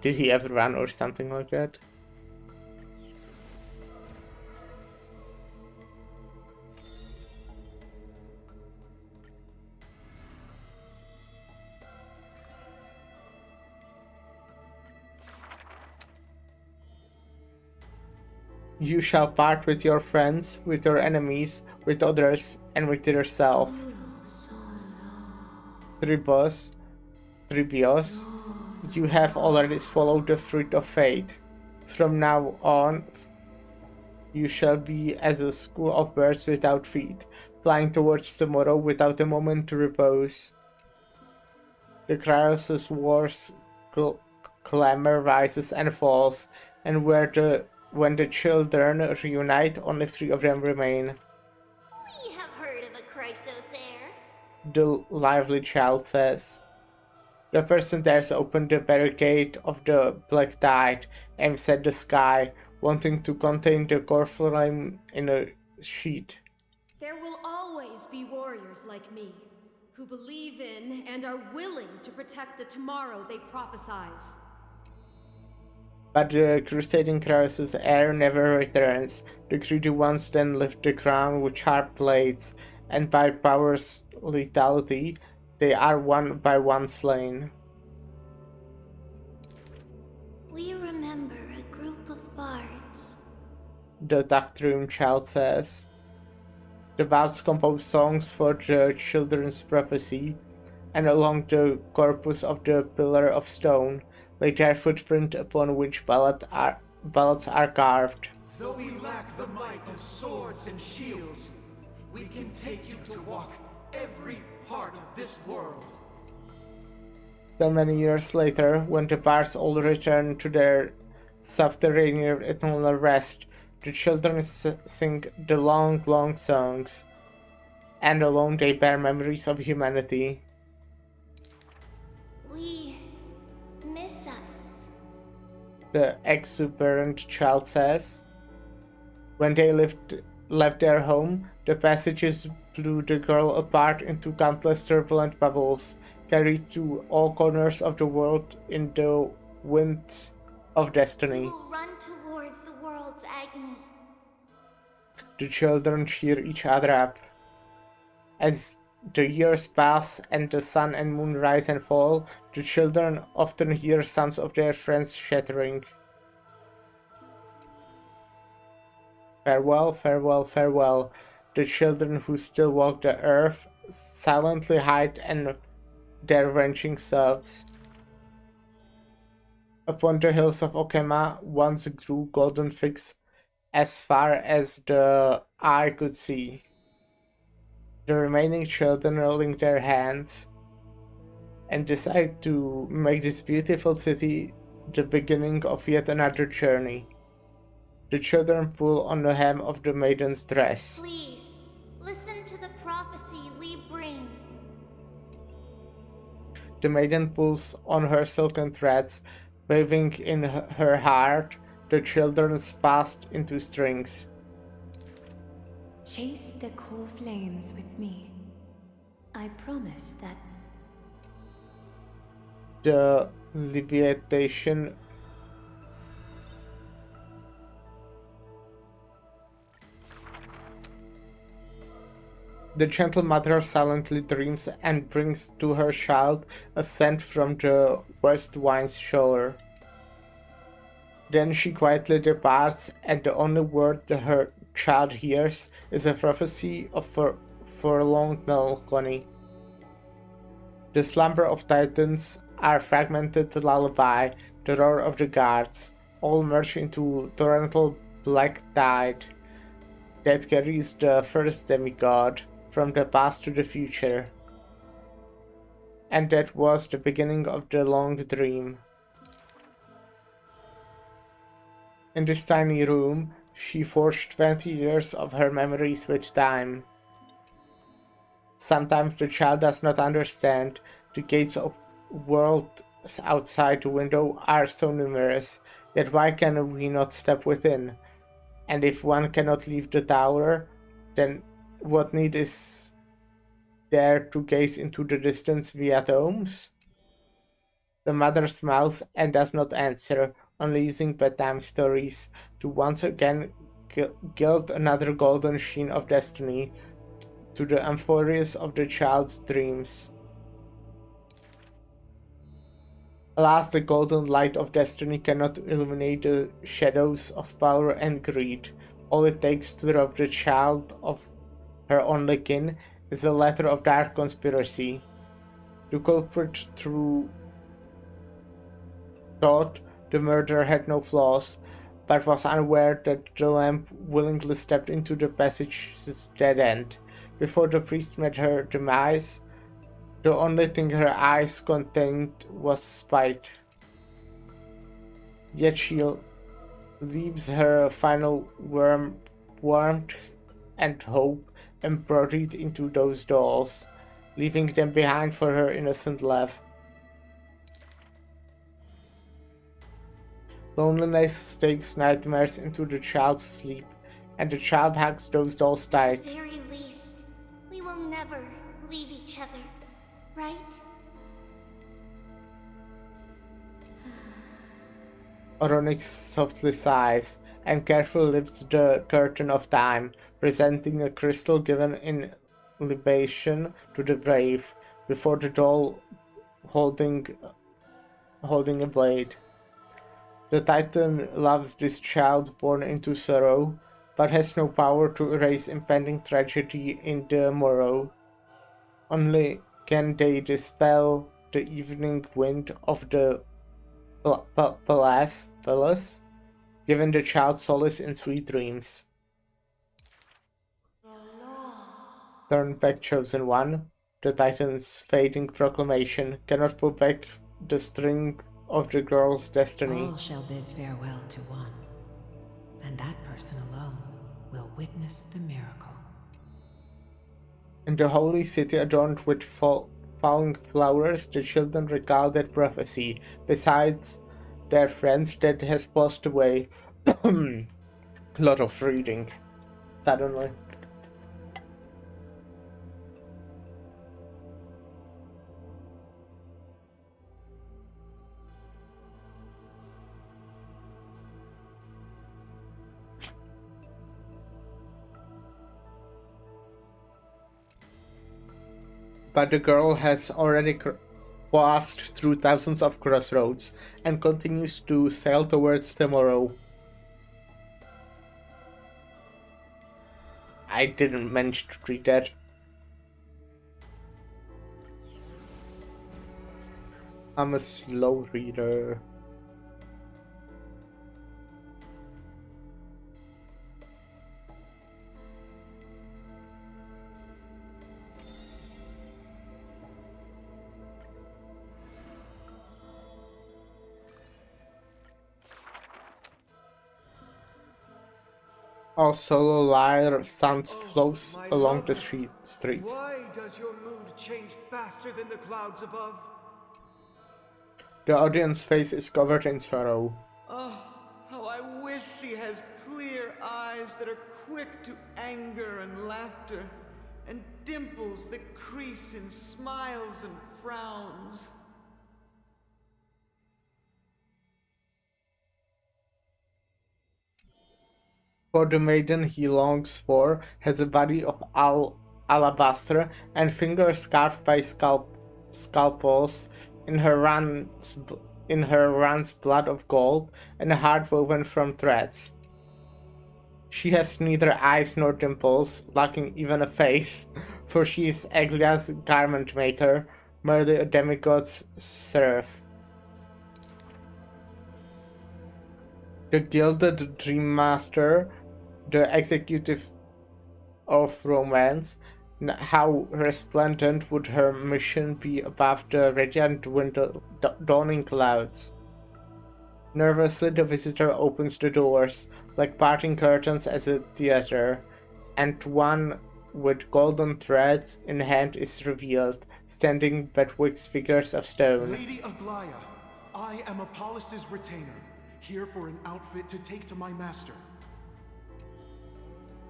Did he ever run or something like that? You shall part with your friends, with your enemies, with others, and with yourself. Tribios, you have already swallowed the fruit of fate. From now on, you shall be as a school of birds without feet, flying towards tomorrow without a moment to repose. The Cryos' war's clamor rises and falls, and when the children reunite, only 3 of them remain. We have heard of a Chrysos heir. The lively child says. The person dares open the barricade of the black tide, aims at the sky, wanting to contain the core flame in a sheet. There will always be warriors like me, who believe in and are willing to protect the tomorrow they prophesize. But the crusading Cryos' heir never returns. The greedy ones then lift the crown with sharp blades, and by power's lethality, they are one by one slain. We remember a group of bards. The Dactrum child says. The bards compose songs for the children's prophecy, and along the corpus of the pillar of stone, lay their footprint upon which ballads are carved. Though we lack the might of swords and shields, we can take you to walk every part of this world. Then many years later, when the bards all return to their subterranean eternal rest, the children sing the long, long songs, and alone they bear memories of humanity. We miss us. The exuberant child says. When they left their home, the passages blew the girl apart into countless turbulent bubbles, carried to all corners of the world in the winds of destiny. We will run towards the world's agony. The children cheer each other up. As the years pass and the sun and moon rise and fall, the children often hear sounds of their friends shattering. Farewell, farewell, farewell. The children who still walk the earth silently hide and their wrenching sobs. Upon the hills of Okema once grew golden figs as far as the eye could see. The remaining children rolling their hands and decide to make this beautiful city the beginning of yet another journey. The children pull on the hem of the maiden's dress. Please, listen to the prophecy we bring. The maiden pulls on her silken threads, waving in her heart the children's past into strings. Chase the core flames with me. I promise that The levitation The gentle mother silently dreams and brings to her child a scent from the west wind's shore. Then she quietly departs, and the only word that her child hears is a prophecy of forlorn melancholy. The slumber of titans, our fragmented lullaby, the roar of the guards, all merge into torrential black tide that carries the first demigod from the past to the future. And that was the beginning of the long dream. In this tiny room, she forged 20 years of her memories with time. Sometimes the child does not understand. The gates of worlds outside the window are so numerous, that why can we not step within? And if one cannot leave the tower, then what need is there to gaze into the distance via domes? The mother smiles and does not answer, only using bedtime stories to once again gild another golden sheen of destiny to the euphorias of the child's dreams. Alas, the golden light of destiny cannot illuminate the shadows of power and greed. All it takes to rob the child of her only kin is a letter of dark conspiracy. The culprit thought the murderer had no flaws, but was unaware that the lamp willingly stepped into the passage's dead end. Before the priest met her demise, the only thing her eyes contained was spite. Yet she leaves her final warmth and hope embroidered into those dolls, leaving them behind for her innocent love. Loneliness stakes nightmares into the child's sleep, and the child hugs those dolls tight. At the very least, we will never leave each other, right? Onyx softly sighs and carefully lifts the curtain of time, presenting a crystal given in libation to the brave, before the doll holding a blade. The Titan loves this child born into sorrow, but has no power to erase impending tragedy in the morrow. Only can they dispel the evening wind of the palace, giving the child solace in sweet dreams. Turn back, chosen one. The Titan's fading proclamation cannot pull back the string of the girl's destiny. all shall bid farewell to one, and that person alone will witness the miracle. In the holy city adorned with falling flowers, the children recall that prophecy, besides their friends that has passed away. Lot of reading, suddenly. But the girl has already passed through thousands of crossroads and continues to sail towards tomorrow. I didn't manage to read that. I'm a slow reader. A solo lyre sound flows along the streets. Why does your mood change faster than the clouds above? The audience's face is covered in sorrow. Ah, how I wish she has clear eyes that are quick to anger and laughter, and dimples that crease in smiles and frowns. For the maiden he longs for has a body of alabaster and fingers carved by scalpels. In her runs blood of gold and a heart woven from threads. She has neither eyes nor dimples, lacking even a face, for she is Eglia's garment maker, merely a demigod's serf. The gilded dream master, the executive of romance, how resplendent would her mission be above the radiant dawning clouds. Nervously, the visitor opens the doors, like parting curtains at a theater, and one with golden threads in hand is revealed, standing betwixt figures of stone. Lady Aglaya, I am Apollos' retainer, here for an outfit to take to my master.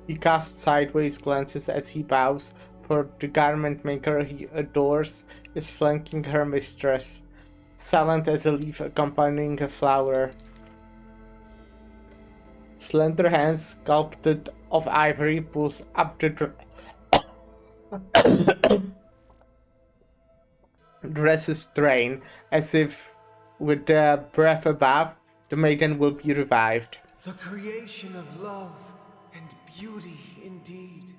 He casts sideways glances as he bows, for the garment maker he adores is flanking her mistress, silent as a leaf accompanying a flower. Slender hands sculpted of ivory pulls up the dress's train, as if with the breath above, the maiden will be revived. The creation of love and beauty indeed.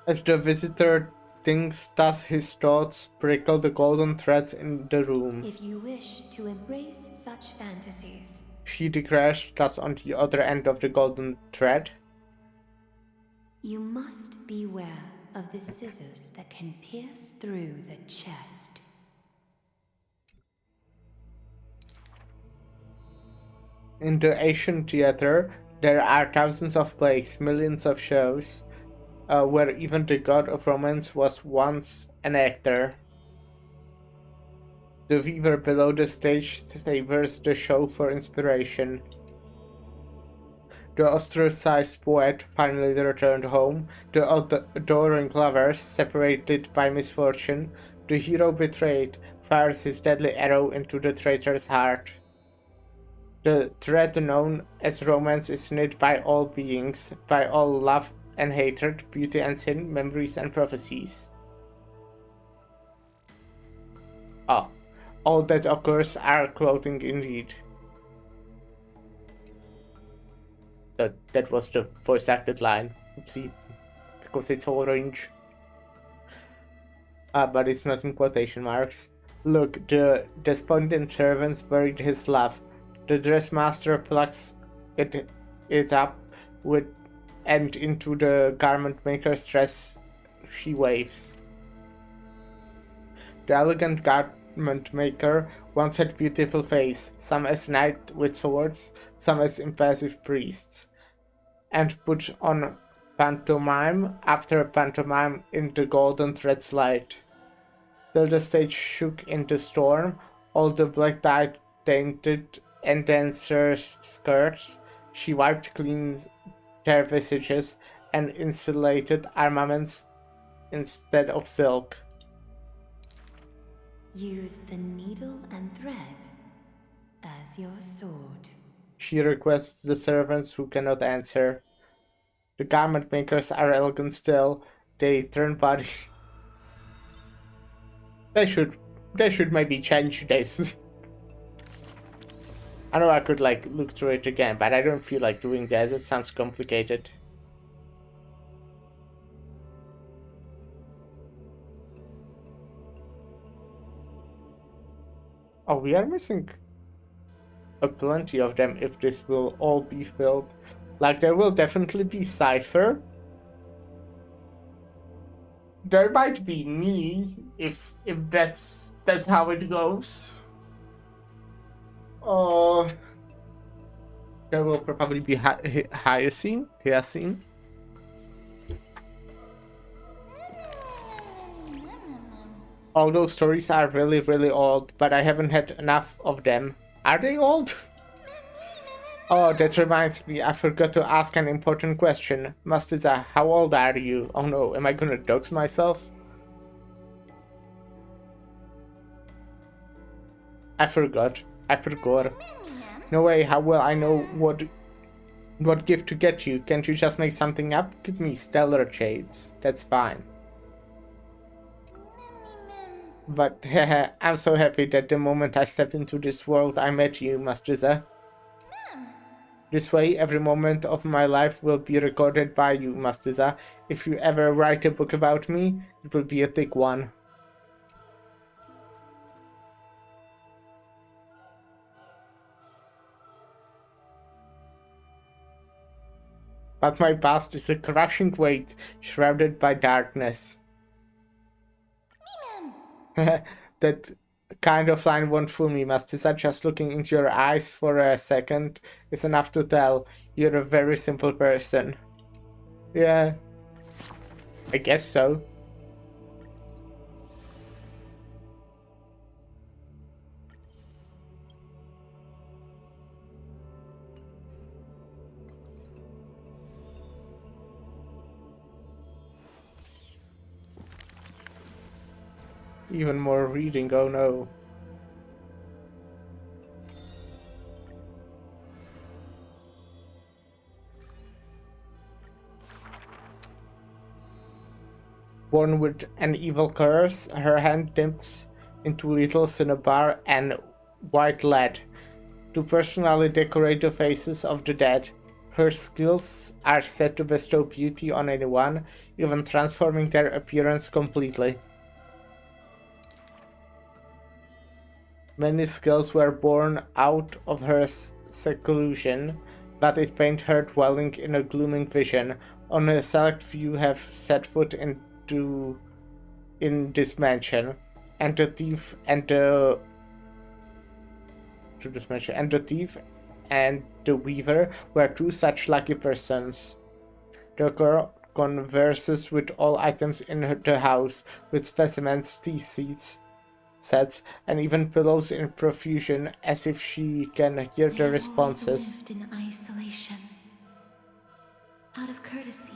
As the visitor thinks thus, his thoughts prickle the golden threads in the room. If you wish to embrace such fantasies, She declares, thus on the other end of the golden thread. you must beware of the scissors that can pierce through the chest. In the Asian theater, there are thousands of plays, millions of shows, where even the god of romance was once an actor. The weaver below the stage savors the show for inspiration. The ostracized poet finally returned home, the adoring lovers separated by misfortune, the hero betrayed, fires his deadly arrow into the traitor's heart. The thread known as romance is knit by all beings, by all love and hatred, beauty and sin, memories and prophecies. Oh, all that occurs are clothing indeed. That was the voice acted line. Oopsie. Because it's orange. But it's not in quotation marks. Look, the despondent servants buried his love. The dressmaster plucks it up with and into the garment maker's dress she waves. The elegant garment maker once had beautiful face, some as knight with swords, some as impassive priests, and put on pantomime after pantomime in the golden thread's light. Till the stage shook in the storm, all the black dye tainted and dancers' skirts, she wiped clean their visages and insulated armaments instead of silk. Use the needle and thread as your sword. She requests the servants who cannot answer. The garment makers are elegant still. They turn body. They should maybe change this. I know I could like look through it again, but I don't feel like doing that. It sounds complicated. Oh, we are missing a plenty of them if this will all be filled. Like there will definitely be Cypher. There might be me if that's how it goes. There will probably be Hyacinth. All those stories are really, really old, but I haven't had enough of them. Are they old? Oh, that reminds me, I forgot to ask an important question. Mastiza, how old are you? Oh no, am I gonna dox myself? I forgot. No way, how will I know what gift to get you? Can't you just make something up? Give me stellar shades. That's fine. But haha, I'm so happy that the moment I stepped into this world, I met you, Mastriza. This way, every moment of my life will be recorded by you, Mastiza. If you ever write a book about me, it will be a thick one. But my past is a crushing weight, shrouded by darkness. That kind of line won't fool me, Mastiza. Just looking into your eyes for a second is enough to tell you're a very simple person. Yeah, I guess so. Even more reading, oh no. Born with an evil curse, her hand dips into little cinnabar and white lead to personally decorate the faces of the dead. Her skills are said to bestow beauty on anyone, even transforming their appearance completely. Many skills were born out of her seclusion, but it pained her dwelling in a glooming vision. Only a select few have set foot in this mansion, and the thief and the weaver were two such lucky persons. The girl converses with all items in the house, with specimens, tea sets, and even pillows in profusion, as if she can hear the responses. Lived in isolation. Out of courtesy,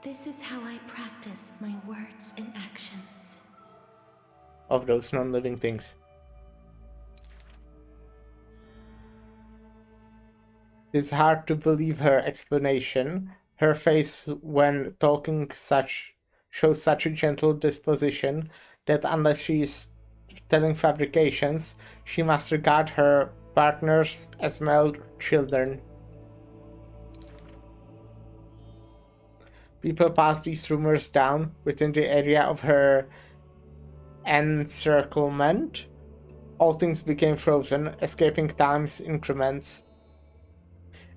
this is how I practice my words and actions. Of those non-living things. It's hard to believe her explanation. Her face, when talking, shows such a gentle disposition that unless she is telling fabrications, she must regard her partners as male children. People pass these rumors down within the area of her encirclement. All things became frozen, escaping time's increments.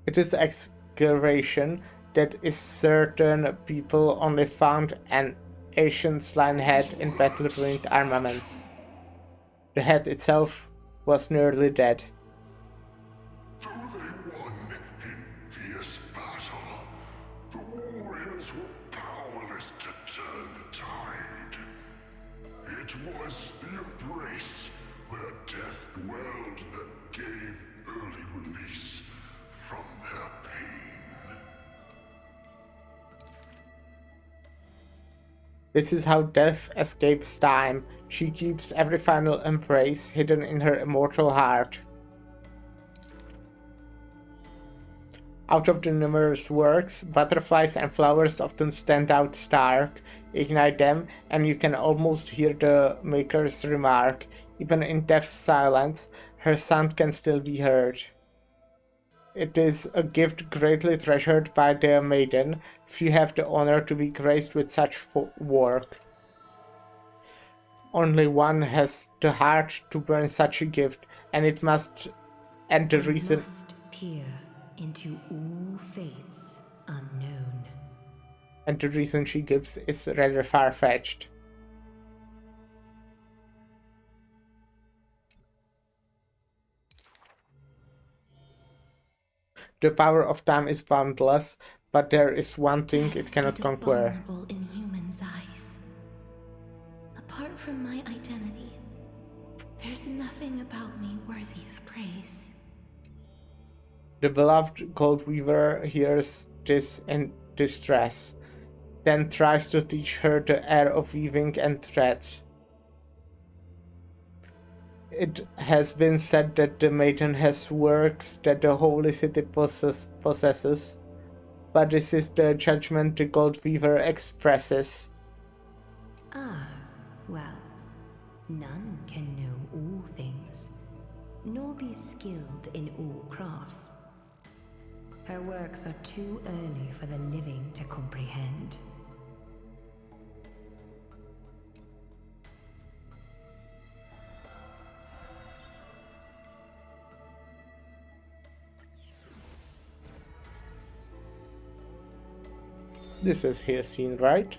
It is excavation that is certain people only found an ancient slain head in battle-ruined armaments. The head itself was nearly dead. Though they won in fierce battle, the warriors were powerless to turn the tide. It was the embrace where death dwelled that gave early release from their pain. This is how death escapes time. She keeps every final embrace hidden in her immortal heart. Out of the numerous works, butterflies and flowers often stand out stark. Ignite them, and you can almost hear the maker's remark. Even in death's silence, her sound can still be heard. It is a gift greatly treasured by the maiden. Few have the honor to be graced with such work. Only one has the heart to burn such a gift, and it must. And the reason. Must peer into all fates unknown. And the reason she gives is rather far-fetched. The power of time is boundless, but there is one thing it cannot conquer. Vulnerable in humans' eyes. Apart from my identity, there's nothing about me worthy of praise. The beloved Gold Weaver hears this in distress, then tries to teach her the art of weaving and thread. It has been said that the maiden has works that the holy city possesses, but this is the judgment the Gold Weaver expresses. Ah, well, none can know all things, nor be skilled in all crafts. Her works are too early for the living to comprehend. This is his scene, right?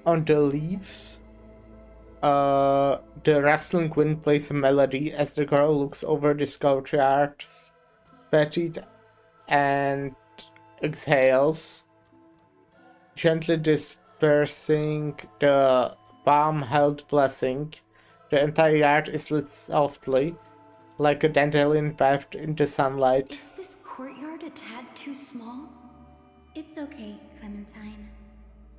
On the leaves, the rustling wind plays a melody as the girl looks over the courtyard's petite and exhales, gently dispersing the palm-held blessing. The entire yard is lit softly, like a dandelion bathed in the sunlight. Is this courtyard a tad too small? It's okay, Clementine.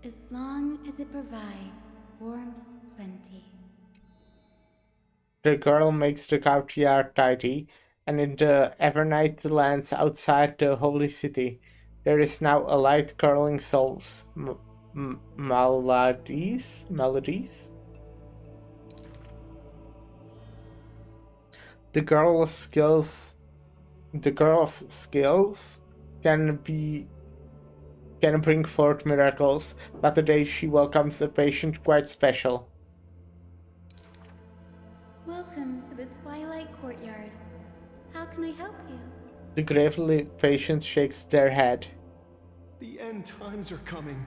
As long as it provides warmth plenty. The girl makes the courtyard tidy, and in the evernight lands outside the holy city, there is now a light curling souls. Melodies? The girl's skills can bring forth miracles, but today she welcomes a patient quite special. Welcome to the Twilight Courtyard. How can I help you? The gravely patient shakes their head. The end times are coming,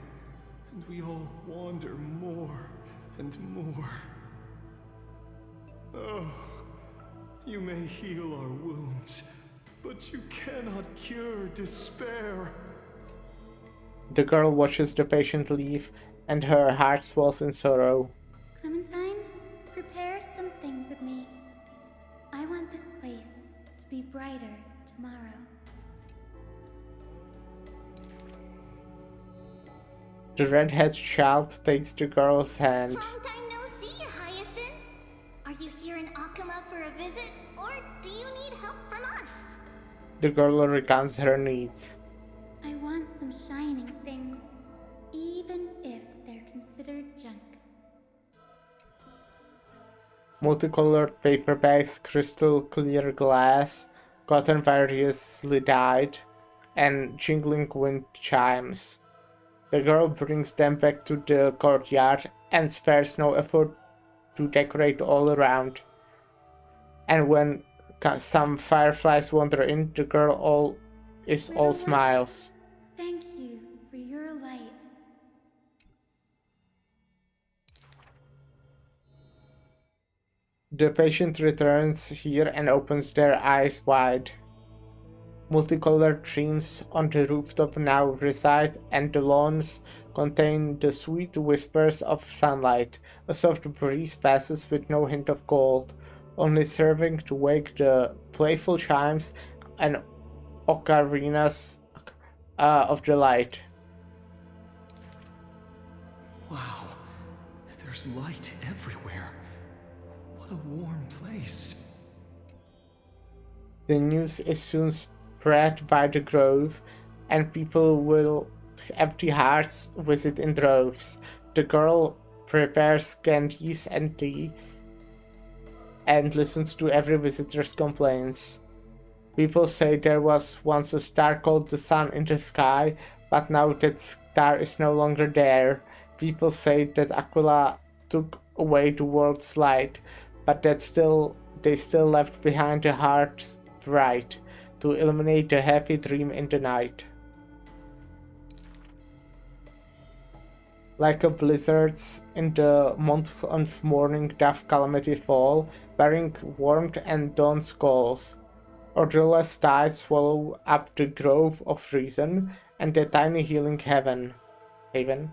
and we all wander more and more. Oh, you may heal our wounds, but you cannot cure despair. The girl watches the patient leave, and her heart swells in sorrow. Clementine, prepare some things with me. I want this place to be brighter tomorrow. The red-haired child takes the girl's hand. Long time no see, Your Hyacinth. Are you here in Akama for a visit, or do you need help from us? The girl recounts her needs. I want some shining things, even if they're considered junk. Multicolored paper bags, crystal clear glass, cotton variously dyed, and jingling wind chimes. The girl brings them back to the courtyard and spares no effort to decorate all around. And when some fireflies wander in, the girl is all smiles. Thank you for your light. The patient returns here and opens their eyes wide. Multicolored dreams on the rooftop now reside, and the lawns contain the sweet whispers of sunlight. A soft breeze passes with no hint of cold, only serving to wake the playful chimes and ocarinas of the light. Wow, there's light everywhere. What a warm place. The news is soon spread by the grove, and people will empty hearts visit in droves. The girl prepares candies and tea and listens to every visitor's complaints. People say there was once a star called the sun in the sky, but now that star is no longer there. People say that Aquila took away the world's light, but that they still left behind the heart's bright to illuminate the happy dream in the night. Like a blizzard in the month of mourning doth calamity fall, bearing warmth and dawn skulls. Odorless tides swallow up the grove of reason and the tiny healing heaven. Haven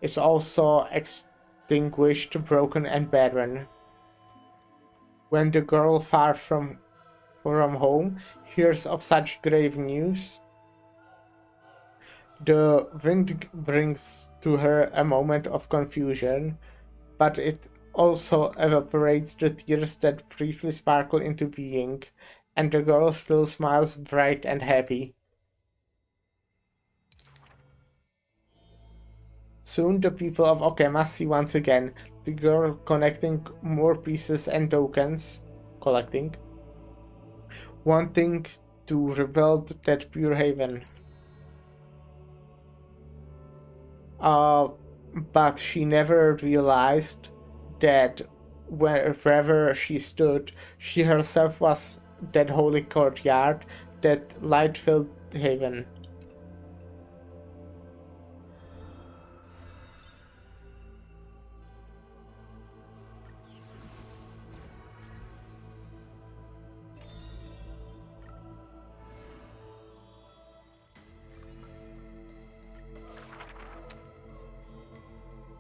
is also extinguished, broken, and barren. When the girl far from home hears of such grave news, the wind brings to her a moment of confusion, but it also evaporates the tears that briefly sparkle into being, and the girl still smiles bright and happy. Soon the people of Okema see once again the girl connecting more pieces and tokens, wanting to rebuild that pure haven. But she never realized that wherever she stood, she herself was that holy courtyard, that light-filled haven.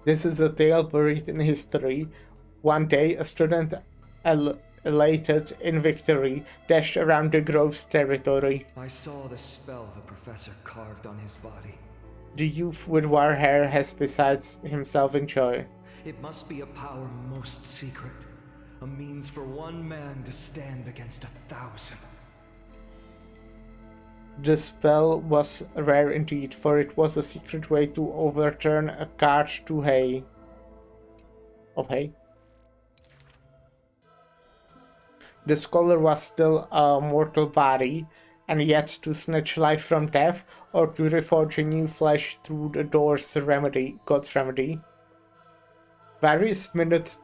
This is a tale buried in history. One day, a student elated in victory dashed around the Grove's territory. I saw the spell the professor carved on his body. The youth with war hair has besides himself in joy. It must be a power most secret, a means for one man to stand against 1,000. The spell was rare indeed, for it was a secret way to overturn a cart of hay. The scholar was still a mortal body, and yet to snatch life from death, or to reforge a new flesh through the God's remedy. Various minute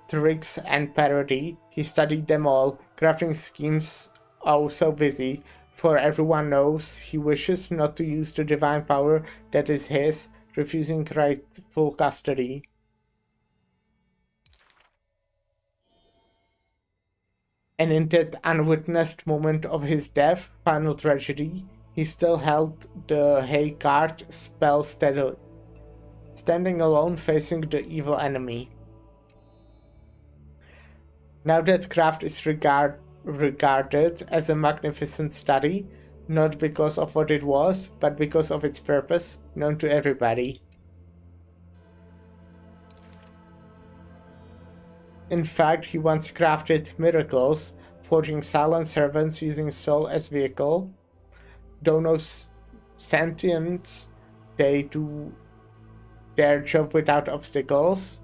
tricks and parody, he studied them all, crafting schemes oh so busy, for everyone knows he wishes not to use the divine power that is his, refusing rightful custody. And in that unwitnessed moment of his death, final tragedy, he still held the hay cart spell steadily, standing alone facing the evil enemy. Now that craft is regarded as a magnificent study, not because of what it was, but because of its purpose, known to everybody. In fact, he once crafted miracles, forging silent servants using soul as vehicle. Though no sentience, they do their job without obstacles,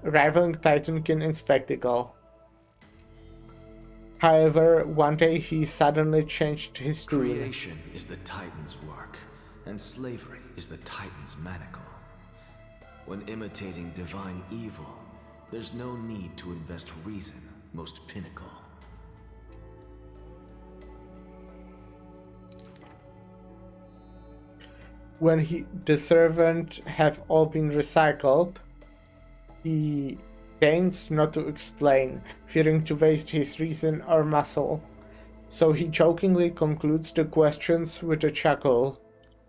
rivaling Titankin in spectacle. However, one day he suddenly changed his tune. Creation is the Titan's work, and slavery is the Titan's manacle. When imitating divine evil, there's no need to invest reason, most pinnacle. When the servant have all been recycled, he deigns not to explain, fearing to waste his reason or muscle. So he jokingly concludes the questions with a chuckle.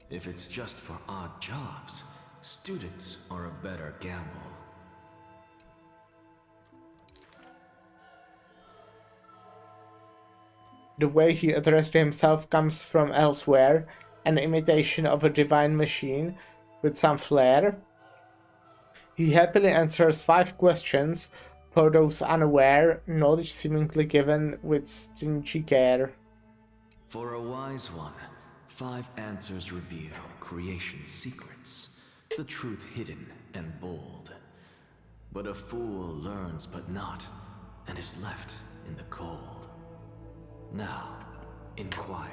If it's just for odd jobs, students are a better gamble. The way he addressed himself comes from elsewhere, an imitation of a divine machine with some flair. He happily answers 5 questions, for those unaware, knowledge seemingly given with stingy care. For a wise one, 5 answers reveal creation's secrets, the truth hidden and bold. But a fool learns but not, and is left in the cold. Now, inquire.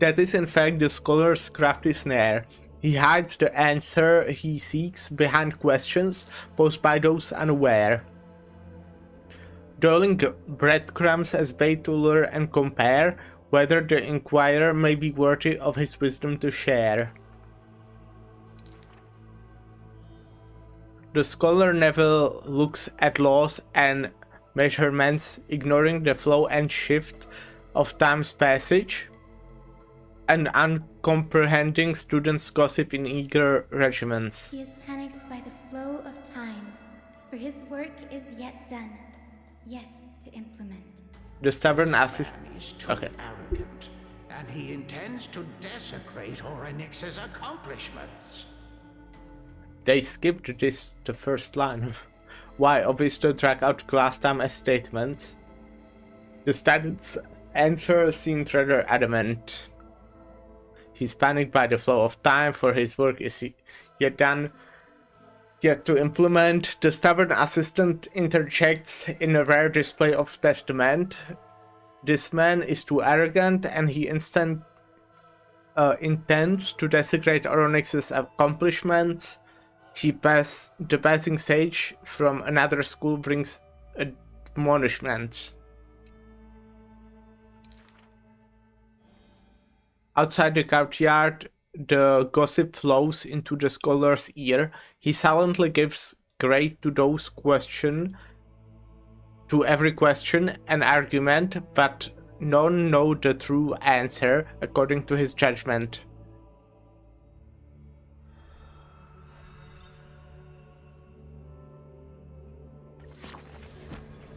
That is in fact the scholar's crafty snare. He hides the answer he seeks behind questions posed by those unaware. Drawing breadcrumbs as bait to lure and compare whether the inquirer may be worthy of his wisdom to share. The scholar never looks at laws and measurements, ignoring the flow and shift of time's passage, and uncomprehending students' gossip in eager regiments. He is panicked by the flow of time, for his work is yet done, yet to implement. The stubborn This man assist. is too Okay. arrogant, and he intends to desecrate Orynyx's accomplishments. They skipped this the first line. Why? Obvious to drag out class time as statement. The student's answer seemed rather adamant. He's panicked by the flow of time, for his work is yet done, yet to implement. The stubborn assistant interjects in a rare display of testament. This man is too arrogant, and he intends to desecrate Orynyx's accomplishments. The passing sage from another school brings admonishment. Outside the courtyard, the gossip flows into the scholar's ear. He silently gives grade to every question and argument, but none know the true answer according to his judgment.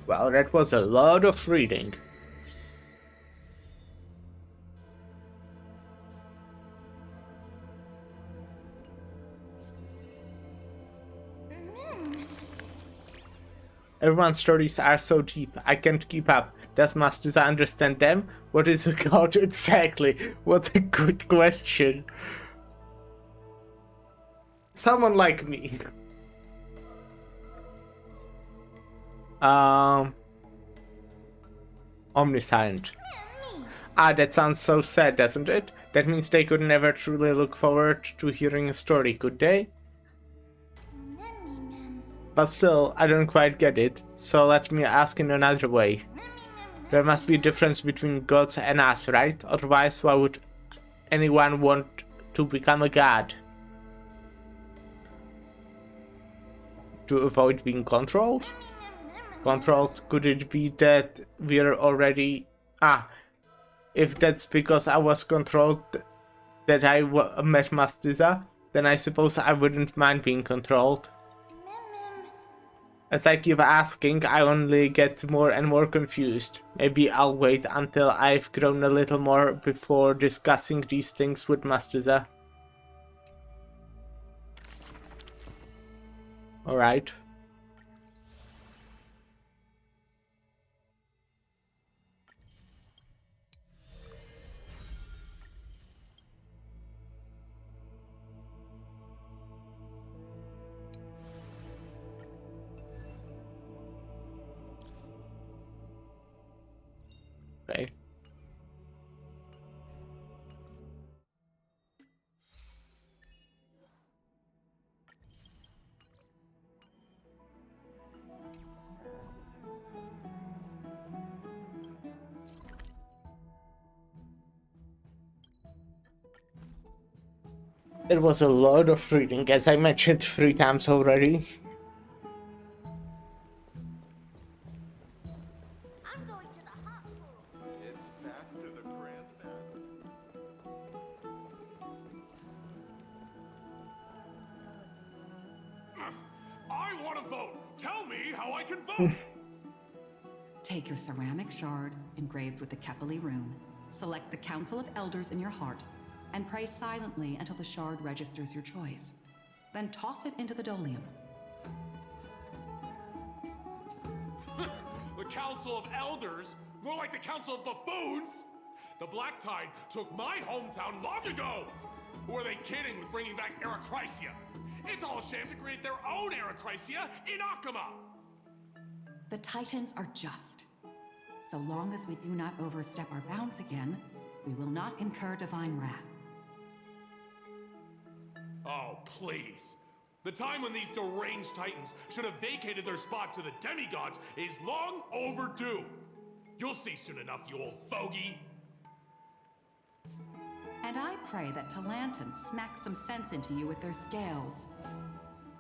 Well, that was a lot of reading. Everyone's stories are so deep, I can't keep up. Does Mastuza understand them? What is a god exactly? What a good question. Someone like me. Omniscient. Ah, that sounds so sad, doesn't it? That means they could never truly look forward to hearing a story, could they? But still, I don't quite get it, so let me ask in another way. There must be a difference between gods and us, right? Otherwise, why would anyone want to become a god? To avoid being controlled? Controlled? Could it be that we're already... if that's because I was controlled that I met Mastuza, then I suppose I wouldn't mind being controlled. As I keep asking, I only get more and more confused. Maybe I'll wait until I've grown a little more before discussing these things with Mastuza. Alright. Okay. It was a lot of reading, as I mentioned 3 times already. I want to vote. Tell me how I can vote. Take your ceramic shard engraved with the Kefali rune, select the Council of Elders in your heart, and pray silently until the shard registers your choice. Then toss it into the Dolium. The Council of Elders? More like the Council of Buffoons? The Black Tide took my hometown long ago! Who are they kidding with bringing back Erechrysia? It's all a sham to create their own Erechrysia in Akama! The Titans are just. So long as we do not overstep our bounds again, we will not incur divine wrath. Oh, please. The time when these deranged Titans should have vacated their spot to the demigods is long overdue. You'll see soon enough, you old fogey. And I pray that Talantans smack some sense into you with their scales.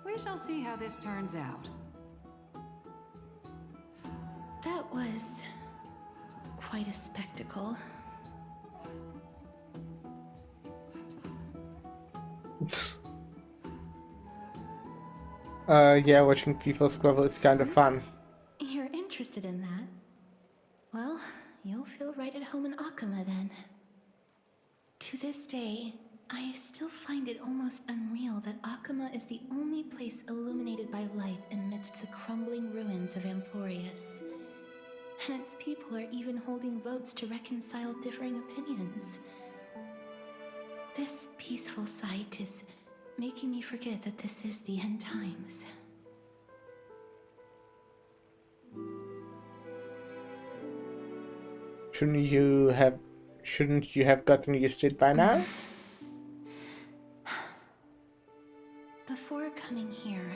We shall see how this turns out. That was quite a spectacle. Yeah, watching people squabble is kind of fun. You're interested in that? Well, you'll feel right at home in Akama then. To this day, I still find it almost unreal that Akama is the only place illuminated by light amidst the crumbling ruins of Amphorius. And its people are even holding votes to reconcile differing opinions. This peaceful sight is making me forget that this is the end times. Shouldn't you have gotten used to it by now? Before coming here,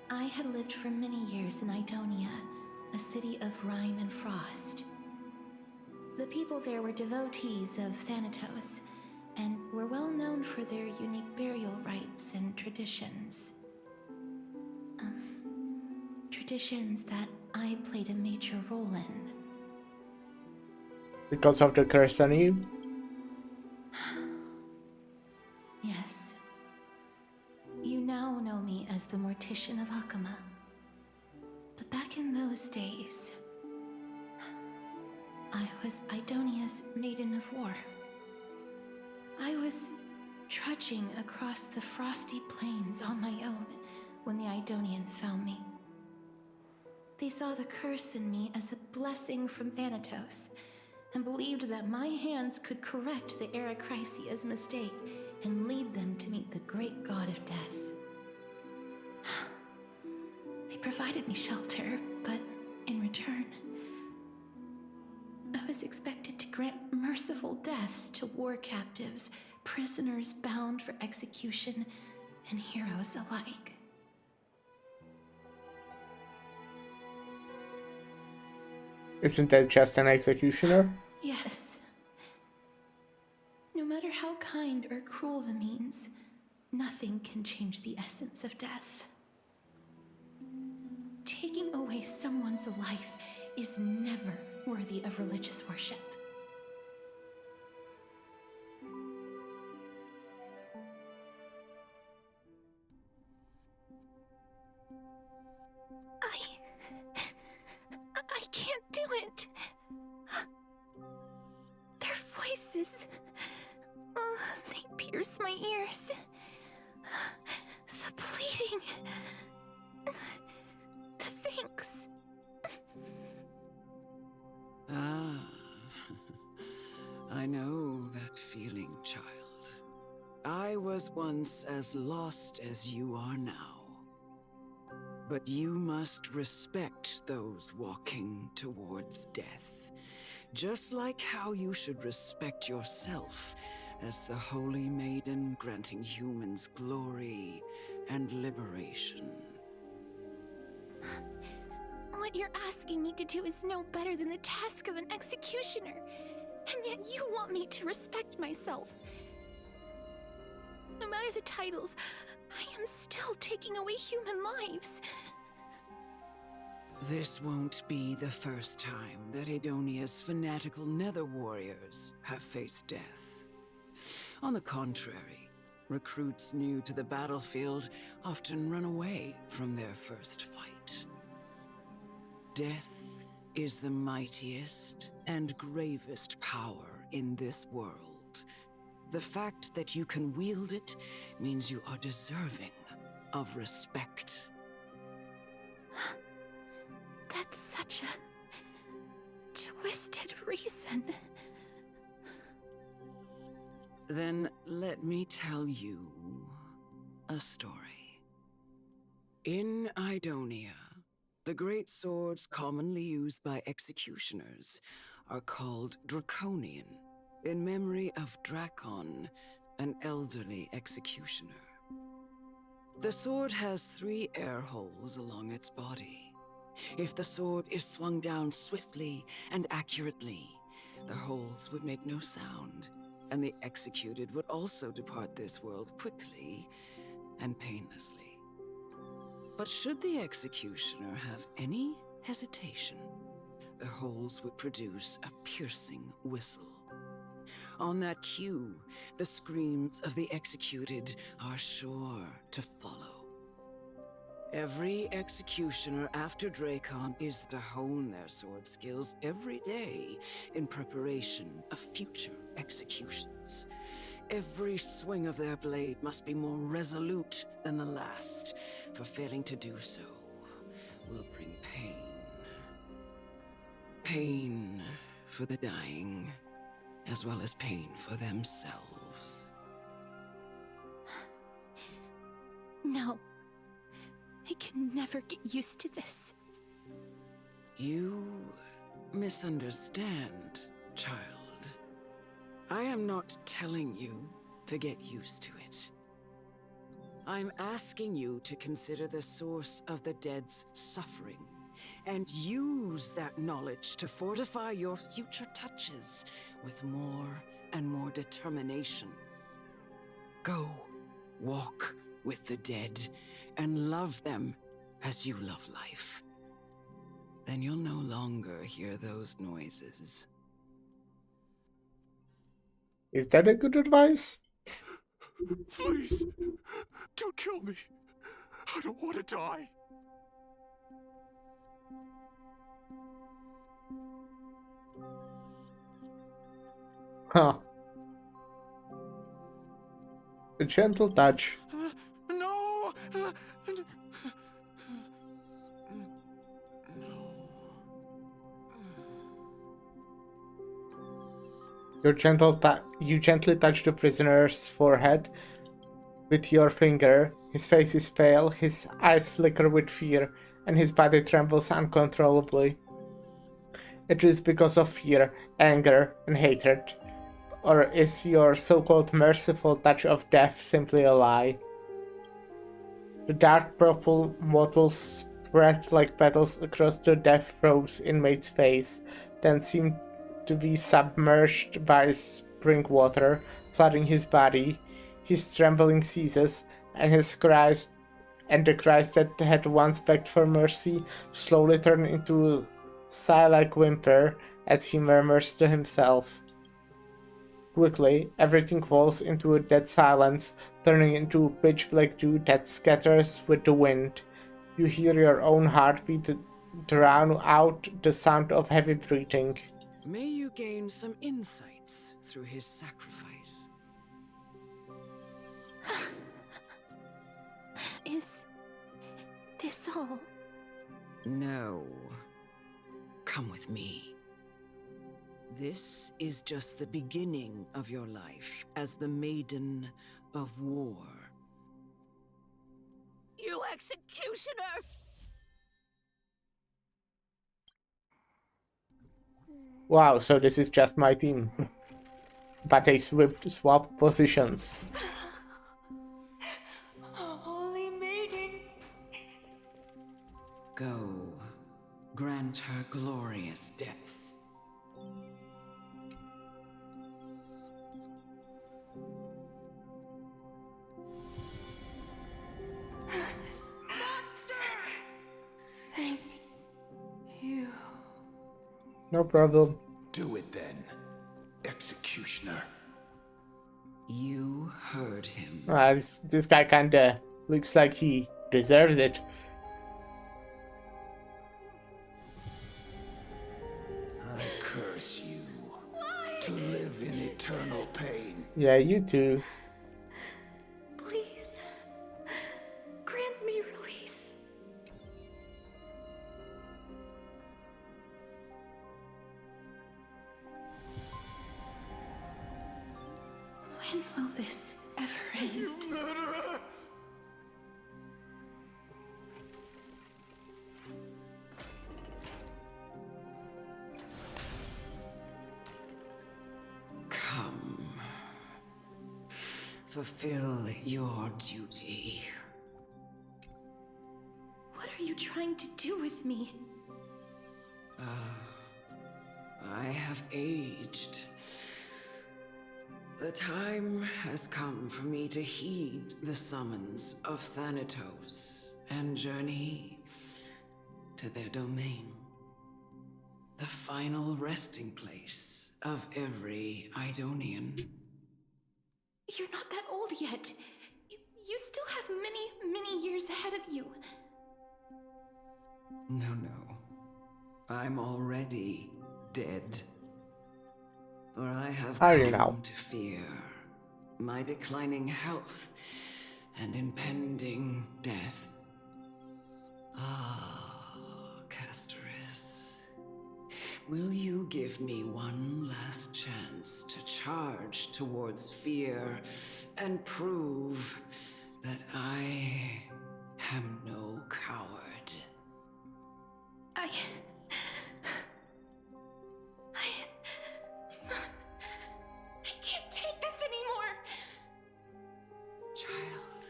I had lived for many years in Idonia, a city of rime and frost. The people there were devotees of Thanatos, and were well known for their unique burial rites and traditions. Traditions that I played a major role in. Because of the curse on you? Yes. You now know me as the Mortician of Akama. But back in those days, I was Idonia's Maiden of War. I was trudging across the frosty plains on my own when the Idonians found me. They saw the curse in me as a blessing from Thanatos, and believed that my hands could correct the Erechrysia's mistake and lead them to meet the great god of death. They provided me shelter, but in return, I was expected to grant merciful deaths to war captives, prisoners bound for execution, and heroes alike. Isn't that just an executioner? Yes. No matter how kind or cruel the means, nothing can change the essence of death. Taking away someone's life is never worthy of religious worship. I can't do it. Their voices, they pierce my ears. The pleading, the thanks. Ah, I know that feeling, child. I was once as lost as you are now. But you must respect those walking towards death, just like how you should respect yourself as the Holy Maiden granting humans glory and liberation. What you're asking me to do is no better than the task of an executioner, and yet you want me to respect myself. No matter the titles, I am still taking away human lives. This won't be the first time that Edonia's fanatical nether warriors have faced death. On the contrary, recruits new to the battlefield often run away from their first fight. Death is the mightiest and gravest power in this world. The fact that you can wield it means you are deserving of respect. That's such a twisted reason. Then let me tell you a story. In Idonia, the great swords commonly used by executioners are called Draconian, in memory of Drakon, an elderly executioner. The sword has 3 air holes along its body. If the sword is swung down swiftly and accurately, the holes would make no sound, and the executed would also depart this world quickly and painlessly. But should the executioner have any hesitation, the holes would produce a piercing whistle. On that cue, the screams of the executed are sure to follow. Every executioner after Dracon is to hone their sword skills every day in preparation of future executions. Every swing of their blade must be more resolute than the last, for failing to do so will bring pain. Pain for the dying, as well as pain for themselves. No. I can never get used to this. You misunderstand, child. I am not telling you to get used to it. I'm asking you to consider the source of the dead's suffering and use that knowledge to fortify your future touches with more and more determination. Go, walk with the dead and love them as you love life. Then you'll no longer hear those noises. Is that a good advice? Please, don't kill me. I don't want to die. Huh. A gentle touch. No! You gently touch the prisoner's forehead with your finger. His face is pale, his eyes flicker with fear, and his body trembles uncontrollably. It is because of fear, anger, and hatred. Or is your so-called merciful touch of death simply a lie? The dark purple mottles spread like petals across the death-froze inmate's face, then seem to be submerged by spring water, flooding his body. His trembling ceases, and the cries that had once begged for mercy slowly turn into a sigh-like whimper as he murmurs to himself. Quickly, everything falls into a dead silence, turning into pitch-black dew that scatters with the wind. You hear your own heartbeat drown out the sound of heavy breathing. May you gain some insights through his sacrifice. Is this all? No. Come with me. This is just the beginning of your life as the Maiden of War. You executioner! Wow, so this is just my team. But they swap positions. Holy Maiden! Go, grant her glorious death. Thank you. No problem. Do it then, executioner. You heard him. This guy kinda looks like he deserves it. I curse you to live in eternal pain. Yeah, you too. Please, grant me release. When will this ever end? You murderer! Come. Fulfill your duty. What are you trying to do with me? I have aged. The time has come for me to heed the summons of Thanatos and journey to their domain. The final resting place of every Idonian. You're not that old yet. You still have many, many years ahead of you. No. I'm already dead. For I have come to fear my declining health and impending death. Ah, Castoris. Will you give me one last chance to charge towards fear and prove that I am no coward? I can't take this anymore! Child,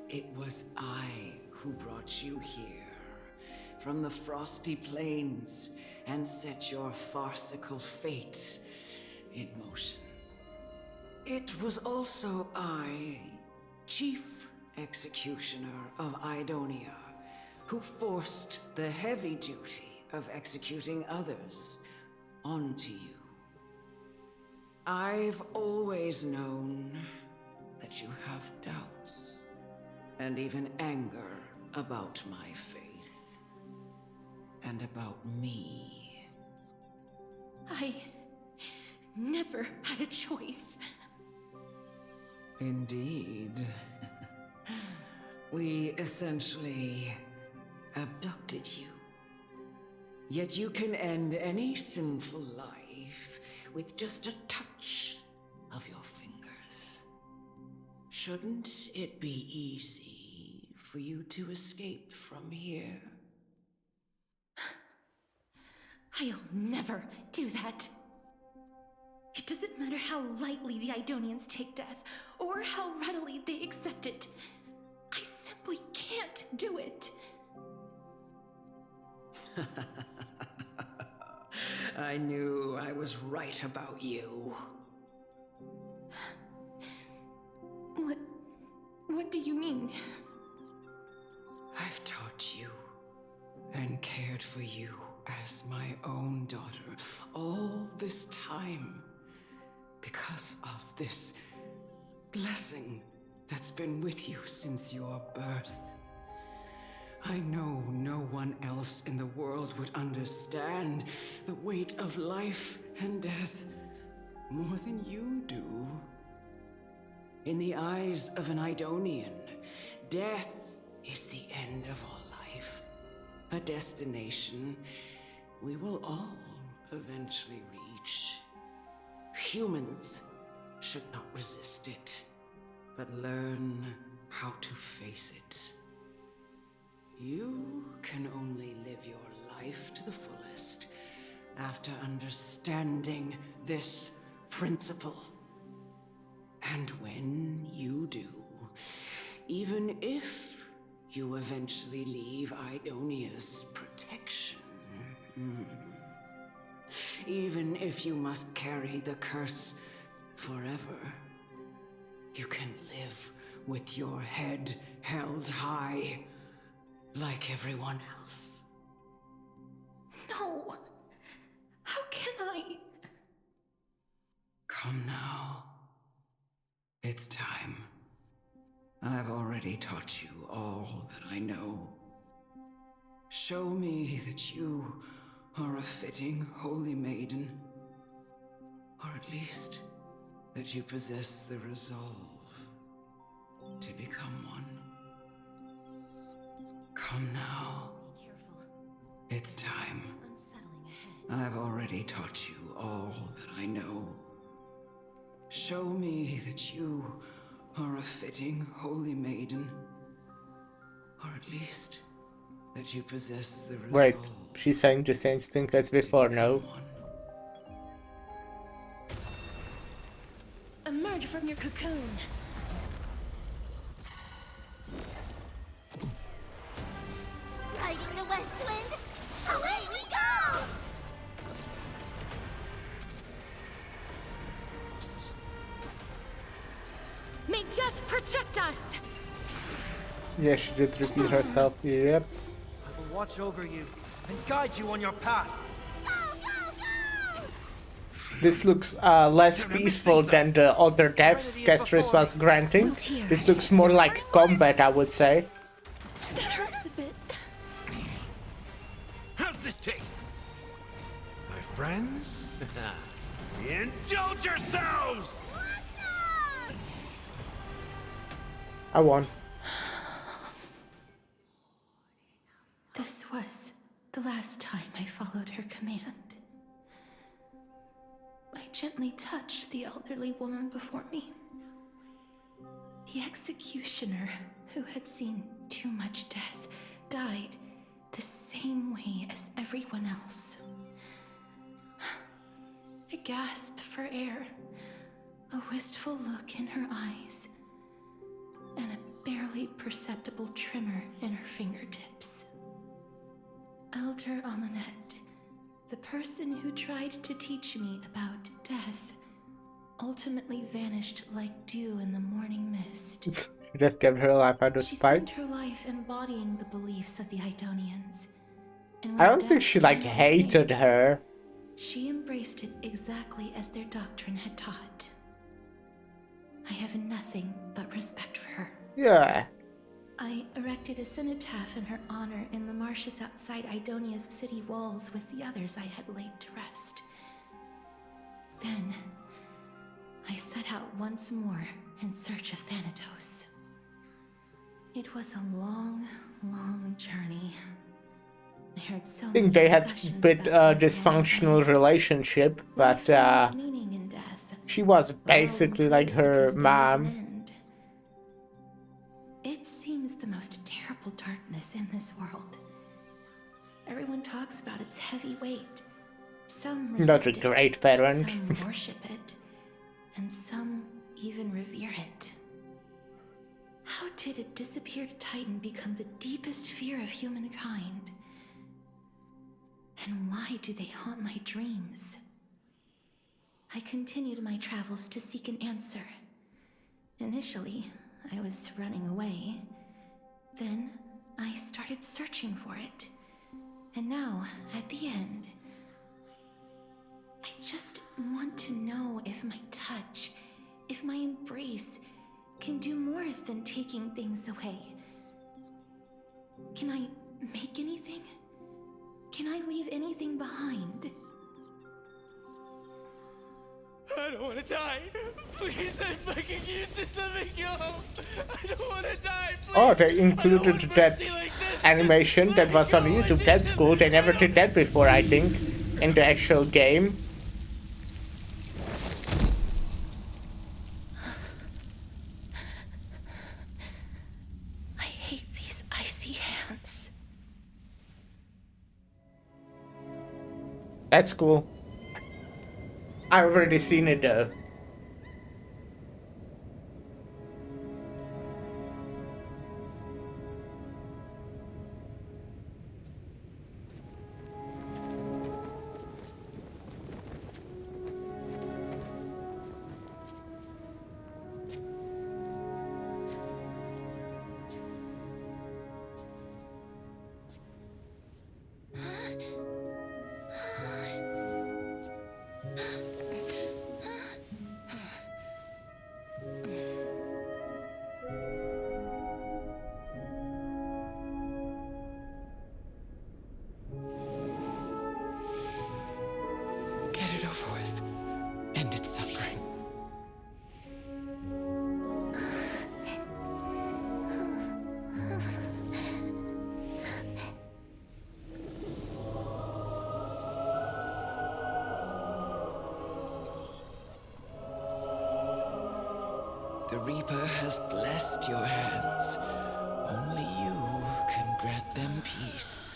it was I who brought you here from the frosty plains and set your farcical fate in motion. It was also I, Chief Executioner of Idonia, who forced the heavy duty of executing others onto you. I've always known that you have doubts and even anger about my faith and about me. I never had a choice. Indeed. We essentially abducted you. Yet you can end any sinful life with just a touch of your fingers. Shouldn't it be easy for you to escape from here? I'll never do that. It doesn't matter how lightly the Idonians take death, or how readily they accept it. I simply can't do it. I knew I was right about you. What do you mean? I've taught you and cared for you as my own daughter all this time because of this blessing that's been with you since your birth. I know no one else in the world would understand the weight of life and death more than you do. In the eyes of an Idonian, death is the end of all life, a destination we will all eventually reach. Humans should not resist it, but learn how to face it. You can only live your life to the fullest after understanding this principle. And when you do, even if you eventually leave Idonia's protection, even if you must carry the curse forever, you can live with your head held high, like everyone else. No! How can I? Come now. It's time. I've already taught you all that I know. Show me that you are a fitting holy maiden, or at least that you possess the resolve to become one. Come now. Be careful. It's time. Unsettling ahead. I've already taught you all that I know. Show me that you are a fitting holy maiden, or at least that you possess the resolve. Wait, she's saying the same thing as before, no? Emerge from your cocoon. Riding the west wind, away we go! May death protect us! Yeah, she did repeat herself. Yep. I will watch over you and guide you on your path. Ah! This looks less peaceful than the other deaths Castris was granting. This looks more like combat, I would say. That hurts a bit. How's this taste? My friends? Indulge yourselves! I won. This was the last time I followed her command. I gently touched the elderly woman before me. The executioner, who had seen too much death, died the same way as everyone else. I gasped for air, a wistful look in her eyes, and a barely perceptible tremor in her fingertips. Elder Amonette, the person who tried to teach me about death, ultimately vanished like dew in the morning mist. She just gave her life out of She spite. spent her life embodying the beliefs of the Idonians. And I when don't think death she like finally hated came, her. she embraced it exactly as their doctrine had taught. I have nothing but respect for her. Yeah. I erected a cenotaph in her honor in the marshes outside Idonia's city walls with the others I had laid to rest. Then, I set out once more in search of Thanatos. It was a long, long journey. I heard so I many think they had a discussions bit about death dysfunctional relationship, but Life finds meaning in death. she was The world basically like improves her because there is an mom. end. It seems the most terrible darkness in this world. Everyone talks about its heavy weight. Some resist Not a it, great parent. some worship it, and some even revere it. How did a disappeared titan become the deepest fear of humankind? And why do they haunt my dreams? I continued my travels to seek an answer. Initially, I was running away. Then, I started searching for it. And now, at the end, I just want to know if my touch, if my embrace, can do more than taking things away. Can I make anything? Can I leave anything behind? I don't want to die. Please, I'm begging you, just let me go. I don't want to die. Please. Oh, they included that animation that was on YouTube. That's cool. They never did that before, I think, in the actual game. I hate these icy hands. That's cool. I've already seen it though. Get it over with. End its suffering. The Reaper has blessed your hands. Only you can grant them peace.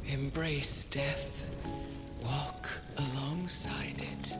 Embrace death. Walk alongside need it.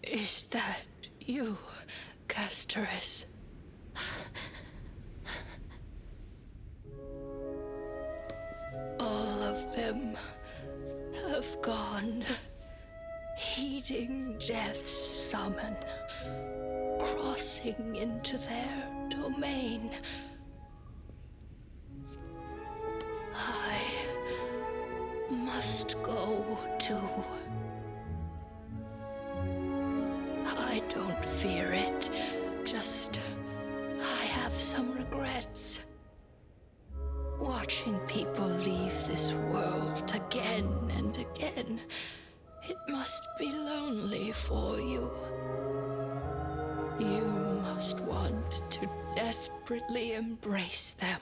Is that you, Castorus? All of them have gone, heeding death's summon, crossing into their domain. I must go too. I don't fear it, just I have some regrets. Watching people leave this world again and again, it must be lonely for you. You must want to desperately embrace them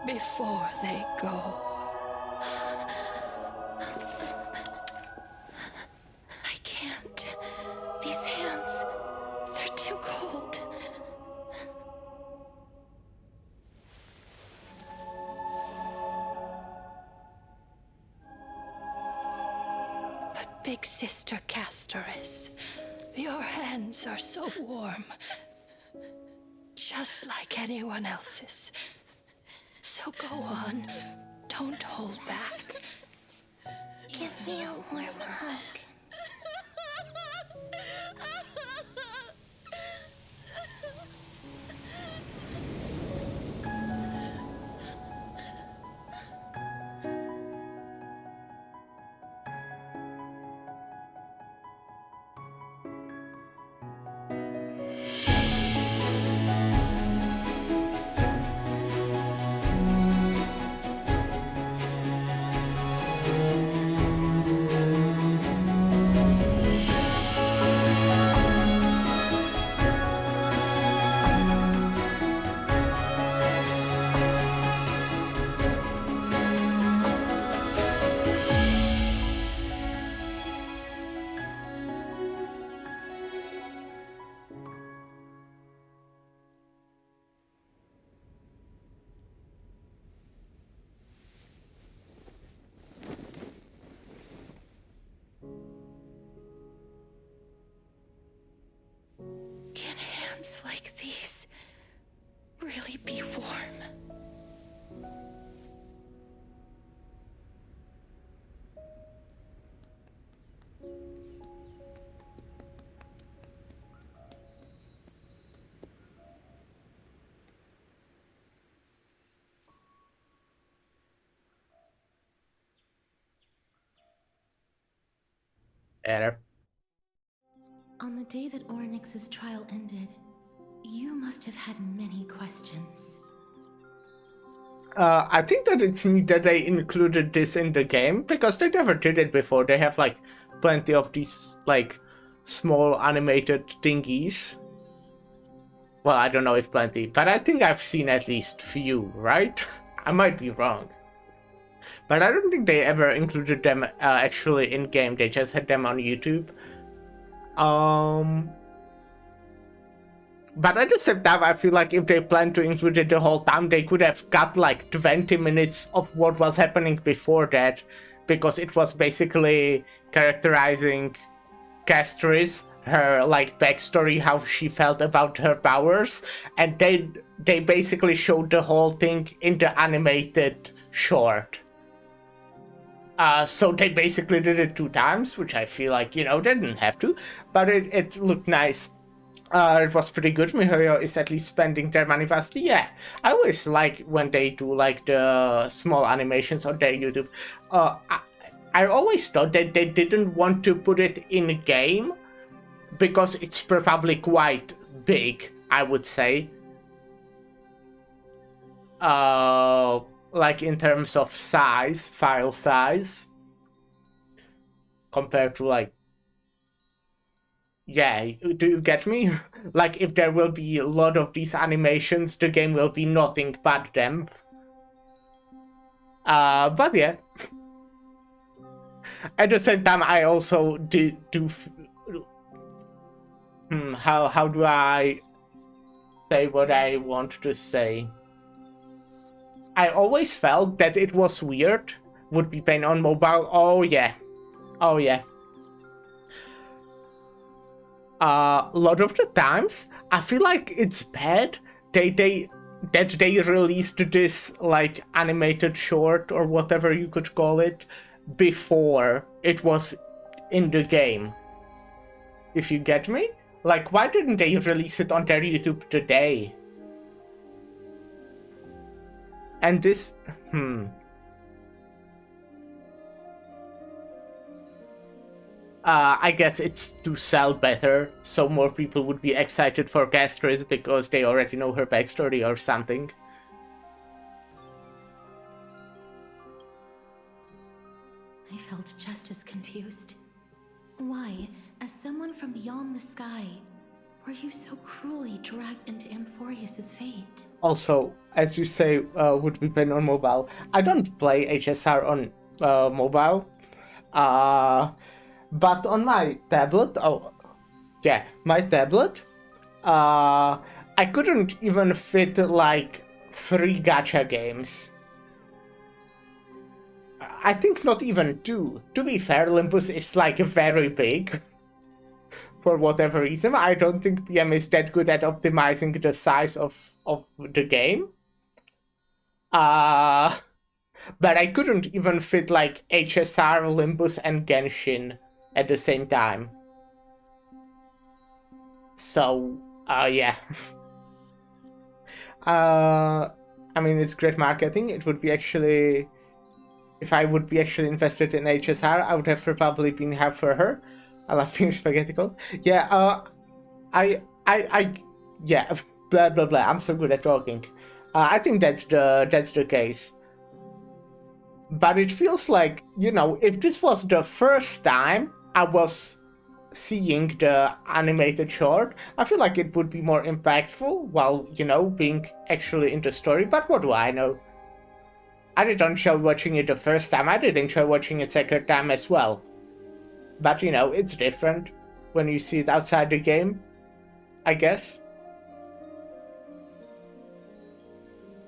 before they go. I can't. These hands, they're too cold. But Big Sister Castorus, your hands are so warm. Just like anyone else's. So go on. Don't hold back. Give me a warm hug. Error. On the day that Oryx's trial ended, you must have had many questions. I think that it's neat that they included this in the game, because they never did it before. They have, like, plenty of these, like, small animated thingies. Well, I don't know if plenty, but I think I've seen at least few, right? I might be wrong. But I don't think they ever included them actually in-game. They just had them on YouTube. But at the same time, I feel like if they planned to include it the whole time, they could have got like 20 minutes of what was happening before that, because it was basically characterizing Castris, her like backstory, how she felt about her powers, and they basically showed the whole thing in the animated short. So they basically did it 2 times, which I feel like, you know, they didn't have to, but it looked nice. It was pretty good. MiHoYo is at least spending their money wisely. Yeah, I always like when they do like the small animations on their YouTube. I always thought that they didn't want to put it in a game because it's probably quite big, I would say. Like in terms of size, file size, compared to like, yeah, do you get me? Like, if there will be a lot of these animations, the game will be nothing but them. But yeah. At the same time, I also how do I say what I want to say? I always felt that it was weird. Would be pain on mobile. Oh yeah. Oh yeah. A lot of the times, I feel like it's bad that they released this like animated short or whatever you could call it before it was in the game. If you get me? Like, why didn't they release it on their YouTube today? And this, I guess it's to sell better, so more people would be excited for Castris because they already know her backstory or something. I felt just as confused. Why, as someone from beyond the sky, were you so cruelly dragged into Amphorius's fate? Also, as you say, would be playing on mobile. I don't play HSR on mobile. But on my tablet, my tablet, I couldn't even fit like 3 gacha games. I think not even 2. To be fair, Olympus is like very big. For whatever reason, I don't think PM is that good at optimizing the size of the game. But I couldn't even fit like HSR, Olympus, and Genshin at the same time. So, yeah. I mean, it's great marketing. It would be actually, if I would be actually invested in HSR, I would have probably been here for her. I love Finnish spaghetti code. Yeah, yeah, blah blah blah. I'm so good at talking. I think that's the case. But it feels like, you know, if this was the first time I was seeing the animated short, I feel like it would be more impactful while, you know, being actually in the story. But what do I know? I didn't enjoy watching it the first time. I did enjoy watching it second time as well. But, you know, it's different when you see it outside the game, I guess.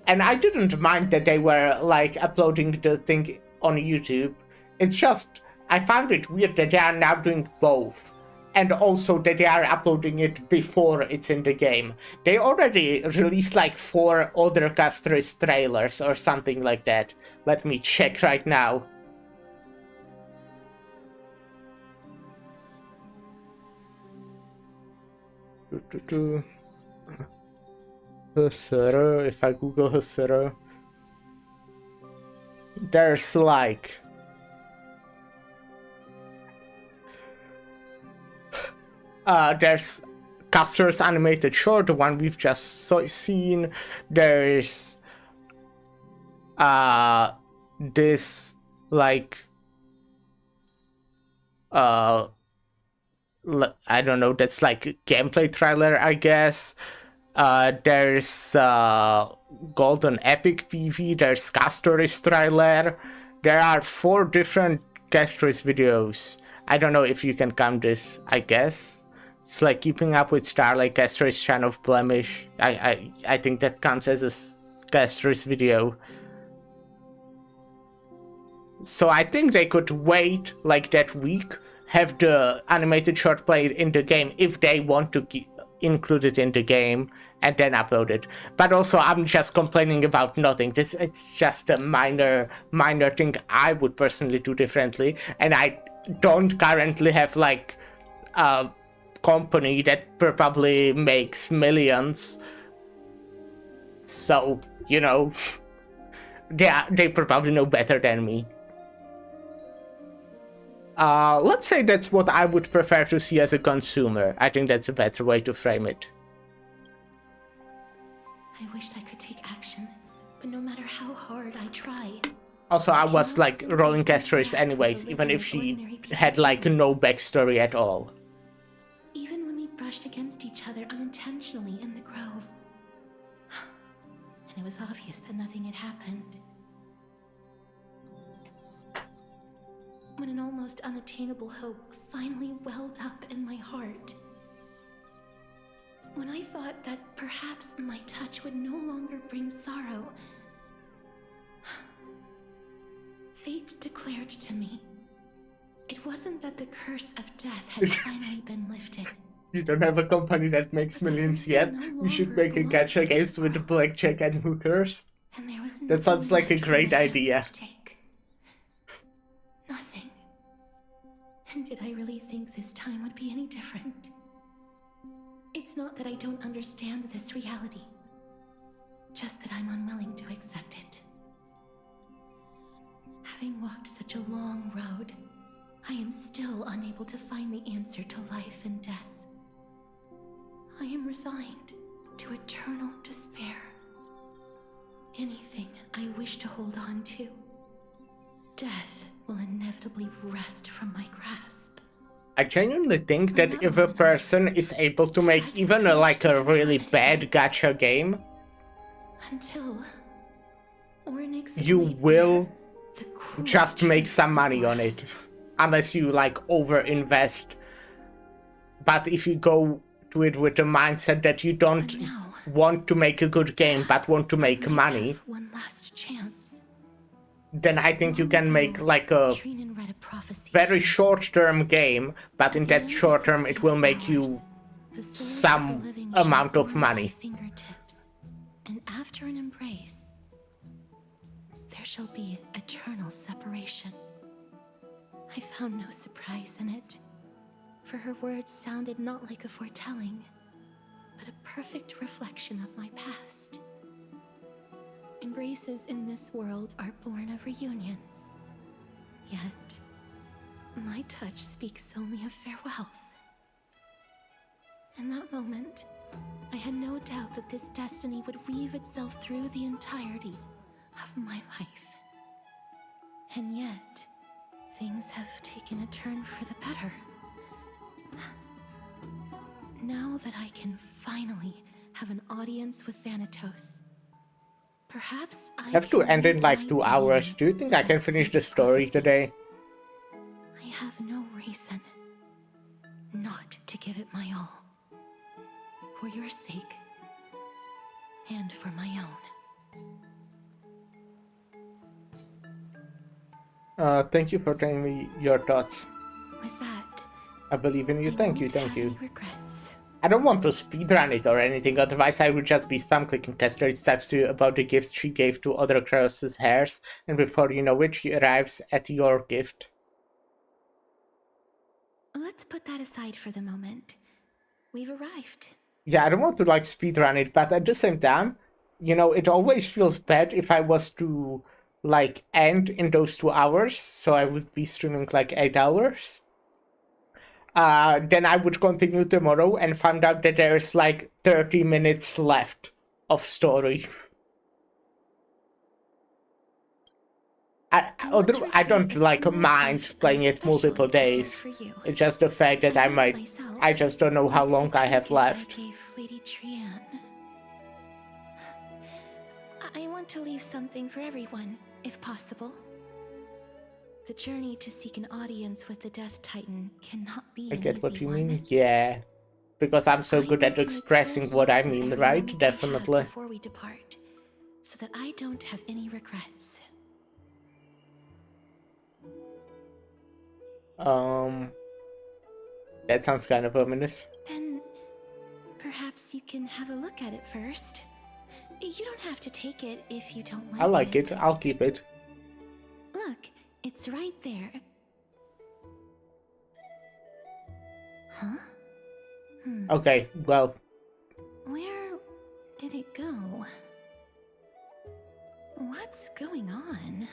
And I didn't mind that they were, like, uploading the thing on YouTube. It's just, I found it weird that they are now doing both. And also that they are uploading it before it's in the game. They already released, like, 4 other Castris trailers or something like that. Let me check right now. HSR, if I Google HSR, there's like there's Custer's animated short, the one we've just seen. There's this like I don't know, that's like a gameplay trailer, I guess. There's Golden Epic PV, there's Castor's trailer. There are 4 different Castor's videos. I don't know if you can count this, I guess. It's like Keeping Up with Starlight, Castor's Shine of Blemish. I think that counts as a Castor's video. So I think they could wait like that week, have the animated short played in the game if they want to include it in the game, and then upload it. But also, I'm just complaining about nothing. It's just a minor thing I would personally do differently, and I don't currently have like a company that probably makes millions. So, you know, they probably know better than me. Let's say that's what I would prefer to see as a consumer. I think that's a better way to frame it. I wished I could take action, but no matter how hard I try. Also, I was like rolling Castor's anyways, even if she had like no backstory at all. Even when we brushed against each other unintentionally in the grove. And it was obvious that nothing had happened. When an almost unattainable hope finally welled up in my heart. When I thought that perhaps my touch would no longer bring sorrow, fate declared to me, it wasn't that the curse of death had finally been lifted. You don't have a company that makes millions yet? You should make a gacha games with blackjack and hookers. That sounds like a great idea. Nothing. And did I really think this time would be any different? It's not that I don't understand this reality, just that I'm unwilling to accept it. Having walked such a long road, I am still unable to find the answer to life and death. I am resigned to eternal despair. Anything I wish to hold on to, death will inevitably wrest from my grasp. I genuinely think that if a person is able to make even like a really bad gacha game, you will just make some money on it, unless you like over-invest. But if you go to it with the mindset that you don't want to make a good game but want to make money, One last chance. then I think you can make like a very short-term game, but in that short term it will make you some amount of money. And after an embrace, there shall be eternal separation. I found no surprise in it, for her words sounded not like a foretelling, but a perfect reflection of my past. Embraces in this world are born of reunions, yet my touch speaks only of farewells. In that moment, I had no doubt that this destiny would weave itself through the entirety of my life. And yet, things have taken a turn for the better. Now that I can finally have an audience with Thanatos, perhaps I have to can end in read like my 2 hours. Do you think I can finish the story today? I have no reason not to give it my all. For your sake, and for my own. Thank you for telling me your thoughts. With that, I believe in you. Thank you. regrets. I don't want to speedrun it or anything, otherwise I would just be spam clicking. Castor talks to you about the gift she gave to other Cross's heirs, and before you know it, she arrives at your gift. Let's put that aside for the moment. We've arrived. Yeah, I don't want to like speedrun it, but at the same time, you know, it always feels bad if I was to like end in those 2 hours, so I would be streaming like 8 hours. then I would continue tomorrow and find out that there's like 30 minutes left of story. I don't like mind playing it multiple days. It's just the fact that I just don't know how long I have left. I gave Lady Trianne. I want to leave something for everyone, if possible. The journey to seek an audience with the Death Titan cannot be I an get what easy you one. mean. Yeah, because I'm so good at expressing what I mean, right? Definitely. Before we depart, so that I don't have any regrets. That sounds kind of ominous. Then perhaps you can have a look at it first. You don't have to take it if you don't like it. I like it. I'll keep it. Look, it's right there. Huh? Okay, well. Where did it go? What's going on?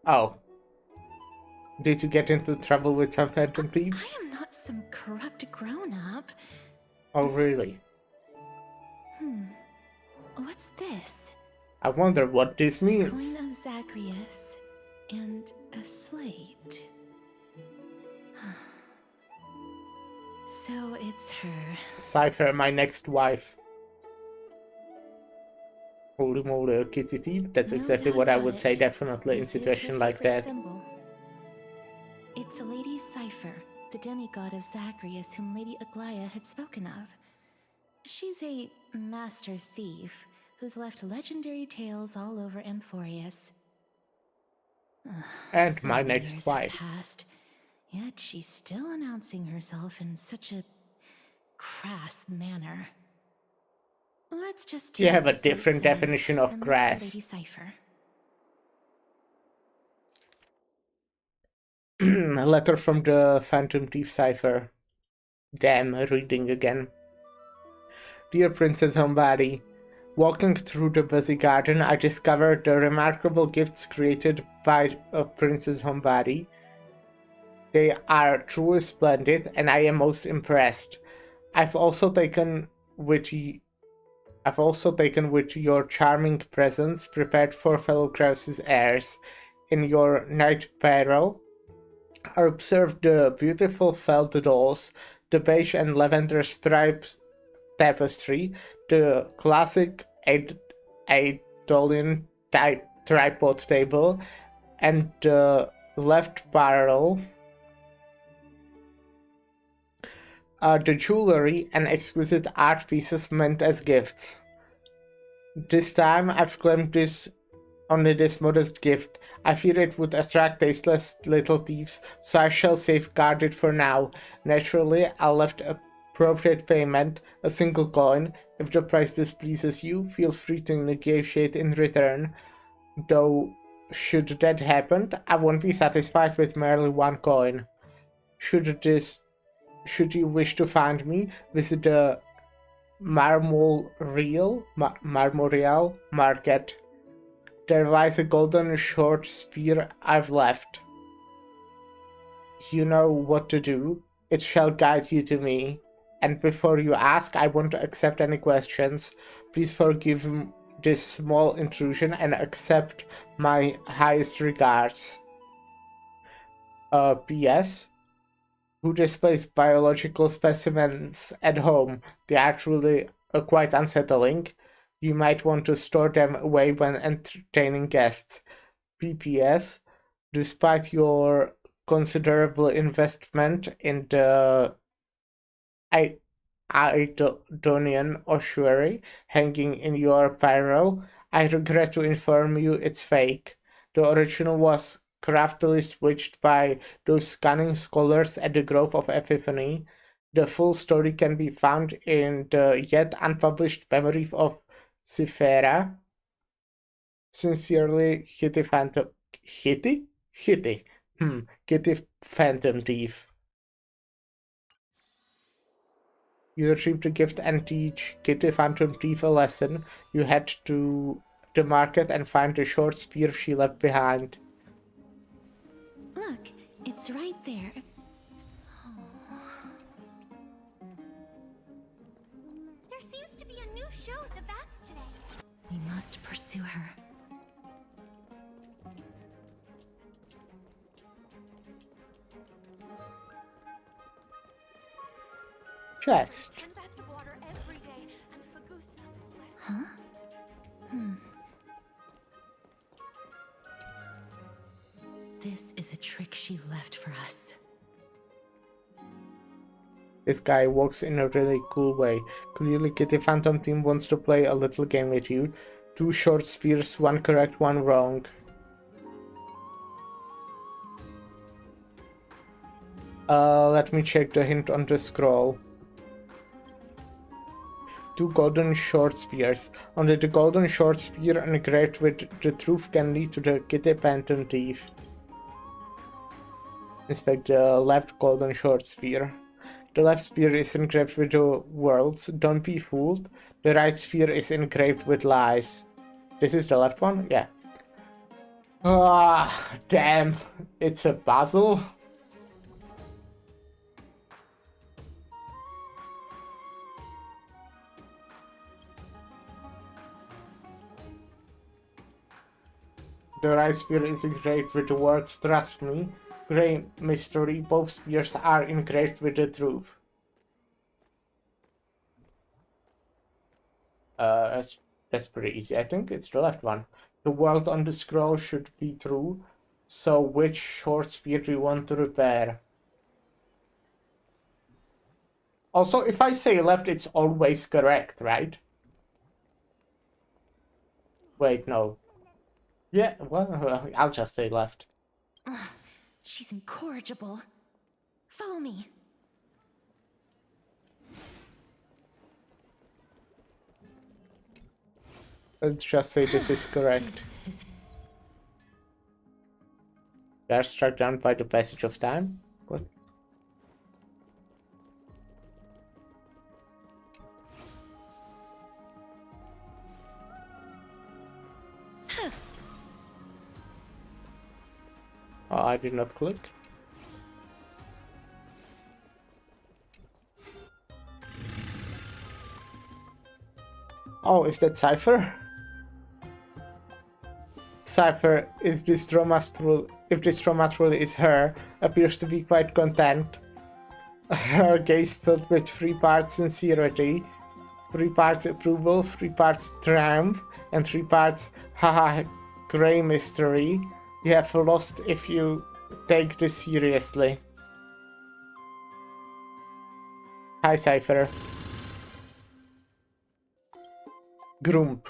Oh. Did you get into trouble with some phantom thieves? I am not some corrupt grown-up. Oh, really? What's this? I wonder what this means. Coin of Zagreus and a slate. So it's her. Cypher, my next wife. Holy moly, kitty teeth. That's exactly what I would say, definitely, in a situation like that. Symbol. It's a Lady Cypher, the demigod of Zagreus whom Lady Aglaia had spoken of. She's a master thief who's left legendary tales all over Amphorius. And my next years wife. Have passed, yet she's still announcing herself in such a crass manner. Let's just You have a use the different same sense definition of and look for grass. Lady Cypher. A letter from the Phantom Thief Cypher. Damn, reading again. Dear Princess Homebody, walking through the busy garden, I discovered the remarkable gifts created by Princess Homebody. They are truly splendid, and I am most impressed. I've also taken with your charming presents prepared for fellow Krause's heirs. In your night peril, I observed the beautiful felt dolls, the beige and lavender stripes tapestry, the classic Eidolon type tripod table, and the left barrel. The jewelry and exquisite art pieces meant as gifts. This time I've claimed only this modest gift. I fear it would attract tasteless little thieves, so I shall safeguard it for now. Naturally, I left appropriate payment, a single coin. If the price displeases you, feel free to negotiate in return. Though, should that happen, I won't be satisfied with merely one coin. Should you wish to find me, visit the Marmoreal Market. There lies a golden short spear I've left. You know what to do. It shall guide you to me. And before you ask, I won't accept any questions. Please forgive this small intrusion and accept my highest regards. P.S. Who displays biological specimens at home? They are truly quite unsettling. You might want to store them away when entertaining guests. P.P.S. Despite your considerable investment in the Eidolon ossuary hanging in your apparel, I regret to inform you it's fake. The original was craftily switched by those cunning scholars at the Grove of Epiphany. The full story can be found in the yet unpublished memory of Cyphera. Sincerely, Kitty Phantom... Kitty? Kitty. Kitty Phantom Thief. You retrieved the gift and teach Kitty Phantom Thief a lesson. You had to the market and find the short spear she left behind. Look, it's right there. There seems to be a new show at the bats today. We must pursue her. Chest. 10 vats of water every day, and Fagusa less. Huh? This is a trick she left for us. This guy walks in a really cool way. Clearly, Kitty Phantom Team wants to play a little game with you. 2 short spheres, 1 correct, 1 wrong. Let me check the hint on the scroll. 2 golden short spears. Only the golden short spear engraved with the truth can lead to the Kitty Phantom Thief. Inspect the left golden short sphere. The left spear is engraved with the words, don't be fooled. The right spear is engraved with lies. This is the left one? Yeah. Ah, damn. It's a puzzle. The right spear is engraved with the words, trust me. Grey mystery, both spears are engraved with the truth. That's pretty easy. I think it's the left one. The word on the scroll should be true. So which short spear do you want to repair? Also, if I say left, it's always correct, right? Wait, no. Yeah, well, I'll just say left. Ugh, she's incorrigible. Follow me. Let's just say this is correct. They are struck down by the passage of time? What? Oh, I did not click. Oh, is that Cypher? Cypher, is this Dromastrul? If this Dromastrul is her, appears to be quite content. Her gaze filled with 3 parts sincerity, 3 parts approval, 3 parts triumph, and 3 parts haha grey mystery. You have lost if you take this seriously. Hi, Cypher. Grump.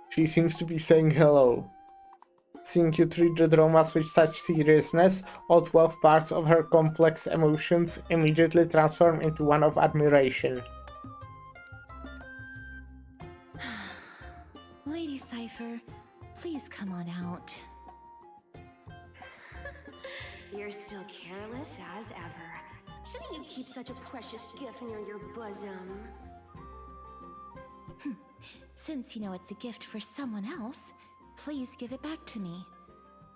She seems to be saying hello. Seeing you treat the dramas with such seriousness, all 12 parts of her complex emotions immediately transform into one of admiration. Lady Cypher, please come on out. You're still careless as ever. Shouldn't you keep such a precious gift near your bosom? Since you know it's a gift for someone else, please give it back to me.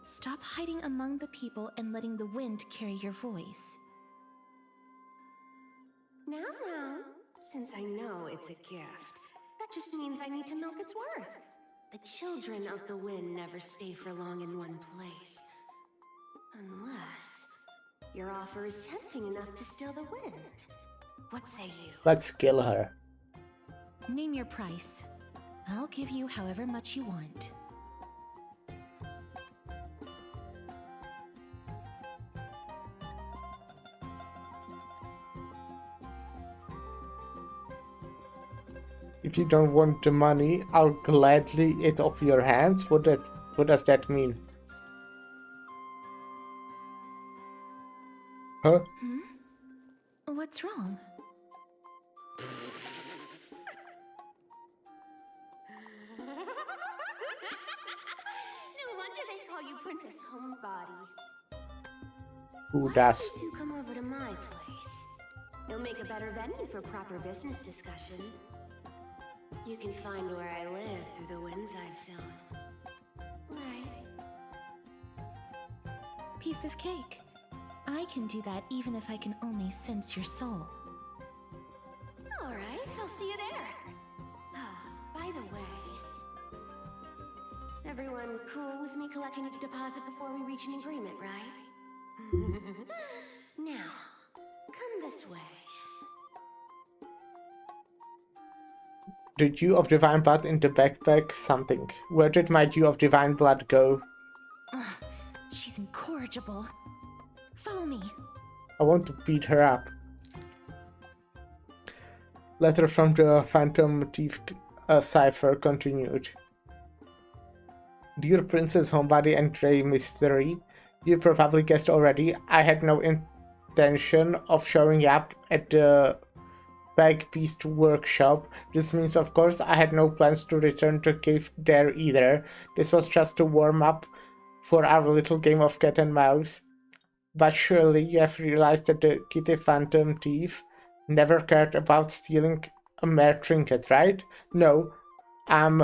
Stop hiding among the people and letting the wind carry your voice. Now, since I know it's a gift, that just means I need to milk its worth. The children of the wind never stay for long in one place. Unless your offer is tempting enough to steal the wind. What say you? Let's kill her. Name your price. I'll give you however much you want. If you don't want the money, I'll gladly eat off your hands. What does that mean? Huh? What's wrong? No wonder they call you Princess Homebody. Who does? Why don't you come over to my place? It'll make a better venue for proper business discussions. You can find where I live through the winds I've sown. Right. Piece of cake. I can do that even if I can only sense your soul. Alright, I'll see you there. Oh, by the way, everyone cool with me collecting a deposit before we reach an agreement, right? Now, come this way. The Dew of Divine Blood in the backpack, something. Where did my Dew of Divine Blood go? Ugh, she's incorrigible. Follow me. I want to beat her up. Letter from the Phantom Thief cipher continued. Dear Princess Homebody and Grey Mystery, you probably guessed already, I had no intention of showing up at the Bag Beast workshop. This means, of course, I had no plans to return to cave there either. This was just to warm up for our little game of cat and mouse. But surely you have realized that the kitty Phantom Thief never cared about stealing a mere trinket, right? No, what I'm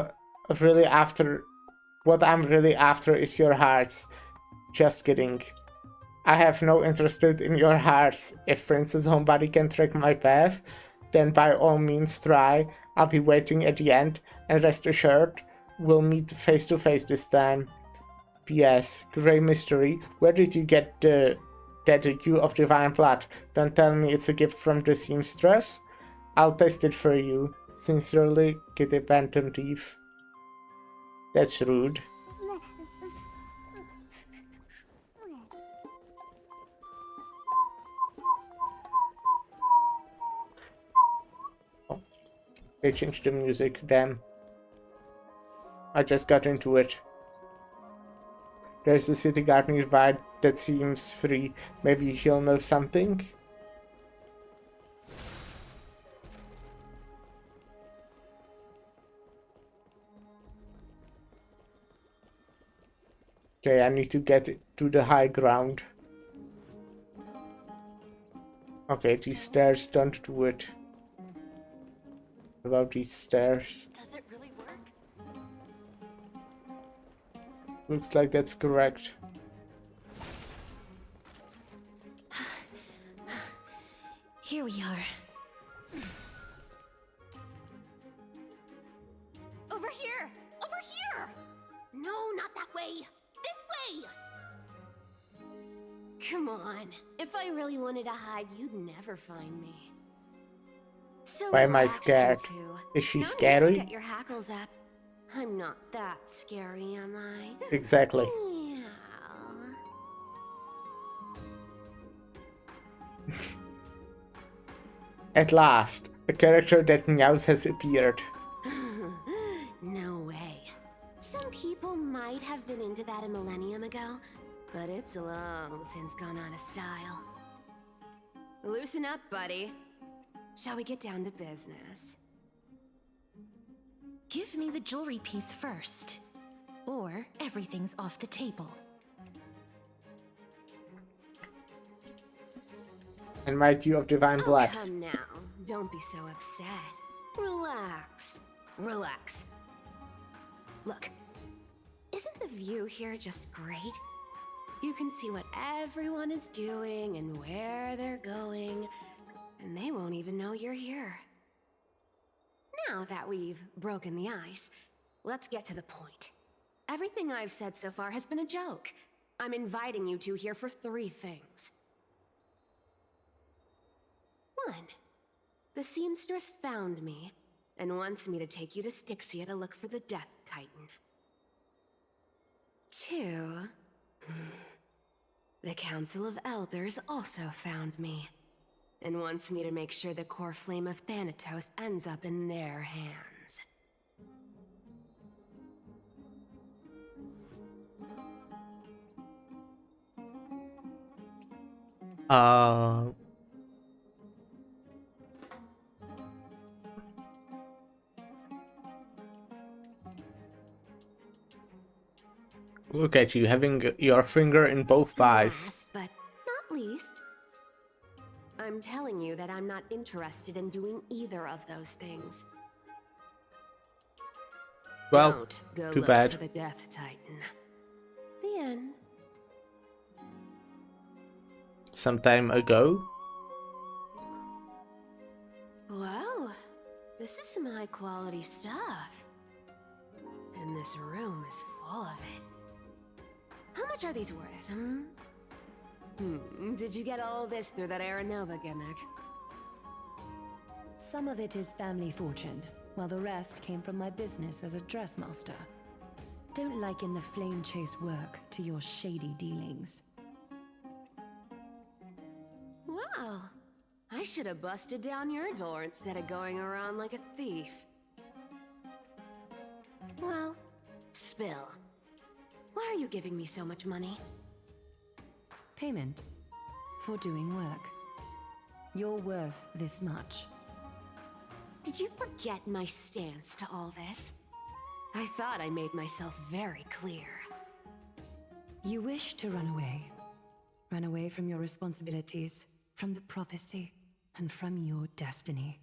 really after is your hearts. Just kidding. I have no interest in your hearts. If Princess Homebody can track my path, then by all means try. I'll be waiting at the end, and rest assured, we'll meet face to face this time. P.S. Grey Mystery, where did you get that Dew of Divine Blood? Don't tell me it's a gift from the seamstress. I'll taste it for you. Sincerely, Kitty Phantom Thief. That's rude. Oh, they changed the music, damn. I just got into it. There's a city guard nearby that seems free. Maybe he'll know something? Okay, I need to get to the high ground. Okay, these stairs don't do it. What about these stairs? Does it really work? Looks like that's correct. Here we are. Over here! Over here! No, not that way! This way! Come on. If I really wanted to hide, you'd never find me. So Why am I relax, you scared? two. Is she No need to scary? get your hackles up. I'm not that scary, am I? Exactly. At last, a character that meows has appeared. No way. Some people might have been into that a millennium ago, but it's long since gone out of style. Loosen up, buddy. Shall we get down to business? Give me the jewelry piece first, or everything's off the table. And my Dew of Divine Blood. Oh, come now. Don't be so upset. Relax. Relax. Look, isn't the view here just great? You can see what everyone is doing and where they're going, and they won't even know you're here. Now that we've broken the ice, let's get to the point. Everything I've said so far has been a joke. I'm inviting you two here for 3 things. 1. The seamstress found me and wants me to take you to Styxia to look for the Death Titan. 2. The Council of Elders also found me and wants me to make sure the core flame of Thanatos ends up in their hands. Look at you, having your finger in both pies. Last, but not least, I'm telling you that I'm not interested in doing either of those things. Well, Don't go too look bad. for the Death Titan. The end. Some time ago. Well, this is some high quality stuff. And this room is full of it. How much are these worth, Did you get all this through that Aranova gimmick? Some of it is family fortune, while the rest came from my business as a dressmaster. Don't liken the flame chase work to your shady dealings. Well, I should have busted down your door instead of going around like a thief. Well, spill. Why are you giving me so much money? Payment for doing work. You're worth this much. Did you forget my stance to all this? I thought I made myself very clear. You wish to run away. Run away from your responsibilities, from the prophecy, and from your destiny.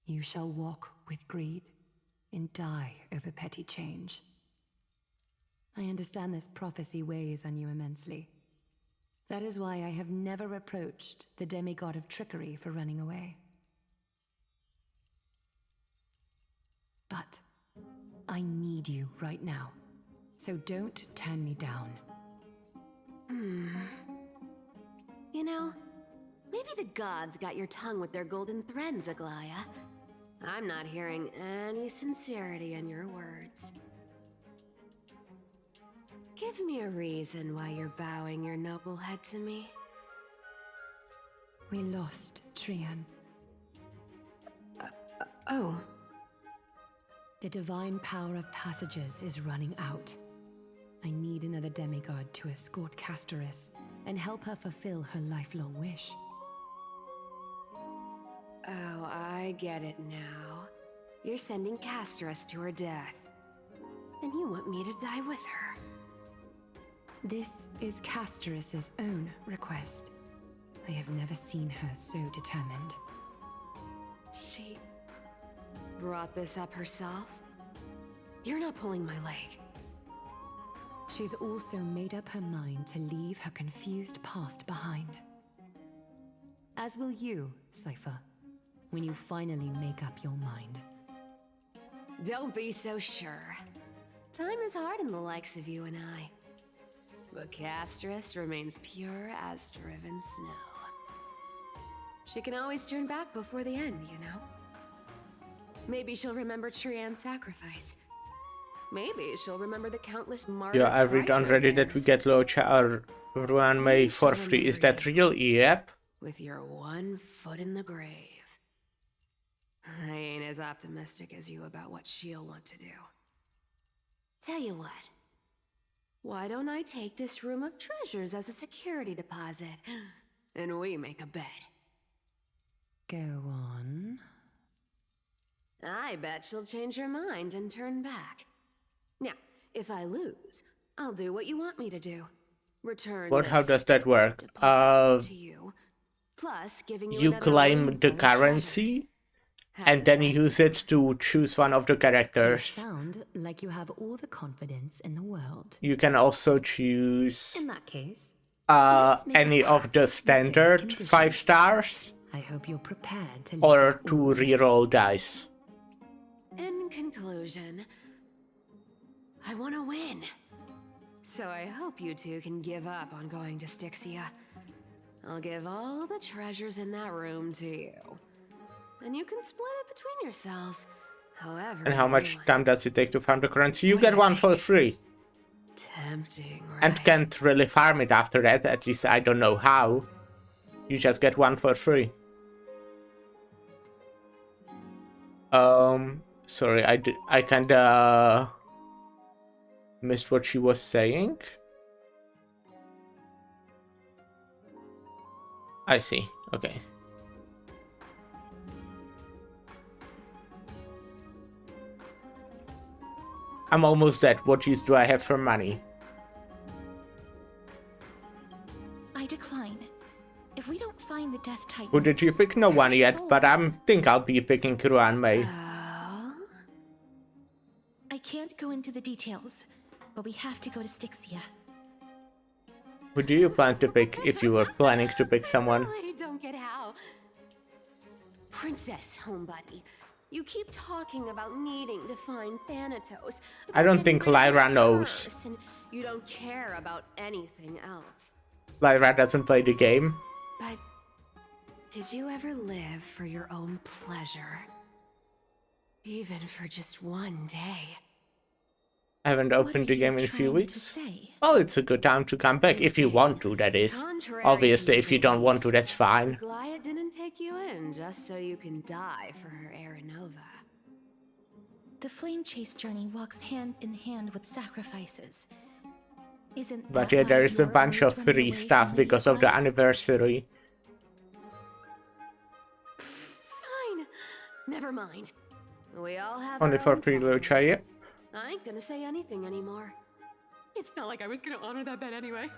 You shall walk with greed and die over petty change. I understand this prophecy weighs on you immensely. That is why I have never approached the demigod of trickery for running away. But I need you right now, so don't turn me down. You know, maybe the gods got your tongue with their golden threads, Aglaya. I'm not hearing any sincerity in your words. Give me a reason why you're bowing your noble head to me. We lost Trian. Oh. The divine power of passages is running out. I need another demigod to escort Castoris and help her fulfill her lifelong wish. Oh, I get it now. You're sending Castoris to her death. And you want me to die with her. This is Castoris' own request. I have never seen her so determined. She brought this up herself? You're not pulling my leg. She's also made up her mind to leave her confused past behind. As will you, Cypher, when you finally make up your mind. Don't be so sure. Time is hard in the likes of you and I. But Castoris remains pure as driven snow. She can always turn back before the end, you know? Maybe she'll remember Trian's sacrifice. Maybe she'll remember the countless martyrs. Yeah, I read already that we get Locha or Ruan May for free. Is that real? Yep. With your one foot in the grave. I ain't as optimistic as you about what she'll want to do. Tell you what. Why don't I take this room of treasures as a security deposit? And we make a bet. Go on. I bet she'll change her mind and turn back. Now, if I lose, I'll do what you want me to do. Return But how this does that work? to you. Plus, giving you You another claim room the full of treasures. currency and then use it to choose one of the You characters. sound like you have all the confidence in the world. You can also choose In that case, let's make a any of pact the with those standard conditions. 5 stars I hope you're prepared to or let it to reroll dice. In conclusion, I want to win. So I hope you two can give up on going to Styxia. I'll give all the treasures in that room to you. And you can split it between yourselves. However, And how you much want. time does it take to farm the currency? You get one for free. Tempting, right? And can't really farm it after that, at least I don't know how. You just get one for free. Sorry, I kinda missed what she was saying. I see, okay. I'm almost dead. What use do I have for money? I decline. If we don't find the Death Titan... Who did you pick? No one yet, but I think I'll be picking Ruan May. can't go into the details, but we have to go to Styxia. Who do you plan to pick if you were planning to pick someone? I really don't get how. Princess, home buddy, you keep talking about needing to find Thanatos. I don't think Lyra knows. And you don't care about anything else. Lyra doesn't play the game. But did you ever live for your own pleasure? Even for just one day? I haven't opened the game in a few weeks. Well, it's a good time to come back, if you want to, that is. Obviously, if you don't want to, that's fine. Goliath didn't take you in just so you can die for her Aranova. The flame chase journey walks hand in hand with sacrifices. Isn't But that yeah, why there is a you're bunch always of running free away stuff from the because of the light? anniversary. Fine. Never mind. We all have Only our for own pre-Lucha, yeah. I ain't gonna say anything anymore. It's not like I was gonna honor that bet anyway.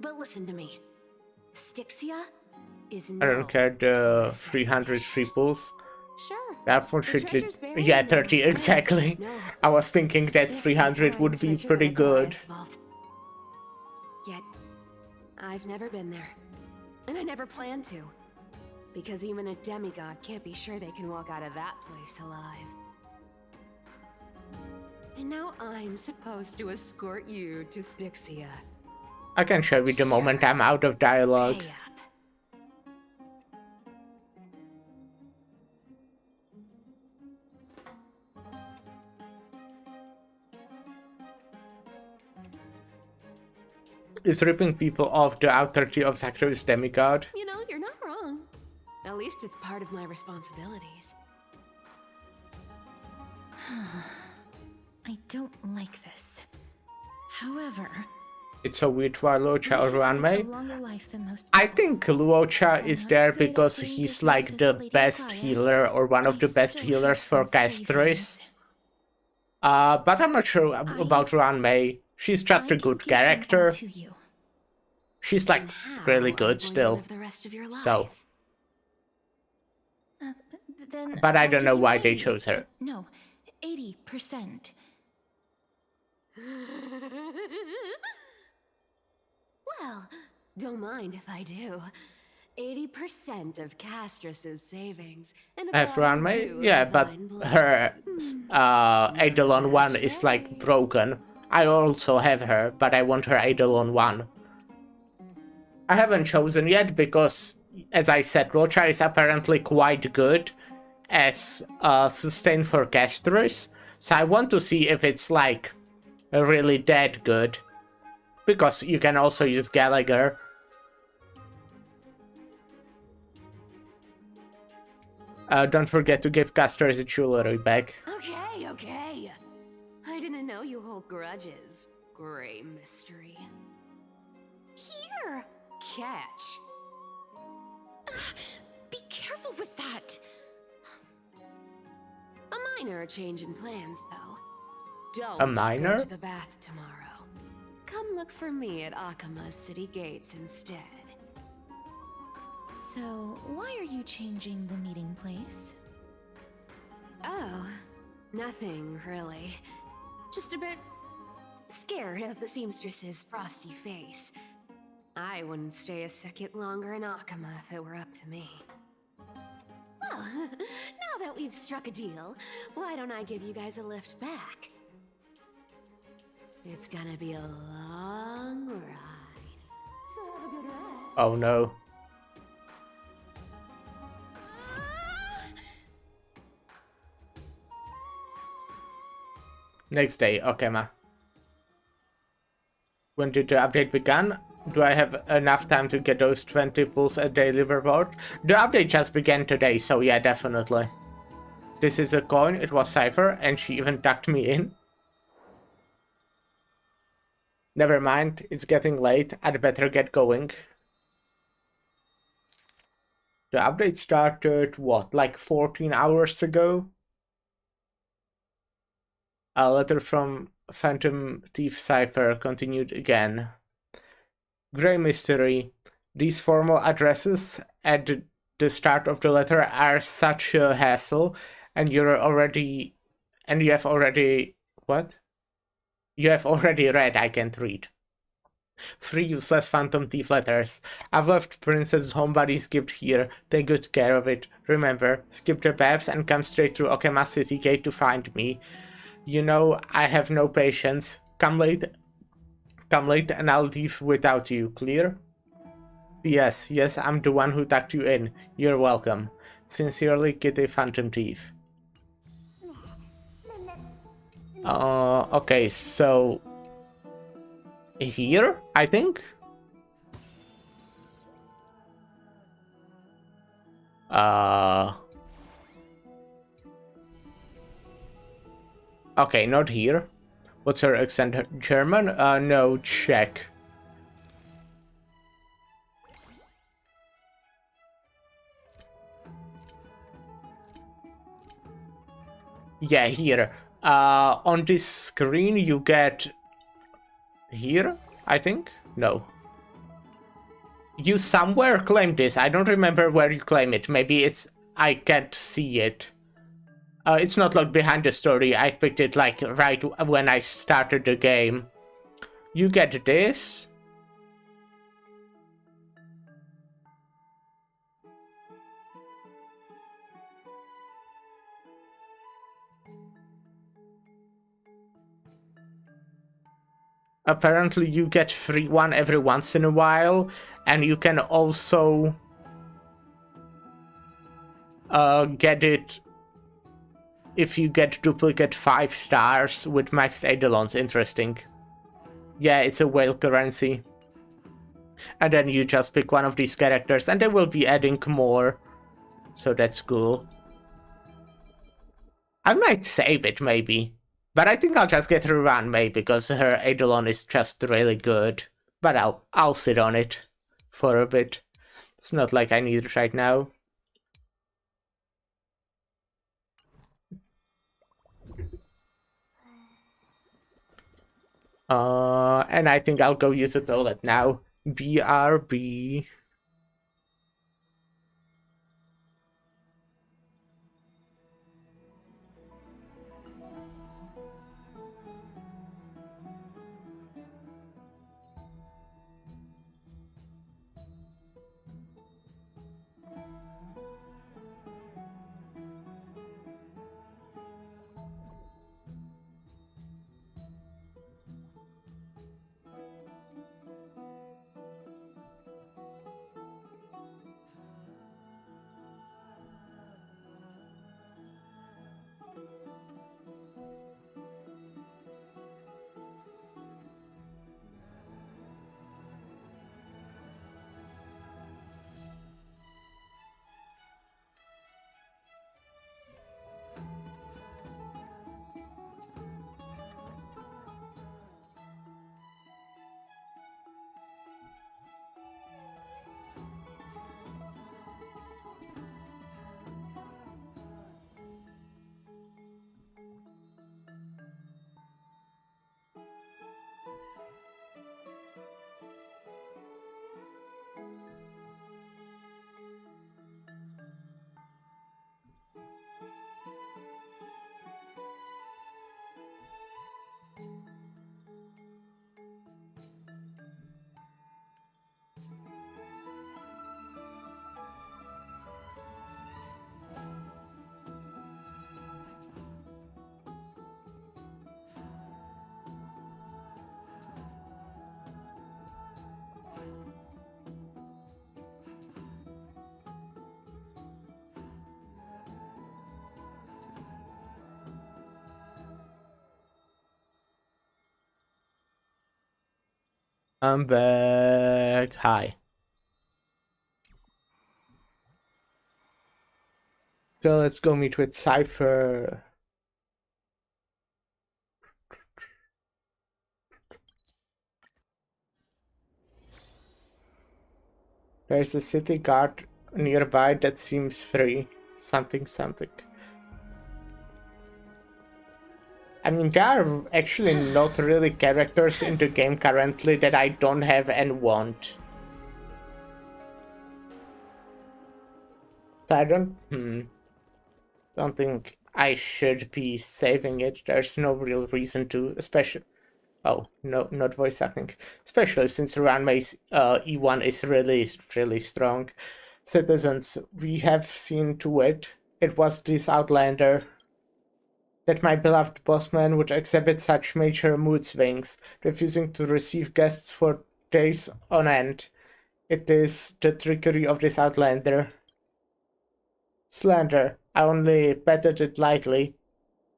But listen to me. Styxia is I don't care, the 300 free pulls. Sure. Unfortunately, yeah, 30 exactly. I was thinking that 300 would be pretty good. Yet, I've never been there. And I never plan to. Because even a demigod can't be sure they can walk out of that place alive. And now I'm supposed to escort you to Styxia. I can show you the moment I'm out of dialogue. Pay up. Is ripping people off the authority of Zachary's demigod? You know, you're not wrong. At least it's part of my responsibilities. I don't like this. However, It's so weird why Luocha or a Ruanmei. longer life than most I think Luocha is there because he's like the best healer or one of the best healers for Castris. But I'm not sure about Ruanmei. She's just a good character. She's like really good still. So, then but I I'll don't give know you why they 80. chose her. No, 80%. Well, don't mind if I do. 80% of Castris's savings. And about Ruanmei? 2 of Yeah, but divine blood. her Eidolon 1 is like broken. I also have her, but I want her Eidolon 1. I haven't chosen yet because, as I said, Rocha is apparently quite good as sustain for Castris. So I want to see if it's like really that good. Because you can also use Gallagher. Don't forget to give Castris a jewelry back. Okay, okay. I didn't know you hold grudges. Gray mystery. Here! Catch. Be careful with that. A minor change in plans, though. Don't A minor? go to the bath tomorrow. Come look for me at Akama's city gates instead. So, why are you changing the meeting place? Oh, nothing really. Just a bit scared of the seamstress's frosty face. I wouldn't stay a second longer in Akama if it were up to me. Well, now that we've struck a deal, why don't I give you guys a lift back? It's gonna be a long ride. So have a good rest. Oh no. Next day, okay, ma. When did the update begin? Do I have enough time to get those 20 pulls a daily reward? The update just began today, so yeah, definitely. This is a coin, it was Cypher, and she even tucked me in. Never mind, it's getting late, I'd better get going. The update started, what, like 14 hours ago? A letter from Phantom Thief Cypher continued again. Grey mystery. These formal addresses at the start of the letter are such a hassle, and you're already And you have already... What? You have already read I Can't Read. 3 useless Phantom Thief letters. I've left Princess Homebody's gift here. Take good care of it. Remember, skip the baths and come straight through Okema City Gate to find me. You know, I have no patience. Come late and I'll leave without you. Clear? Yes, I'm the one who tucked you in. You're welcome. Sincerely, Kitty Phantom Thief. Okay, so... Here, I think? Okay, not here. What's her accent? German? No, Czech. Yeah, here. On this screen you get... Here, I think? No. You somewhere claim this. I don't remember where you claim it. Maybe it's... I can't see it. It's not like behind the story. I picked it like right when I started the game. You get this. Apparently you get free one every once in a while, and you can also get it if you get duplicate 5 stars with maxed Eidolons. Interesting. Yeah, it's a whale currency. And then you just pick one of these characters, and they will be adding more. So that's cool. I might save it, maybe. But I think I'll just get her run, maybe, because her Eidolon is just really good. But I'll sit on it for a bit. It's not like I need it right now. And I think I'll go use the toilet now. BRB. I'm back. Hi. So let's go meet with Cypher. There's a city guard nearby that seems free. Something. I mean, there are actually not really characters in the game currently that I don't have and want. So I don't think I should be saving it. There's no real reason to, especially... Oh, no, not voice acting. Especially since Ranmei's E1 is really strong. Citizens, we have seen to it. It was this Outlander that my beloved bossman would exhibit such major mood swings, refusing to receive guests for days on end. It is the trickery of this Outlander. Slander, I only petted it lightly.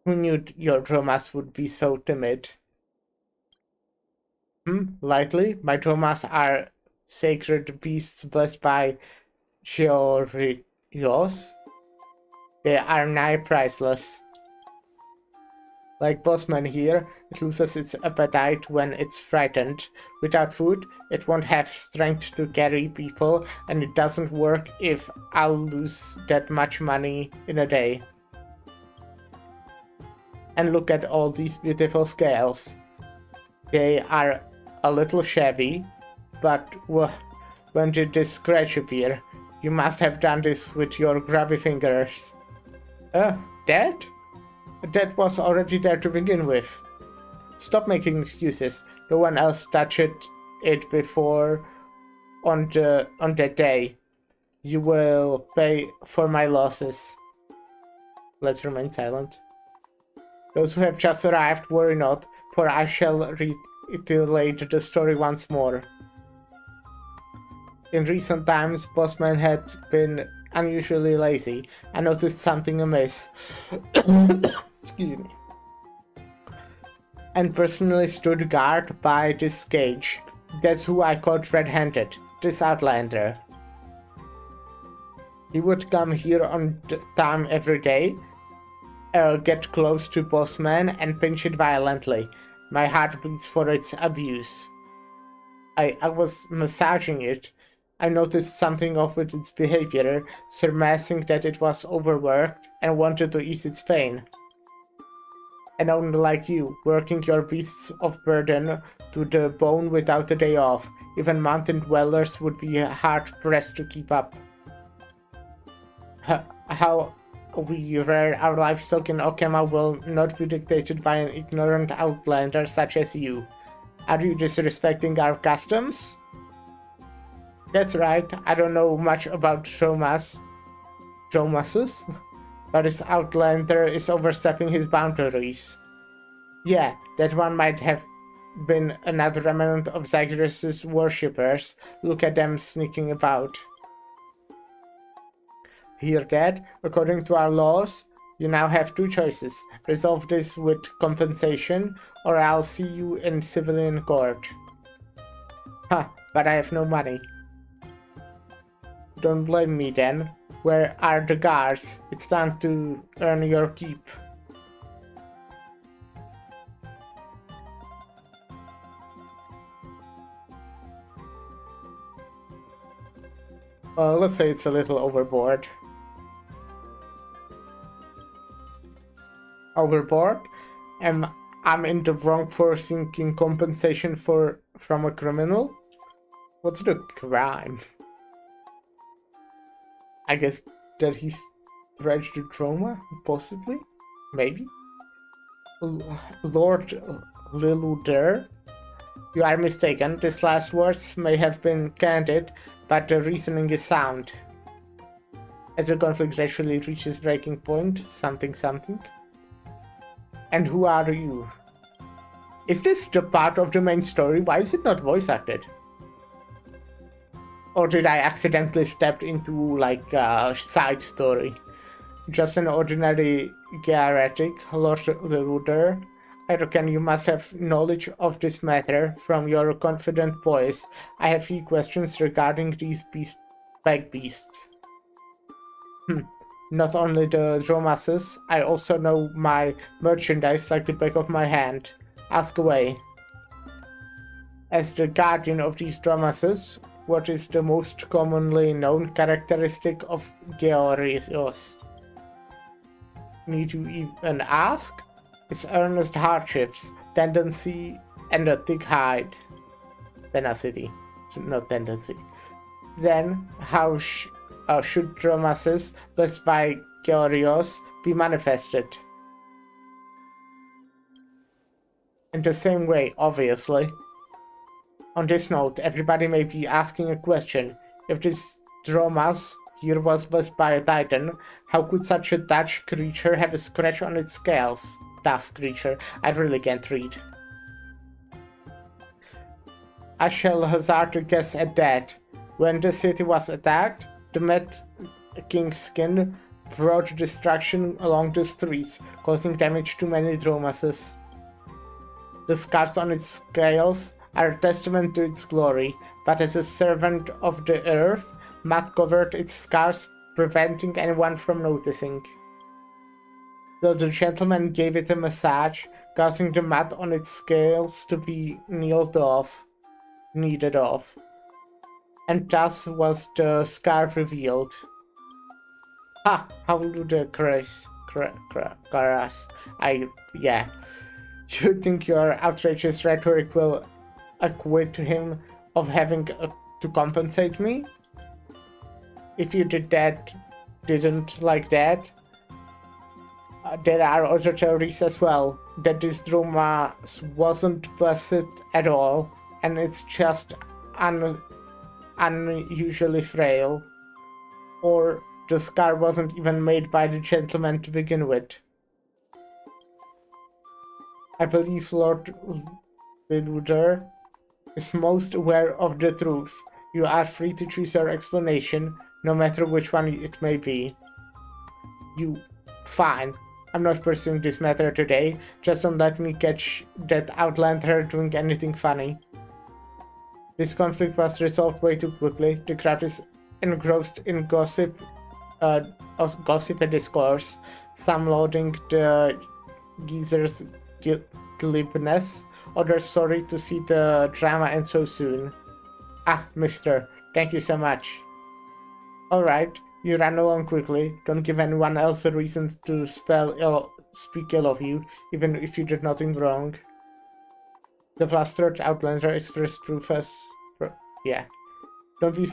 Who knew your dramas would be so timid? Lightly? My dramas are sacred beasts blessed by Georios. They are nigh priceless. Like Bossman here, it loses its appetite when it's frightened. Without food, it won't have strength to carry people, and it doesn't work if I'll lose that much money in a day. And look at all these beautiful scales. They are a little shabby, but when did this scratch appear? You must have done this with your grubby fingers. That? That was already there to begin with. Stop making excuses. No one else touched it before on that day. You will pay for my losses. Let's remain silent. Those who have just arrived, worry not, for I shall reiterate the story once more. In recent times, Bossman had been unusually lazy. I noticed something amiss. Excuse me. And personally stood guard by this cage. That's who I caught red-handed, this Outlander. He would come here on time every day, get close to Bossman and pinch it violently. My heart bleeds for its abuse. I was massaging it. I noticed something off with its behavior, surmising that it was overworked and wanted to ease its pain. And only like you, working your beasts of burden to the bone without a day off. Even mountain dwellers would be hard-pressed to keep up. How we rear our livestock in Okema will not be dictated by an ignorant outlander such as you. Are you disrespecting our customs? That's right, I don't know much about Jomases, but this outlander is overstepping his boundaries. Yeah, that one might have been another remnant of Zagreus' worshippers. Look at them sneaking about. Hear that? According to our laws, you now have two choices. Resolve this with compensation, or I'll see you in civilian court. But I have no money. Don't blame me then. Where are the guards? It's time to earn your keep. Let's say it's a little overboard. Overboard? I'm in the wrong for seeking compensation from a criminal? What's the crime? I guess that he stretched the trauma? Possibly? Maybe? Lord Liluder? You are mistaken. These last words may have been candid, but the reasoning is sound. As the conflict gradually reaches breaking point, something. And who are you? Is this the part of the main story? Why is it not voice acted? Or did I accidentally step into like a side story? Just an ordinary Gearetic, Lord Liluder. I reckon you must have knowledge of this matter from your confident voice. I have few questions regarding these bag beasts. Not only the Dromases, I also know my merchandise like the back of my hand. Ask away. As the guardian of these Dromases, what is the most commonly known characteristic of Georios? Need you even ask? It's earnest hardships, tendency, and a thick hide. Tenacity, not tendency. Then, how should Dromases, blessed by Georios, be manifested. In the same way, obviously. On this note, everybody may be asking a question. If this Dromas here was blessed by a titan, how could such a Dutch creature have a scratch on its scales? Tough creature. I really can't read. I shall hazard a guess at that. When the city was attacked, the Mad King's skin brought destruction along the streets, causing damage to many Dromases. The scars on its scales are a testament to its glory, but as a servant of the earth, mud covered its scars, preventing anyone from noticing. Well, the gentleman gave it a massage, causing the mud on its scales to be kneaded off, and thus was the scar revealed. Ha! How do the Karas? Yeah. You think your outrageous rhetoric will acquit him of having to compensate me? If you didn't like that, there are other theories as well, that this Droma wasn't blessed at all, and it's just unusually frail. Or the scar wasn't even made by the gentleman to begin with. I believe Lord Wilder is most aware of the truth. You are free to choose your explanation, no matter which one it may be. Fine. I'm not pursuing this matter today. Just don't let me catch that Outlander doing anything funny. This conflict was resolved way too quickly. The crowd is engrossed in gossip and discourse, some lauding the geezer's glibness, others sorry to see the drama end so soon. Ah, mister, thank you so much. Alright, you ran along quickly. Don't give anyone else a reason to speak ill of you, even if you did nothing wrong. The flustered Outlander expressed proof as... yeah. Don't be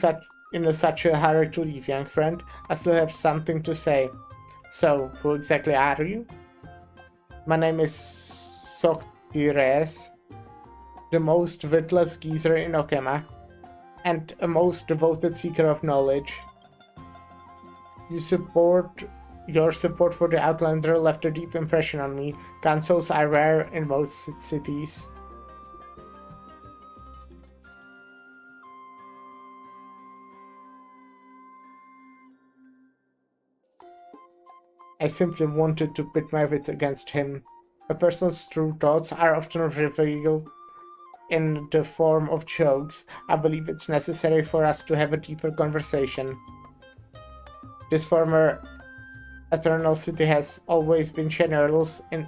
in such a hurry to leave, young friend. I still have something to say. So, who exactly are you? My name is Soktires, the most witless geezer in Okema, and a most devoted seeker of knowledge. Your support for the Outlander left a deep impression on me. Councils are rare in most cities. I simply wanted to pit my wits against him. A person's true thoughts are often revealed in the form of jokes. I believe it's necessary for us to have a deeper conversation. This former Eternal City has always been generous in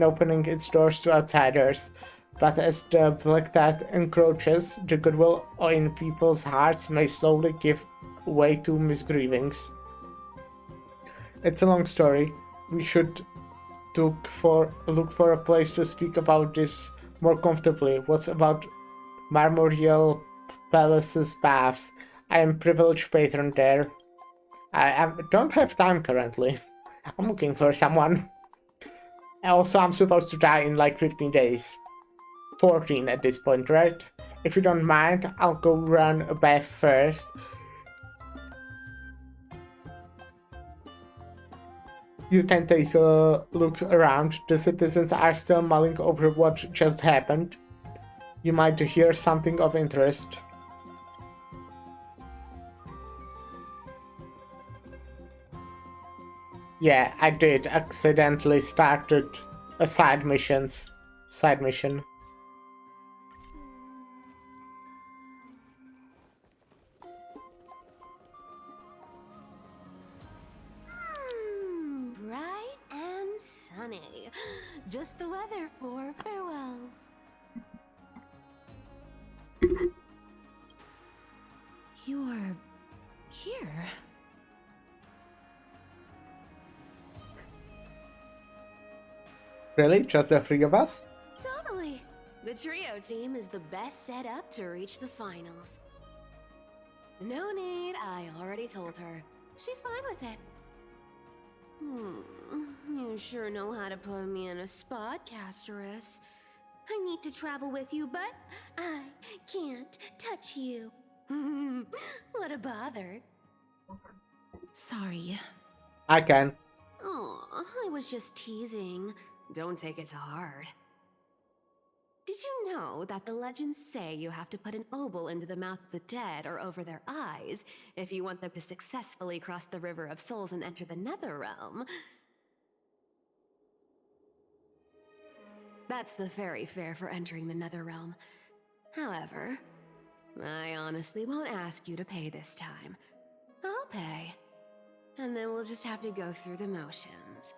opening its doors to outsiders, but as the Black Tide encroaches, the goodwill in people's hearts may slowly give way to misgivings. It's a long story. We should look for a place to speak about this more comfortably. What's about Marmorial Palace's baths? I am privileged patron there. I don't have time currently. I'm looking for someone. Also, I'm supposed to die in like 15 days. 14 at this point, right? If you don't mind, I'll go run a bath first. You can take a look around. The citizens are still mulling over what just happened. You might hear something of interest. Yeah, I did accidentally started a side mission. Bright and sunny. Just the weather for farewells. You're here. Really? Just the three of us? Totally. The trio team is the best set up to reach the finals. No need, I already told her. She's fine with it. You sure know how to put me in a spot, Casterus. I need to travel with you, but I can't touch you. What a bother. Sorry. I can. Oh, I was just teasing. Don't take it to heart. Did you know that the legends say you have to put an obol into the mouth of the dead or over their eyes if you want them to successfully cross the River of Souls and enter the Netherrealm? That's the fairy fare for entering the Netherrealm. However, I honestly won't ask you to pay this time. I'll pay. And then we'll just have to go through the motions.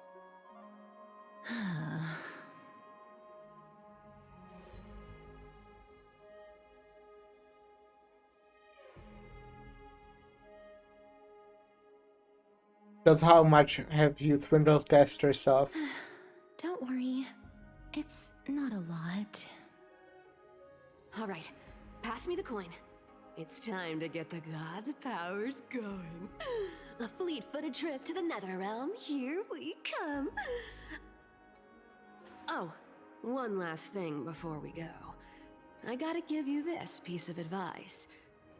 Just how much have you swindled Casterus off? Don't worry. It's not a lot. All right, pass me the coin. It's time to get the gods' powers going. A fleet-footed trip to the Netherrealm. Here we come. Oh, one last thing before we go. I gotta give you this piece of advice.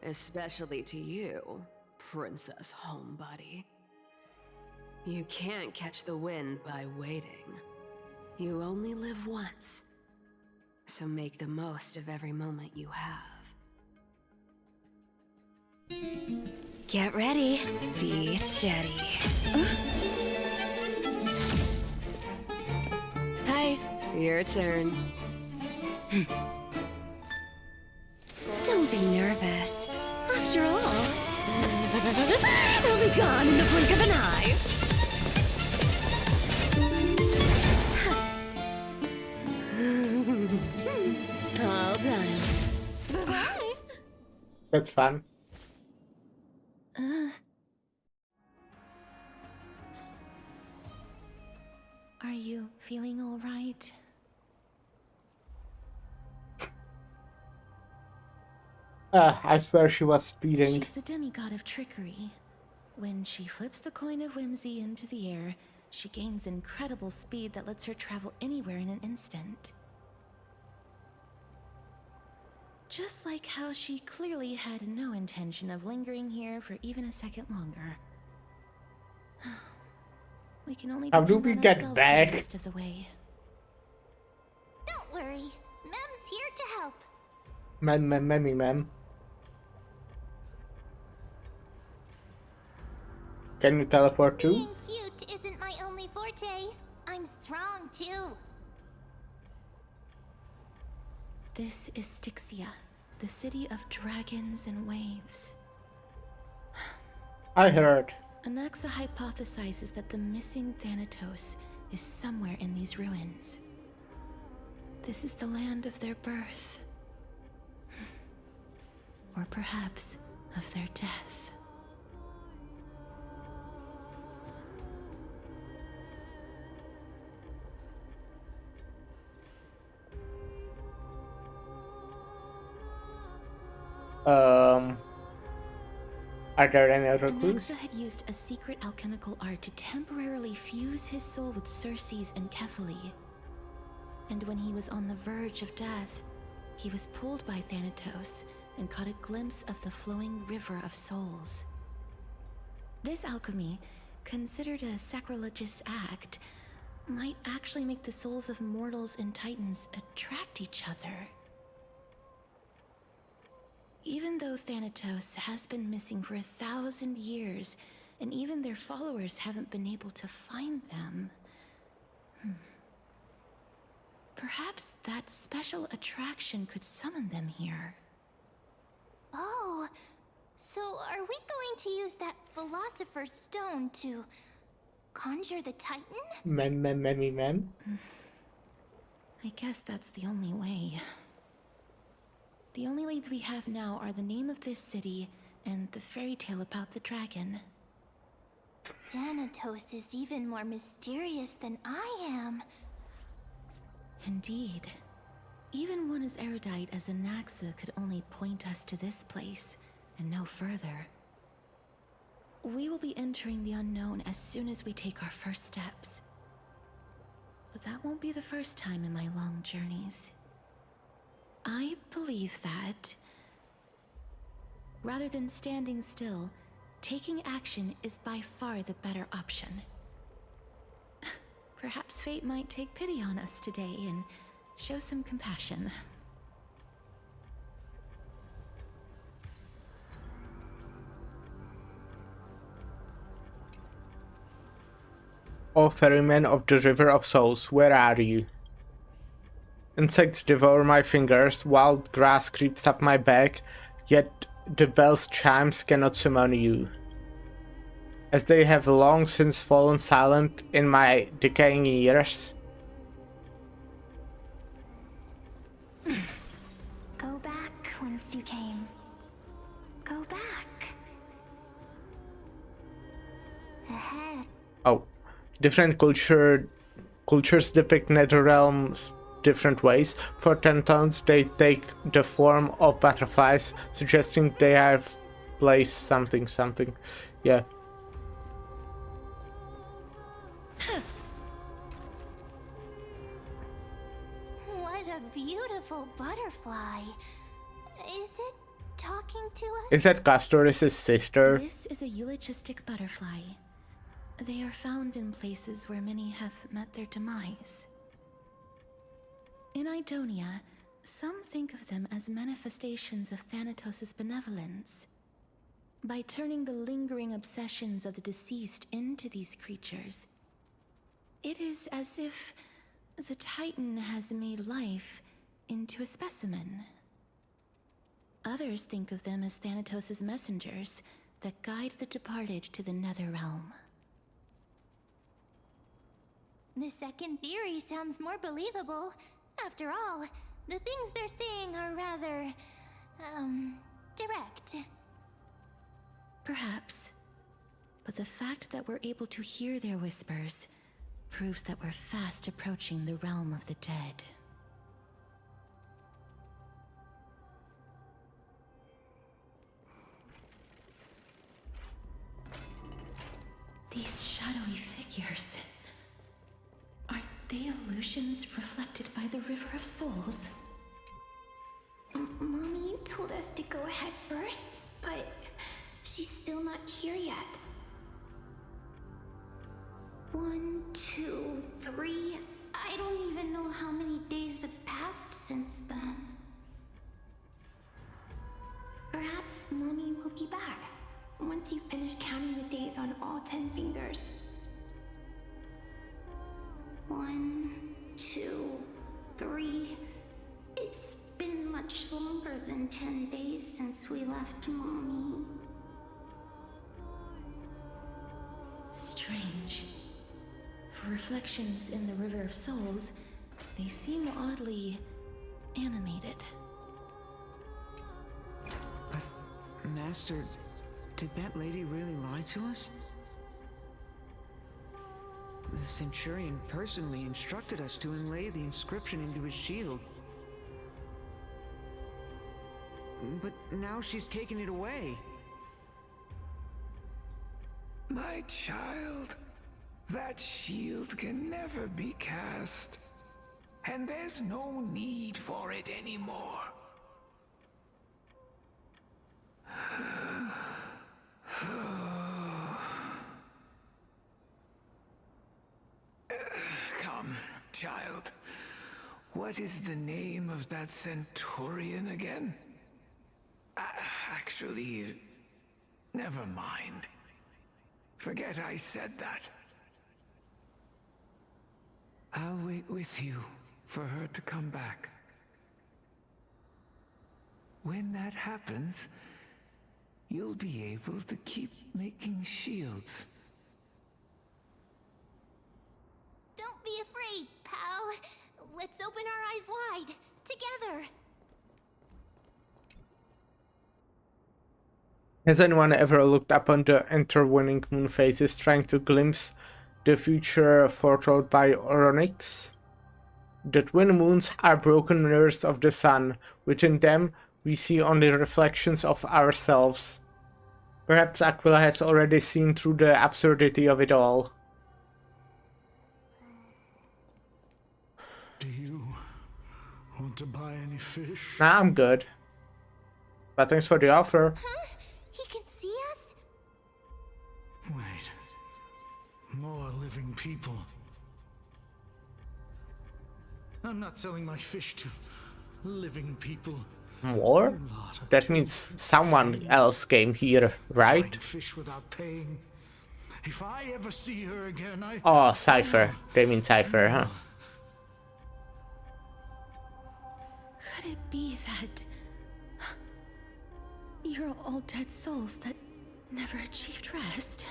Especially to you, Princess Homebody. You can't catch the wind by waiting. You only live once. So make the most of every moment you have. Get ready. Be steady. Hi, your turn. Don't be nervous. After all, it'll be gone in the blink of an eye. All done. Bye-bye. That's fun. Are you feeling all right? I swear she was speeding. She's the demigod of trickery. When she flips the coin of whimsy into the air, she gains incredible speed that lets her travel anywhere in an instant. Just like how she clearly had no intention of lingering here for even a second longer. We can only How do depend we on get ourselves back? for the rest of the way. Don't worry. Mem's here to help. Ma'am. Can you teleport too? Being cute isn't my only forte. I'm strong too. This is Styxia, the city of dragons and waves. I heard. Anaxa hypothesizes that the missing Thanatos is somewhere in these ruins. This is the land of their birth. Or perhaps of their death. Are there any other clues? Anaxa had used a secret alchemical art to temporarily fuse his soul with Circe's and Kephae. And when he was on the verge of death, he was pulled by Thanatos and caught a glimpse of the flowing river of souls. This alchemy, considered a sacrilegious act, might actually make the souls of mortals and titans attract each other. Even though Thanatos has been missing for 1,000 years, and even their followers haven't been able to find them, perhaps that special attraction could summon them here. Oh, so are we going to use that Philosopher's Stone to conjure the Titan? Men. I guess that's the only way. The only leads we have now are the name of this city and the fairy tale about the dragon. Thanatos is even more mysterious than I am. Indeed. Even one as erudite as Anaxa could only point us to this place, and no further. we will be entering the unknown as soon as we take our first steps. But that won't be the first time in my long journeys. I believe that, rather than standing still, taking action is by far the better option. Perhaps fate might take pity on us today and show some compassion. O ferryman of the River of Souls, where are you? Insects devour my fingers, wild grass creeps up my back, yet the bell's chimes cannot summon you. As they have long since fallen silent in my decaying years. Go back whence you came. Go back. Ahead. Oh, different cultures depict nether realms different ways. For Tentons, they take the form of butterflies, suggesting they have placed something. Yeah. What a beautiful butterfly. Is it talking to us? Is that Castoris' sister? This is a eulogistic butterfly. They are found in places where many have met their demise. In Idonia, some think of them as manifestations of Thanatos' benevolence. By turning the lingering obsessions of the deceased into these creatures, it is as if the Titan has made life into a specimen. Others think of them as Thanatos' messengers that guide the departed to the nether realm. The second theory sounds more believable. After all, the things they're saying are rather, direct. Perhaps. But the fact that we're able to hear their whispers proves that we're fast approaching the realm of the dead. These shadowy figures... are they illusions reflected by the River of Souls? Mommy told us to go ahead first, but she's still not here yet. 1, 2, 3. I don't even know how many days have passed since then. Perhaps Mommy will be back once you finish counting the days on all 10 fingers. 1, 2, 3. It's been much longer than 10 days since we left Mommy. Strange. For reflections in the River of Souls, they seem oddly animated. But, Master, did that lady really lie to us? The Centurion personally instructed us to inlay the inscription into his shield. But now she's taken it away. My child, that shield can never be cast. And there's no need for it anymore. Come, child. What is the name of that Centurion again? Actually, never mind. Forget I said that. I'll wait with you for her to come back. When that happens, you'll be able to keep making shields. Don't be afraid, pal. Let's open our eyes wide, together. Has anyone ever looked upon the intervening moon phases trying to glimpse the future foretold by Oronix? The twin moons are broken mirrors of the sun. Within them, we see only reflections of ourselves. Perhaps Aquila has already seen through the absurdity of it all. Do you want to buy any fish? Nah, I'm good. But thanks for the offer. Huh? He can see us? Wait. More living people. I'm not selling my fish to living people. More? That means someone else came here, right? Buying fish without paying. If I ever see her again, Oh, Cypher. They mean Cypher, huh? Could it be that you're all dead souls that never achieved rest?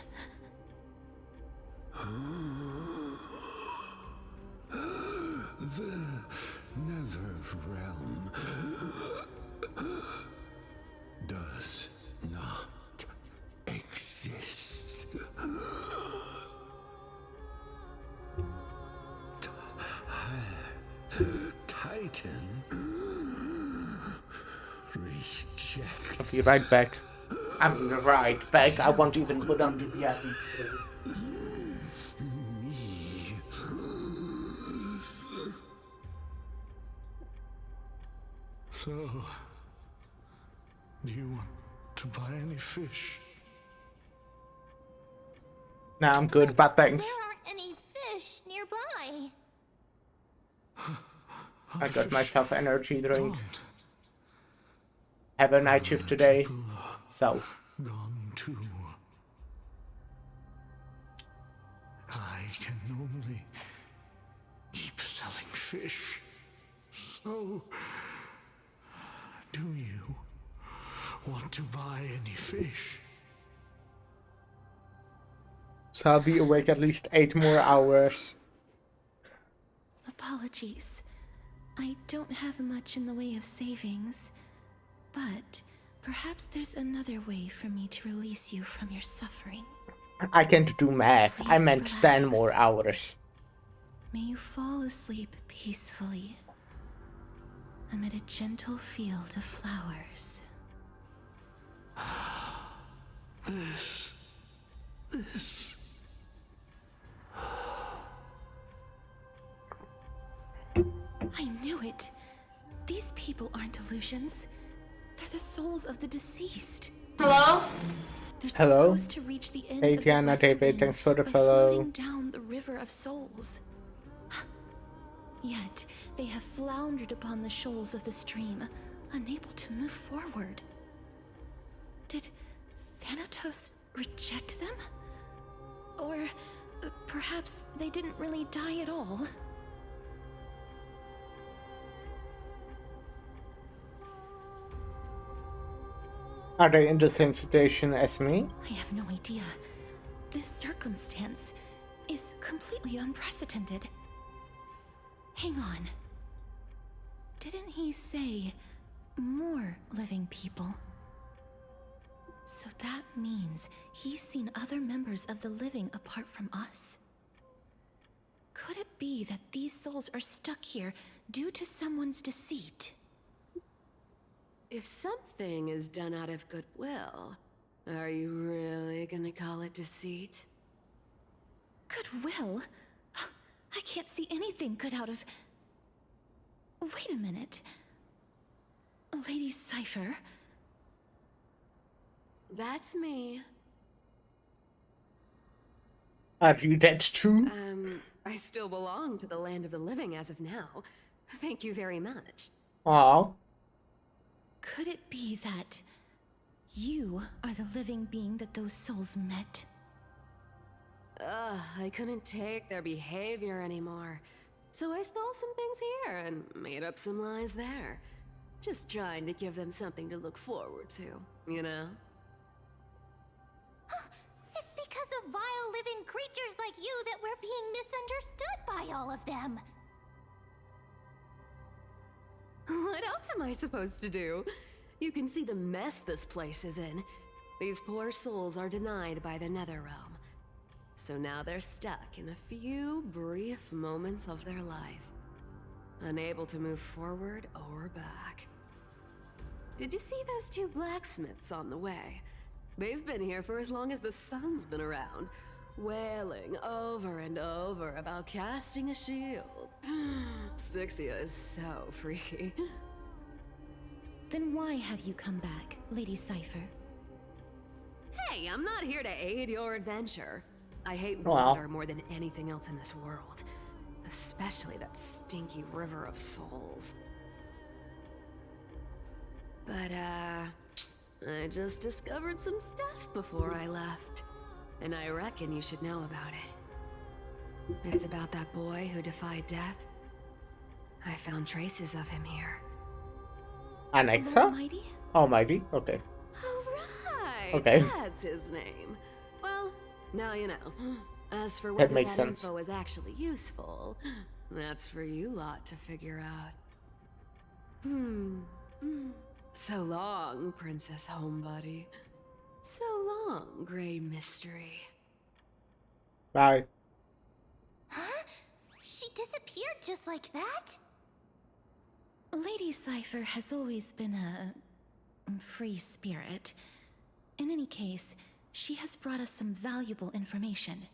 The Nether Realm does not exist. Titan reject. I'll be right back. I'm right back. I won't even put on the PIP screen. So, do you want to buy any fish? Nah, I'm good, but thanks. There aren't any fish nearby. I got myself an energy drink. Have a night shift today, so. Gone too. I can only keep selling fish. So, do you want to buy any fish? So I'll be awake at least 8 more hours. Apologies. I don't have much in the way of savings, but perhaps there's another way for me to release you from your suffering. I can't do math. I Please meant 10 more hours. May you fall asleep peacefully amid a gentle field of flowers. This. I knew it. These people aren't illusions. They're the souls of the deceased. Hello? They're Hello? supposed to reach the end Hey of the Diana, West David, Wind thanks for the by follow. floating down the river of souls. Yet they have floundered upon the shoals of the stream, unable to move forward. Did Thanatos reject them? Or perhaps they didn't really die at all? Are they in the same situation as me? I have no idea. This circumstance is completely unprecedented. Hang on. Didn't he say more living people? So that means he's seen other members of the living apart from us? Could it be that these souls are stuck here due to someone's deceit? If something is done out of goodwill, are you really gonna call it deceit? Goodwill? I can't see anything good out of... Wait a minute. Lady Cypher? That's me. Are you dead too? I still belong to the land of the living as of now. Thank you very much. Aw. Could it be that you are the living being that those souls met? I couldn't take their behavior anymore. So I stole some things here and made up some lies there. Just trying to give them something to look forward to, you know? It's because of vile living creatures like you that we're being misunderstood by all of them. What else am I supposed to do? You can see the mess this place is in. These poor souls are denied by the Netherrealm. So now they're stuck in a few brief moments of their life. Unable to move forward or back. Did you see those two blacksmiths on the way? They've been here for as long as the sun's been around, wailing over and over about casting a shield. Styxia is so freaky. Then why have you come back, Lady Cypher? Hey, I'm not here to aid your adventure. I hate Well. water more than anything else in this world. Especially that stinky river of souls. But, I just discovered some stuff before I left. And I reckon you should know about it. It's about that boy who defied death. I found traces of him here. Annexa? Almighty? Almighty? Okay. Right, Okay. that's his name. Well, now you know. As for That whether makes that sense. info is actually useful, that's for you lot to figure out. So long, Princess Homebody. So long, Grey Mystery. Bye. Huh? She disappeared just like that? Lady Cypher has always been a free spirit. In any case, she has brought us some valuable information.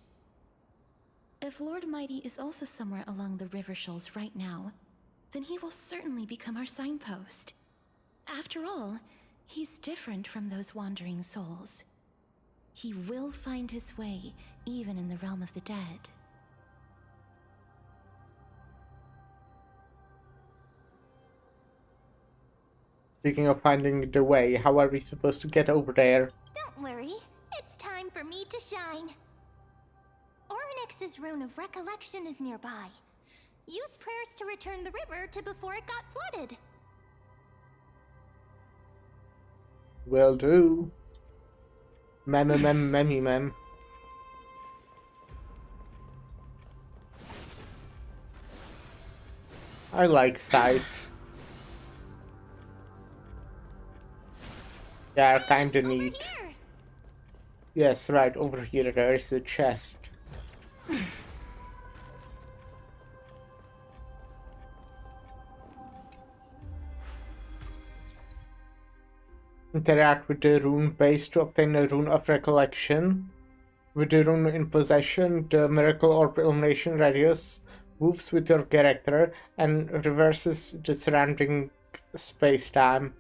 If Lord Mighty is also somewhere along the river shoals right now, then he will certainly become our signpost. After all, he's different from those wandering souls. He will find his way, even in the realm of the dead. Speaking of finding the way, how are we supposed to get over there? Don't worry, it's time for me to shine. Ornyx's rune of recollection is nearby. Use prayers to return the river to before it got flooded. Will do. Mem. I like sights. They are kinda neat. Yes, right over here there is a chest. Interact with the rune base to obtain a rune of recollection. With the rune in possession, the miracle orb illumination radius moves with your character and reverses the surrounding space-time.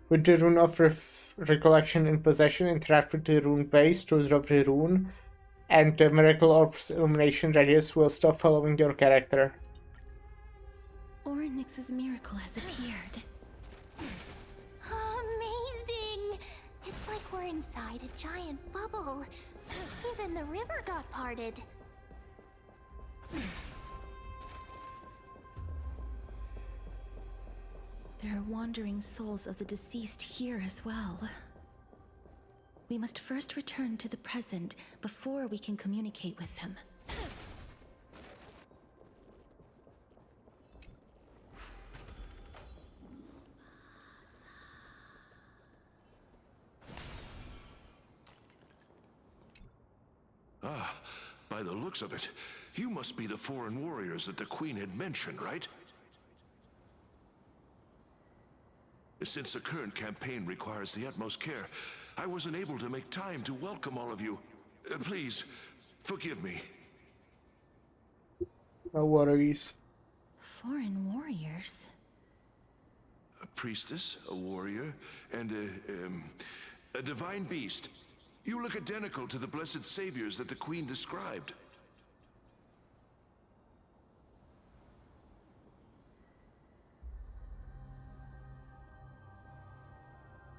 With the rune of recollection in possession, interact with the rune base to drop the rune, and the miracle orb's illumination radius will stop following your character. Ornyx's miracle has appeared. Amazing! It's like we're inside a giant bubble. Even the river got parted. There are wandering souls of the deceased here as well. We must first return to the present before we can communicate with them. Ah, by the looks of it, you must be the foreign warriors that the Queen had mentioned, right? Since the current campaign requires the utmost care, I wasn't able to make time to welcome all of you. Please, forgive me. No worries. Foreign warriors? A priestess, a warrior, and a divine beast. You look identical to the blessed saviors that the Queen described.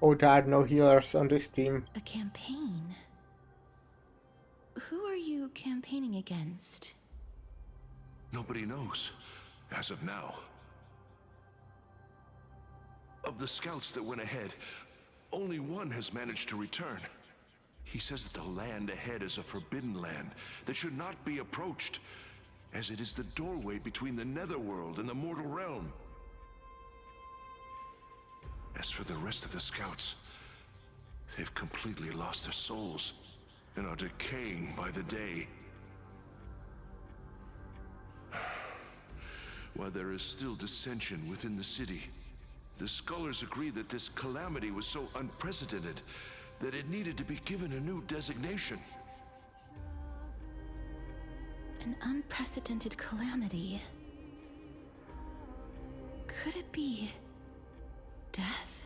Oh dad, no healers on this team. A campaign? Who are you campaigning against? Nobody knows, as of now. Of the scouts that went ahead, only one has managed to return. He says that the land ahead is a forbidden land that should not be approached, as it is the doorway between the netherworld and the mortal realm. As for the rest of the scouts, they've completely lost their souls and are decaying by the day. While there is still dissension within the city, the scholars agree that this calamity was so unprecedented that it needed to be given a new designation. An unprecedented calamity. Could it be death?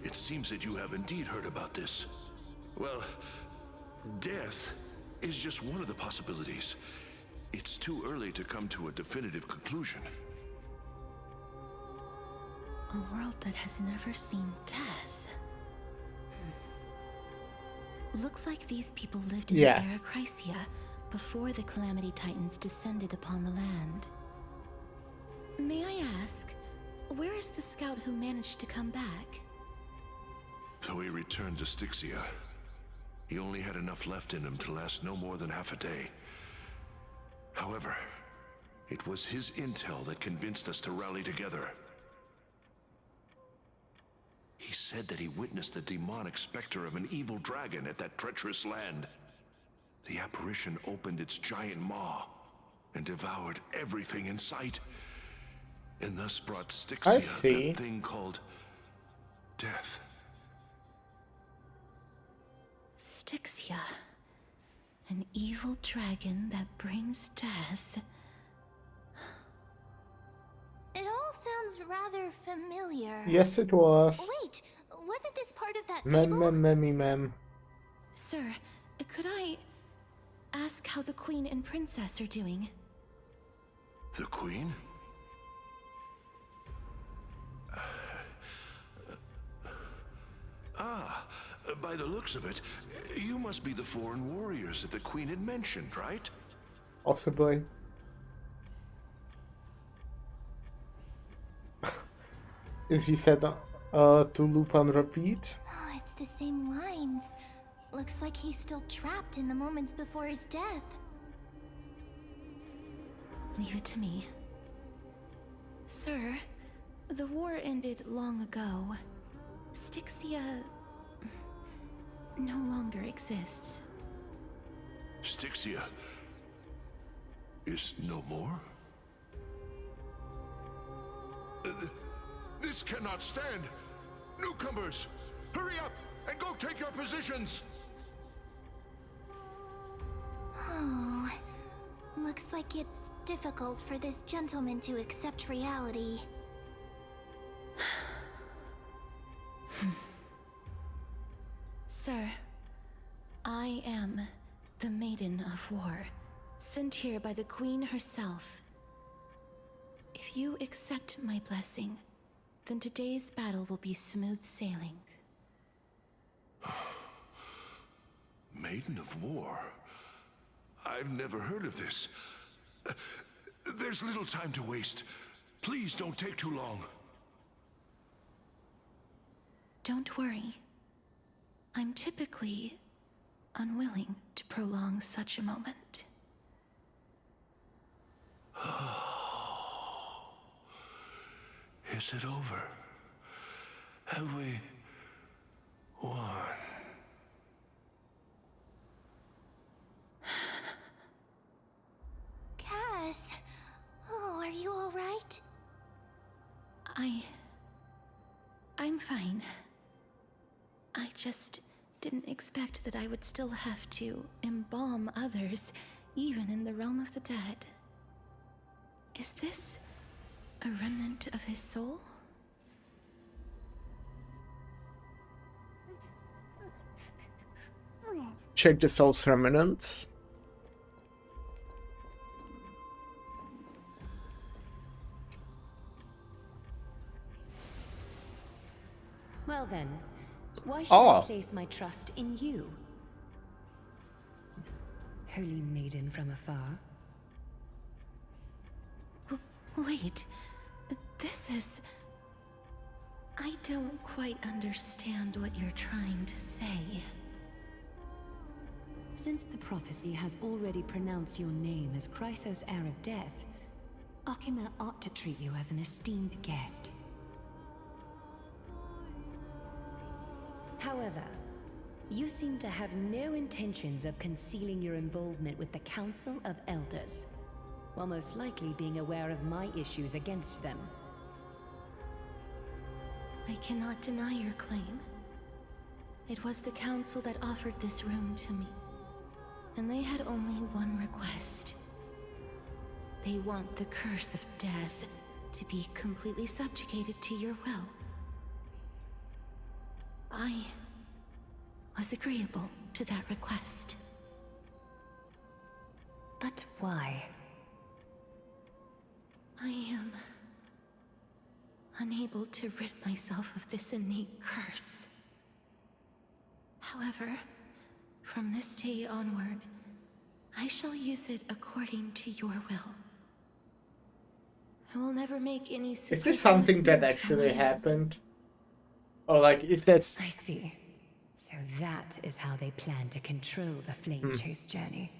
It seems that you have indeed heard about this. Well, death is just one of the possibilities. It's too early to come to a definitive conclusion. A world that has never seen death. Looks like these people lived in the Era Chrysia before the Calamity Titans descended upon the land. May I ask, where is the scout who managed to come back? So he returned to Styxia. He only had enough left in him to last no more than half a day. However, it was his intel that convinced us to rally together. He said that he witnessed the demonic specter of an evil dragon at that treacherous land. The apparition opened its giant maw and devoured everything in sight, and thus brought Styxia that thing called death. Styxia. An evil dragon that brings death. It all sounds rather familiar. Yes, it was. Wait, wasn't this part of that fable? Sir, could I ask how the Queen and Princess are doing? The Queen? By the looks of it, you must be the foreign warriors that the Queen had mentioned, right? Possibly. Is he said to loop and repeat? Oh, it's the same lines. Looks like he's still trapped in the moments before his death. Leave it to me. Sir, the war ended long ago. Styxia no longer exists. Styxia is no more? This cannot stand! Newcomers, hurry up and go take your positions! Oh, looks like it's difficult for this gentleman to accept reality. Sir, I am the Maiden of War, sent here by the Queen herself. If you accept my blessing, then today's battle will be smooth sailing. Maiden of War? I've never heard of this. There's little time to waste. Please don't take too long. Don't worry. I'm typically unwilling to prolong such a moment. Is it over? Have we won? Cass, oh, are you all right? I'm fine. I just didn't expect that I would still have to embalm others, even in the realm of the dead. Is this a remnant of his soul? Check the soul's remnants. Well then, why should I place my trust in you? Holy maiden from afar. Wait, this is... I don't quite understand what you're trying to say. Since the prophecy has already pronounced your name as Chrysos, heir of death, Akima ought to treat you as an esteemed guest. However, you seem to have no intentions of concealing your involvement with the Council of Elders, while most likely being aware of my issues against them. I cannot deny your claim. It was the council that offered this room to me. And they had only one request. They want the curse of death to be completely subjugated to your will. I was agreeable to that request. But why? I am unable to rid myself of this innate curse. However, from this day onward, I shall use it according to your will. I will never make any Is superfluous this something that moves on actually my own. happened? Or like, is this... I see. So that is how they plan to control the Flame Chase journey.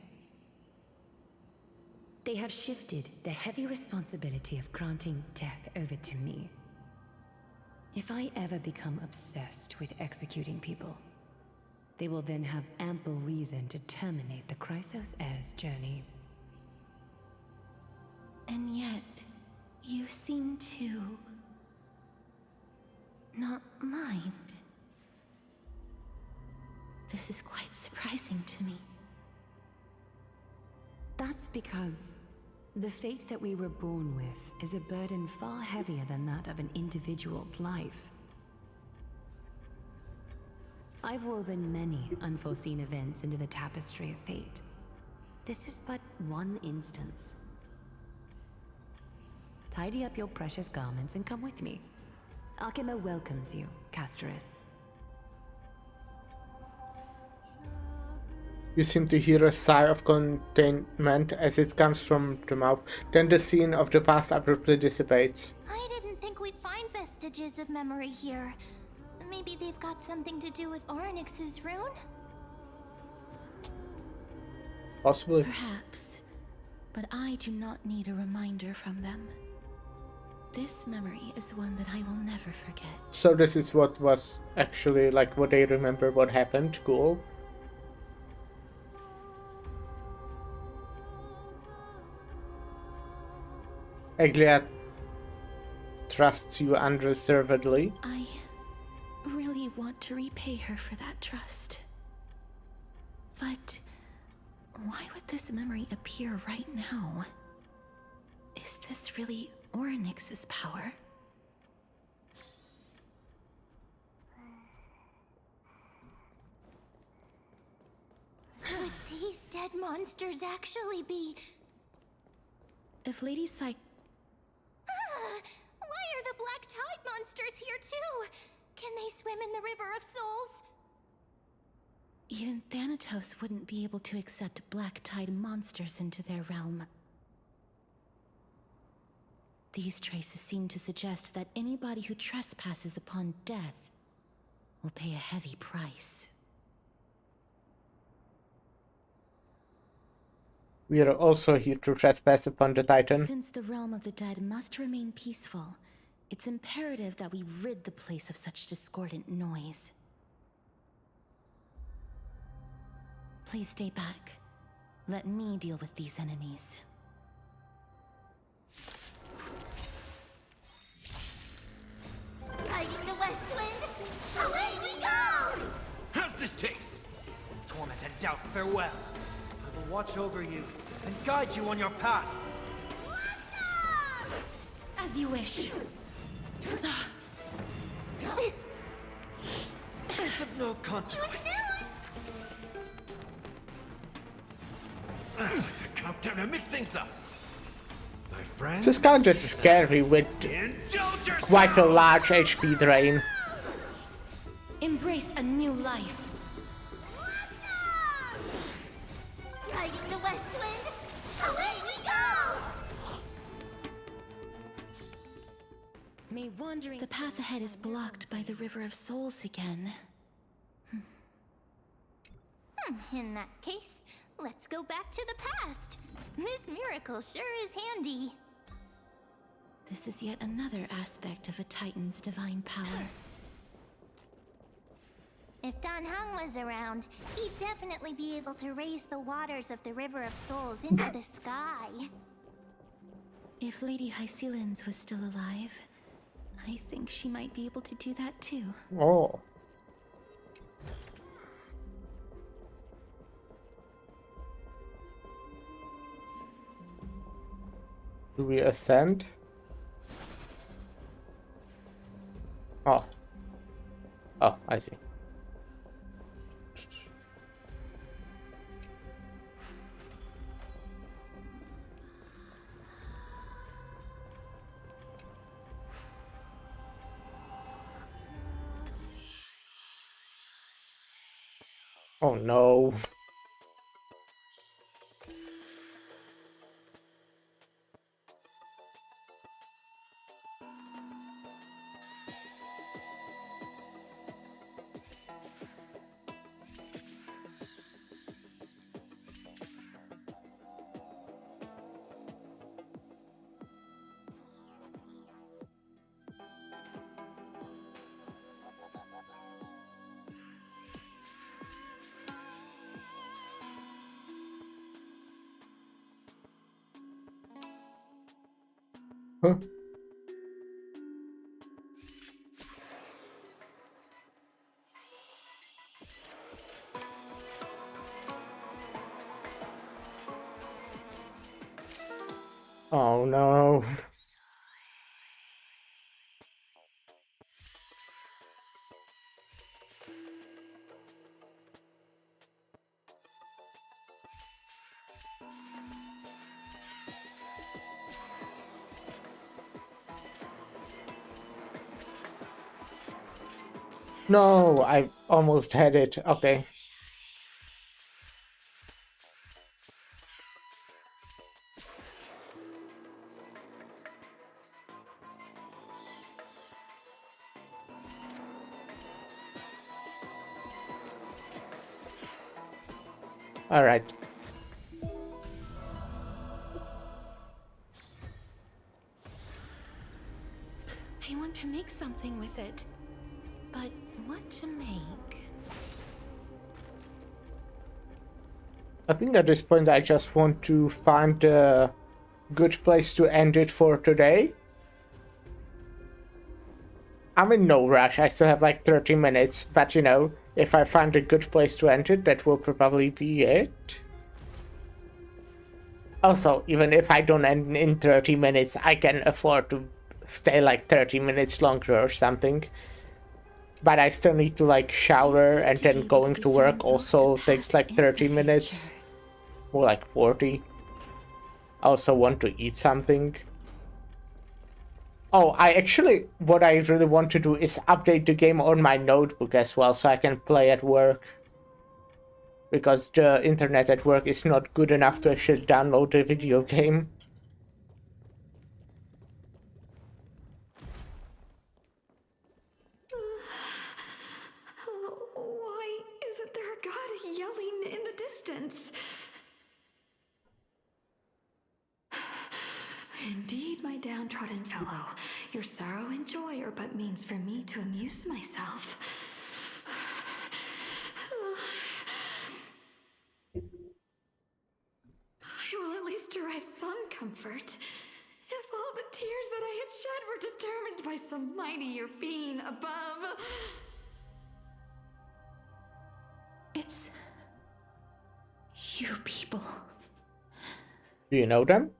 They have shifted the heavy responsibility of granting death over to me. If I ever become obsessed with executing people, they will then have ample reason to terminate the Chrysos Heir's journey. And yet, you seem to not mind. This is quite surprising to me. That's because the fate that we were born with is a burden far heavier than that of an individual's life. I've woven many unforeseen events into the tapestry of fate. This is but one instance. Tidy up your precious garments and come with me. Arkema welcomes you, Castoris. You seem to hear a sigh of contentment as it comes from the mouth. Then the scene of the past abruptly dissipates. I didn't think we'd find vestiges of memory here. Maybe they've got something to do with Oryx's rune? Possibly. Perhaps, but I do not need a reminder from them. This memory is one that I will never forget. So this is what was actually like what they remember what happened. Cool. Aglia trusts you unreservedly. I really want to repay her for that trust. But why would this memory appear right now? Is this really Oryx's power? Could these dead monsters actually be... If Lady Psych... Why are the Black Tide monsters here too? Can they swim in the River of Souls? Even Thanatos wouldn't be able to accept Black Tide monsters into their realm. These traces seem to suggest that anybody who trespasses upon death will pay a heavy price. We are also here to trespass upon the Titan. Since the realm of the dead must remain peaceful, it's imperative that we rid the place of such discordant noise. Please stay back. Let me deal with these enemies. Fighting the West Wind, away we go! How's this taste? Torment and doubt, farewell. I will watch over you and guide you on your path. As you wish. It's of no consequence. Come down and mix things up. My friend. This is kind of scary with quite a large HP drain. Embrace a new life. Fighting the West Wind, away we go! May wandering. The path ahead is blocked by the River of Souls again. In that case, let's go back to the past. This miracle sure is handy. This is yet another aspect of a Titan's divine power. If Dan Heng was around, he'd definitely be able to raise the waters of the River of Souls into the sky. If Lady Hycelens was still alive, I think she might be able to do that too. Oh. Do we ascend? Oh. Oh, I see. Oh no. Huh? Oh no. No, I almost had it. Okay. All right. I want to make something with it. But what to make? I think at this point I just want to find a good place to end it for today. I'm in no rush. I still have like 30 minutes, but you know, if I find a good place to end it, that will probably be it. Also, even if I don't end in 30 minutes, I can afford to stay like 30 minutes longer or something. But I still need to like shower, and then going to work also takes like 30 minutes. More like 40. I also want to eat something. Oh, what I really want to do is update the game on my notebook as well, so I can play at work. Because the internet at work is not good enough to actually download the video game. Why isn't there a god yelling in the distance? Indeed, my downtrodden fellow, your sorrow and joy are but means for me to amuse myself. I will at least derive some comfort. If all the tears that I had shed were determined by some mightier being above. It's you people. Do you know them?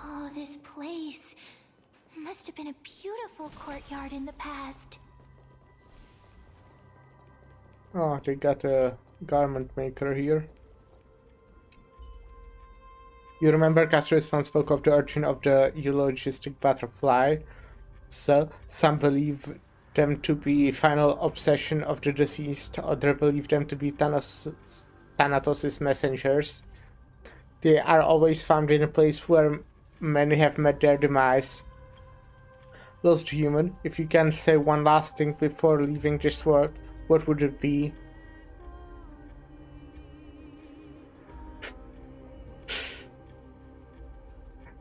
Oh, this place. Must have been a beautiful courtyard in the past. Oh, they got a garment maker here. You remember Castro's once spoke of the origin of the eulogistic butterfly? So, some believe them to be final obsession of the deceased, others believe them to be Thanatos' messengers. They are always found in a place where many have met their demise. Lost human, if you can say one last thing before leaving this world, what would it be?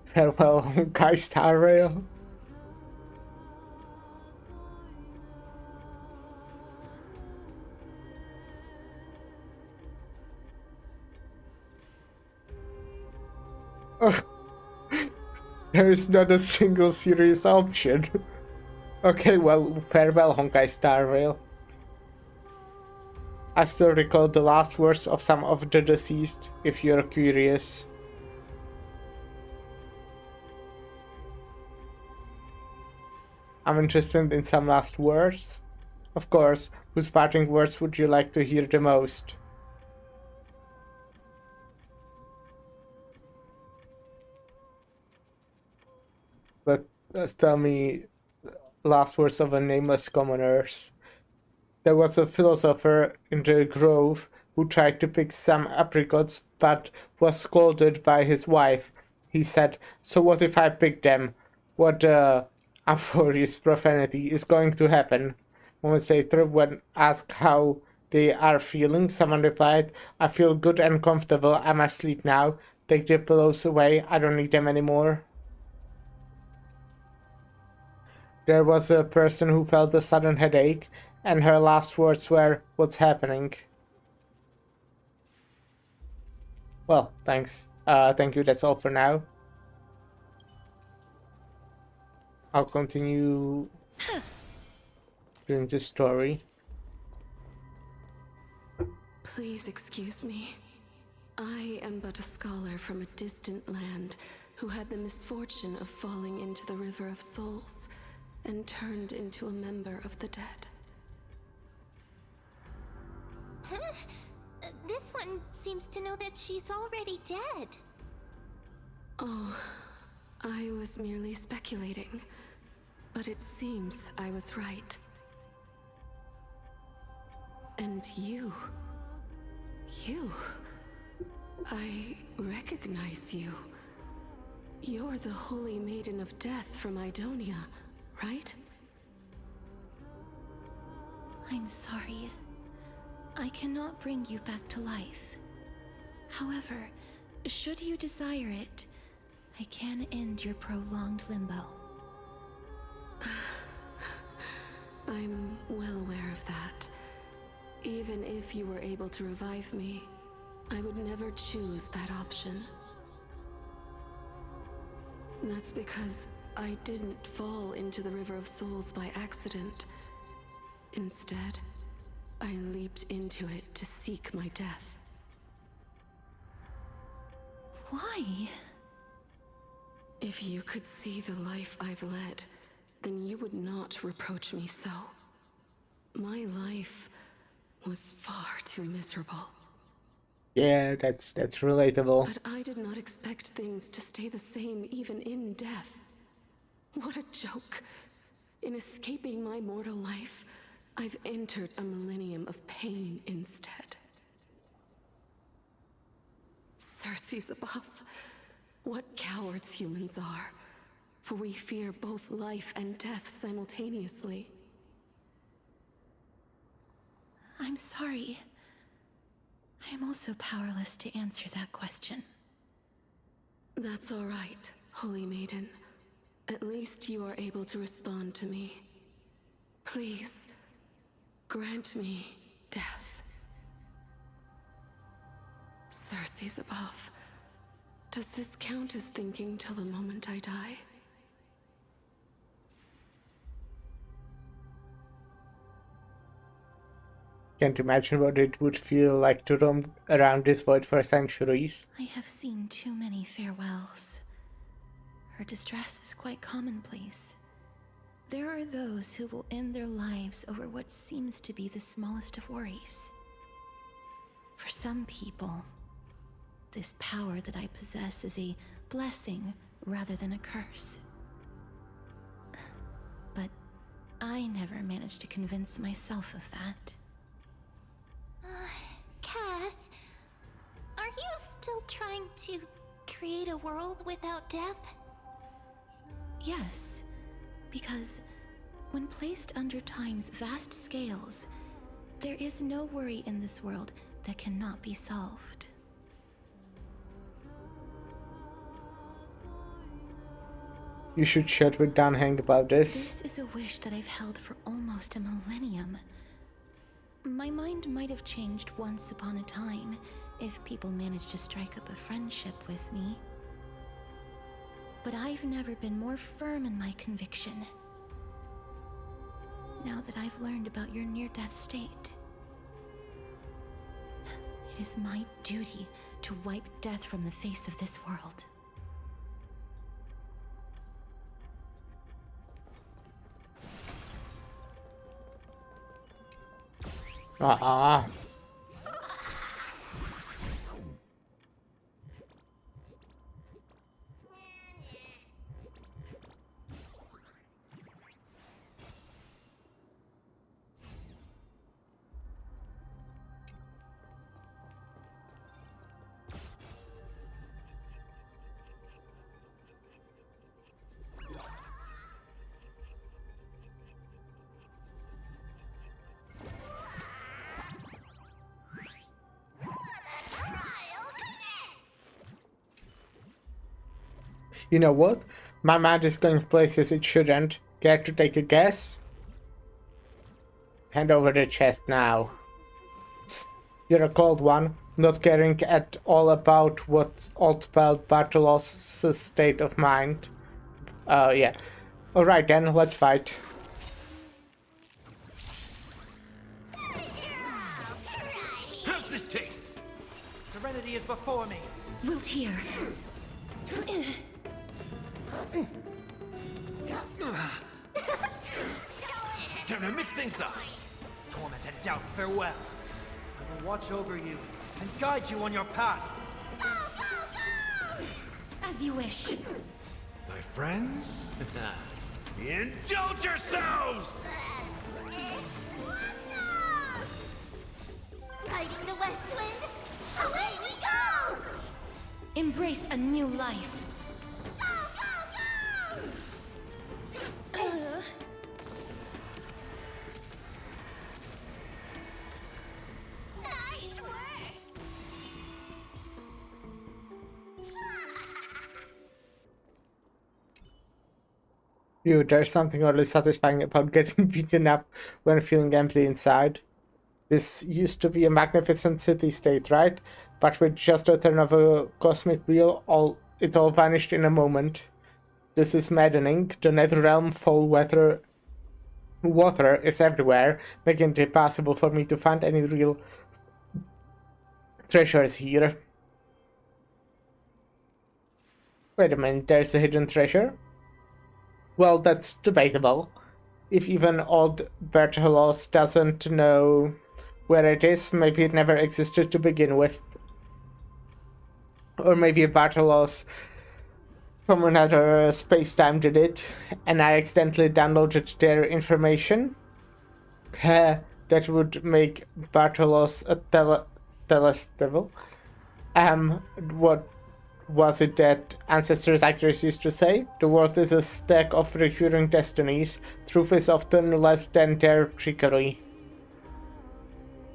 Farewell, Honkai Star Rail. There is not a single serious option. Okay, well, farewell, Honkai Star Rail. I still recall the last words of some of the deceased, if you're curious. I'm interested in some last words. Of course, whose parting words would you like to hear the most? But tell me last words of a nameless commoners. There was a philosopher in the grove who tried to pick some apricots but was scolded by his wife. He said, "So what if I pick them? What amorphous profanity is going to happen?" Moments later, when asked how they are feeling, someone replied, "I feel good and comfortable. I'm asleep now. Take the pillows away. I don't need them anymore." There was a person who felt a sudden headache, and her last words were, "What's happening?" Well, thanks. Thank you, that's all for now. I'll continue doing this story. Please excuse me. I am but a scholar from a distant land who had the misfortune of falling into the River of Souls and turned into a member of the dead. Huh? This one seems to know that she's already dead. Oh, I was merely speculating, but it seems I was right. And you... I recognize you. You're the Holy Maiden of Death from Idonia, right? I'm sorry. I cannot bring you back to life. However, should you desire it, I can end your prolonged limbo. I'm well aware of that. Even if you were able to revive me, I would never choose that option. That's because I didn't fall into the River of Souls by accident. Instead, I leaped into it to seek my death. Why? If you could see the life I've led, then you would not reproach me so. My life was far too miserable. Yeah, that's relatable. But I did not expect things to stay the same even in death. What a joke. In escaping my mortal life, I've entered a millennium of pain instead. Circe's above. What cowards humans are. For we fear both life and death simultaneously. I'm sorry. I am also powerless to answer that question. That's all right, Holy Maiden. At least you are able to respond to me. Please, grant me death. Circe's above. Does this count as thinking till the moment I die? Can't imagine what it would feel like to roam around this void for centuries. I have seen too many farewells. Her distress is quite commonplace. There are those who will end their lives over what seems to be the smallest of worries. For some people, this power that I possess is a blessing rather than a curse. But I never managed to convince myself of that. Cass, are you still trying to create a world without death? Yes, because when placed under time's vast scales, there is no worry in this world that cannot be solved. You should chat with Dan Heng about this. This is a wish that I've held for almost a millennium. My mind might have changed once upon a time if people managed to strike up a friendship with me. But I've never been more firm in my conviction. Now that I've learned about your near-death state. It is my duty to wipe death from the face of this world. Ah. You know what? My mind is going places it shouldn't. Care to take a guess? Hand over the chest now. You're a cold one, not caring at all about what outspelled Bartolos' state of mind. Yeah. Alright then, let's fight. How's this taste? Serenity is before me. Wilt here. Time to mix things up. Torment and doubt, farewell. I will watch over you and guide you on your path. As you wish. My friends, indulge yourselves! Fighting the West Wind, away we go! Embrace a new life. Nice work! There's something oddly satisfying about getting beaten up when feeling empty inside. This used to be a magnificent city-state, right? But with just a turn of a cosmic wheel, it all vanished in a moment. This is maddening. The Netherrealm foul water is everywhere, making it impossible for me to find any real treasures here. Wait a minute, there's a hidden treasure? Well, that's debatable. If even old Bertolos doesn't know where it is, maybe it never existed to begin with. Or maybe Bertolos from another space-time did it, and I accidentally downloaded their information. That would make Bartolos a telestival. What was it that ancestors actors used to say? The world is a stack of recurring destinies. Truth is often less than their trickery.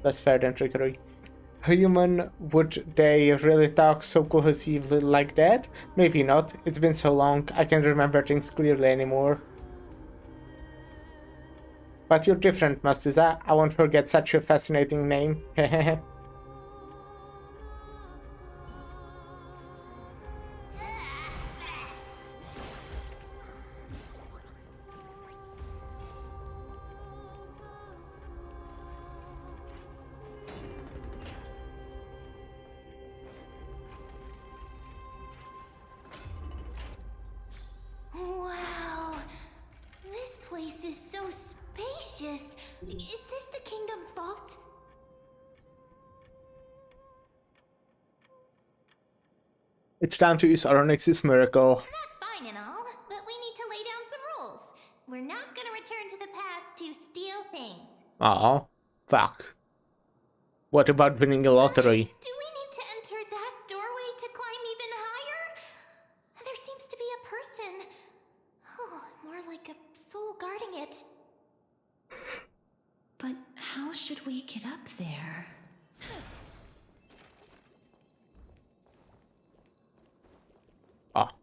Less fair than trickery. Human, would they really talk so cohesively like that? Maybe not. It's been so long, I can't remember things clearly anymore. But you're different, Mastiza. I won't forget such a fascinating name. Hehehe. Wow, this place is so spacious. Is this the kingdom's vault? It's time to use Aronix's miracle. That's fine and all, but we need to lay down some rules. We're not gonna return to the past to steal things. Aw, fuck. What about winning a lottery? Do we need to enter that doorway to climb even higher? There seems to be a person. Oh, more like a soul guarding it. But how should we get up there? Ah.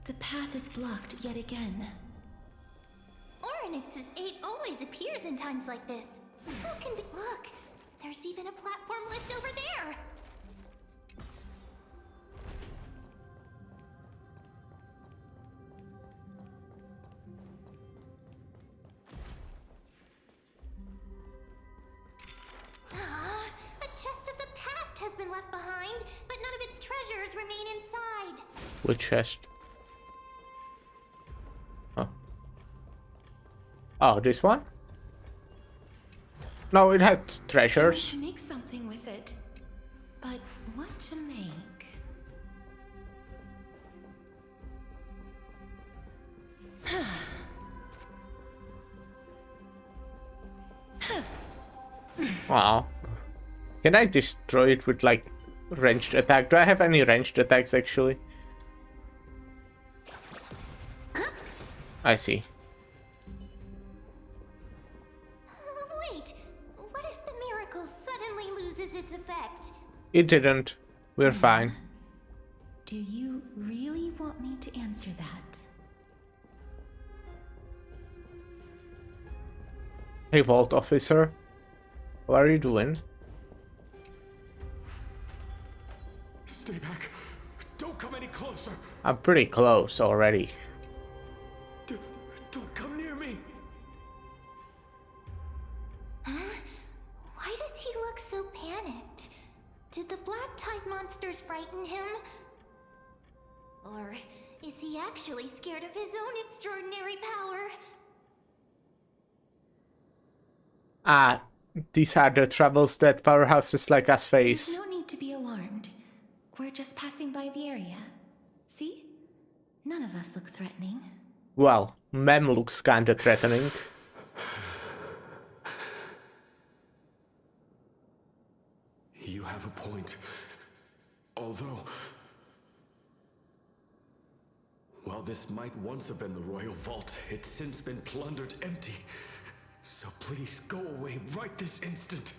The path is blocked yet again. Oryx's 8 always appears in times like this. How can we... Look, there's even a platform lift over there. left behind, but none of its treasures remain inside. Which chest? Oh. Oh, this one? No, it had treasures. To make something with it. But what to make? Wow. Can I destroy it with like ranged attack? Do I have any ranged attacks actually? I see. Wait, what if the miracle suddenly loses its effect? It didn't. We're fine. Do you really want me to answer that? Hey, Vault Officer. What are you doing? Stay back. Don't come any closer. I'm pretty close already. Don't come near me. Huh? Why does he look so panicked? Did the black tide monsters frighten him? Or is he actually scared of his own extraordinary power? Ah, these are the troubles that powerhouses like us face. There's no need to be alarmed. We're just passing by the area. See? None of us look threatening. Well, Mem looks kinda threatening. You have a point. Although, while this might once have been the royal vault, it's since been plundered empty. So please go away right this instant.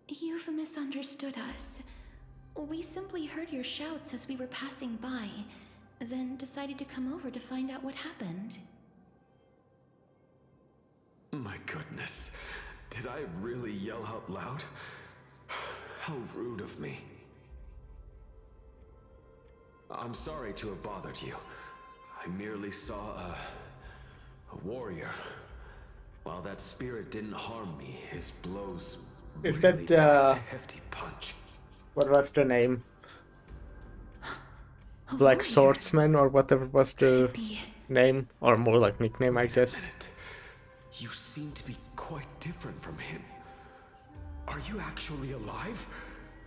You've misunderstood us. We simply heard your shouts as we were passing by, then decided to come over to find out what happened. My goodness. Did I really yell out loud? How rude of me. I'm sorry to have bothered you. I merely saw a warrior. While that spirit didn't harm me, his blows Is really that, packed a hefty punch. What was the name? Black Swordsman or whatever was the name? Or more like nickname, I guess. You seem to be quite different from him. Are you actually alive?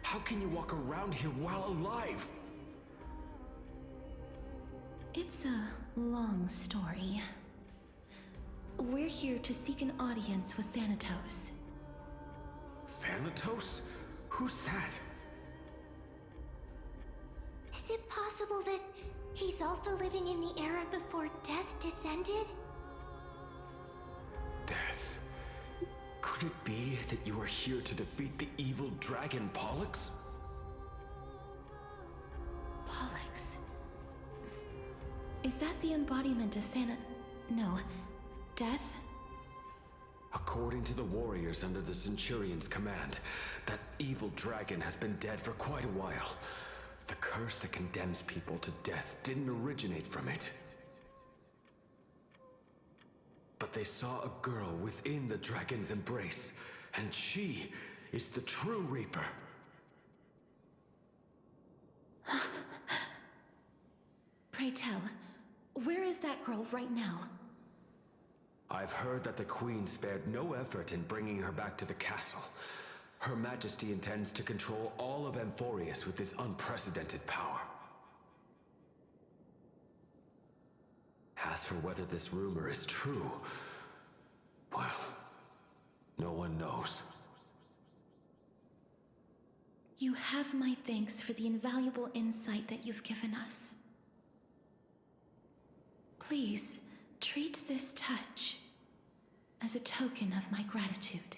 How can you walk around here while alive? It's a long story. We're here to seek an audience with Thanatos. Thanatos? Who's that? Is it possible that he's also living in the era before death descended? Death? Could it be that you are here to defeat the evil dragon Pollux? Pollux. Is that the embodiment of No. Death? According to the warriors under the Centurion's command, that evil dragon has been dead for quite a while. The curse that condemns people to death didn't originate from it. But they saw a girl within the dragon's embrace, and she is the true Reaper. Pray tell, where is that girl right now? I've heard that the Queen spared no effort in bringing her back to the castle. Her Majesty intends to control all of Amphorius with this unprecedented power. As for whether this rumor is true, well, no one knows. You have my thanks for the invaluable insight that you've given us. Please, treat this touch as a token of my gratitude.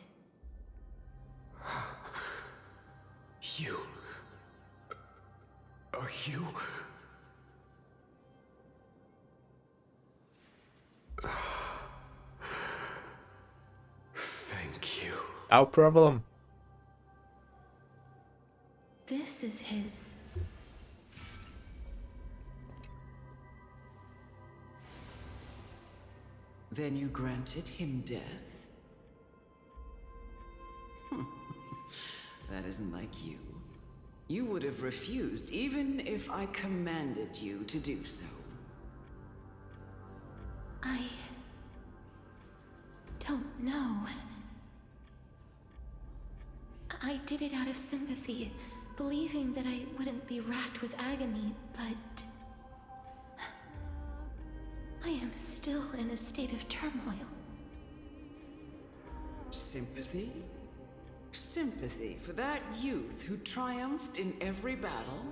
You... Are you... Thank you. No problem. This is his... Then you granted him death? that isn't like you. You would have refused even if I commanded you to do so. I don't know. I did it out of sympathy, believing that I wouldn't be racked with agony, but I am still in a state of turmoil. Sympathy? Sympathy for that youth who triumphed in every battle?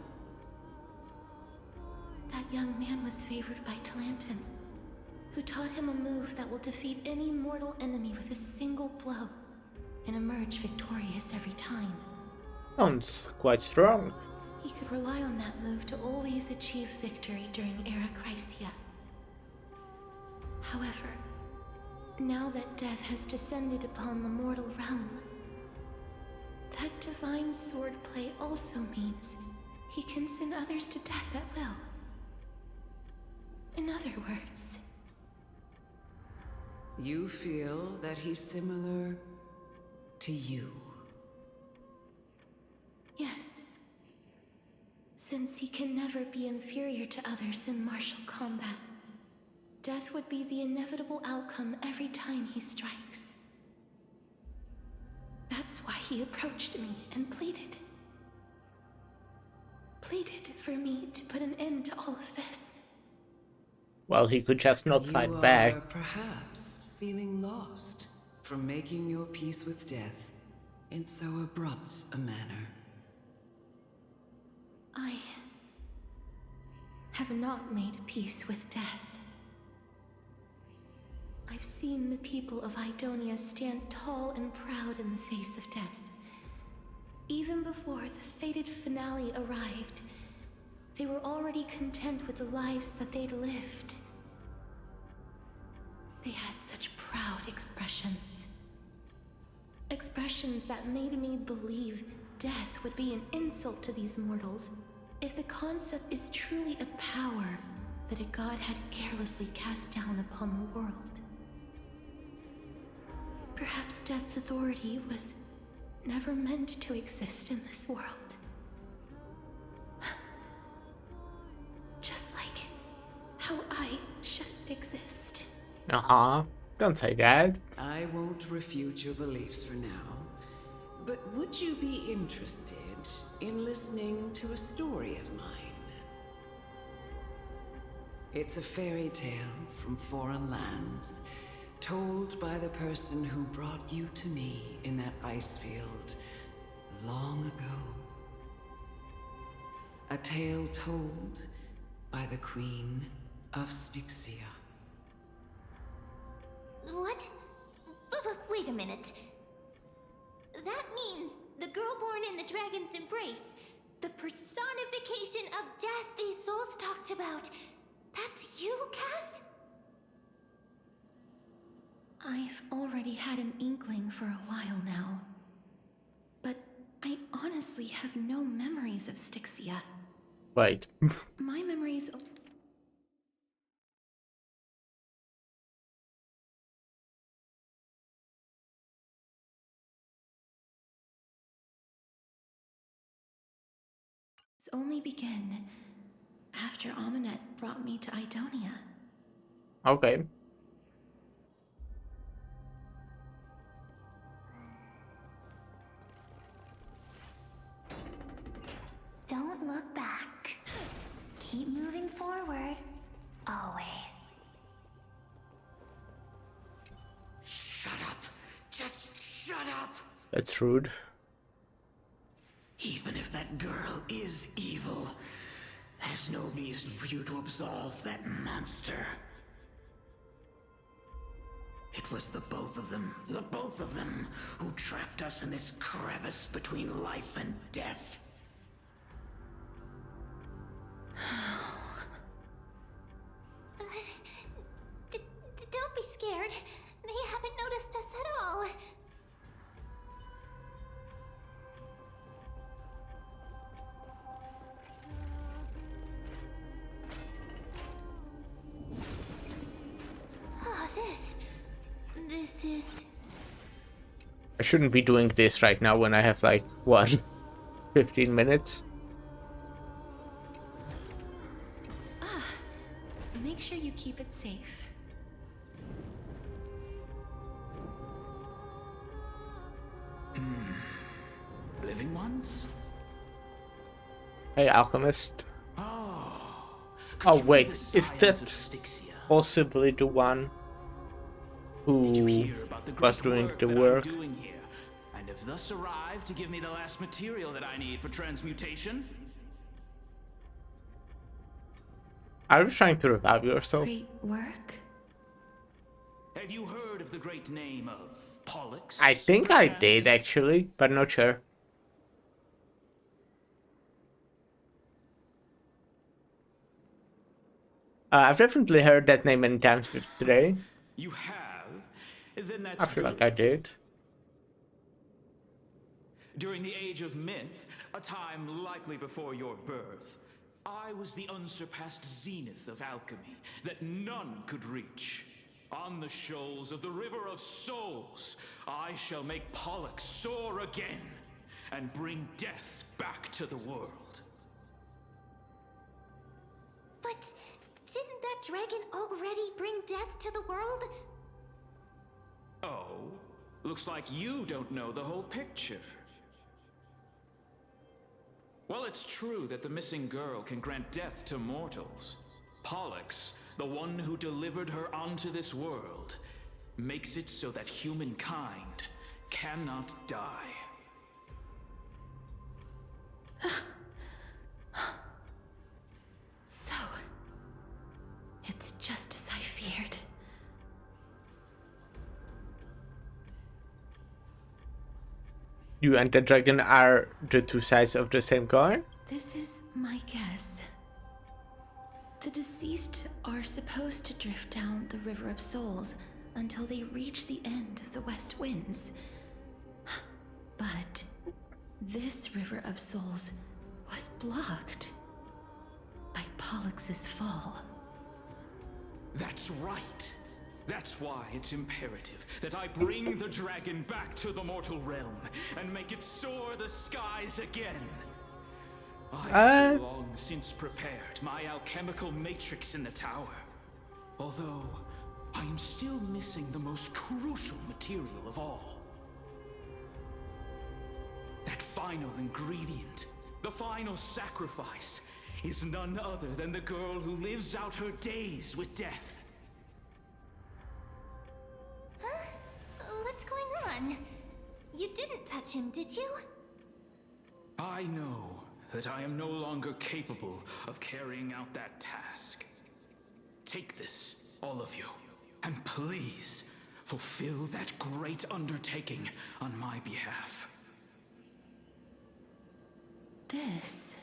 That young man was favored by Talantin, who taught him a move that will defeat any mortal enemy with a single blow and emerge victorious every time. Sounds quite strong. He could rely on that move to always achieve victory during Era Chrysia. However, now that death has descended upon the mortal realm, that divine swordplay also means he can send others to death at will. In other words, you feel that he's similar to you? yes. Since he can never be inferior to others in martial combat, death would be the inevitable outcome every time he strikes. That's why he approached me and pleaded. Pleaded for me to put an end to all of this. Well, he could just not fight back. You are perhaps feeling lost from making your peace with death in so abrupt a manner. I have not made peace with death. I've seen the people of Idonia stand tall and proud in the face of death. Even before the fated finale arrived, they were already content with the lives that they'd lived. They had such proud expressions. Expressions that made me believe death would be an insult to these mortals if the concept is truly a power that a god had carelessly cast down upon the world. Perhaps death's authority was never meant to exist in this world. Just like how I shouldn't exist. Don't say that. I won't refute your beliefs for now, but would you be interested in listening to a story of mine? It's a fairy tale from foreign lands, told by the person who brought you to me in that ice field long ago. A tale told by the Queen of Styxia. What? Wait a minute. That means the girl born in the dragon's embrace, the personification of death these souls talked about. That's you, Cass? I've already had an inkling for a while now. But I honestly have no memories of Styxia. Wait. My memories of... only began after Amunet brought me to Idonia. Okay. Don't look back. Keep moving forward. Always. Shut up. Just shut up. That's rude. Even if that girl is evil, there's no reason for you to absolve that monster. It was the both of them, who trapped us in this crevice between life and death. Don't be scared. They haven't noticed us at all. This is... A shouldn't be doing this right now when I have like, what, 15 minutes? Make sure you keep it safe. Living ones? Hey, alchemist. Could Oh you be wait, the is scions that of Styxia? possibly the one who Hear about the was great doing work the that work? I'm doing here, and have thus arrived to give me the last material that I need for transmutation? Are you trying to revive yourself? Great work? Have you heard of the great name of Pollux? I think I did perchance? actually, but not sure. I've definitely heard that name many times today. You have? Then that's I feel good. like I did. During the age of myth, a time likely before your birth, I was the unsurpassed zenith of alchemy that none could reach. On the shoals of the River of Souls, I shall make Pollux soar again and bring death back to the world. But didn't that dragon already bring death to the world? Oh, looks like you don't know the whole picture. Well, it's true that the missing girl can grant death to mortals. Pollux, the one who delivered her onto this world, makes it so that humankind cannot die. So, it's just as I feared. You and the dragon are the two sides of the same coin? This is my guess. The deceased are supposed to drift down the River of Souls until they reach the end of the West Winds. But this River of Souls was blocked by Pollux's fall. That's right. That's why it's imperative that I bring the dragon back to the mortal realm and make it soar the skies again. I have long since prepared my alchemical matrix in the tower. Although, I am still missing the most crucial material of all. That final ingredient, the final sacrifice, is none other than the girl who lives out her days with death. Huh? What's going on? You didn't touch him, did you? I know that I am no longer capable of carrying out that task. Take this, all of you, and please fulfill that great undertaking on my behalf. This...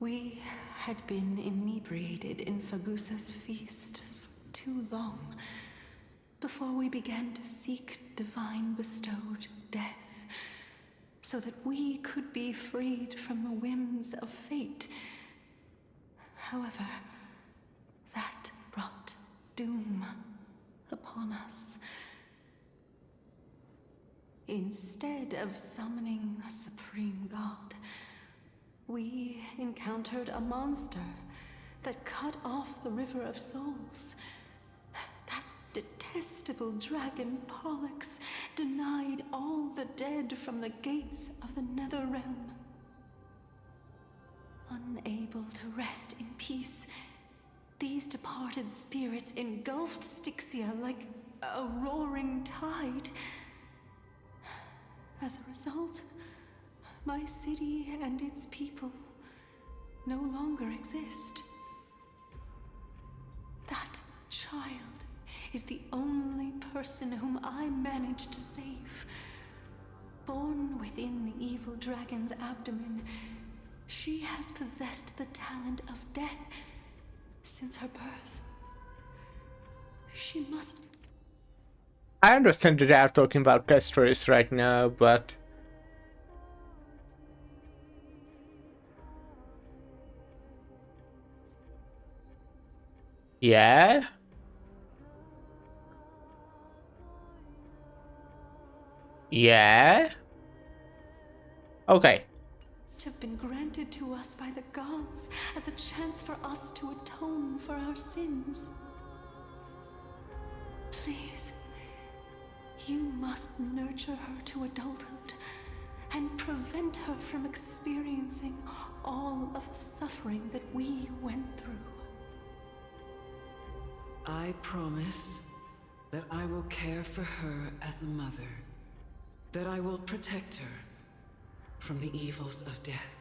We had been inebriated in Fagusa's feast for too long before we began to seek divine bestowed death, so that we could be freed from the whims of fate. However, that brought doom upon us. Instead of summoning a supreme god, we encountered a monster that cut off the River of Souls. That detestable dragon Pollux denied all the dead from the gates of the Nether Realm. Unable to rest in peace, these departed spirits engulfed Styxia like a roaring tide. As a result, my city and its people no longer exist. That child is the only person whom I managed to save. Born within the evil dragon's abdomen, she has possessed the talent of death since her birth. She must... I understand that they are talking about Castries right now, but... Yeah? Yeah? Okay. Have been granted to us by the gods as a chance for us to atone for our sins. Please, you must nurture her to adulthood and prevent her from experiencing all of the suffering that we went through. I promise that I will care for her as a mother, that I will protect her from the evils of death.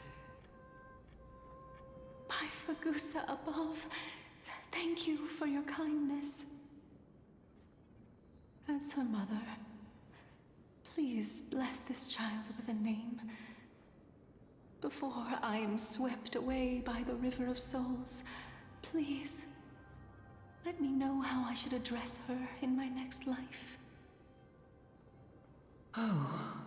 By Fagusa above, thank you for your kindness. As her mother, please bless this child with a name before I am swept away by the River of Souls. Please, let me know how I should address her in my next life. Oh.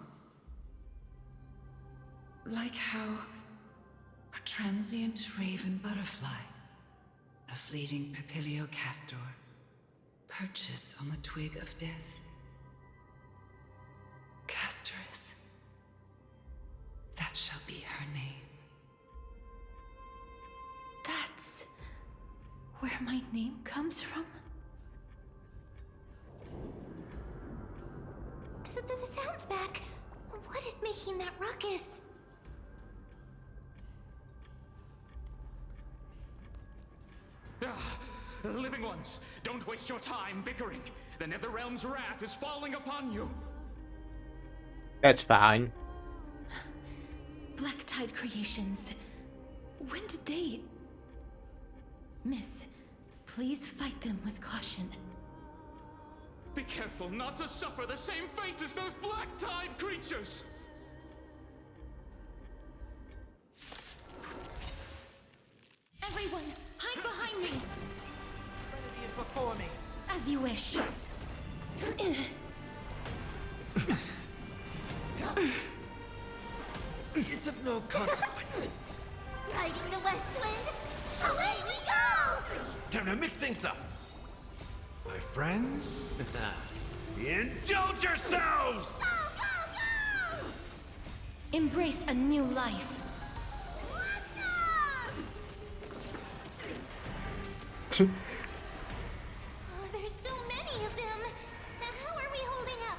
Like how a transient raven butterfly, a fleeting papilio castor, perches on the twig of death. Castorus. That shall be her name. That's where my name comes from? The sound's back. What is making that ruckus? Living ones, don't waste your time bickering. The Netherrealm's wrath is falling upon you. That's fine. Black Tide Creations. When did they... Miss, please fight them with caution. Be careful not to suffer the same fate as those Black Tide creatures! Everyone, hide behind me! Trinity is before me. As you wish. It's of no consequence. Riding the west wind, away we go! Time to mix things up. My friends, indulge yourselves! Embrace a new life. Oh, there's so many of them. Now how are we holding up?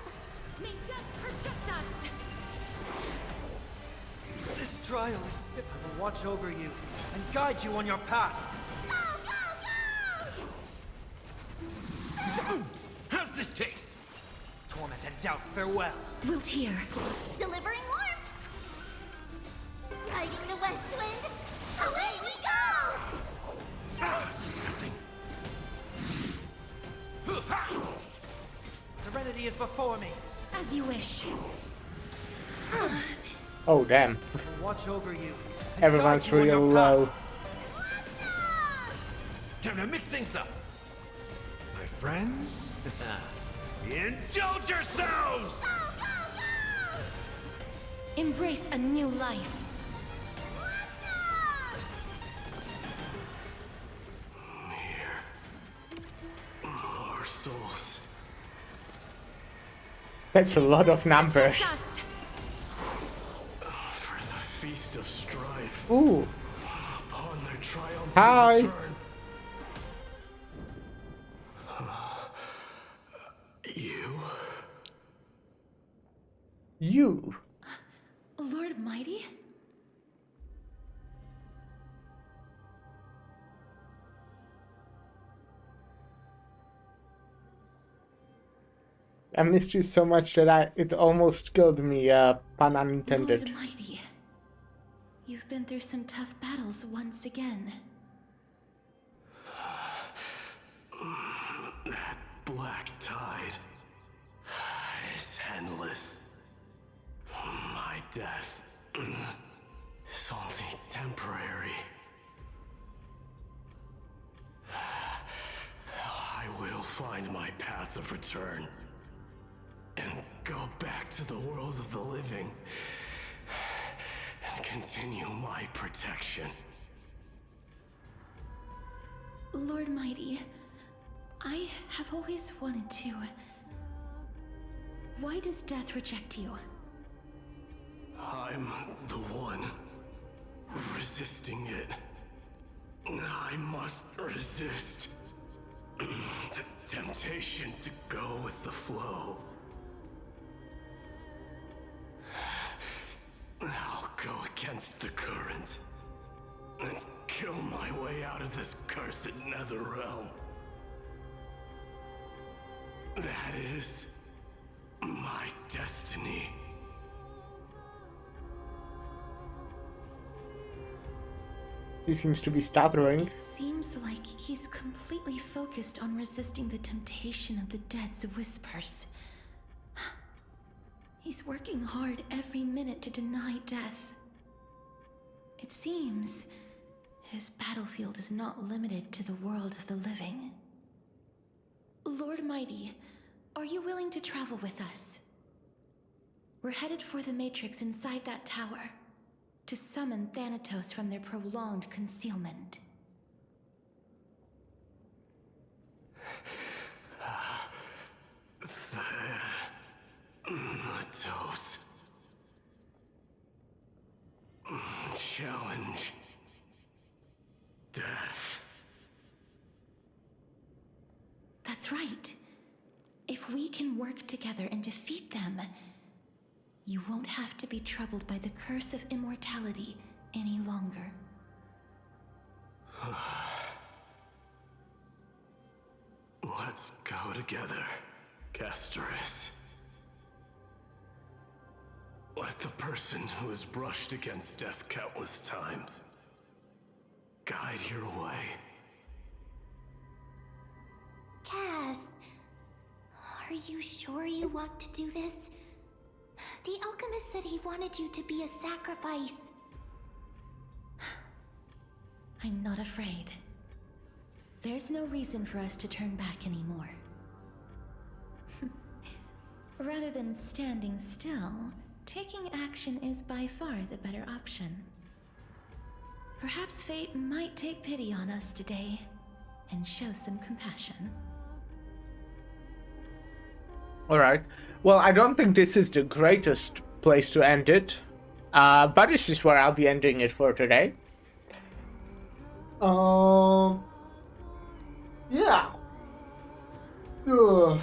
May death protect us! This trial is... I will watch over you and guide you on your path. How's this taste? Torment and doubt, farewell. Wilt hear. Delivering warmth. Riding the west wind, away we go! Serenity is before me. As you wish. Oh, damn. I will watch over you. and Everyone's guide you on real your low. path. Time to mix things up. My friends, indulge yourselves! Embrace a new life. More souls. That's a lot of numbers. For the feast of strife. Ooh. Upon their triumphant Hi. return. You. Lord Mighty? I missed you so much that it almost killed me, pun unintended. Lord Mighty, you've been through some tough battles once again. That black tide is endless. My death is only temporary. I will find my path of return and go back to the world of the living and continue my protection. Lord Mighty, I have always wanted to Why does death reject you? I'm the one resisting it. I must resist the temptation to go with the flow. I'll go against the current and kill my way out of this cursed nether realm. That is my destiny. He seems to be stuttering. It seems like he's completely focused on resisting the temptation of the dead's whispers. He's working hard every minute to deny death. It seems his battlefield is not limited to the world of the living. Lord Mighty, are you willing to travel with us? We're headed for the Matrix inside that tower, to summon Thanatos from their prolonged concealment. Thanatos. Challenge. Death. That's right. If we can work together and defeat them, you won't have to be troubled by the curse of immortality any longer. Let's go together, Castorus. Let the person who has brushed against death countless times guide your way. Cass, are you sure you want to do this? The alchemist said he wanted you to be a sacrifice. I'm not afraid. There's no reason for us to turn back anymore. Rather than standing still, taking action is by far the better option. Perhaps fate might take pity on us today and show some compassion. Alright. Well, I don't think this is the greatest place to end it. But this is where I'll be ending it for today. Yeah. Ugh.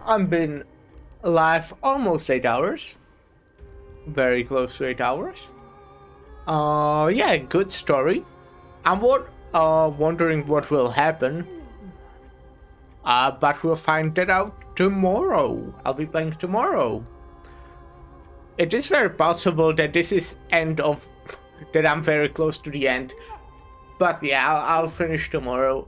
I've been alive almost 8 hours. Very close to 8 hours. Yeah, good story. I'm wondering what will happen. But we'll find that out tomorrow. I'll be playing tomorrow. It is very possible that this is that I'm very close to the end. But yeah, I'll finish tomorrow.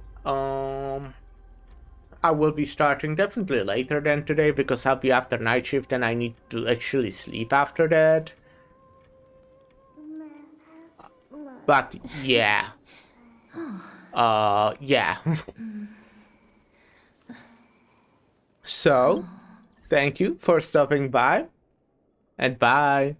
I will be starting definitely later than today because I'll be after night shift and I need to actually sleep after that. But yeah. Yeah. So, thank you for stopping by, and bye.